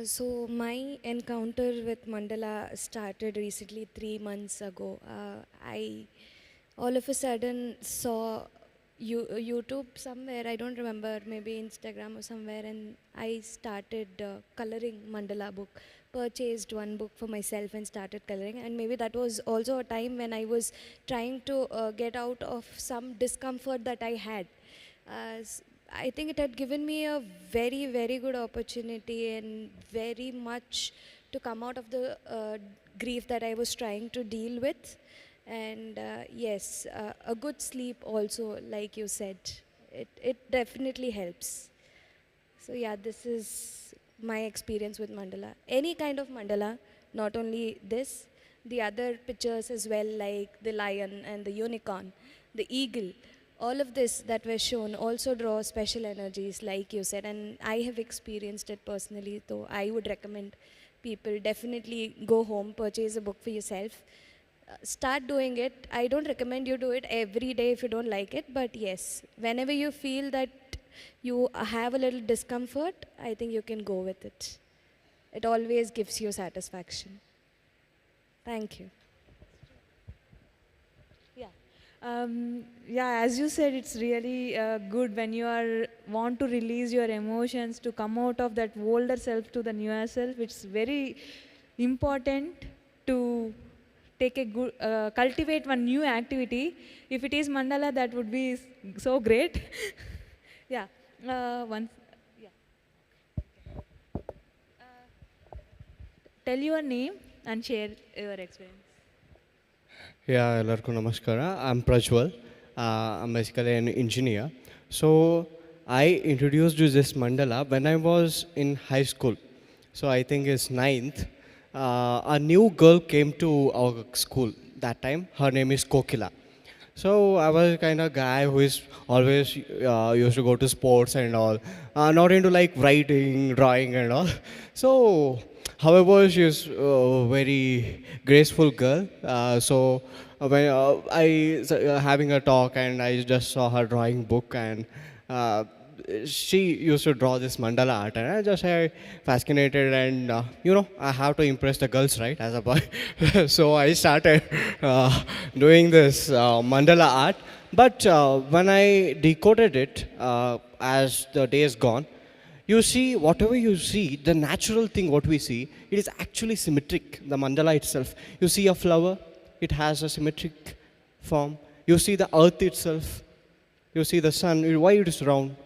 So my encounter with mandala started recently 3 months ago. I all of a sudden saw YouTube somewhere, I don't remember, maybe Instagram or somewhere, and I started coloring mandala book. Purchased one book for myself and started coloring, and maybe that was also a time when I was trying to get out of some discomfort that I had. I think it had given me a very, very good opportunity and very much to come out of the grief that I was trying to deal with. And yes, a good sleep also, like you said, it definitely helps. So yeah, this is my experience with mandala. Any kind of mandala, not only this, the other pictures as well, like the lion and the unicorn, the eagle. All of this that were shown also draw special energies, like you said, and I have experienced it personally. So I would recommend people definitely go home, purchase a book for yourself, start doing it. I don't recommend you do it every day if you don't like it, but yes, whenever you feel that you have a little discomfort, I think you can go with it. It always gives you satisfaction. Thank you. Yeah, as you said, it's really good when you are want to release your emotions to come out of that older self to the newer self. It's very important to take a good cultivate one new activity. If it is mandala, that would be so great. Yeah. Once. Yeah. Tell your name and share your experience. Yeah, ellarku namaskara. I'm Prajwal. I'm basically an engineer. So I introduced you this mandala when I was in high school. So I think it's ninth. A new girl came to our school that time. Her name is Kokila. So I was kind of guy who is always used to go to sports and all, not into like writing, drawing and all. So, however, she is a very graceful girl. When having a talk and I just saw her drawing book and she used to draw this mandala art and I just fascinated and I have to impress the girls, right, as a boy. So I started doing this mandala art. But when I decoded it as the days gone, you see, whatever you see, the natural thing what we see, it is actually symmetric, the mandala itself. You see a flower, it has a symmetric form. You see the earth itself, you see the sun, why it is round.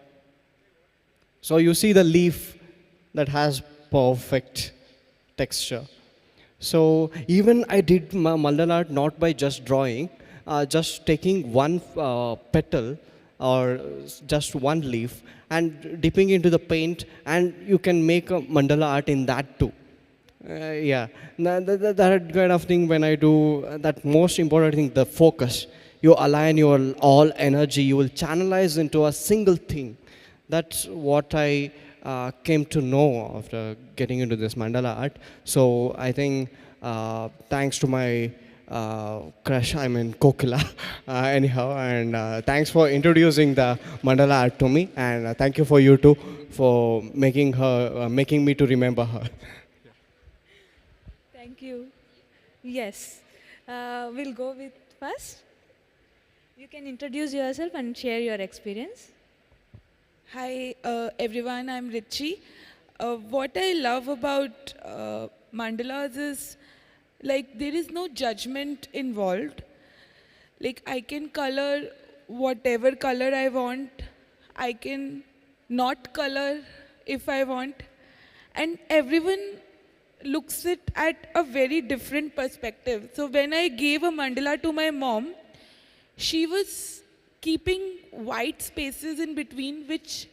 So you see the leaf that has perfect texture. So even I did mandala art not by just drawing, just taking one petal or just one leaf and dipping into the paint, and you can make a mandala art in that too. Yeah, that kind of thing when I do, that most important thing, the focus. You align your all energy, you will channelize into a single thing. That's what I came to know after getting into this mandala art. So I think thanks to my crush, I mean Kokila, anyhow, and thanks for introducing the mandala art to me, and thank you for you too for making me to remember her. Thank you. Yes. We'll go with first. You can introduce yourself and share your experience. Hi everyone, I'm Richi. What I love about mandalas is like there is no judgment involved. Like I can color whatever color I want. I can not color if I want. And everyone looks it at a very different perspective. So when I gave a mandala to my mom, she was keeping white spaces in between which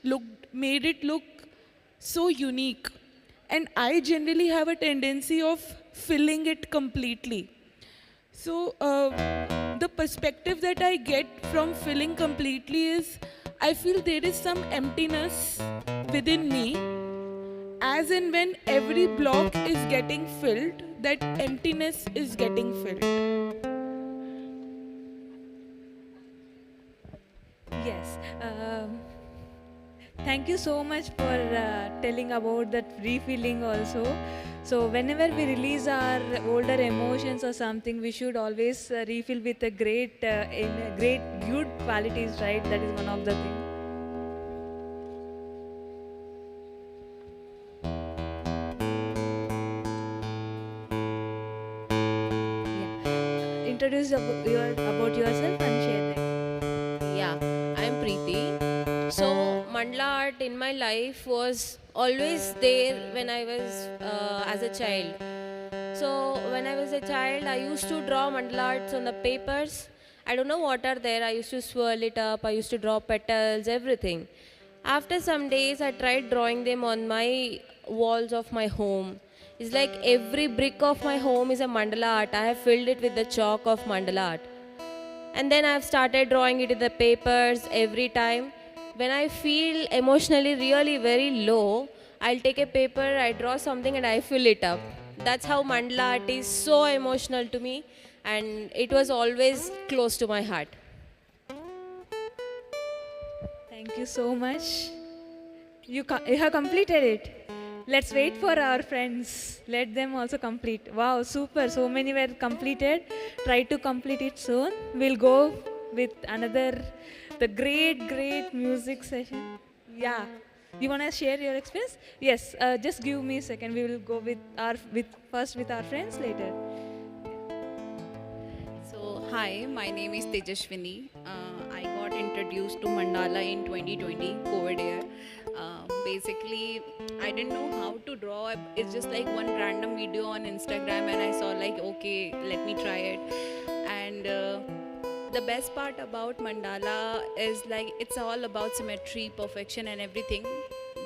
made it look so unique. And I generally have a tendency of filling it completely. So the perspective that I get from filling completely is, I feel there is some emptiness within me, as in when every block is getting filled, that emptiness is getting filled. Yes. Thank you so much for telling about that refilling also. So whenever we release our older emotions or something, we should always refill with a great good qualities, right? That is one of the things. Yeah. Introduce about yourself and share that. Yeah, I'm Preeti. So, mandala art in my life was always there when I was as a child. So, when I was a child, I used to draw mandala arts on the papers. I don't know what are there. I used to swirl it up. I used to draw petals, everything. After some days, I tried drawing them on my walls of my home. It's like every brick of my home is a mandala art. I have filled it with the chalk of mandala art. And then I've started drawing it in the papers every time. When I feel emotionally really very low, I'll take a paper, I draw something and I fill it up. That's how mandala art is so emotional to me, and it was always close to my heart. Thank you so much. You have completed it. Let's wait for our friends. Let them also complete. Wow, super. So many were completed. Try to complete it soon. We'll go with the great music session. Yeah. You want to share your experience? Yes. Just give me a second. We will go first with our friends later. So, hi, my name is Tejashwini. I got introduced to mandala in 2020, COVID year. Basically, I didn't know how to draw. It's just like one random video on Instagram and I saw like, okay, let me try it. And And the best part about mandala is like it's all about symmetry, perfection, and everything.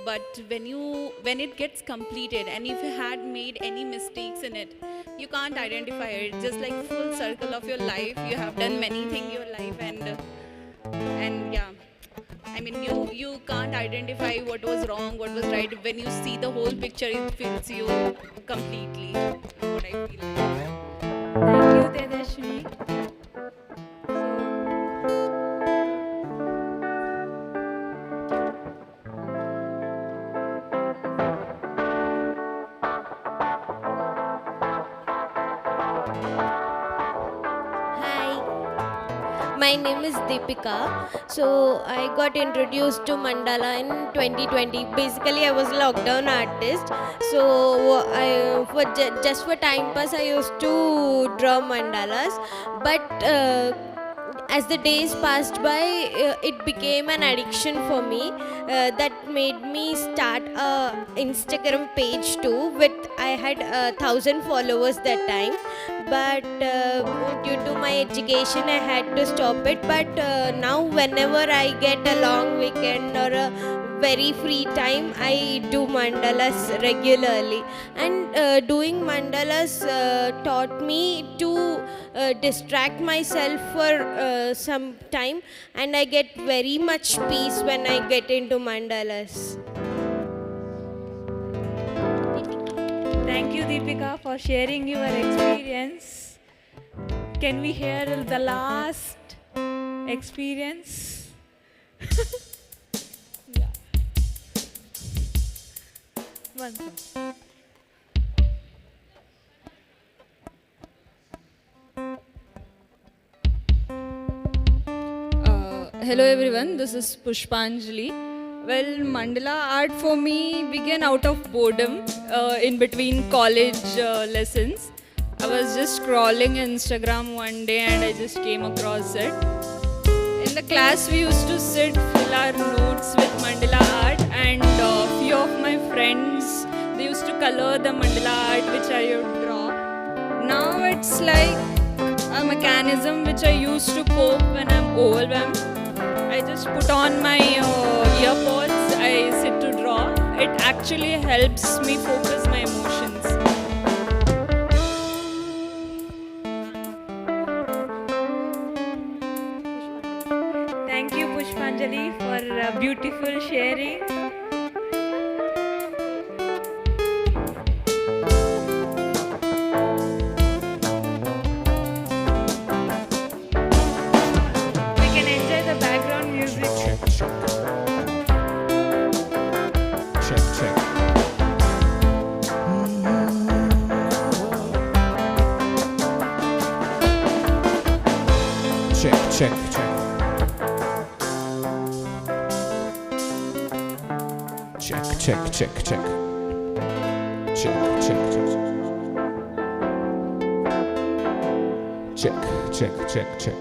But when it gets completed, and if you had made any mistakes in it, you can't identify it. Just like full circle of your life, you have done many things in your life, and yeah, I mean you can't identify what was wrong, what was right. When you see the whole picture, it fills you completely. What I feel like. Thank you, Tejashwi. My name is Deepika. So I got introduced to mandala in 2020. Basically, I was a lockdown artist. So just for time pass, I used to draw mandalas. But as the days passed by, it became an addiction for me. That made me start a Instagram page too. I had 1,000 followers that time. But due to my education, I had to stop it. But now, whenever I get a long weekend or a very free time, I do mandalas regularly. And doing mandalas taught me to distract myself for some time, and I get very much peace when I get into mandalas. Thank you, Deepika, for sharing your experience. Can we hear the last experience? Yeah. One second. Hello everyone, this is Pushpanjali. Well, mandala art for me began out of boredom in between college lessons. I was just scrolling Instagram one day and I just came across it. In the class we used to sit, fill our notes with mandala art, and few of my friends, they used to color the mandala art which I would draw. Now it's like a mechanism which I used to cope when I'm overwhelmed. I just put on my earpods, I sit to draw. It actually helps me focus my emotions. Thank you, Pushpanjali, for beautiful sharing. We can enjoy the background music. Check. Check.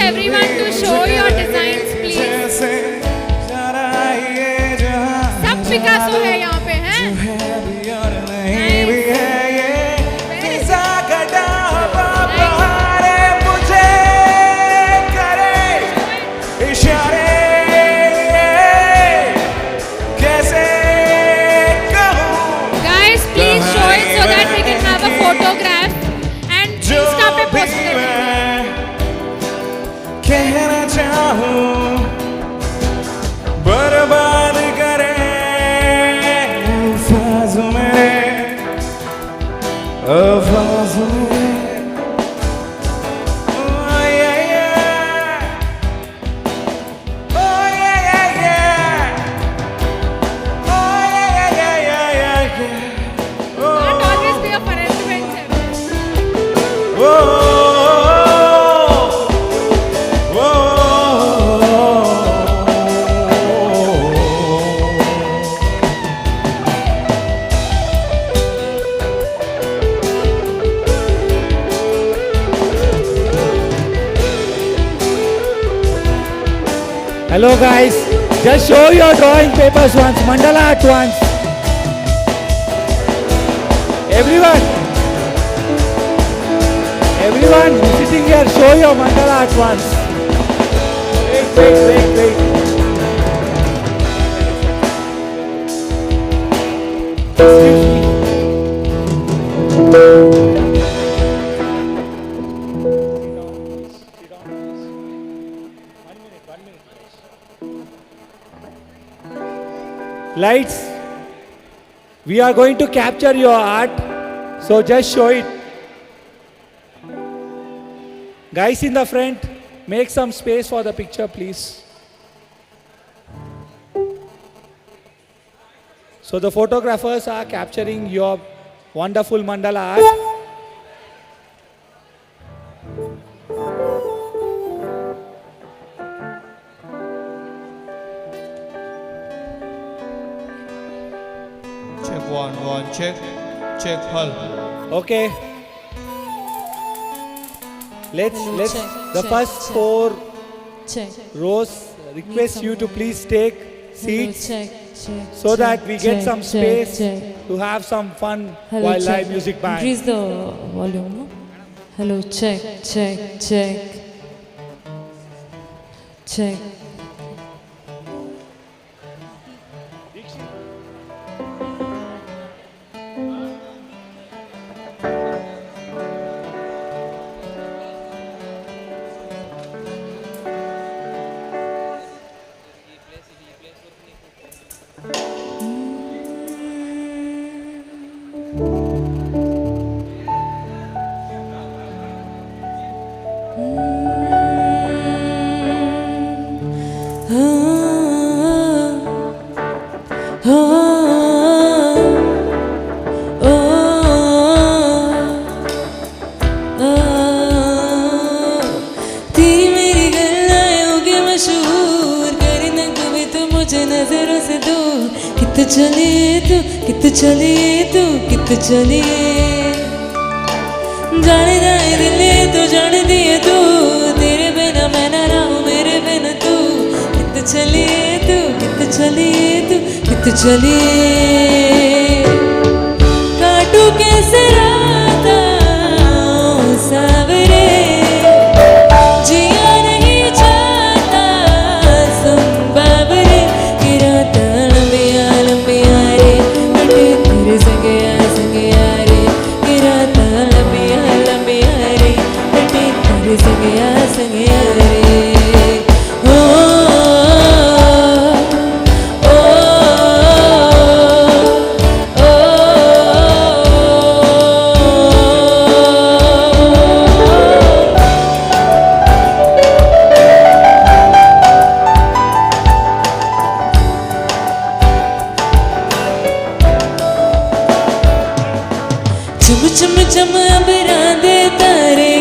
everyone to show your designs, please. सब Picasso है यहाँ पे हैं. Guys, please show it so that we can have a photograph and Insta पे post करें. कहना चाहूं बर्बाद करे अल्फाज मेरे Oh, yeah, yeah. Oh, yeah, yeah, yeah. Oh, yeah, yeah, yeah, yeah, yeah. Oh. Can't always be a friend. Oh. Hello guys, just show your drawing papers once, mandala art once. Everyone sitting here, show your mandala art once. Wait. Excuse me. Lights, we are going to capture your art, so just show it. Guys in the front, make some space for the picture, please. So the photographers are capturing your wonderful mandala art. Check, check, hull. Okay. Let's the first 4 rows request you to please take seats so that we get some space to have some fun while live music band. Increase the volume. Hello, check. कित चले जाने जाए दिले तो जाने दिए तू तेरे बिना मैं ना रहूं मेरे बिना तू कित चले काटू कैसे राता सावरे जिया नहीं चाहता सुन बाबरे गिराता लंबिया रे बटे तेरे संगया रे गिराता लंबिया रे बटे तेरे संगया रे चम अब राधे तारे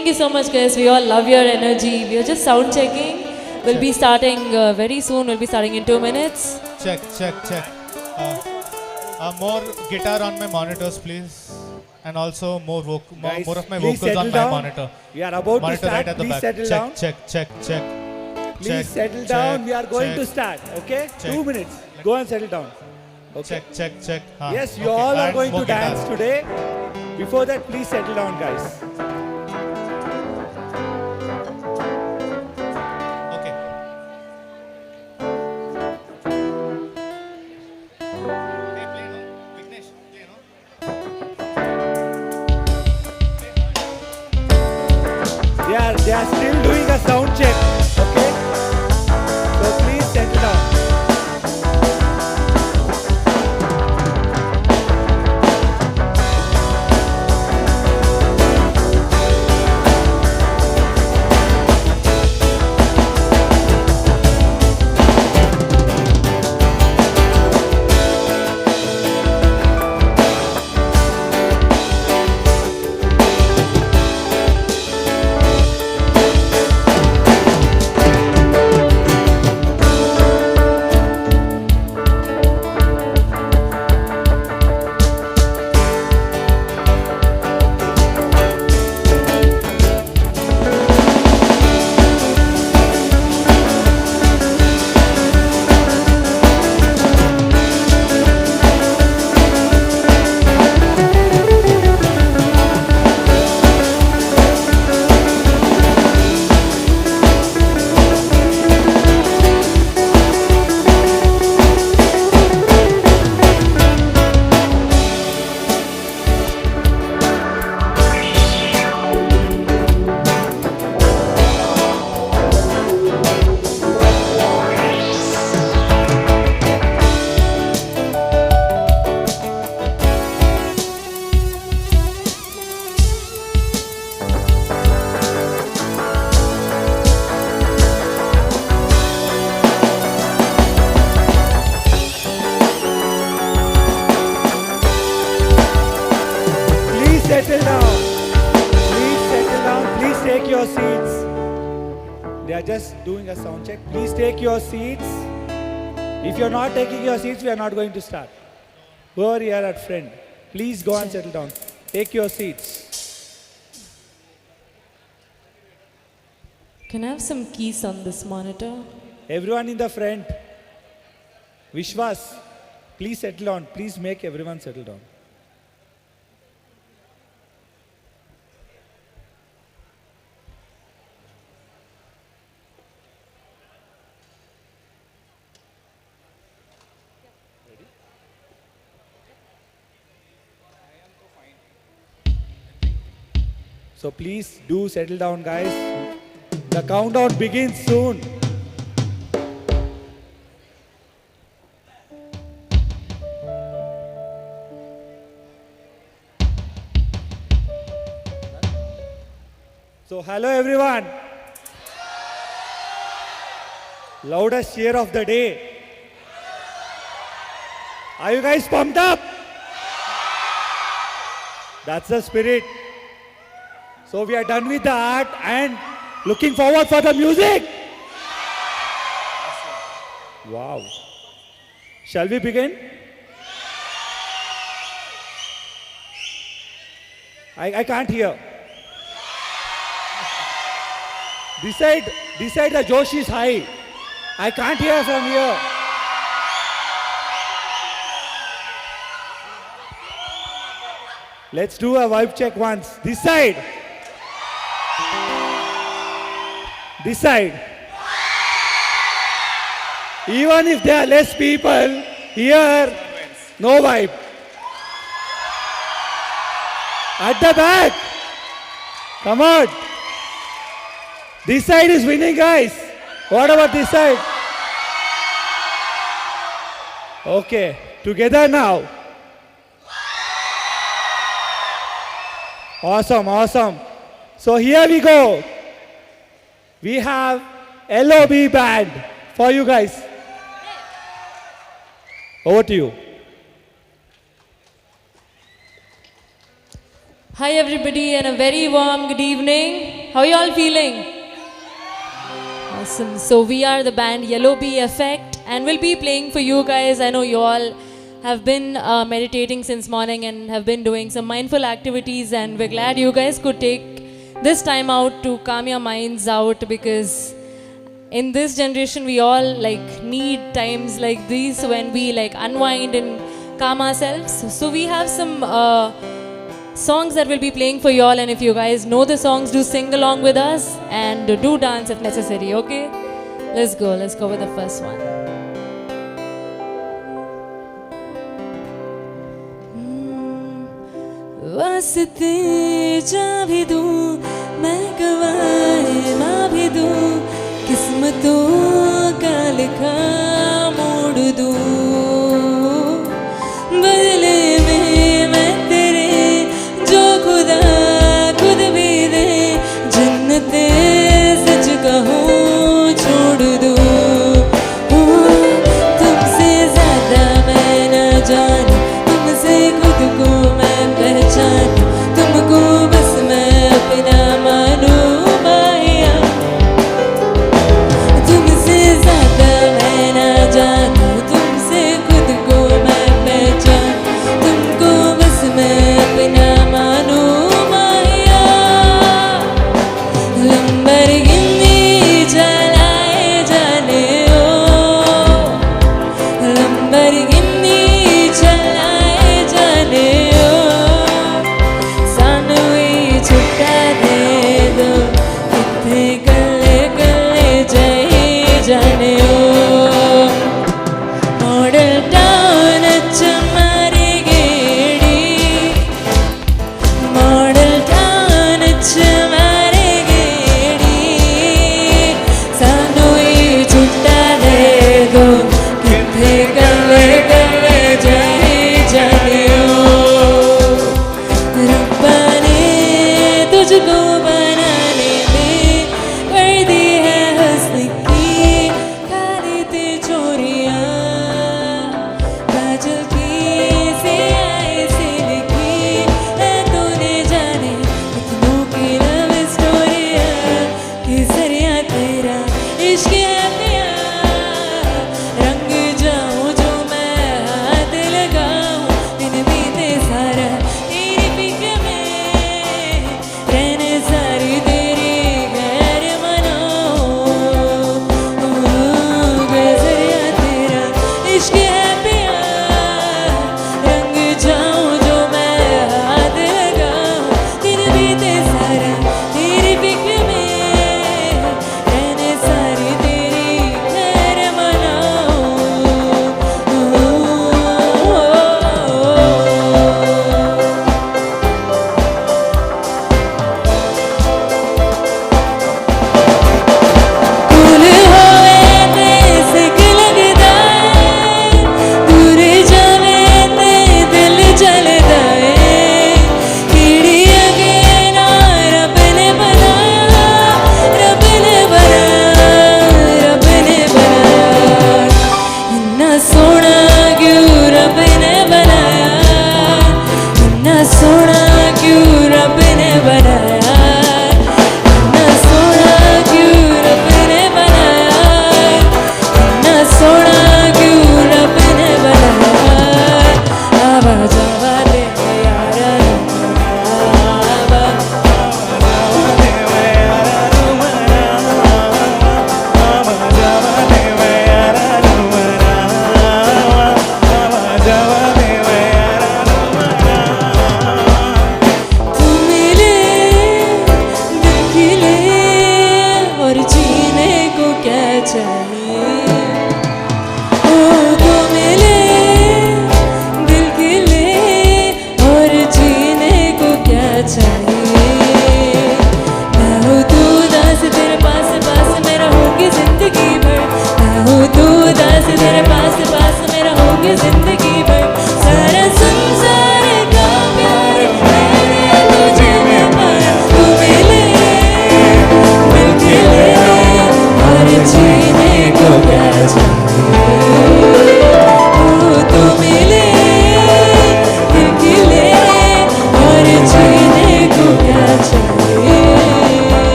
Thank you so much, guys. We all love your energy. We are just sound checking. We'll be starting very soon. We'll be starting in 2 minutes. Check. More guitar on my monitors, please. And also more Guys, more of my please vocals on settle my down. monitor. We are about to Monitor start. right at the Please back. settle down. Check. Please settle down. We are going to start. Okay? Check. 2 minutes. Go and settle down. Okay. Check. Yes, you Okay, all are and going more to dance guitar. today. Before that, please settle down, guys. Okay. They are still doing a sound check. Okay? So please settle down. Settle down. Please settle down. Please take your seats. They are just doing a sound check. Please take your seats. If you're not taking your seats, we are not going to start. Who are here at front? Please go and settle down. Take your seats. Can I have some keys on this monitor? Everyone in the front. Vishwas, please settle down. Please make everyone settle down. So please do settle down, guys. The countdown begins soon. So hello everyone. Loudest cheer of the day. Are you guys pumped up? That's the spirit. So we are done with the art and looking forward for the music. Wow. Shall we begin? I can't hear. This side the Josh is high. I can't hear from here. Let's do a vibe check once. This side. This side. Even if there are less people, here, no vibe. At the back. Come on. This side is winning, guys. What about this side? Okay, together now. Awesome, awesome. So here we go. We have LOB band for you guys. Over to you. Hi everybody and a very warm good evening. How are you all feeling? Awesome. So we are the band Yellow Bee Effect and we'll be playing for you guys. I know you all have been meditating since morning and have been doing some mindful activities, and we're glad you guys could take this time out to calm your minds out, because in this generation we all like need times like these when we like unwind and calm ourselves. So we have some songs that we'll be playing for you all, and if you guys know the songs, do sing along with us and do dance if necessary, okay? Let's go with the first one. वास्ते जा भी दूं मैं गवाए माँ भी दूं किस्मतों का लिखा मोड़ दूं बदले में मैं तेरे जो खुदा खुद भी दे जन्नते सच कहूँ छोड़ दूं तुमसे ज़्यादा मैं न जानूं तुमसे खुद को मैं पहचानूं तुमको बस मैं अपना मानूं माया तुमसे ज़्यादा मैं न जानूं तुमसे खुद को मैं पहचानूं तुमको बस मैं अपना मानूं माया लंबरगिनी चलाए जाने ओ लंबरगिनी चलाए जाने ओ सानवी छुट्टा दे दो कितने कल्ले कल्ले जाए जाने ओ मॉडल टाउन चमारे गेड़ी मॉडल टाउन चमारे गेड़ी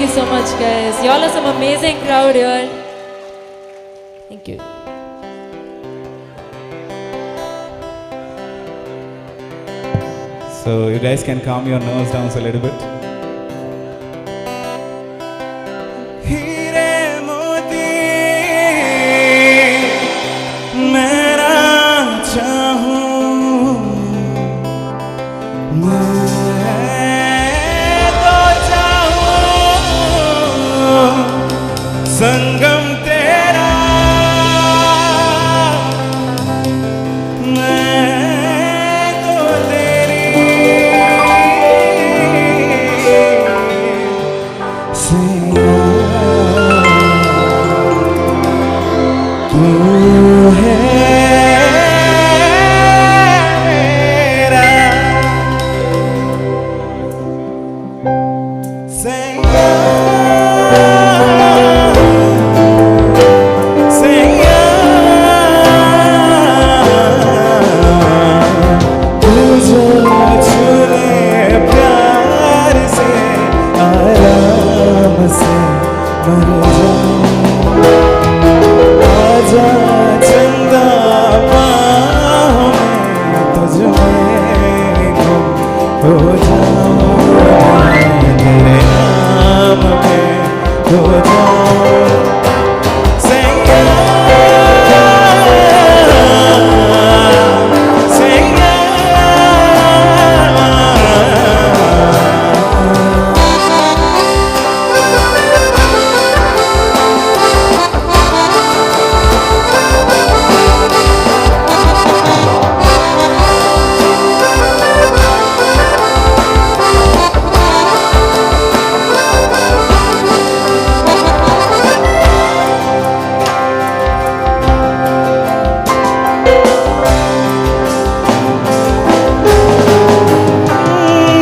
Thank you so much, guys. Y'all are some amazing crowd here. Thank you. So you guys can calm your nerves down a little bit. हीरे मोती मेरा चाहूं मैं तो चाहूं संगम तेरा मैं तो तेरी सैया तू है मेरा सैया सैया तुझे छूले प्यार से आराम से मर जाऊं आजा चंदा बाहों में तुझ में गुम हो जाऊं तेरे नाम में हो जाऊं सैया सैया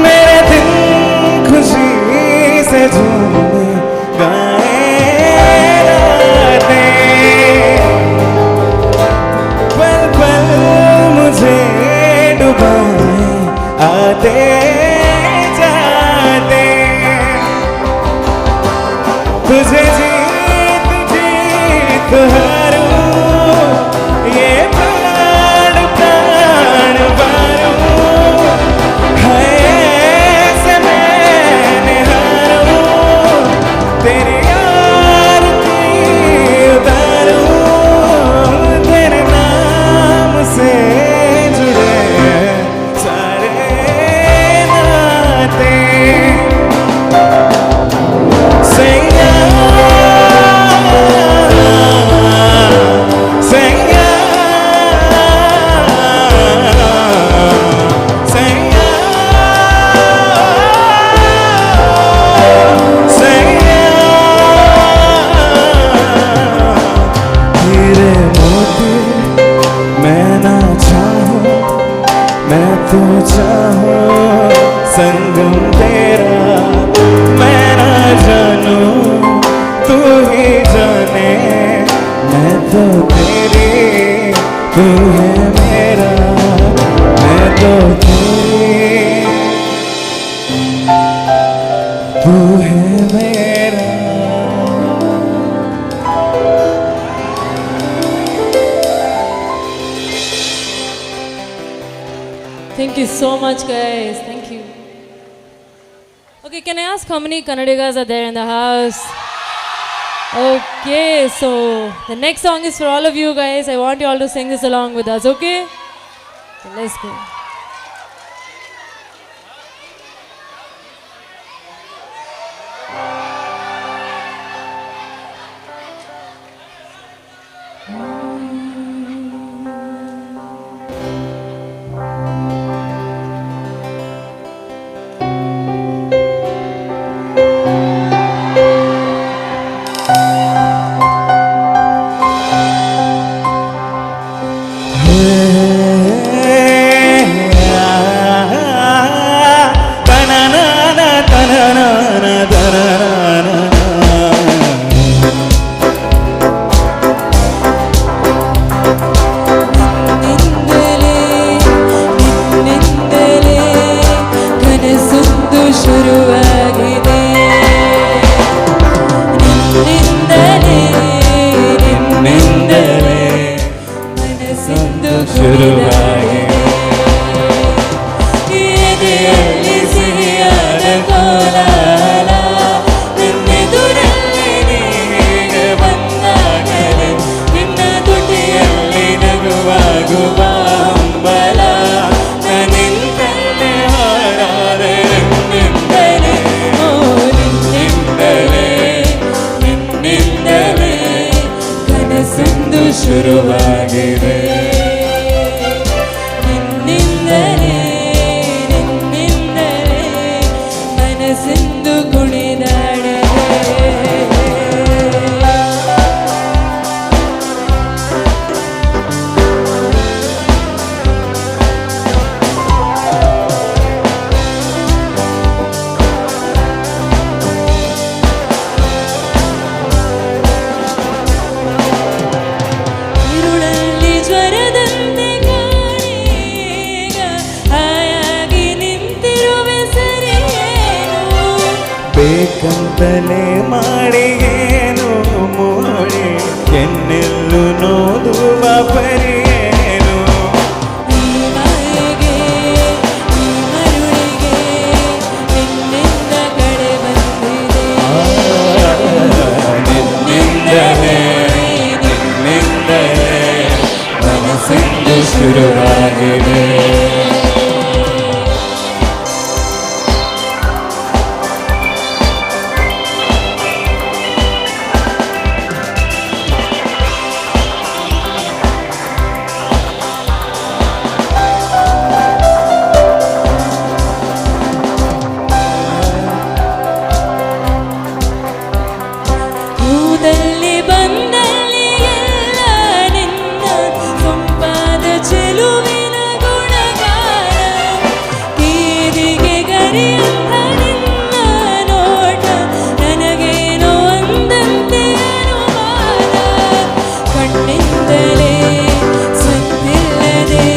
मेरे दिन खुशी से झूमे गाए रातें पल पल मुझे डुबाए आते जाते तुझे जीत जीत हारूं ये प्राण प्राण वारूं है ऐसे मैंने हारूं तेरी आरती उतारूं तेरे नाम से जुड़े सारे नाते सैया सैया सैया सैया हीरे मोती मैं ना चाहूं मैं तो चाहूं संगम तेरा मैं ना जानूं तू ही जाने मैं तो तेरी तू है मेरा मैं तो तेरी तू है मेरा Thank you so much, guys. Thank you. Okay, can I ask how many Kannadigas are there in the house? Okay, so the next song is for all of you guys. I want you all to sing this along with us, okay? So let's go. ಶುರುವಾಗಿದೆ. ನಿನ್ನಿಂದಲೇ ಮನಸ್ಸಿಂದು ಕುಣಿದಾಡಿದೆ. ഇരുളಲ್ಲಿ ಜ್ವರದಂತೆ ಕಾಣೀಗ ಹಾಯಾಗಿ ನಿಂತಿರುವೆ ಸರಿಯೇನು. ಬೇಕಂತಲೇ ಮಾಡಿಗೇನು ಮೋಡಿ ಎನ್ನೆಲ್ಲು ನೋದುವ ಪರಿಯೇನು. ಈ ಮಾಯೆಗೆ ಈ ಮರುಳಿಗೆ ನಿನ್ನಿಂದ ಕಡೆ ಬಂದಿದೆ. ನಿನ್ನಿಂದಲೇ ಮನಸ್ಸಿಂದು ಶುರುವಾಗಿದೆ. ಊದಲ್ಲಿ ಬಂದಲ್ಲಿ ಎಲ್ಲ ನಿನ್ನ ಸೊಂಪಾದ ಚೆಲುವಿನ ಗುಣಗಾನ. ತೀರಿಗೆ ಗರಿಯಂತ ನಿನ್ನ ನೋಟ ನನಗೇನೋ ಅಂದಂತೆ ಅನುಮಾನ. ಕಣ್ಣಿಂದಲೇ ಸತ್ತಿಲ್ಲದೆ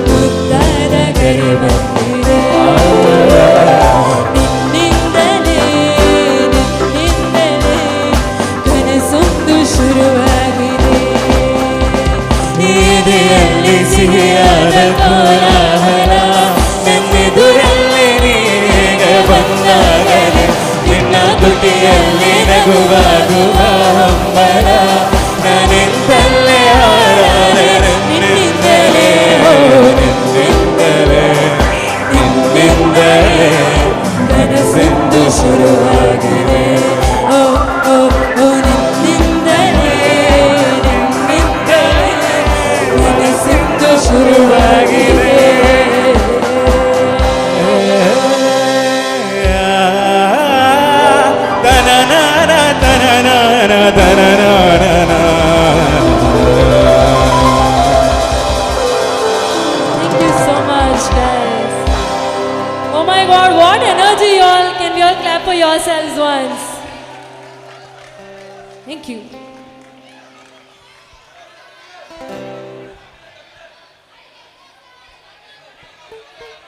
ಮುದ್ದಾದ ಗರಿ ಬಂದಿದೆ. ಕನಸೊಂದು ಶುರುವಾಗಿದೆ. ಎದೆಯಲ್ಲಿ ಸಿಹಿಯಾದ ಕೋಲಾಹಲ ನನ್ನೆದುರಲ್ಲೇ ನೀಗ ಬಂದಾಗಲೇ ನಿನ್ನ ತುಟಿಯಲ್ಲಿ ನಗುವಾಗುವ ಹಂಬಲ. ನಾನೆಂತಲ್ಲೇ ಹಾರಾದೆ ನಿನ್ನಿಂದಲೇ ನಿನ್ನಿಂದಲೇ ನಿನ್ನಿಂದಲೇ ಕನಸೆಂದು ಶುರುವಾಗಿದೆ. ಓ ಓ ಓ ನಿನ್ನಿಂದಲೇ ಕನಸೆಂದು ಶುರುವಾಗಿದೆ. ತನನಾನ ತನನಾನ ತನನಾನ. Thank you so much, guys. Oh my God, what energy, y'all! Can we all clap for yourselves once? Thank you.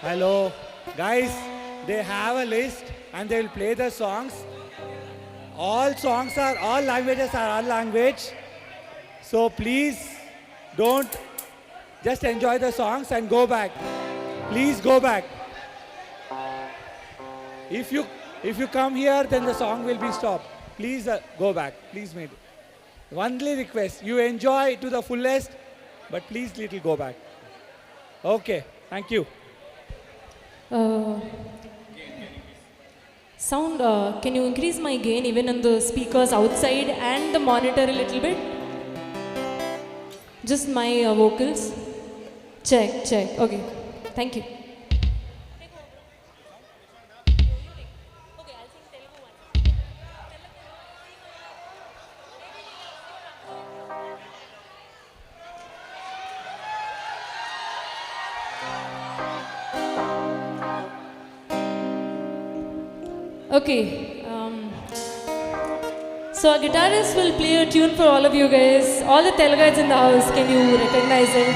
Hello, guys. They have a list and they will play the songs. All languages are our language. So please don't just enjoy the songs and go back. Please go back. If you come here, then the song will be stopped. Please go back. Please, mate. Only request. You enjoy to the fullest, but please little go back. Okay. Thank you. Sound, can you increase my gain even on the speakers outside and the monitor a little bit? Just my vocals. Check. Okay. Thank you. Okay, so our guitarist will play a tune for all of you guys. All the Telugites in the house, can you recognize it?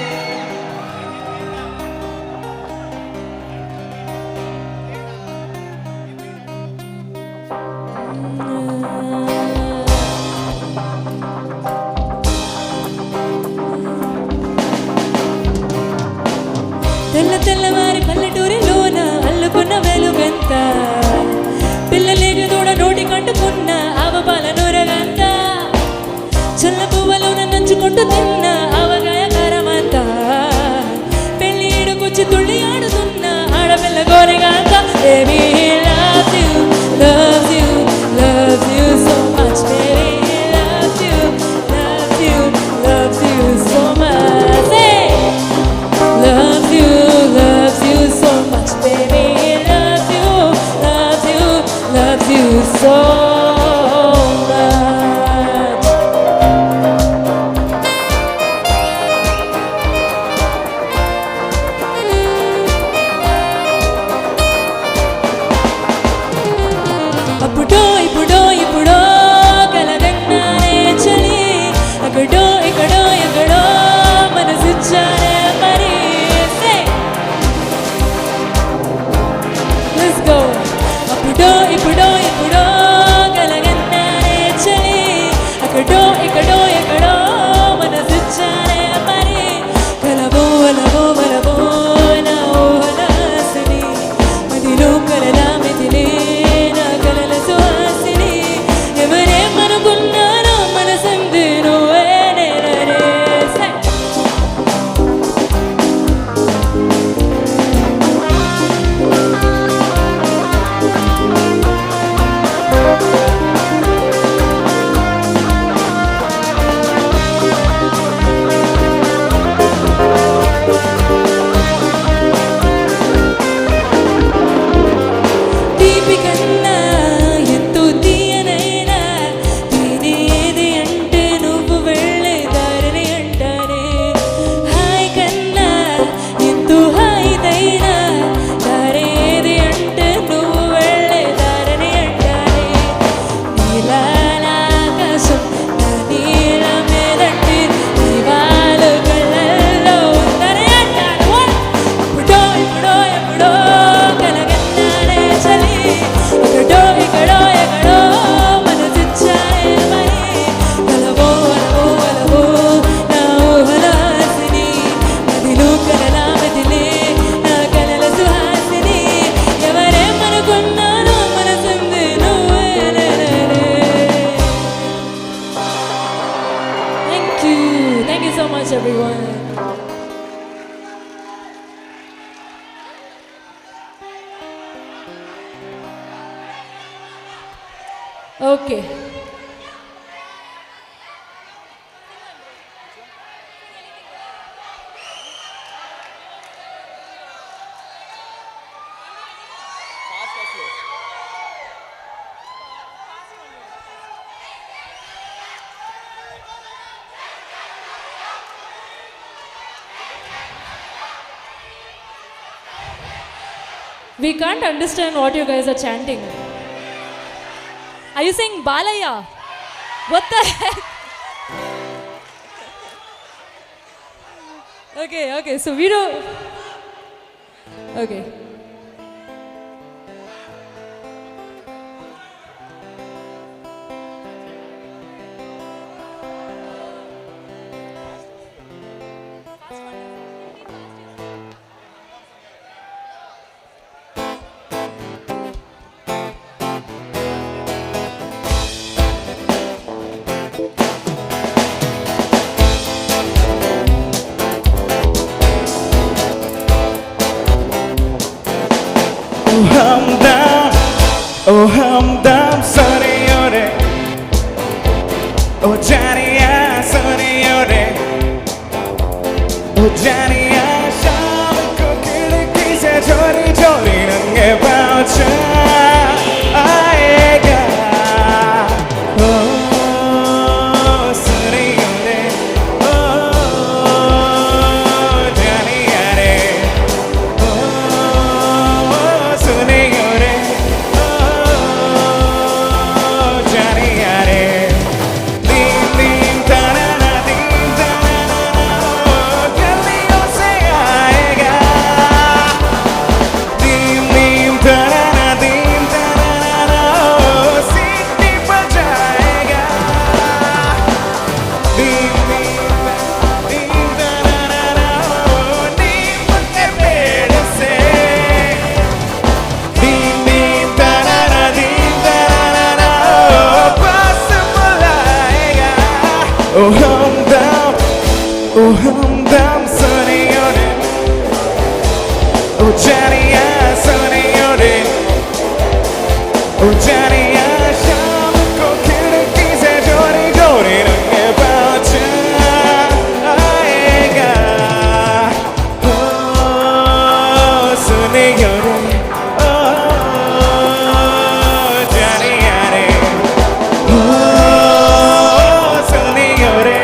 తెల్లవారి పల్లెటూరిలోన అల్లుకున్న వెలుగంత పిల్లలేగి దూడ నోటి కంటుకున్న ఆవపాల నూరగంత చల్ల పువ్వులోన నంచుకుంటూ తిన్న ఆవగాయ కారమంతా everyone. Okay. We can't understand what you guys are chanting. Are you saying Balaya? What the heck? Okay, so we don't. Okay. Oh humdum soniyore, oh janiya soniyore, oh janiya sham ko khidki se chori chori nange paacha aayega. Oh soniyore, oh janiya re, oh soniyore. Oh humdum soniyore, oh janiya soniyore, oh janiya sham ko khidki se chori chori nange paacha aayega. Oh soniyore, oh janiya re, oh soniyore.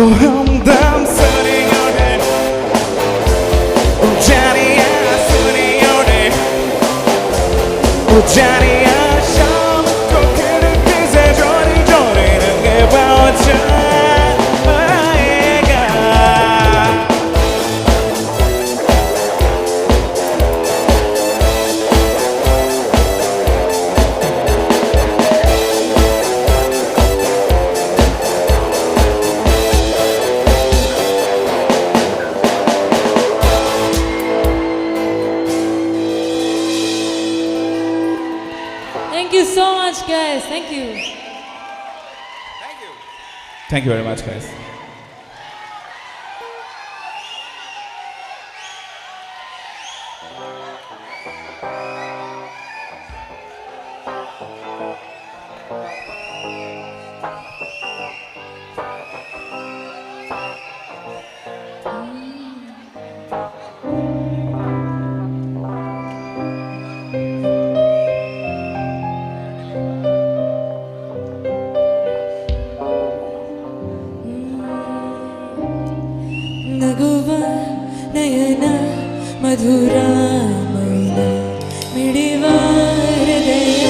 Oh humdum soniyore, oh janiya soniyore, oh janiya sham ko khidki se chori chori nange paacha aayega. Thank you so much, guys. Thank you. Thank you very much, guys. ನಗುವ ನಯನ ಮಧುರ ಮೌನ ಮಿಡಿವ ಹೃದಯ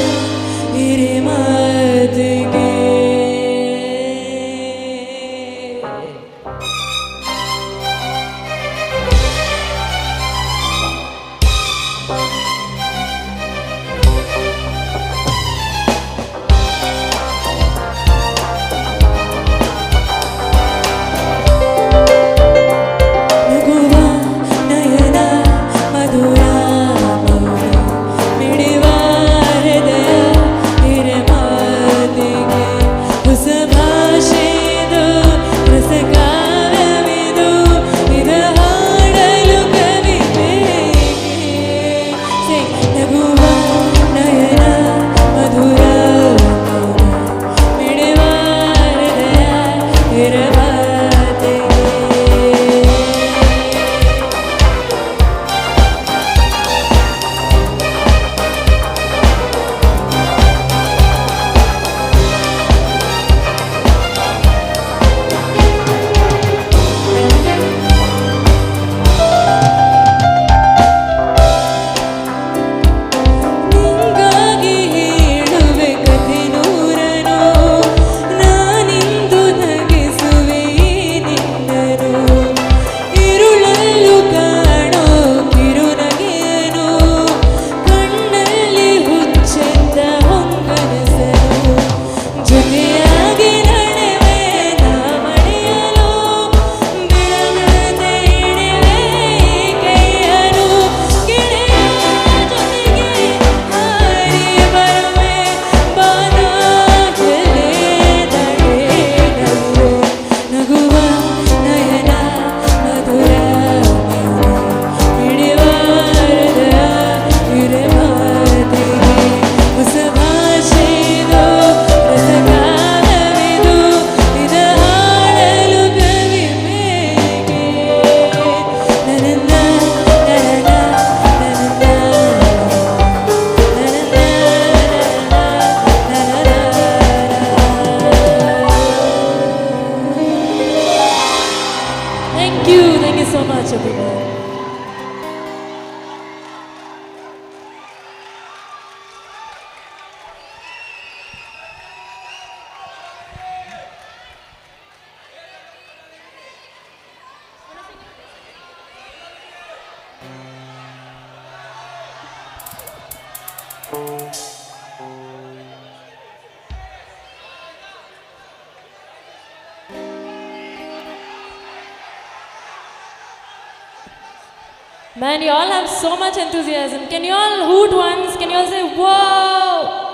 Man, you all have so much enthusiasm. Can you all hoot once? Can you all say, whoa?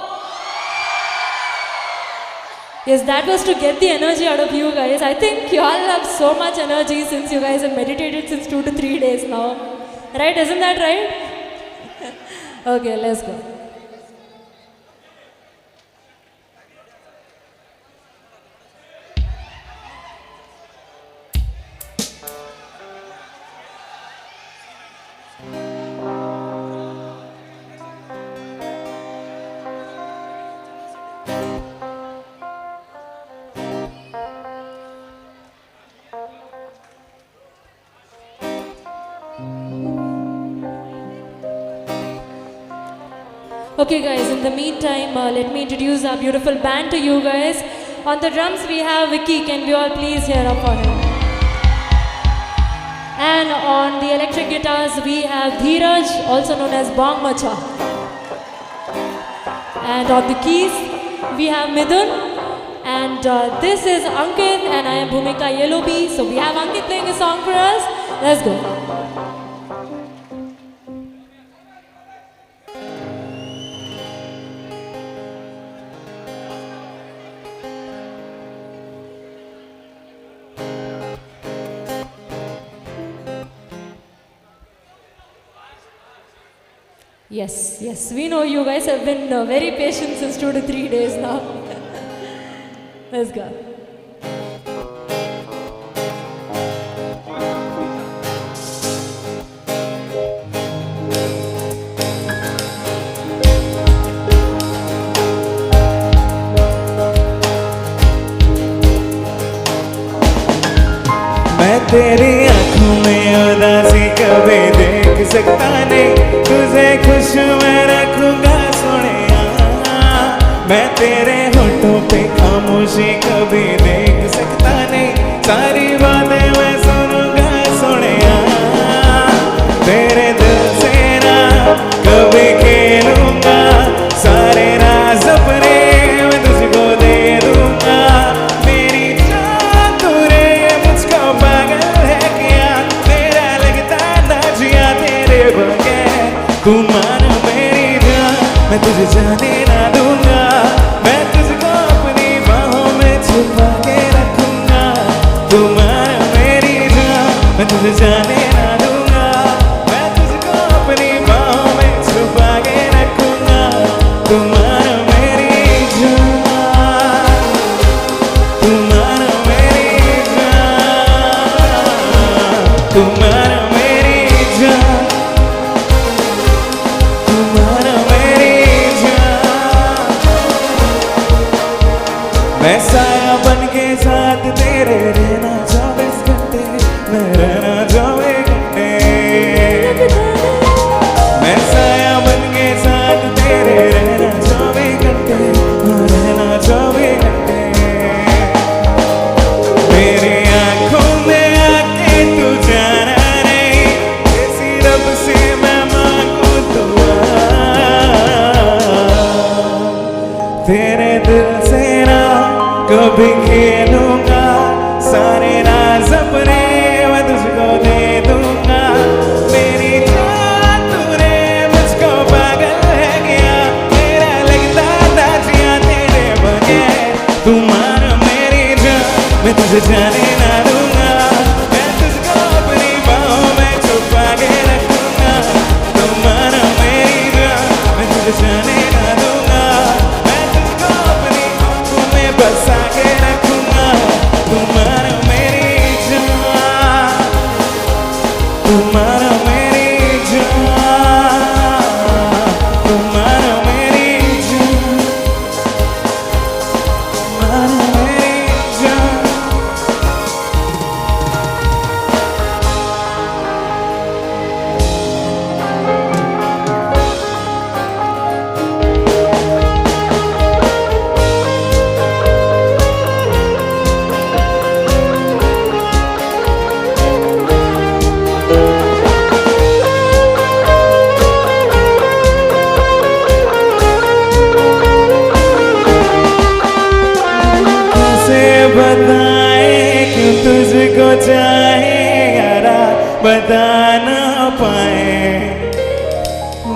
Yes, that was to get the energy out of you guys. I think you all have so much energy since you guys have meditated since 2 to 3 days now. Right? Isn't that right? Okay, let's go. Okay guys, in the meantime, let me introduce our beautiful band to you guys. On the drums we have Vicky, can we all please hear up for him? And on the electric guitars we have Dheeraj, also known as Bong Macha. And on the keys we have Midun. And this is Ankit and I am Bhumika Yellow Bee. So we have Ankit playing a song for us. Let's go. Yes, yes, we know you guys have been very patient since 2 to 3 days now. Let's go. मैं तेरी आँखों में उदासी कभी देख सकता नहीं, तुझे खुश मैं रखूंगा सोनिया। मैं तेरे होठों पे खामोशी कभी देख सकता नहीं, सारी बातें मैं सुनूंगा सोनिया। तेरे दिल से ना कभी खेलूंगा, सारे राज अपने मैं तुझको दे दूंगा। मेरी जान तू रे मुझको पागल है क्या, तेरा लगता ना जिया तेरे बगैर। तू मान मेरी जान, मैं तुझे जाने ना दूंगा, मैं तुझको अपनी बाहों में छुपा के रखूंगा। तू मान मेरी जान, मैं तुझे जाने ना दूंगा, मैं तुझको अपनी बाहों में छुपा के रखूंगा। तू मान मेरी जान, तू मान मेरी जान, तू मान मेरी जान, तू मान मेरी जान। मैं साया बन के साथ तेरे रहना 24 घंटे, मैं रहना 24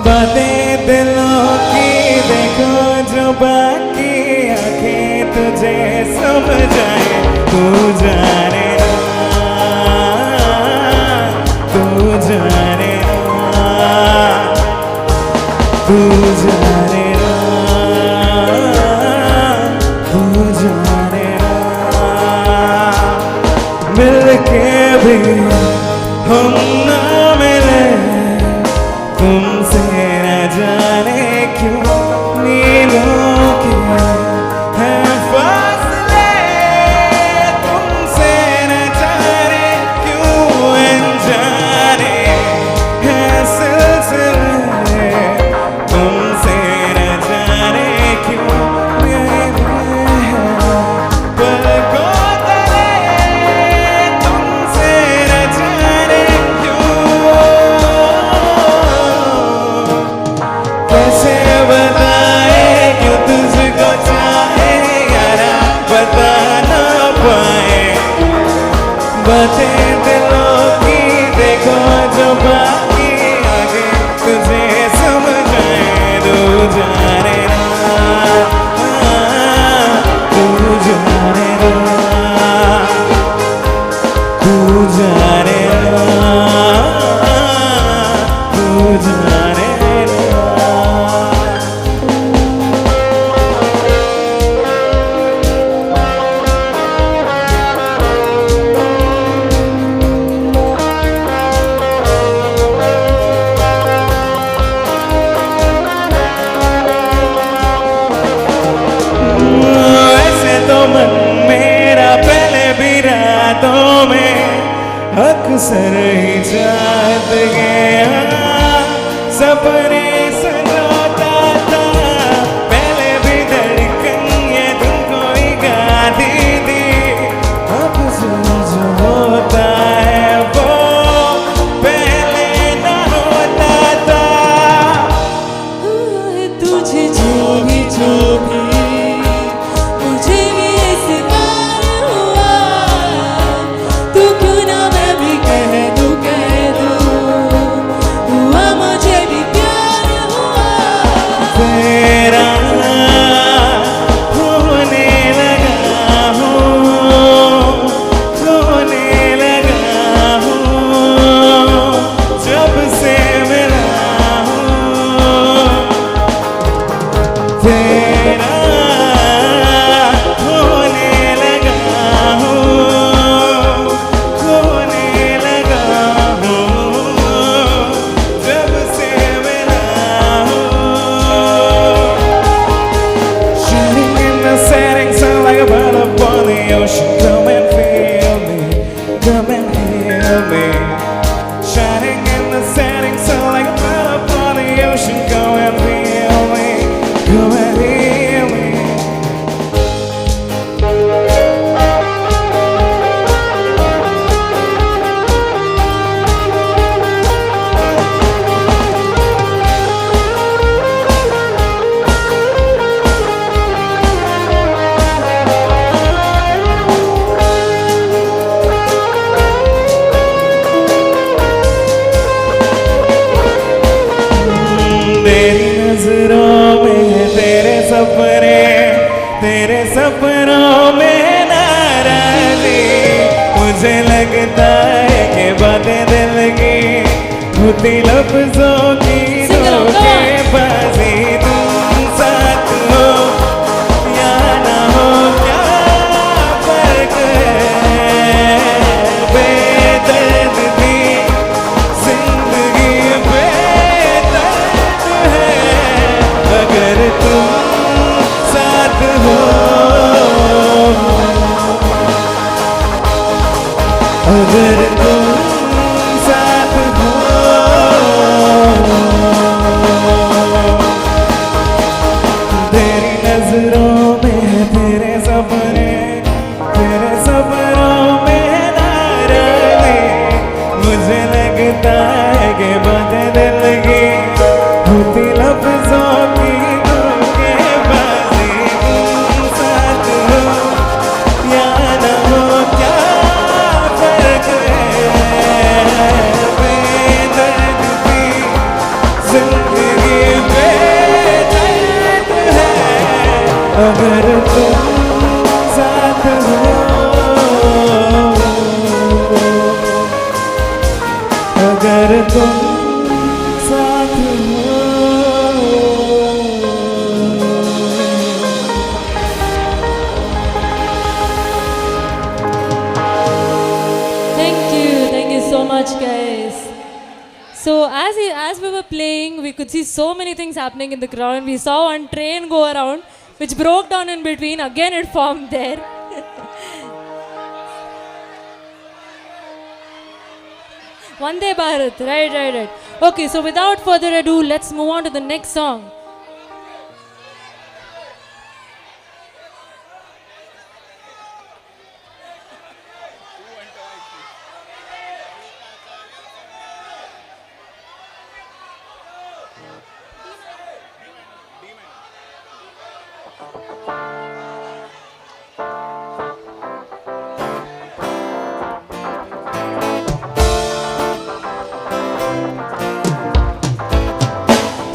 बातें दिलों की देखो जो बाकी आंखें तुझे समझाए, तू जाने तू जाने तू जाने तू जाने मिलके भी हम ना मिले, तुमसे न जाने क्यों नीलों के हैं फासले, तुमसे न जाने क्यों अनजाने हैं सिलसिले, तुमसे न जाने क्यों मेरे पलकों तले, तुमसे न जाने कैसे बताए क्यों तुझको चाहे यारा, बता ना पाए बातें दिलों की देखो जो बाकी आगे तुझे समझाए, तू जाने तू जाने तू जाने तू जाने मन मेरा पहले भी रातों में अक्सर ही जाग गया, सपने सजाता था पहले भी धड़कन ये तुमको ही गाती थी, अब जो होता है वो पहले ना होता था, तुझे जो भी सपनों में नाराज़ी, मुझे लगता है कि बातें दिल की होती लफ्ज़ों की धोखेबाज़ी, तुम साथ हो या ना हो क्या फर्क है, बेदर्द थी जिंदगी बेदर्द है, अगर तुम साथ हो, अगर तुम साथ हो, तेरी नजरों में है तेरे सपनों में नाराज़ी, मुझे लगता है कि बातें दिल की होती लफ्ज़ों की धोखेबाज़ी, तुम साथ हो या ना हो क्या फर्क है, बेदर्द थी जिंदगी So as we were playing, we could see so many things happening in the ground. We saw one train go around, which broke down in between. Again, it formed there. Vande Bharat, right. Okay, so without further ado, let's move on to the next song.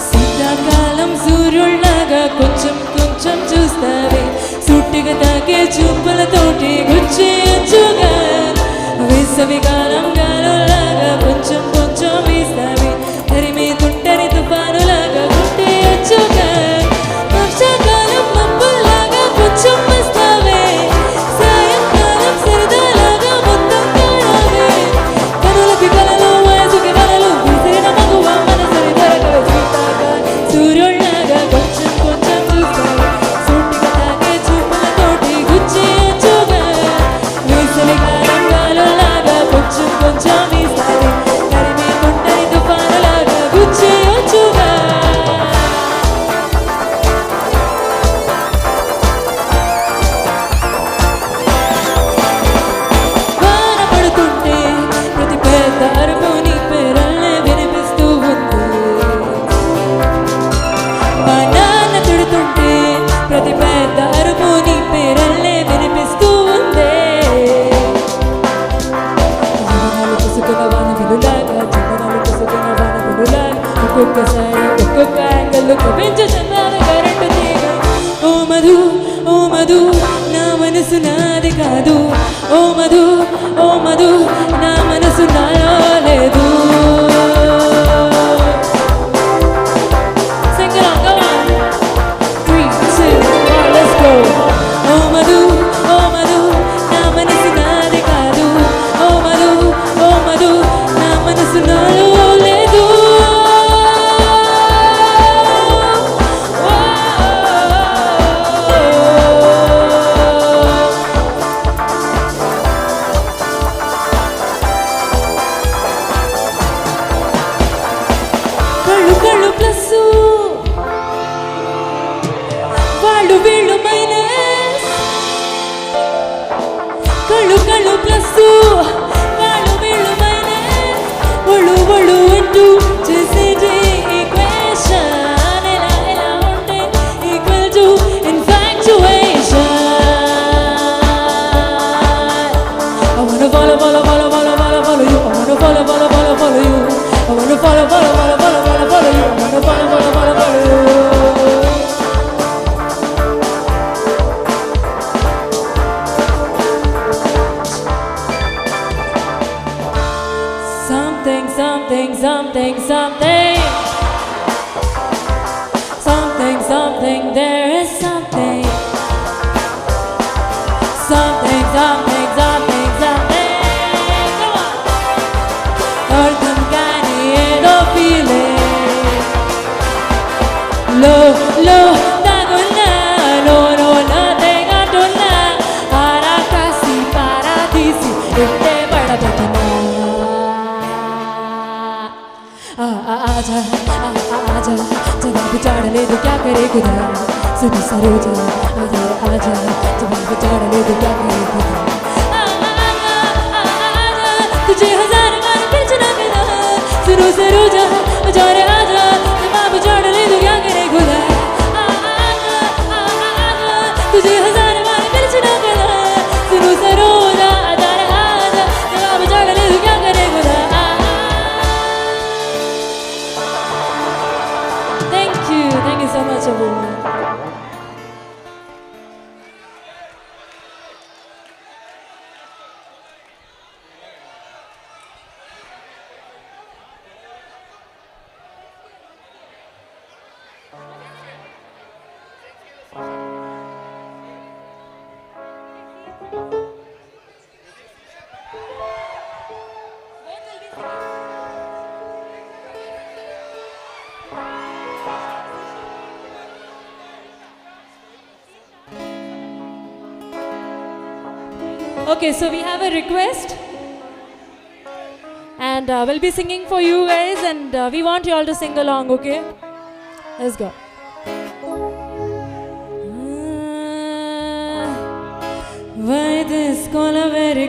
శీతాకాలం సూర్యుల్లాగా కొంచెం కొంచెం చూస్తావే సుట్టిగా తాకే చూపులతోటి గుచ్చేయచ్చుగా వేసవికాలం గాలులాగా కొంచెం కొంచెం వీస్తావే తరిమి తుంటరి తుఫానులాగా గుట్టేయచ్చుగా వర్షాకాలం మబ్బుల్లాగా కొంచెం వస్తావే సాయంకాలం సరదాలాగా మొత్తం కాడావే కనులకి కలలు వయసుకి కలలు విసిరిన మగువ మనసుని దొరకవే సూర్యుల్లాగా కొంచెం కొంచెం చూస్తావే సూటిగా తాకే చూపులతోటి గుచ్చేయచ్చుగా వేసవికాలం గాలులాగా కొంచెం కొంచెం వీస్తావే తరిమి తుంటరి తుఫానులాగా గుచ్చేయచ్చుగా వాన పడుతుంటే ప్రతి పెద్ద అరుపు నీ పేరల్లే వినిపిస్తూ ఉంది మా నాన్న తిడుతుంటే ప్రతి పెద్ద అరుపు నీ పేరల్లే వినిపిస్తూ ఉందే జీవనాలు పుసుకున్న వాన విలులాగా జీవనాలు పుసుకున్న వాన విలులాగా ఒక్కొక్కసారి ఒక్కొక్క యాంగిల్లో కవించు చందాల కరెంటు తీగ ఓ మధు నా మనసు నాది కాదు ఓ మధు నా మనసు నాలో లేదు Sing along, go on. 3, 2, 1, let's go. ఓ మధు నా మనసు నాది కాదు ఓ మధు నా మనసు నాలో లేదు కళ్ళు ప్లస్ వాళ్ళు వీళ్ళు మైనస్ కళ్ళు ప్లస్ వాళ్ళు వీళ్ళు మైనస్ ఒళ్ళు ఇంటూ చేసేది ఈక్వేషన్ ఎలా ఉంటే equal to infatuation I wanna follow you I wanna follow you I wanna follow you I wanna follow you Something there is something Come on అర్థం కాని ఏదో feeling లో తాగున్నా లో తెగటున్నా ఆరాకాసి పారాదీసి ఇంటే పడబెట్టినా आजा जवाब चाड़ ले तो क्या करे खुदा सुनी सरोजा आजा जवाब चाड़ ले तो क्या करे खुदा तुझे हजार बार फिर चुना मिला सुनो सरोजा जा रे आजा जवाब चाड़ ले तो क्या करे खुदा तुझे हजार बार फिर चुना मिला सुनो सरोजा जा रे आजा जवाब चाड़ ले तो क्या करे खुदा Thank you so much, everyone. Okay, so we have a request. And we'll be singing for you guys, and we want you all to sing along, okay? Let's go. Why this very day?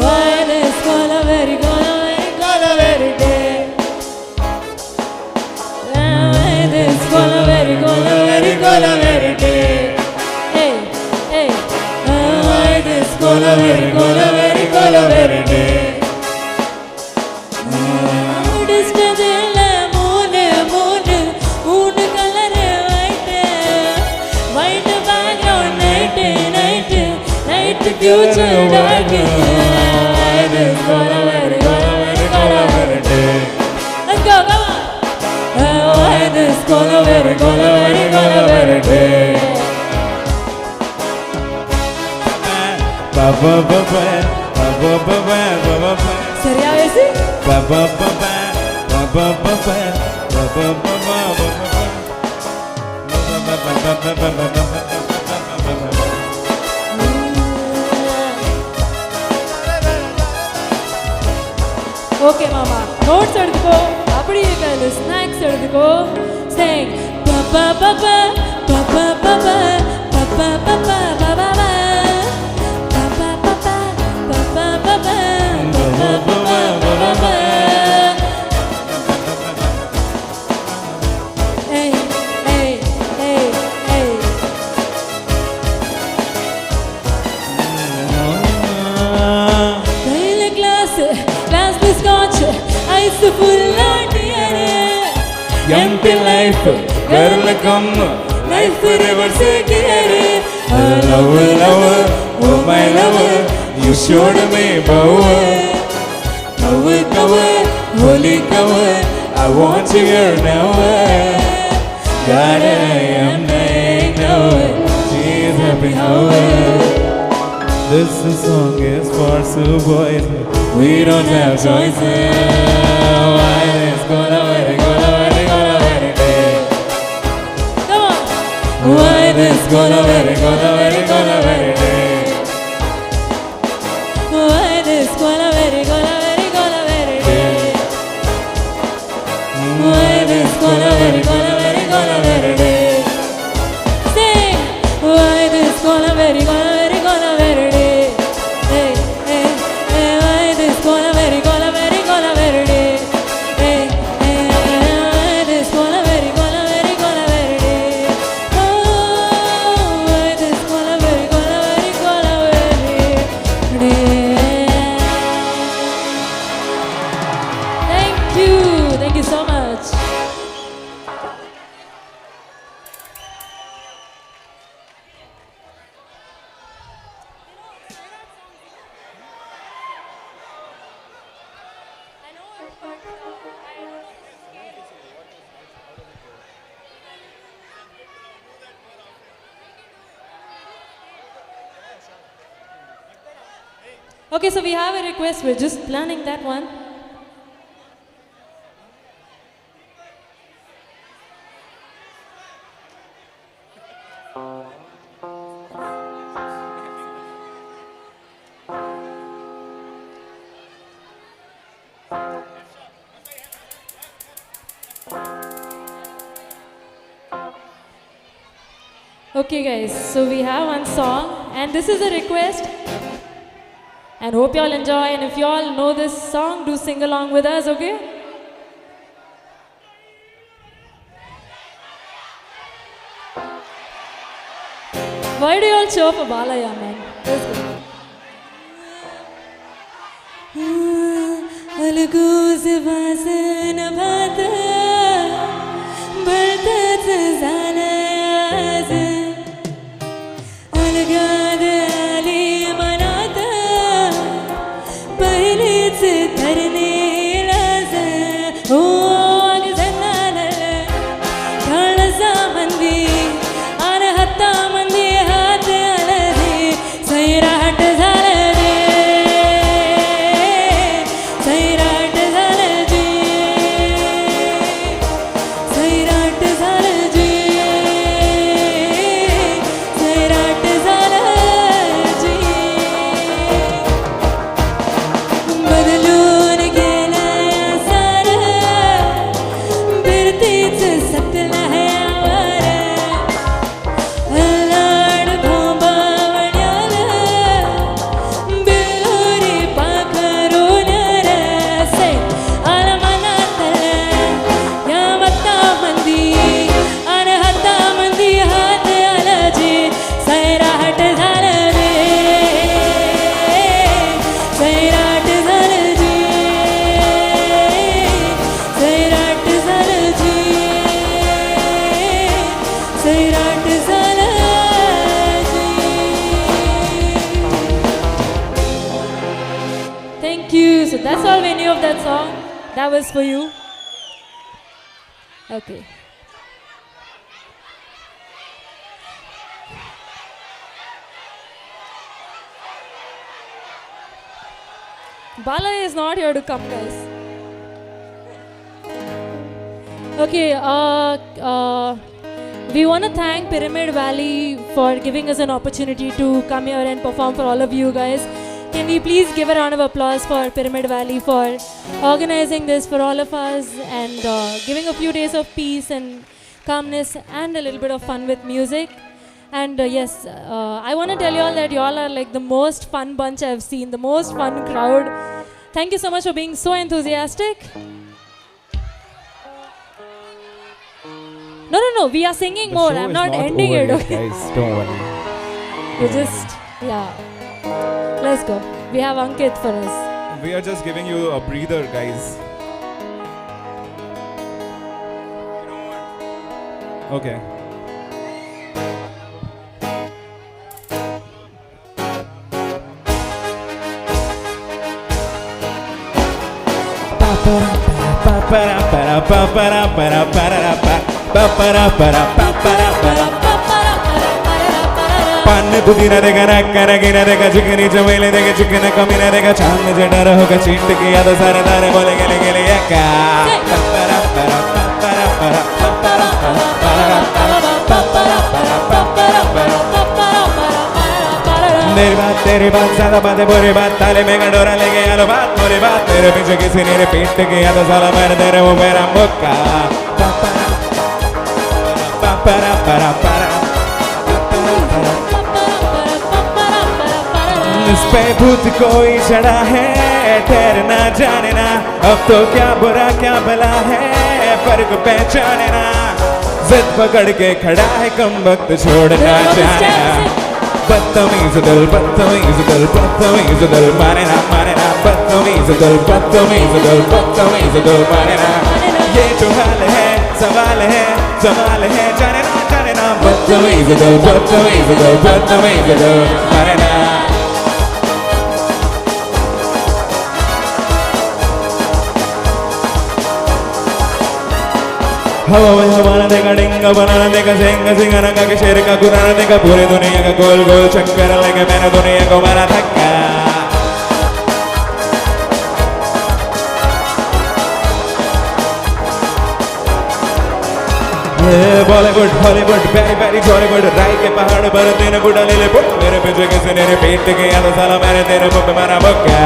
Why this very day? Why this very day? Hey, hey. Why this very day? Dist moon color white background, night future dark. Why this very day? Let's go, come on. Why this very day? Seria ese? Okay, mama. Notes eduthuko. Appadiye kailu snacks eduthuko. Sing pa pa pa pa pa pa pa pa pa pa pa pa pa pa pa. Hey, hey, hey, hey. Daily class scotch, ice full on Empty life, girl come, life forever say dear. Lover, oh my lover, you showed me power. Cover, holy cover, I want you here now. God, I am dying now. She's happy now. This song is for two boys. We don't have choices. Why this gonna very day? Come on. Why this gonna very day? Why this gonna very day? Why this gonna very day? Sing. Why this gonna very day? Hey, hey, hey. Why this gonna very day? Hey, hey, why this gonna very day? Oh, why this gonna very day? Thank you so much. Okay, so we have a request. We're just planning that one. Okay guys, so we have one song and this is a request and hope you all enjoy, and if you all know this song, do sing along with us, okay? Why do you all show up for Balaya, man? Let's go. Thank you. So that's all we knew of that song. That was for you. Okay. Bala is not here to come, guys. Okay, we want to thank Pyramid Valley for giving us an opportunity to come here and perform for all of you guys. Can we please give a round of applause for Pyramid Valley for organizing this for all of us and giving a few days of peace and calmness and a little bit of fun with music. And yes, I want to tell you all that you all are like the most fun bunch I've seen, the most fun crowd. Thank you so much for being so enthusiastic. No, we are singing more. I'm not ending it, okay? Guys, don't worry. We just, yeah. Let's go. We have Ankit for us. We are just giving you a breather, guys. Okay. पान पुदीना देगा नक्कर गिना देगा चिकनी चमेली देगा chicken कमीना देगा चांद जड़ा होगा चींट किया तो सारे तारे बोले गेले गेले यक्का तेरी बात ज़्यादा बातें बुरी बात ताले में गंडोरा लेके आलो बात बुरी बात तेरे पीछे किसी ने रिपीट किया तो साला मैंने तेरे वो मेरा मुक्का इस पे भूत कोई चढ़ा है ठहरना जाने ना अब तो क्या बुरा क्या भला है फर्क पहचाने ना जिद पकड़ के खड़ा है कम वक्त छोड़ना जाने ना बदतमीज दिल बदतमीज दिल बदतमीज दिल माने ना बदतमीज दिल बदतमीज दिल बदतमीज दिल माने ना ये जो हाल है सवाल है जाने ना बदतमीज दिल बदतमीज दिल बदतमीज दिल माने ना हवा में हवाना देगा डिंगा बनाना देगा सिंगा सिंगाना का शेर का गुराना देगा पूरी दुनिया का गोल गोल चक्कर लेके मैंने दुनिया को मारा धक्का Bollywood Hollywood very very Bollywood राय के पहाड़ पर तेरे बुढ़ा ले पुट मेरे पीछे किसी ने रिपीट किया तो साला मैंने तेरे मुंह पे मारा मुक्का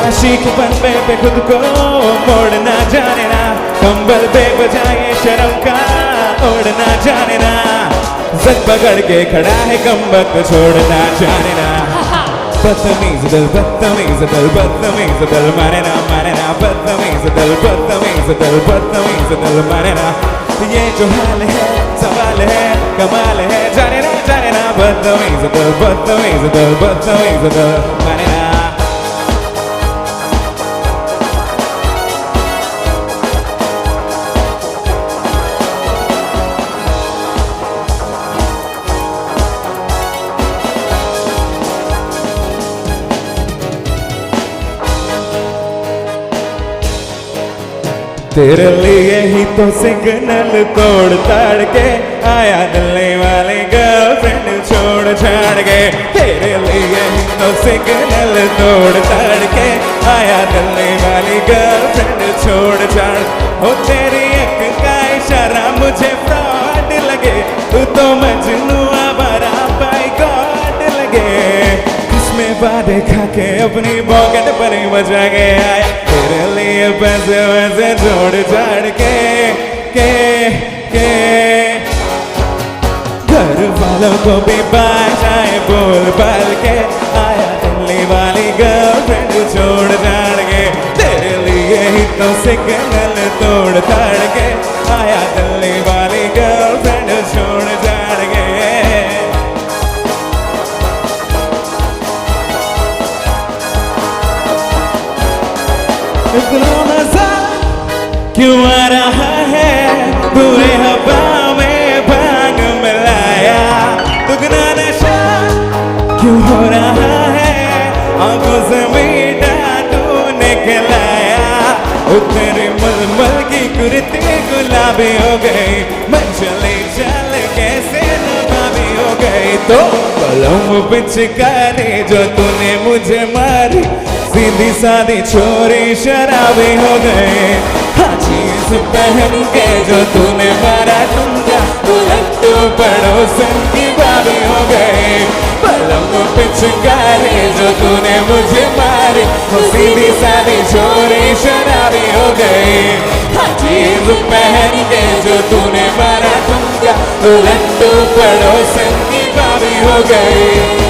आशिक बनने पे खुद को मोड़ना जाने ना कंबल पे बजाए शर्म का ओढ़ना जाने ना जिद पकड़ के खड़ा है कम वक्त छोड़ना जाने ना बदतमीज दिल बदतमीज दिल बदतमीज दिल माने ना बदतमीज दिल बदतमीज दिल बदतमीज दिल माने ना ये जो हाल है सवाल है कमाल है जाने ना बदतमीज दिल बदतमीज दिल बदतमीज दिल माने ना तेरे लिए ही तो सिग्नल तोड़ ताड़ के आया दिल्ली वाली गर्लफ्रेंड छोड़ छाड़ के तेरे लिए ही तो सिग्नल तोड़ ताड़ के आया दिल्ली वाली गर्लफ्रेंड छोड़ छाड़ हो तेरी एक का इशारा मुझे फ्रॉड लगे तू तो मजनू आवारा बाई गॉड लगे किसमें वादे खा के अपनी पॉकेट पर ही बजा के आया तेरे लिए पैसे वैसे जोड़ जाड़ के घर वालों को भी बाशाएं बोल पाल के आया दिल्ली वाली गर्लफ्रेंड छोड़ जाड़ के तेरे लिए ही तो सिग्नल तोड़ ताड़ के आया दिल्ली वाली गर्लफ्रेंड छोड़ जाड़ के इतना मजा क्यों आ रहा है पूरे हवा में शराबी हो गई, मैं चले चले कैसे नवाबी हो गई। तो कलम पिचकारी जो तूने मुझे मारी, सीधी सादी छोरी शराबी हो गई। हाँ जींस पहन के जो तूने मारा ठुमका, तू लट्टू पड़ोसन की भाभी हो गई। कलम पिचकारी जो तूने मुझे मारी, वो सीधी सादी छोरी शराबी हो गई। हाँ जींस पहन के जो तूने मारा ठुमका, तू लट्टू पड़ोसन की भाभी हो गई।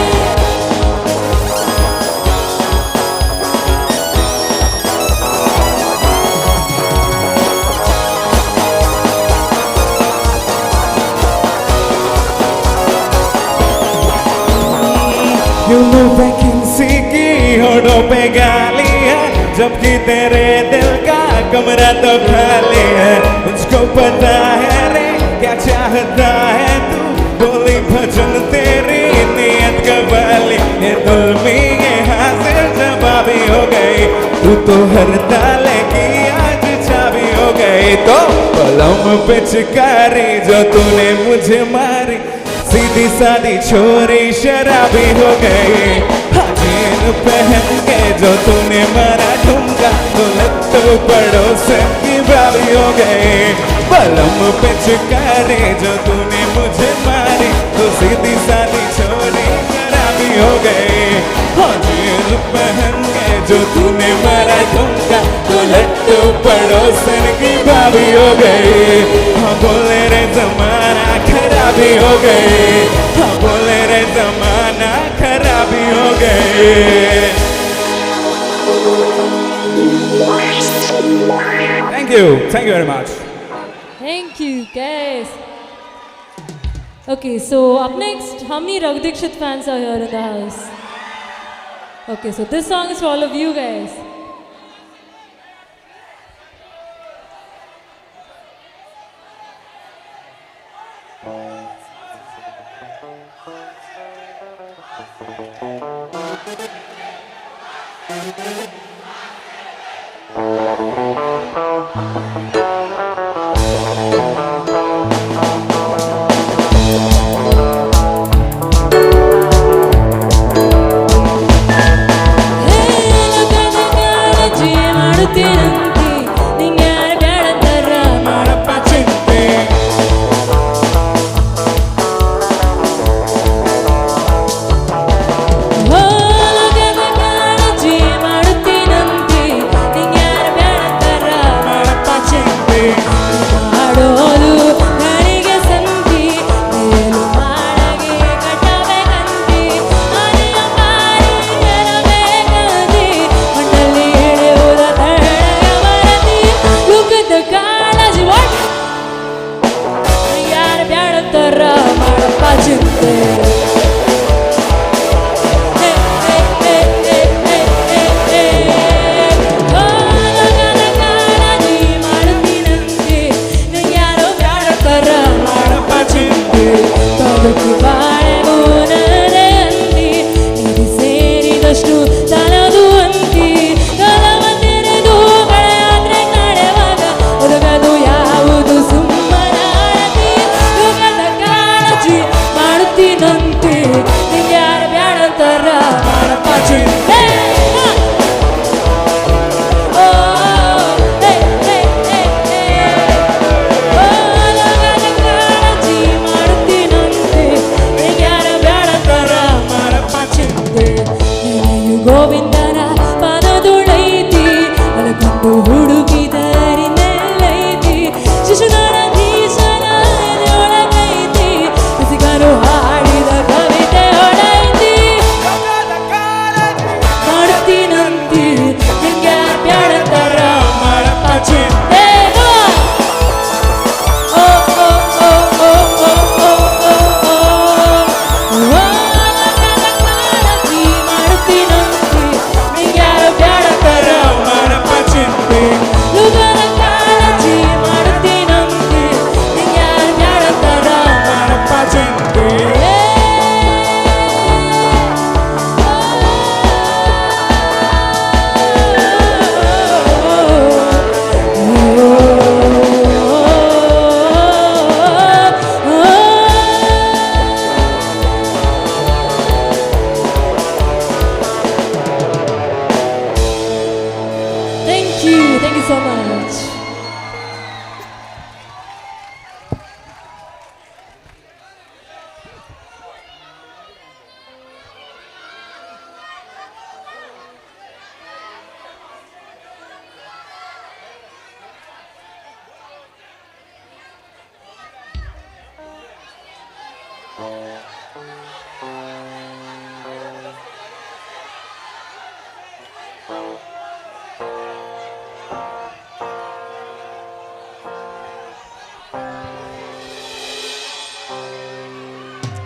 वैकेंसी की होड़ों पे गाली है, जबकि तेरे दिल का कमरा तो खाली है। मुझको पता है रे क्या चाहता है तू, बोली भजन तेरी नियत कबाली। ये दुल्मी ये हाजिर जवाबी हो गई, तू तो हर ताले की आज चाबी हो गई। तो कलम पिचकारी जो तूने मुझे मारी, सीधी सादी छोरी शराबी हो गई। जीन पहन के जो तूने मारा ठुमका, तो लट्टू पड़ोसन की भाभी हो गई। बलम पिचकारी जो तूने मुझे मारी, तो सीधी सादी छोरी शराबी हो गई। जीन पहन के जो तूने मारा ठुमका, तो लट्टू पड़ोसन की भाभी हो गई। हाँ बोले रे जमाना खराबी हो गई, हाँ बोले रे जमाना खराबी हो गई। Thank you very much. Thank you guys. Okay, so up next, how many Raghu Dixit fans are here in the house? Okay, so this song is for all of you guys.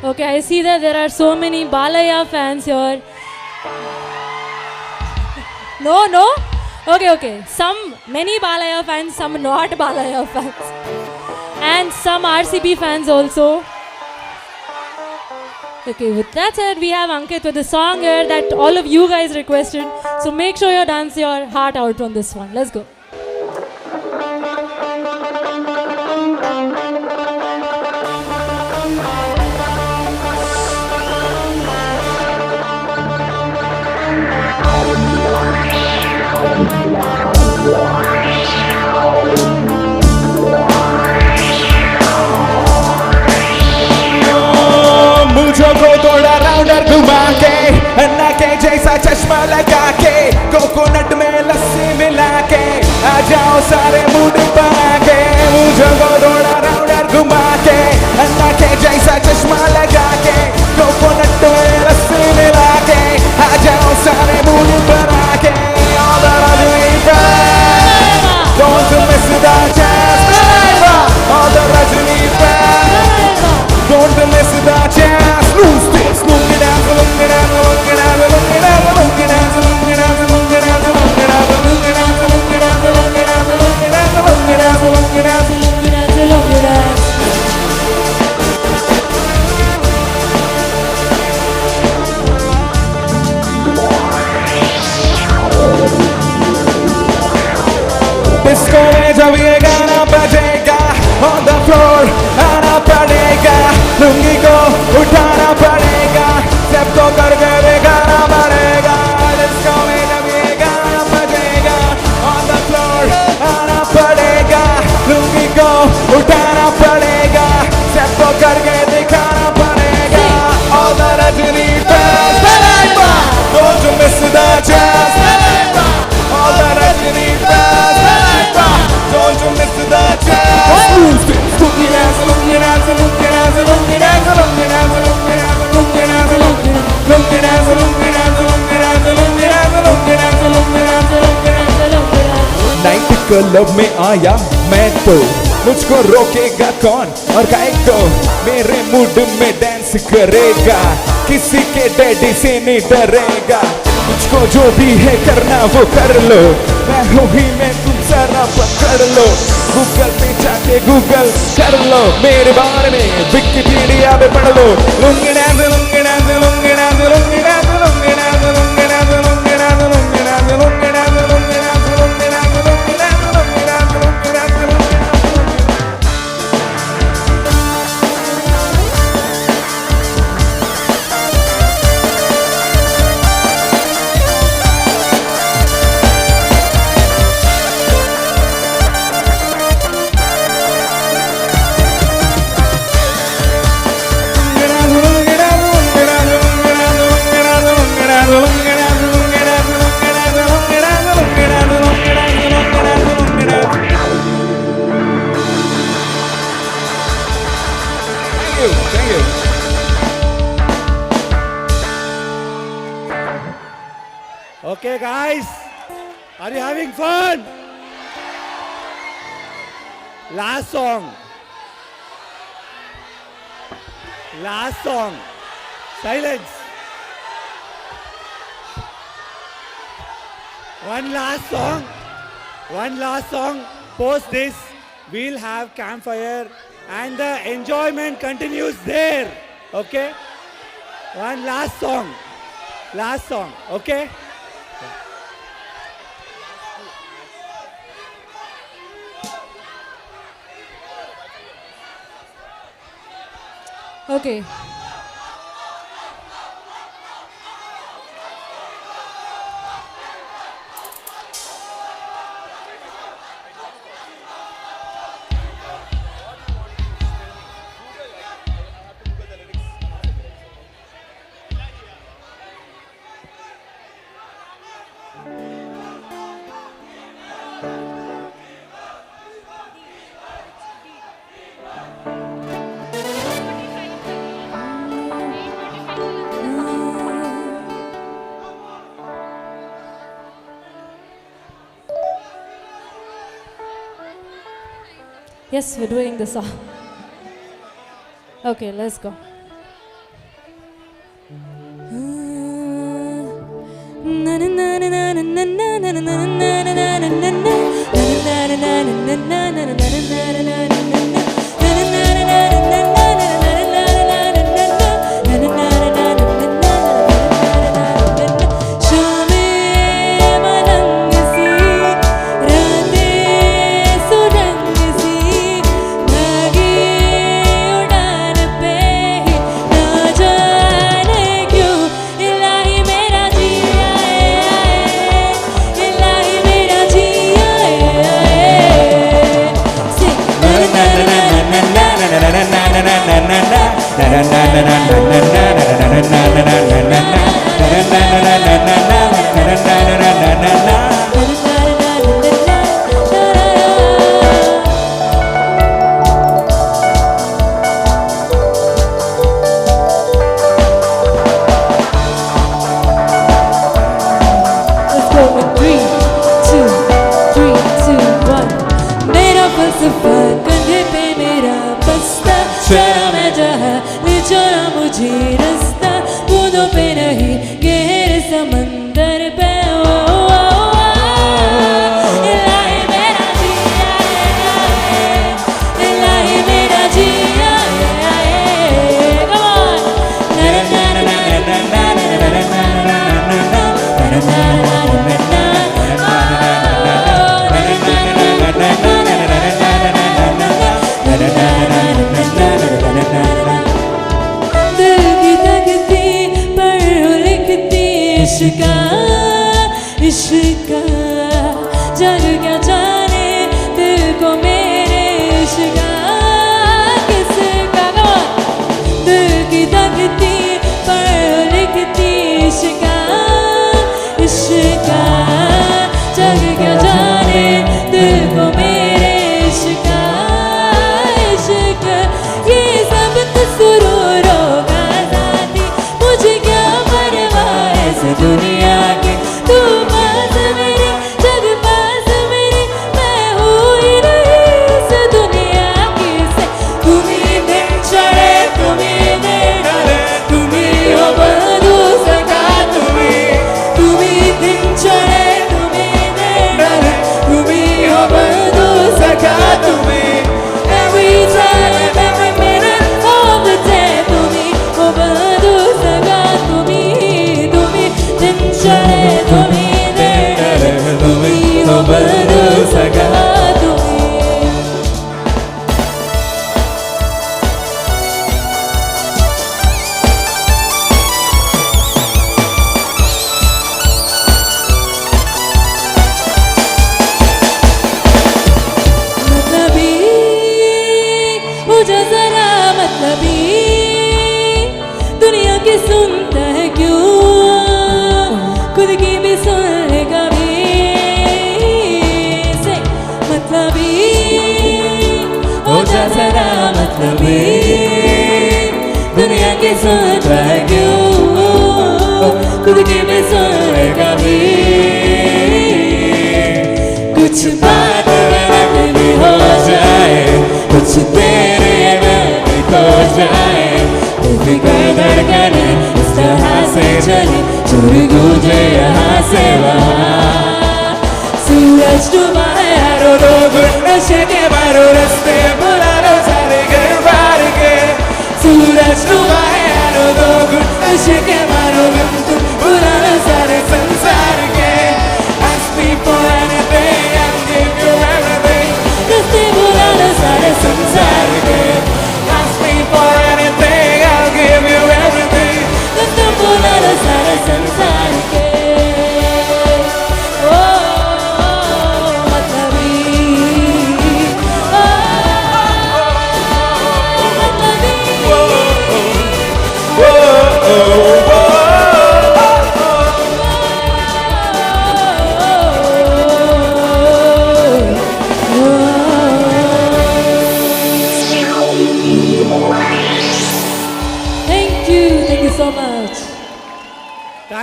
Okay, I see that there are so many Balaya fans here. No, no? Okay, okay. Many Balaya fans, some not Balaya fans. And some RCB fans also. Okay, with that said, we have Ankit with a song here that all of you guys requested. So make sure you dance your heart out on this one. Let's go. मुझको थोड़ा rounder घुमा के अन्ना के जैसा चश्मा लगा के coconut में लस्सी मिला के आ जाओ सारे मूड बना के मुझको थोड़ा राउंडर घुमा के अन्ना के जैसा चश्मा लगा के कोकोनट में लस्सी मिला के आ जाओ सारे मूड बना के all the Rajani fans don't miss the chance all the Rajani fans don't miss the chance lose this look it out look it out look it out look it out look it out look it out look it out look it out look it out look it out look it out look it out look it out look it out look it out disco में जब ये गाना बजेगा on the floor आना पड़ेगा लुंगी को उठाना पड़ेगा सबको करके दिखाना पड़ेगा डिस्को में जब ये गाना बजेगा on the floor आना पड़ेगा लुंगी को उठाना पड़ेगा सबको करके दिखाना पड़ेगा all the Rajani fans don't you miss the chance all the Rajani fans don't you miss the chance lose this look it out look it out look it out look it out look it out look it out look it out look it out look it out look it out look it out look it out look it out look it out look it out night club में आया मैं तो मुझको रोकेगा कौन और काहे को मेरे मूड में डांस करेगा किसी के डैडी से नहीं डरेगा मुझको जो भी है करना वो कर लो मैं हूँ ही मैं तुम सारा पकड़ लो गूगल पे जाके गूगल कर लो मेरे बारे में विकिपीडिया में पढ़ लो lungi dance lungi dance lungi dance lungi dance lungi dance lungi dance lungi dance lungi dance lungi dance lungi dance lungi dance lungi dance lungi dance lungi dance Okay, guys, are you having fun? Last song. Last song. Silence. One last song. One last song. Post this, we'll have campfire and the enjoyment continues there. Okay? One last song. Last song. Okay? Okay. Yes, we're doing the song. Okay, let's go.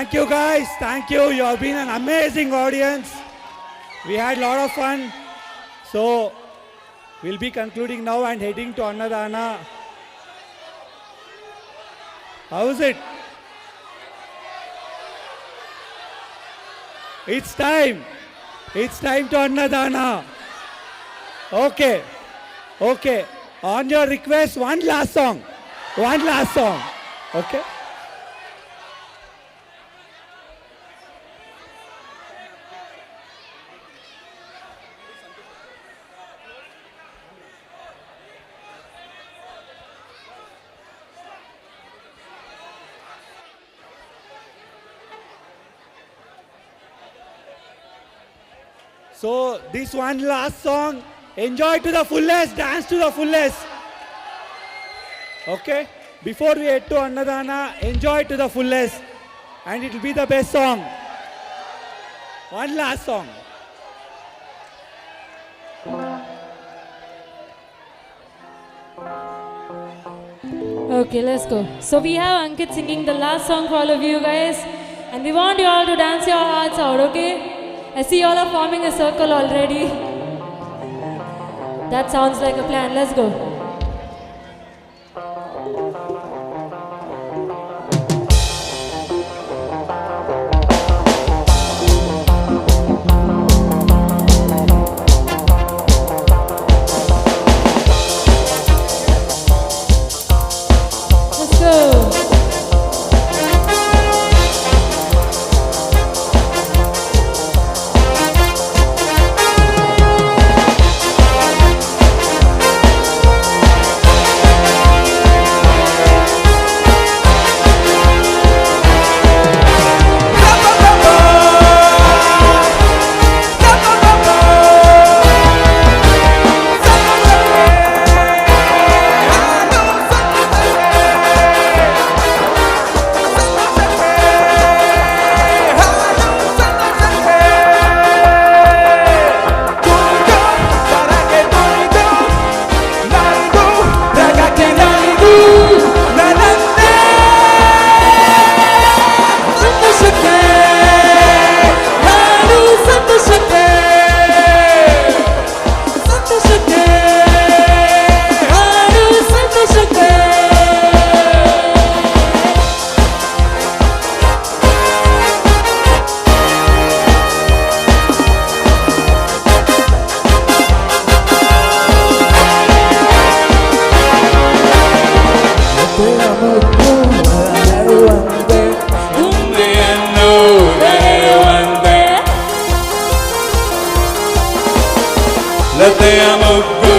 Thank you guys, thank you. You have been an amazing audience. We had a lot of fun. So We'll be concluding now and heading to Annadana. How's it? It's time. It's time to Annadana. Okay. Okay. On your request, one last song. One last song. Okay? So this one last song, enjoy to the fullest, dance to the fullest. Okay? Before we head to Annadana, enjoy to the fullest. And it will be the best song. One last song. Okay, let's go. So we have Ankit singing the last song for all of you guys. And we want you all to dance your hearts out, okay? I see you all are forming a circle already. That sounds like a plan. Let's go. Let's go. ಲತೆಯ ಮೊಗ್ಗು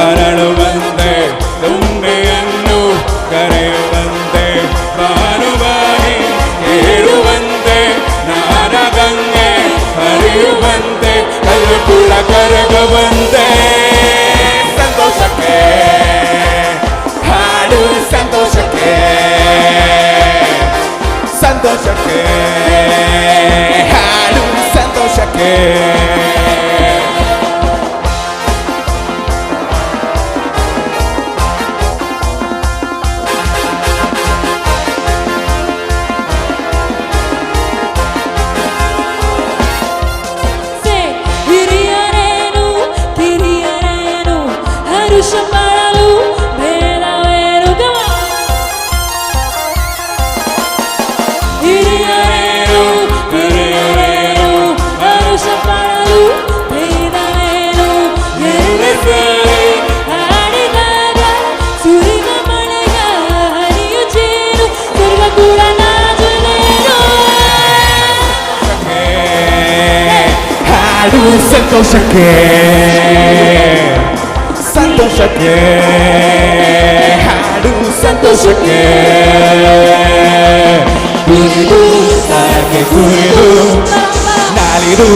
ಅರಳುವಂತೆ ದುಂಬೆಯನ್ನು ಕರೆಯುವಂತೆ ಭಾನುವಾಣಿ ಹೇಳುವಂತೆ ನಾರಗಂಗೆ ಹರಿಯುವಂತೆ ಕಲ್ಲುಕುಳ ಕರಗುವಂತೆ ಸಂತೋಷಕ್ಕೆ ಹಾಡು ಸಂತೋಷಕ್ಕೆ ಸಂತೋಷಕ್ಕೆ ಹಾಡು ಸಂತೋಷಕ್ಕೆ ಸಂತೋಷಕ್ಕೆ ಸಂತೋಷಕ್ಕೆ ಹಾಡು ಸಂತೋಷಕ್ಕೆ ಕುಣಿದು ತಾರಕ್ಕೆ ಕುಣಿದು ನಾಲಿದು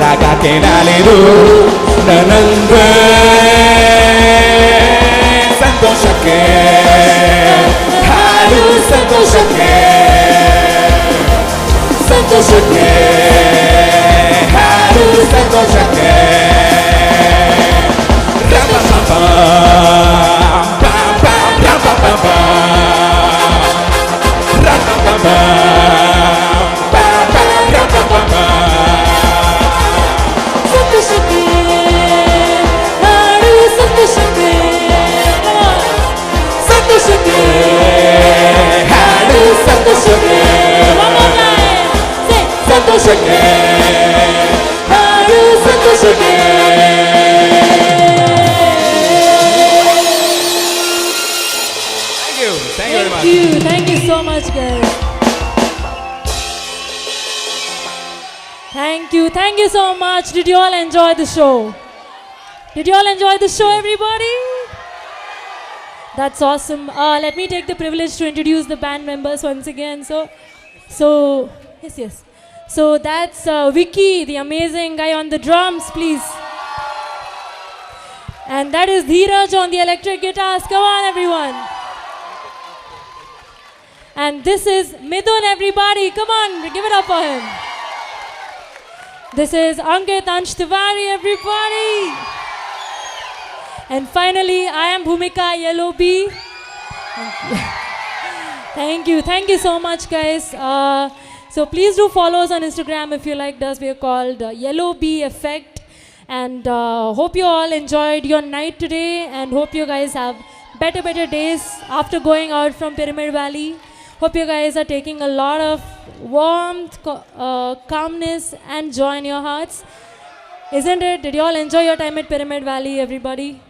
ರಾಗಕ್ಕೆ ನಾಲಿದು ನನ್ನಂದ್ರೆ ಸಂತೋಷಕ್ಕೆ ಹಾಡು ಸಂತೋಷಕ್ಕೆ ಸಂತೋಷಕ್ಕೆ ಹಾಡು ಸಂತೋಷಕ್ಕೆ ಸಂತೋಷಕ್ಕೆ ಸಂತೋಷಕ್ಕೆ. One more time. Say ಸಂತೋಷಕ್ಕೆ. ಹಾಡು ಸಂತೋಷಕ್ಕೆ. Thank you. Thank you very much. Thank you so much, guys. Thank you so much. Did you all enjoy the show? Did you all enjoy the show, everybody? That's awesome. Let me take the privilege to introduce the band members once again. So yes. So that's Vicky, the amazing guy on the drums, please. And that is Dheeraj on the electric guitars. Come on, everyone. And this is Midun, everybody. Come on, give it up for him. This is Ankit Ansh Tiwari, everybody. And finally, I am Bhumika Yellow Bee. Thank you so much, guys. So please do follow us on Instagram if you liked us. We are called Yellow Bee Effect. And hope you all enjoyed your night today, and hope you guys have better days after going out from Pyramid Valley. Hope you guys are taking a lot of warmth, calmness and joy in your hearts. Isn't it? Did you all enjoy your time at Pyramid Valley, everybody?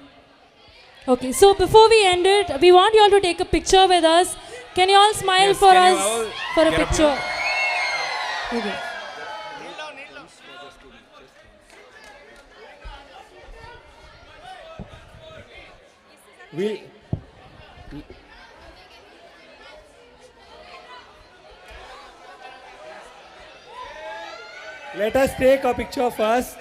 Okay, so before we end it, we want you all to take a picture with us. Can you all smile for us for a picture? Okay. Let us take a picture first.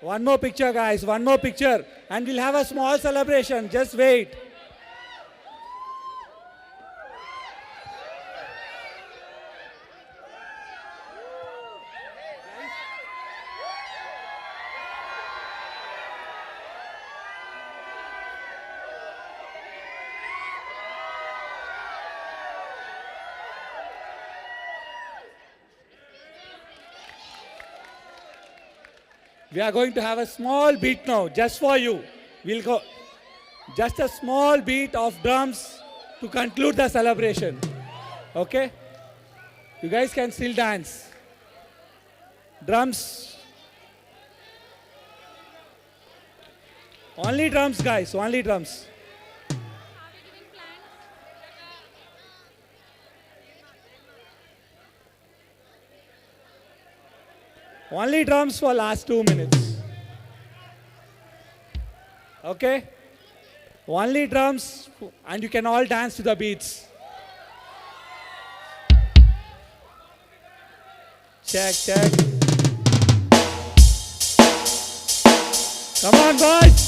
One more picture, guys. One more picture. And we'll have a small celebration. Just wait. We are going to have a small beat now, just for you. We'll go just a small beat of drums to conclude the celebration. Okay? You guys can still dance. Drums. Only drums, guys, only drums. Only drums for last 2 minutes. Okay? Only drums, and you can all dance to the beats. Check. Come on, boys.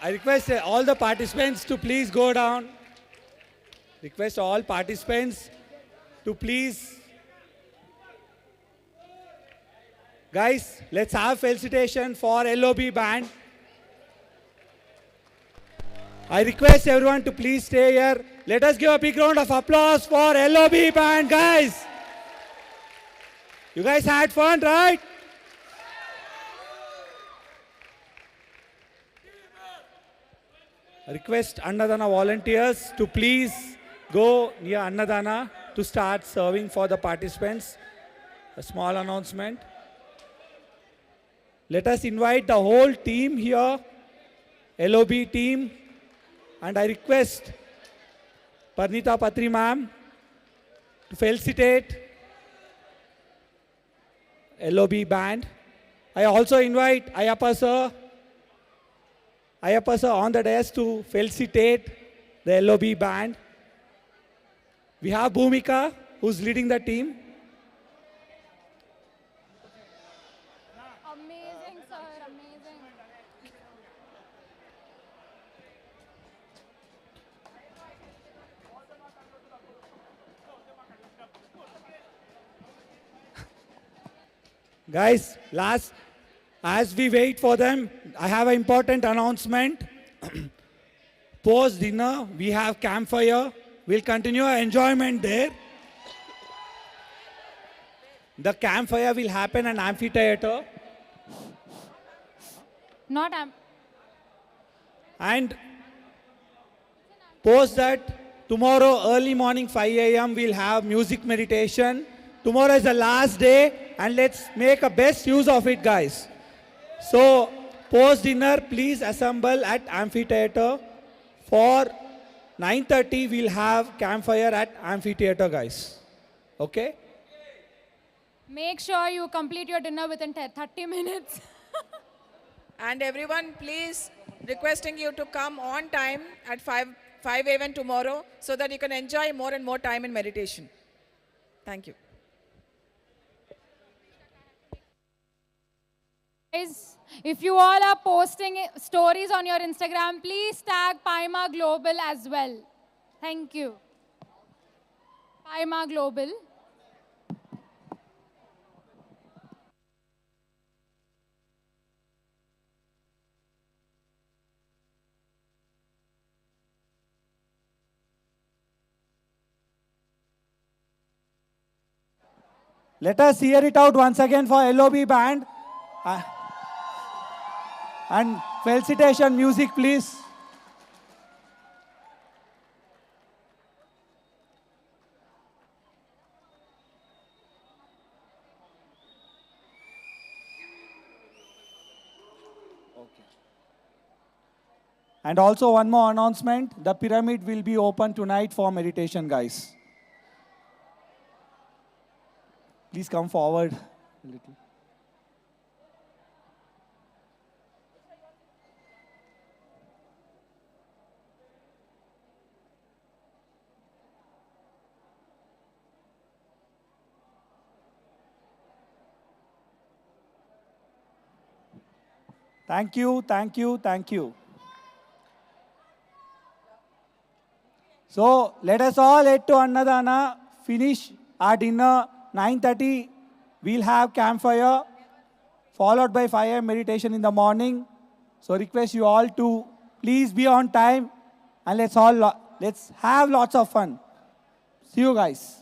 I request all the participants to please go down. Request all participants to please. Guys, let's have felicitation for LOB band. I request everyone to please stay here. Let us give a big round of applause for LOB band, guys. You guys had fun, right? I request Annadana volunteers to please go near Annadana to start serving for the participants. A small announcement. Let us invite the whole team here, LOB team, and I request Parnita Patri ma'am to felicitate LOB band. I also invite Ayappa sir on the desk to felicitate the LOB band. We have Bhumika, who's leading the team. Amazing, sir, amazing. Guys, as we wait for them, I have an important announcement. Post dinner, we have campfire. We'll continue our enjoyment there. The campfire will happen in amphitheater. Not And post that, tomorrow early morning 5 a.m. we'll have music meditation. Tomorrow is the last day and let's make a best use of it, guys. So post dinner, please assemble at amphitheater. For 9:30 we'll have campfire at amphitheater, guys. Okay? Make sure you complete your dinner within 30 minutes. And everyone, please requesting you to come on time at 5 a.m. tomorrow so that you can enjoy more and more time in meditation. Thank you. Guys, if you all are posting stories on your Instagram, please tag Paima Global as well. Thank you. Paima Global. Let us hear it out once again for LOB band. And felicitation music, please. And also one more announcement. The pyramid will be open tonight for meditation, guys. Please come forward a little. Thank you, thank you, thank you. So let us all head to Annadana, finish our dinner. 9:30, we'll have campfire, followed by 5 a.m. meditation in the morning. So request you all to please be on time and let's have lots of fun. See you guys.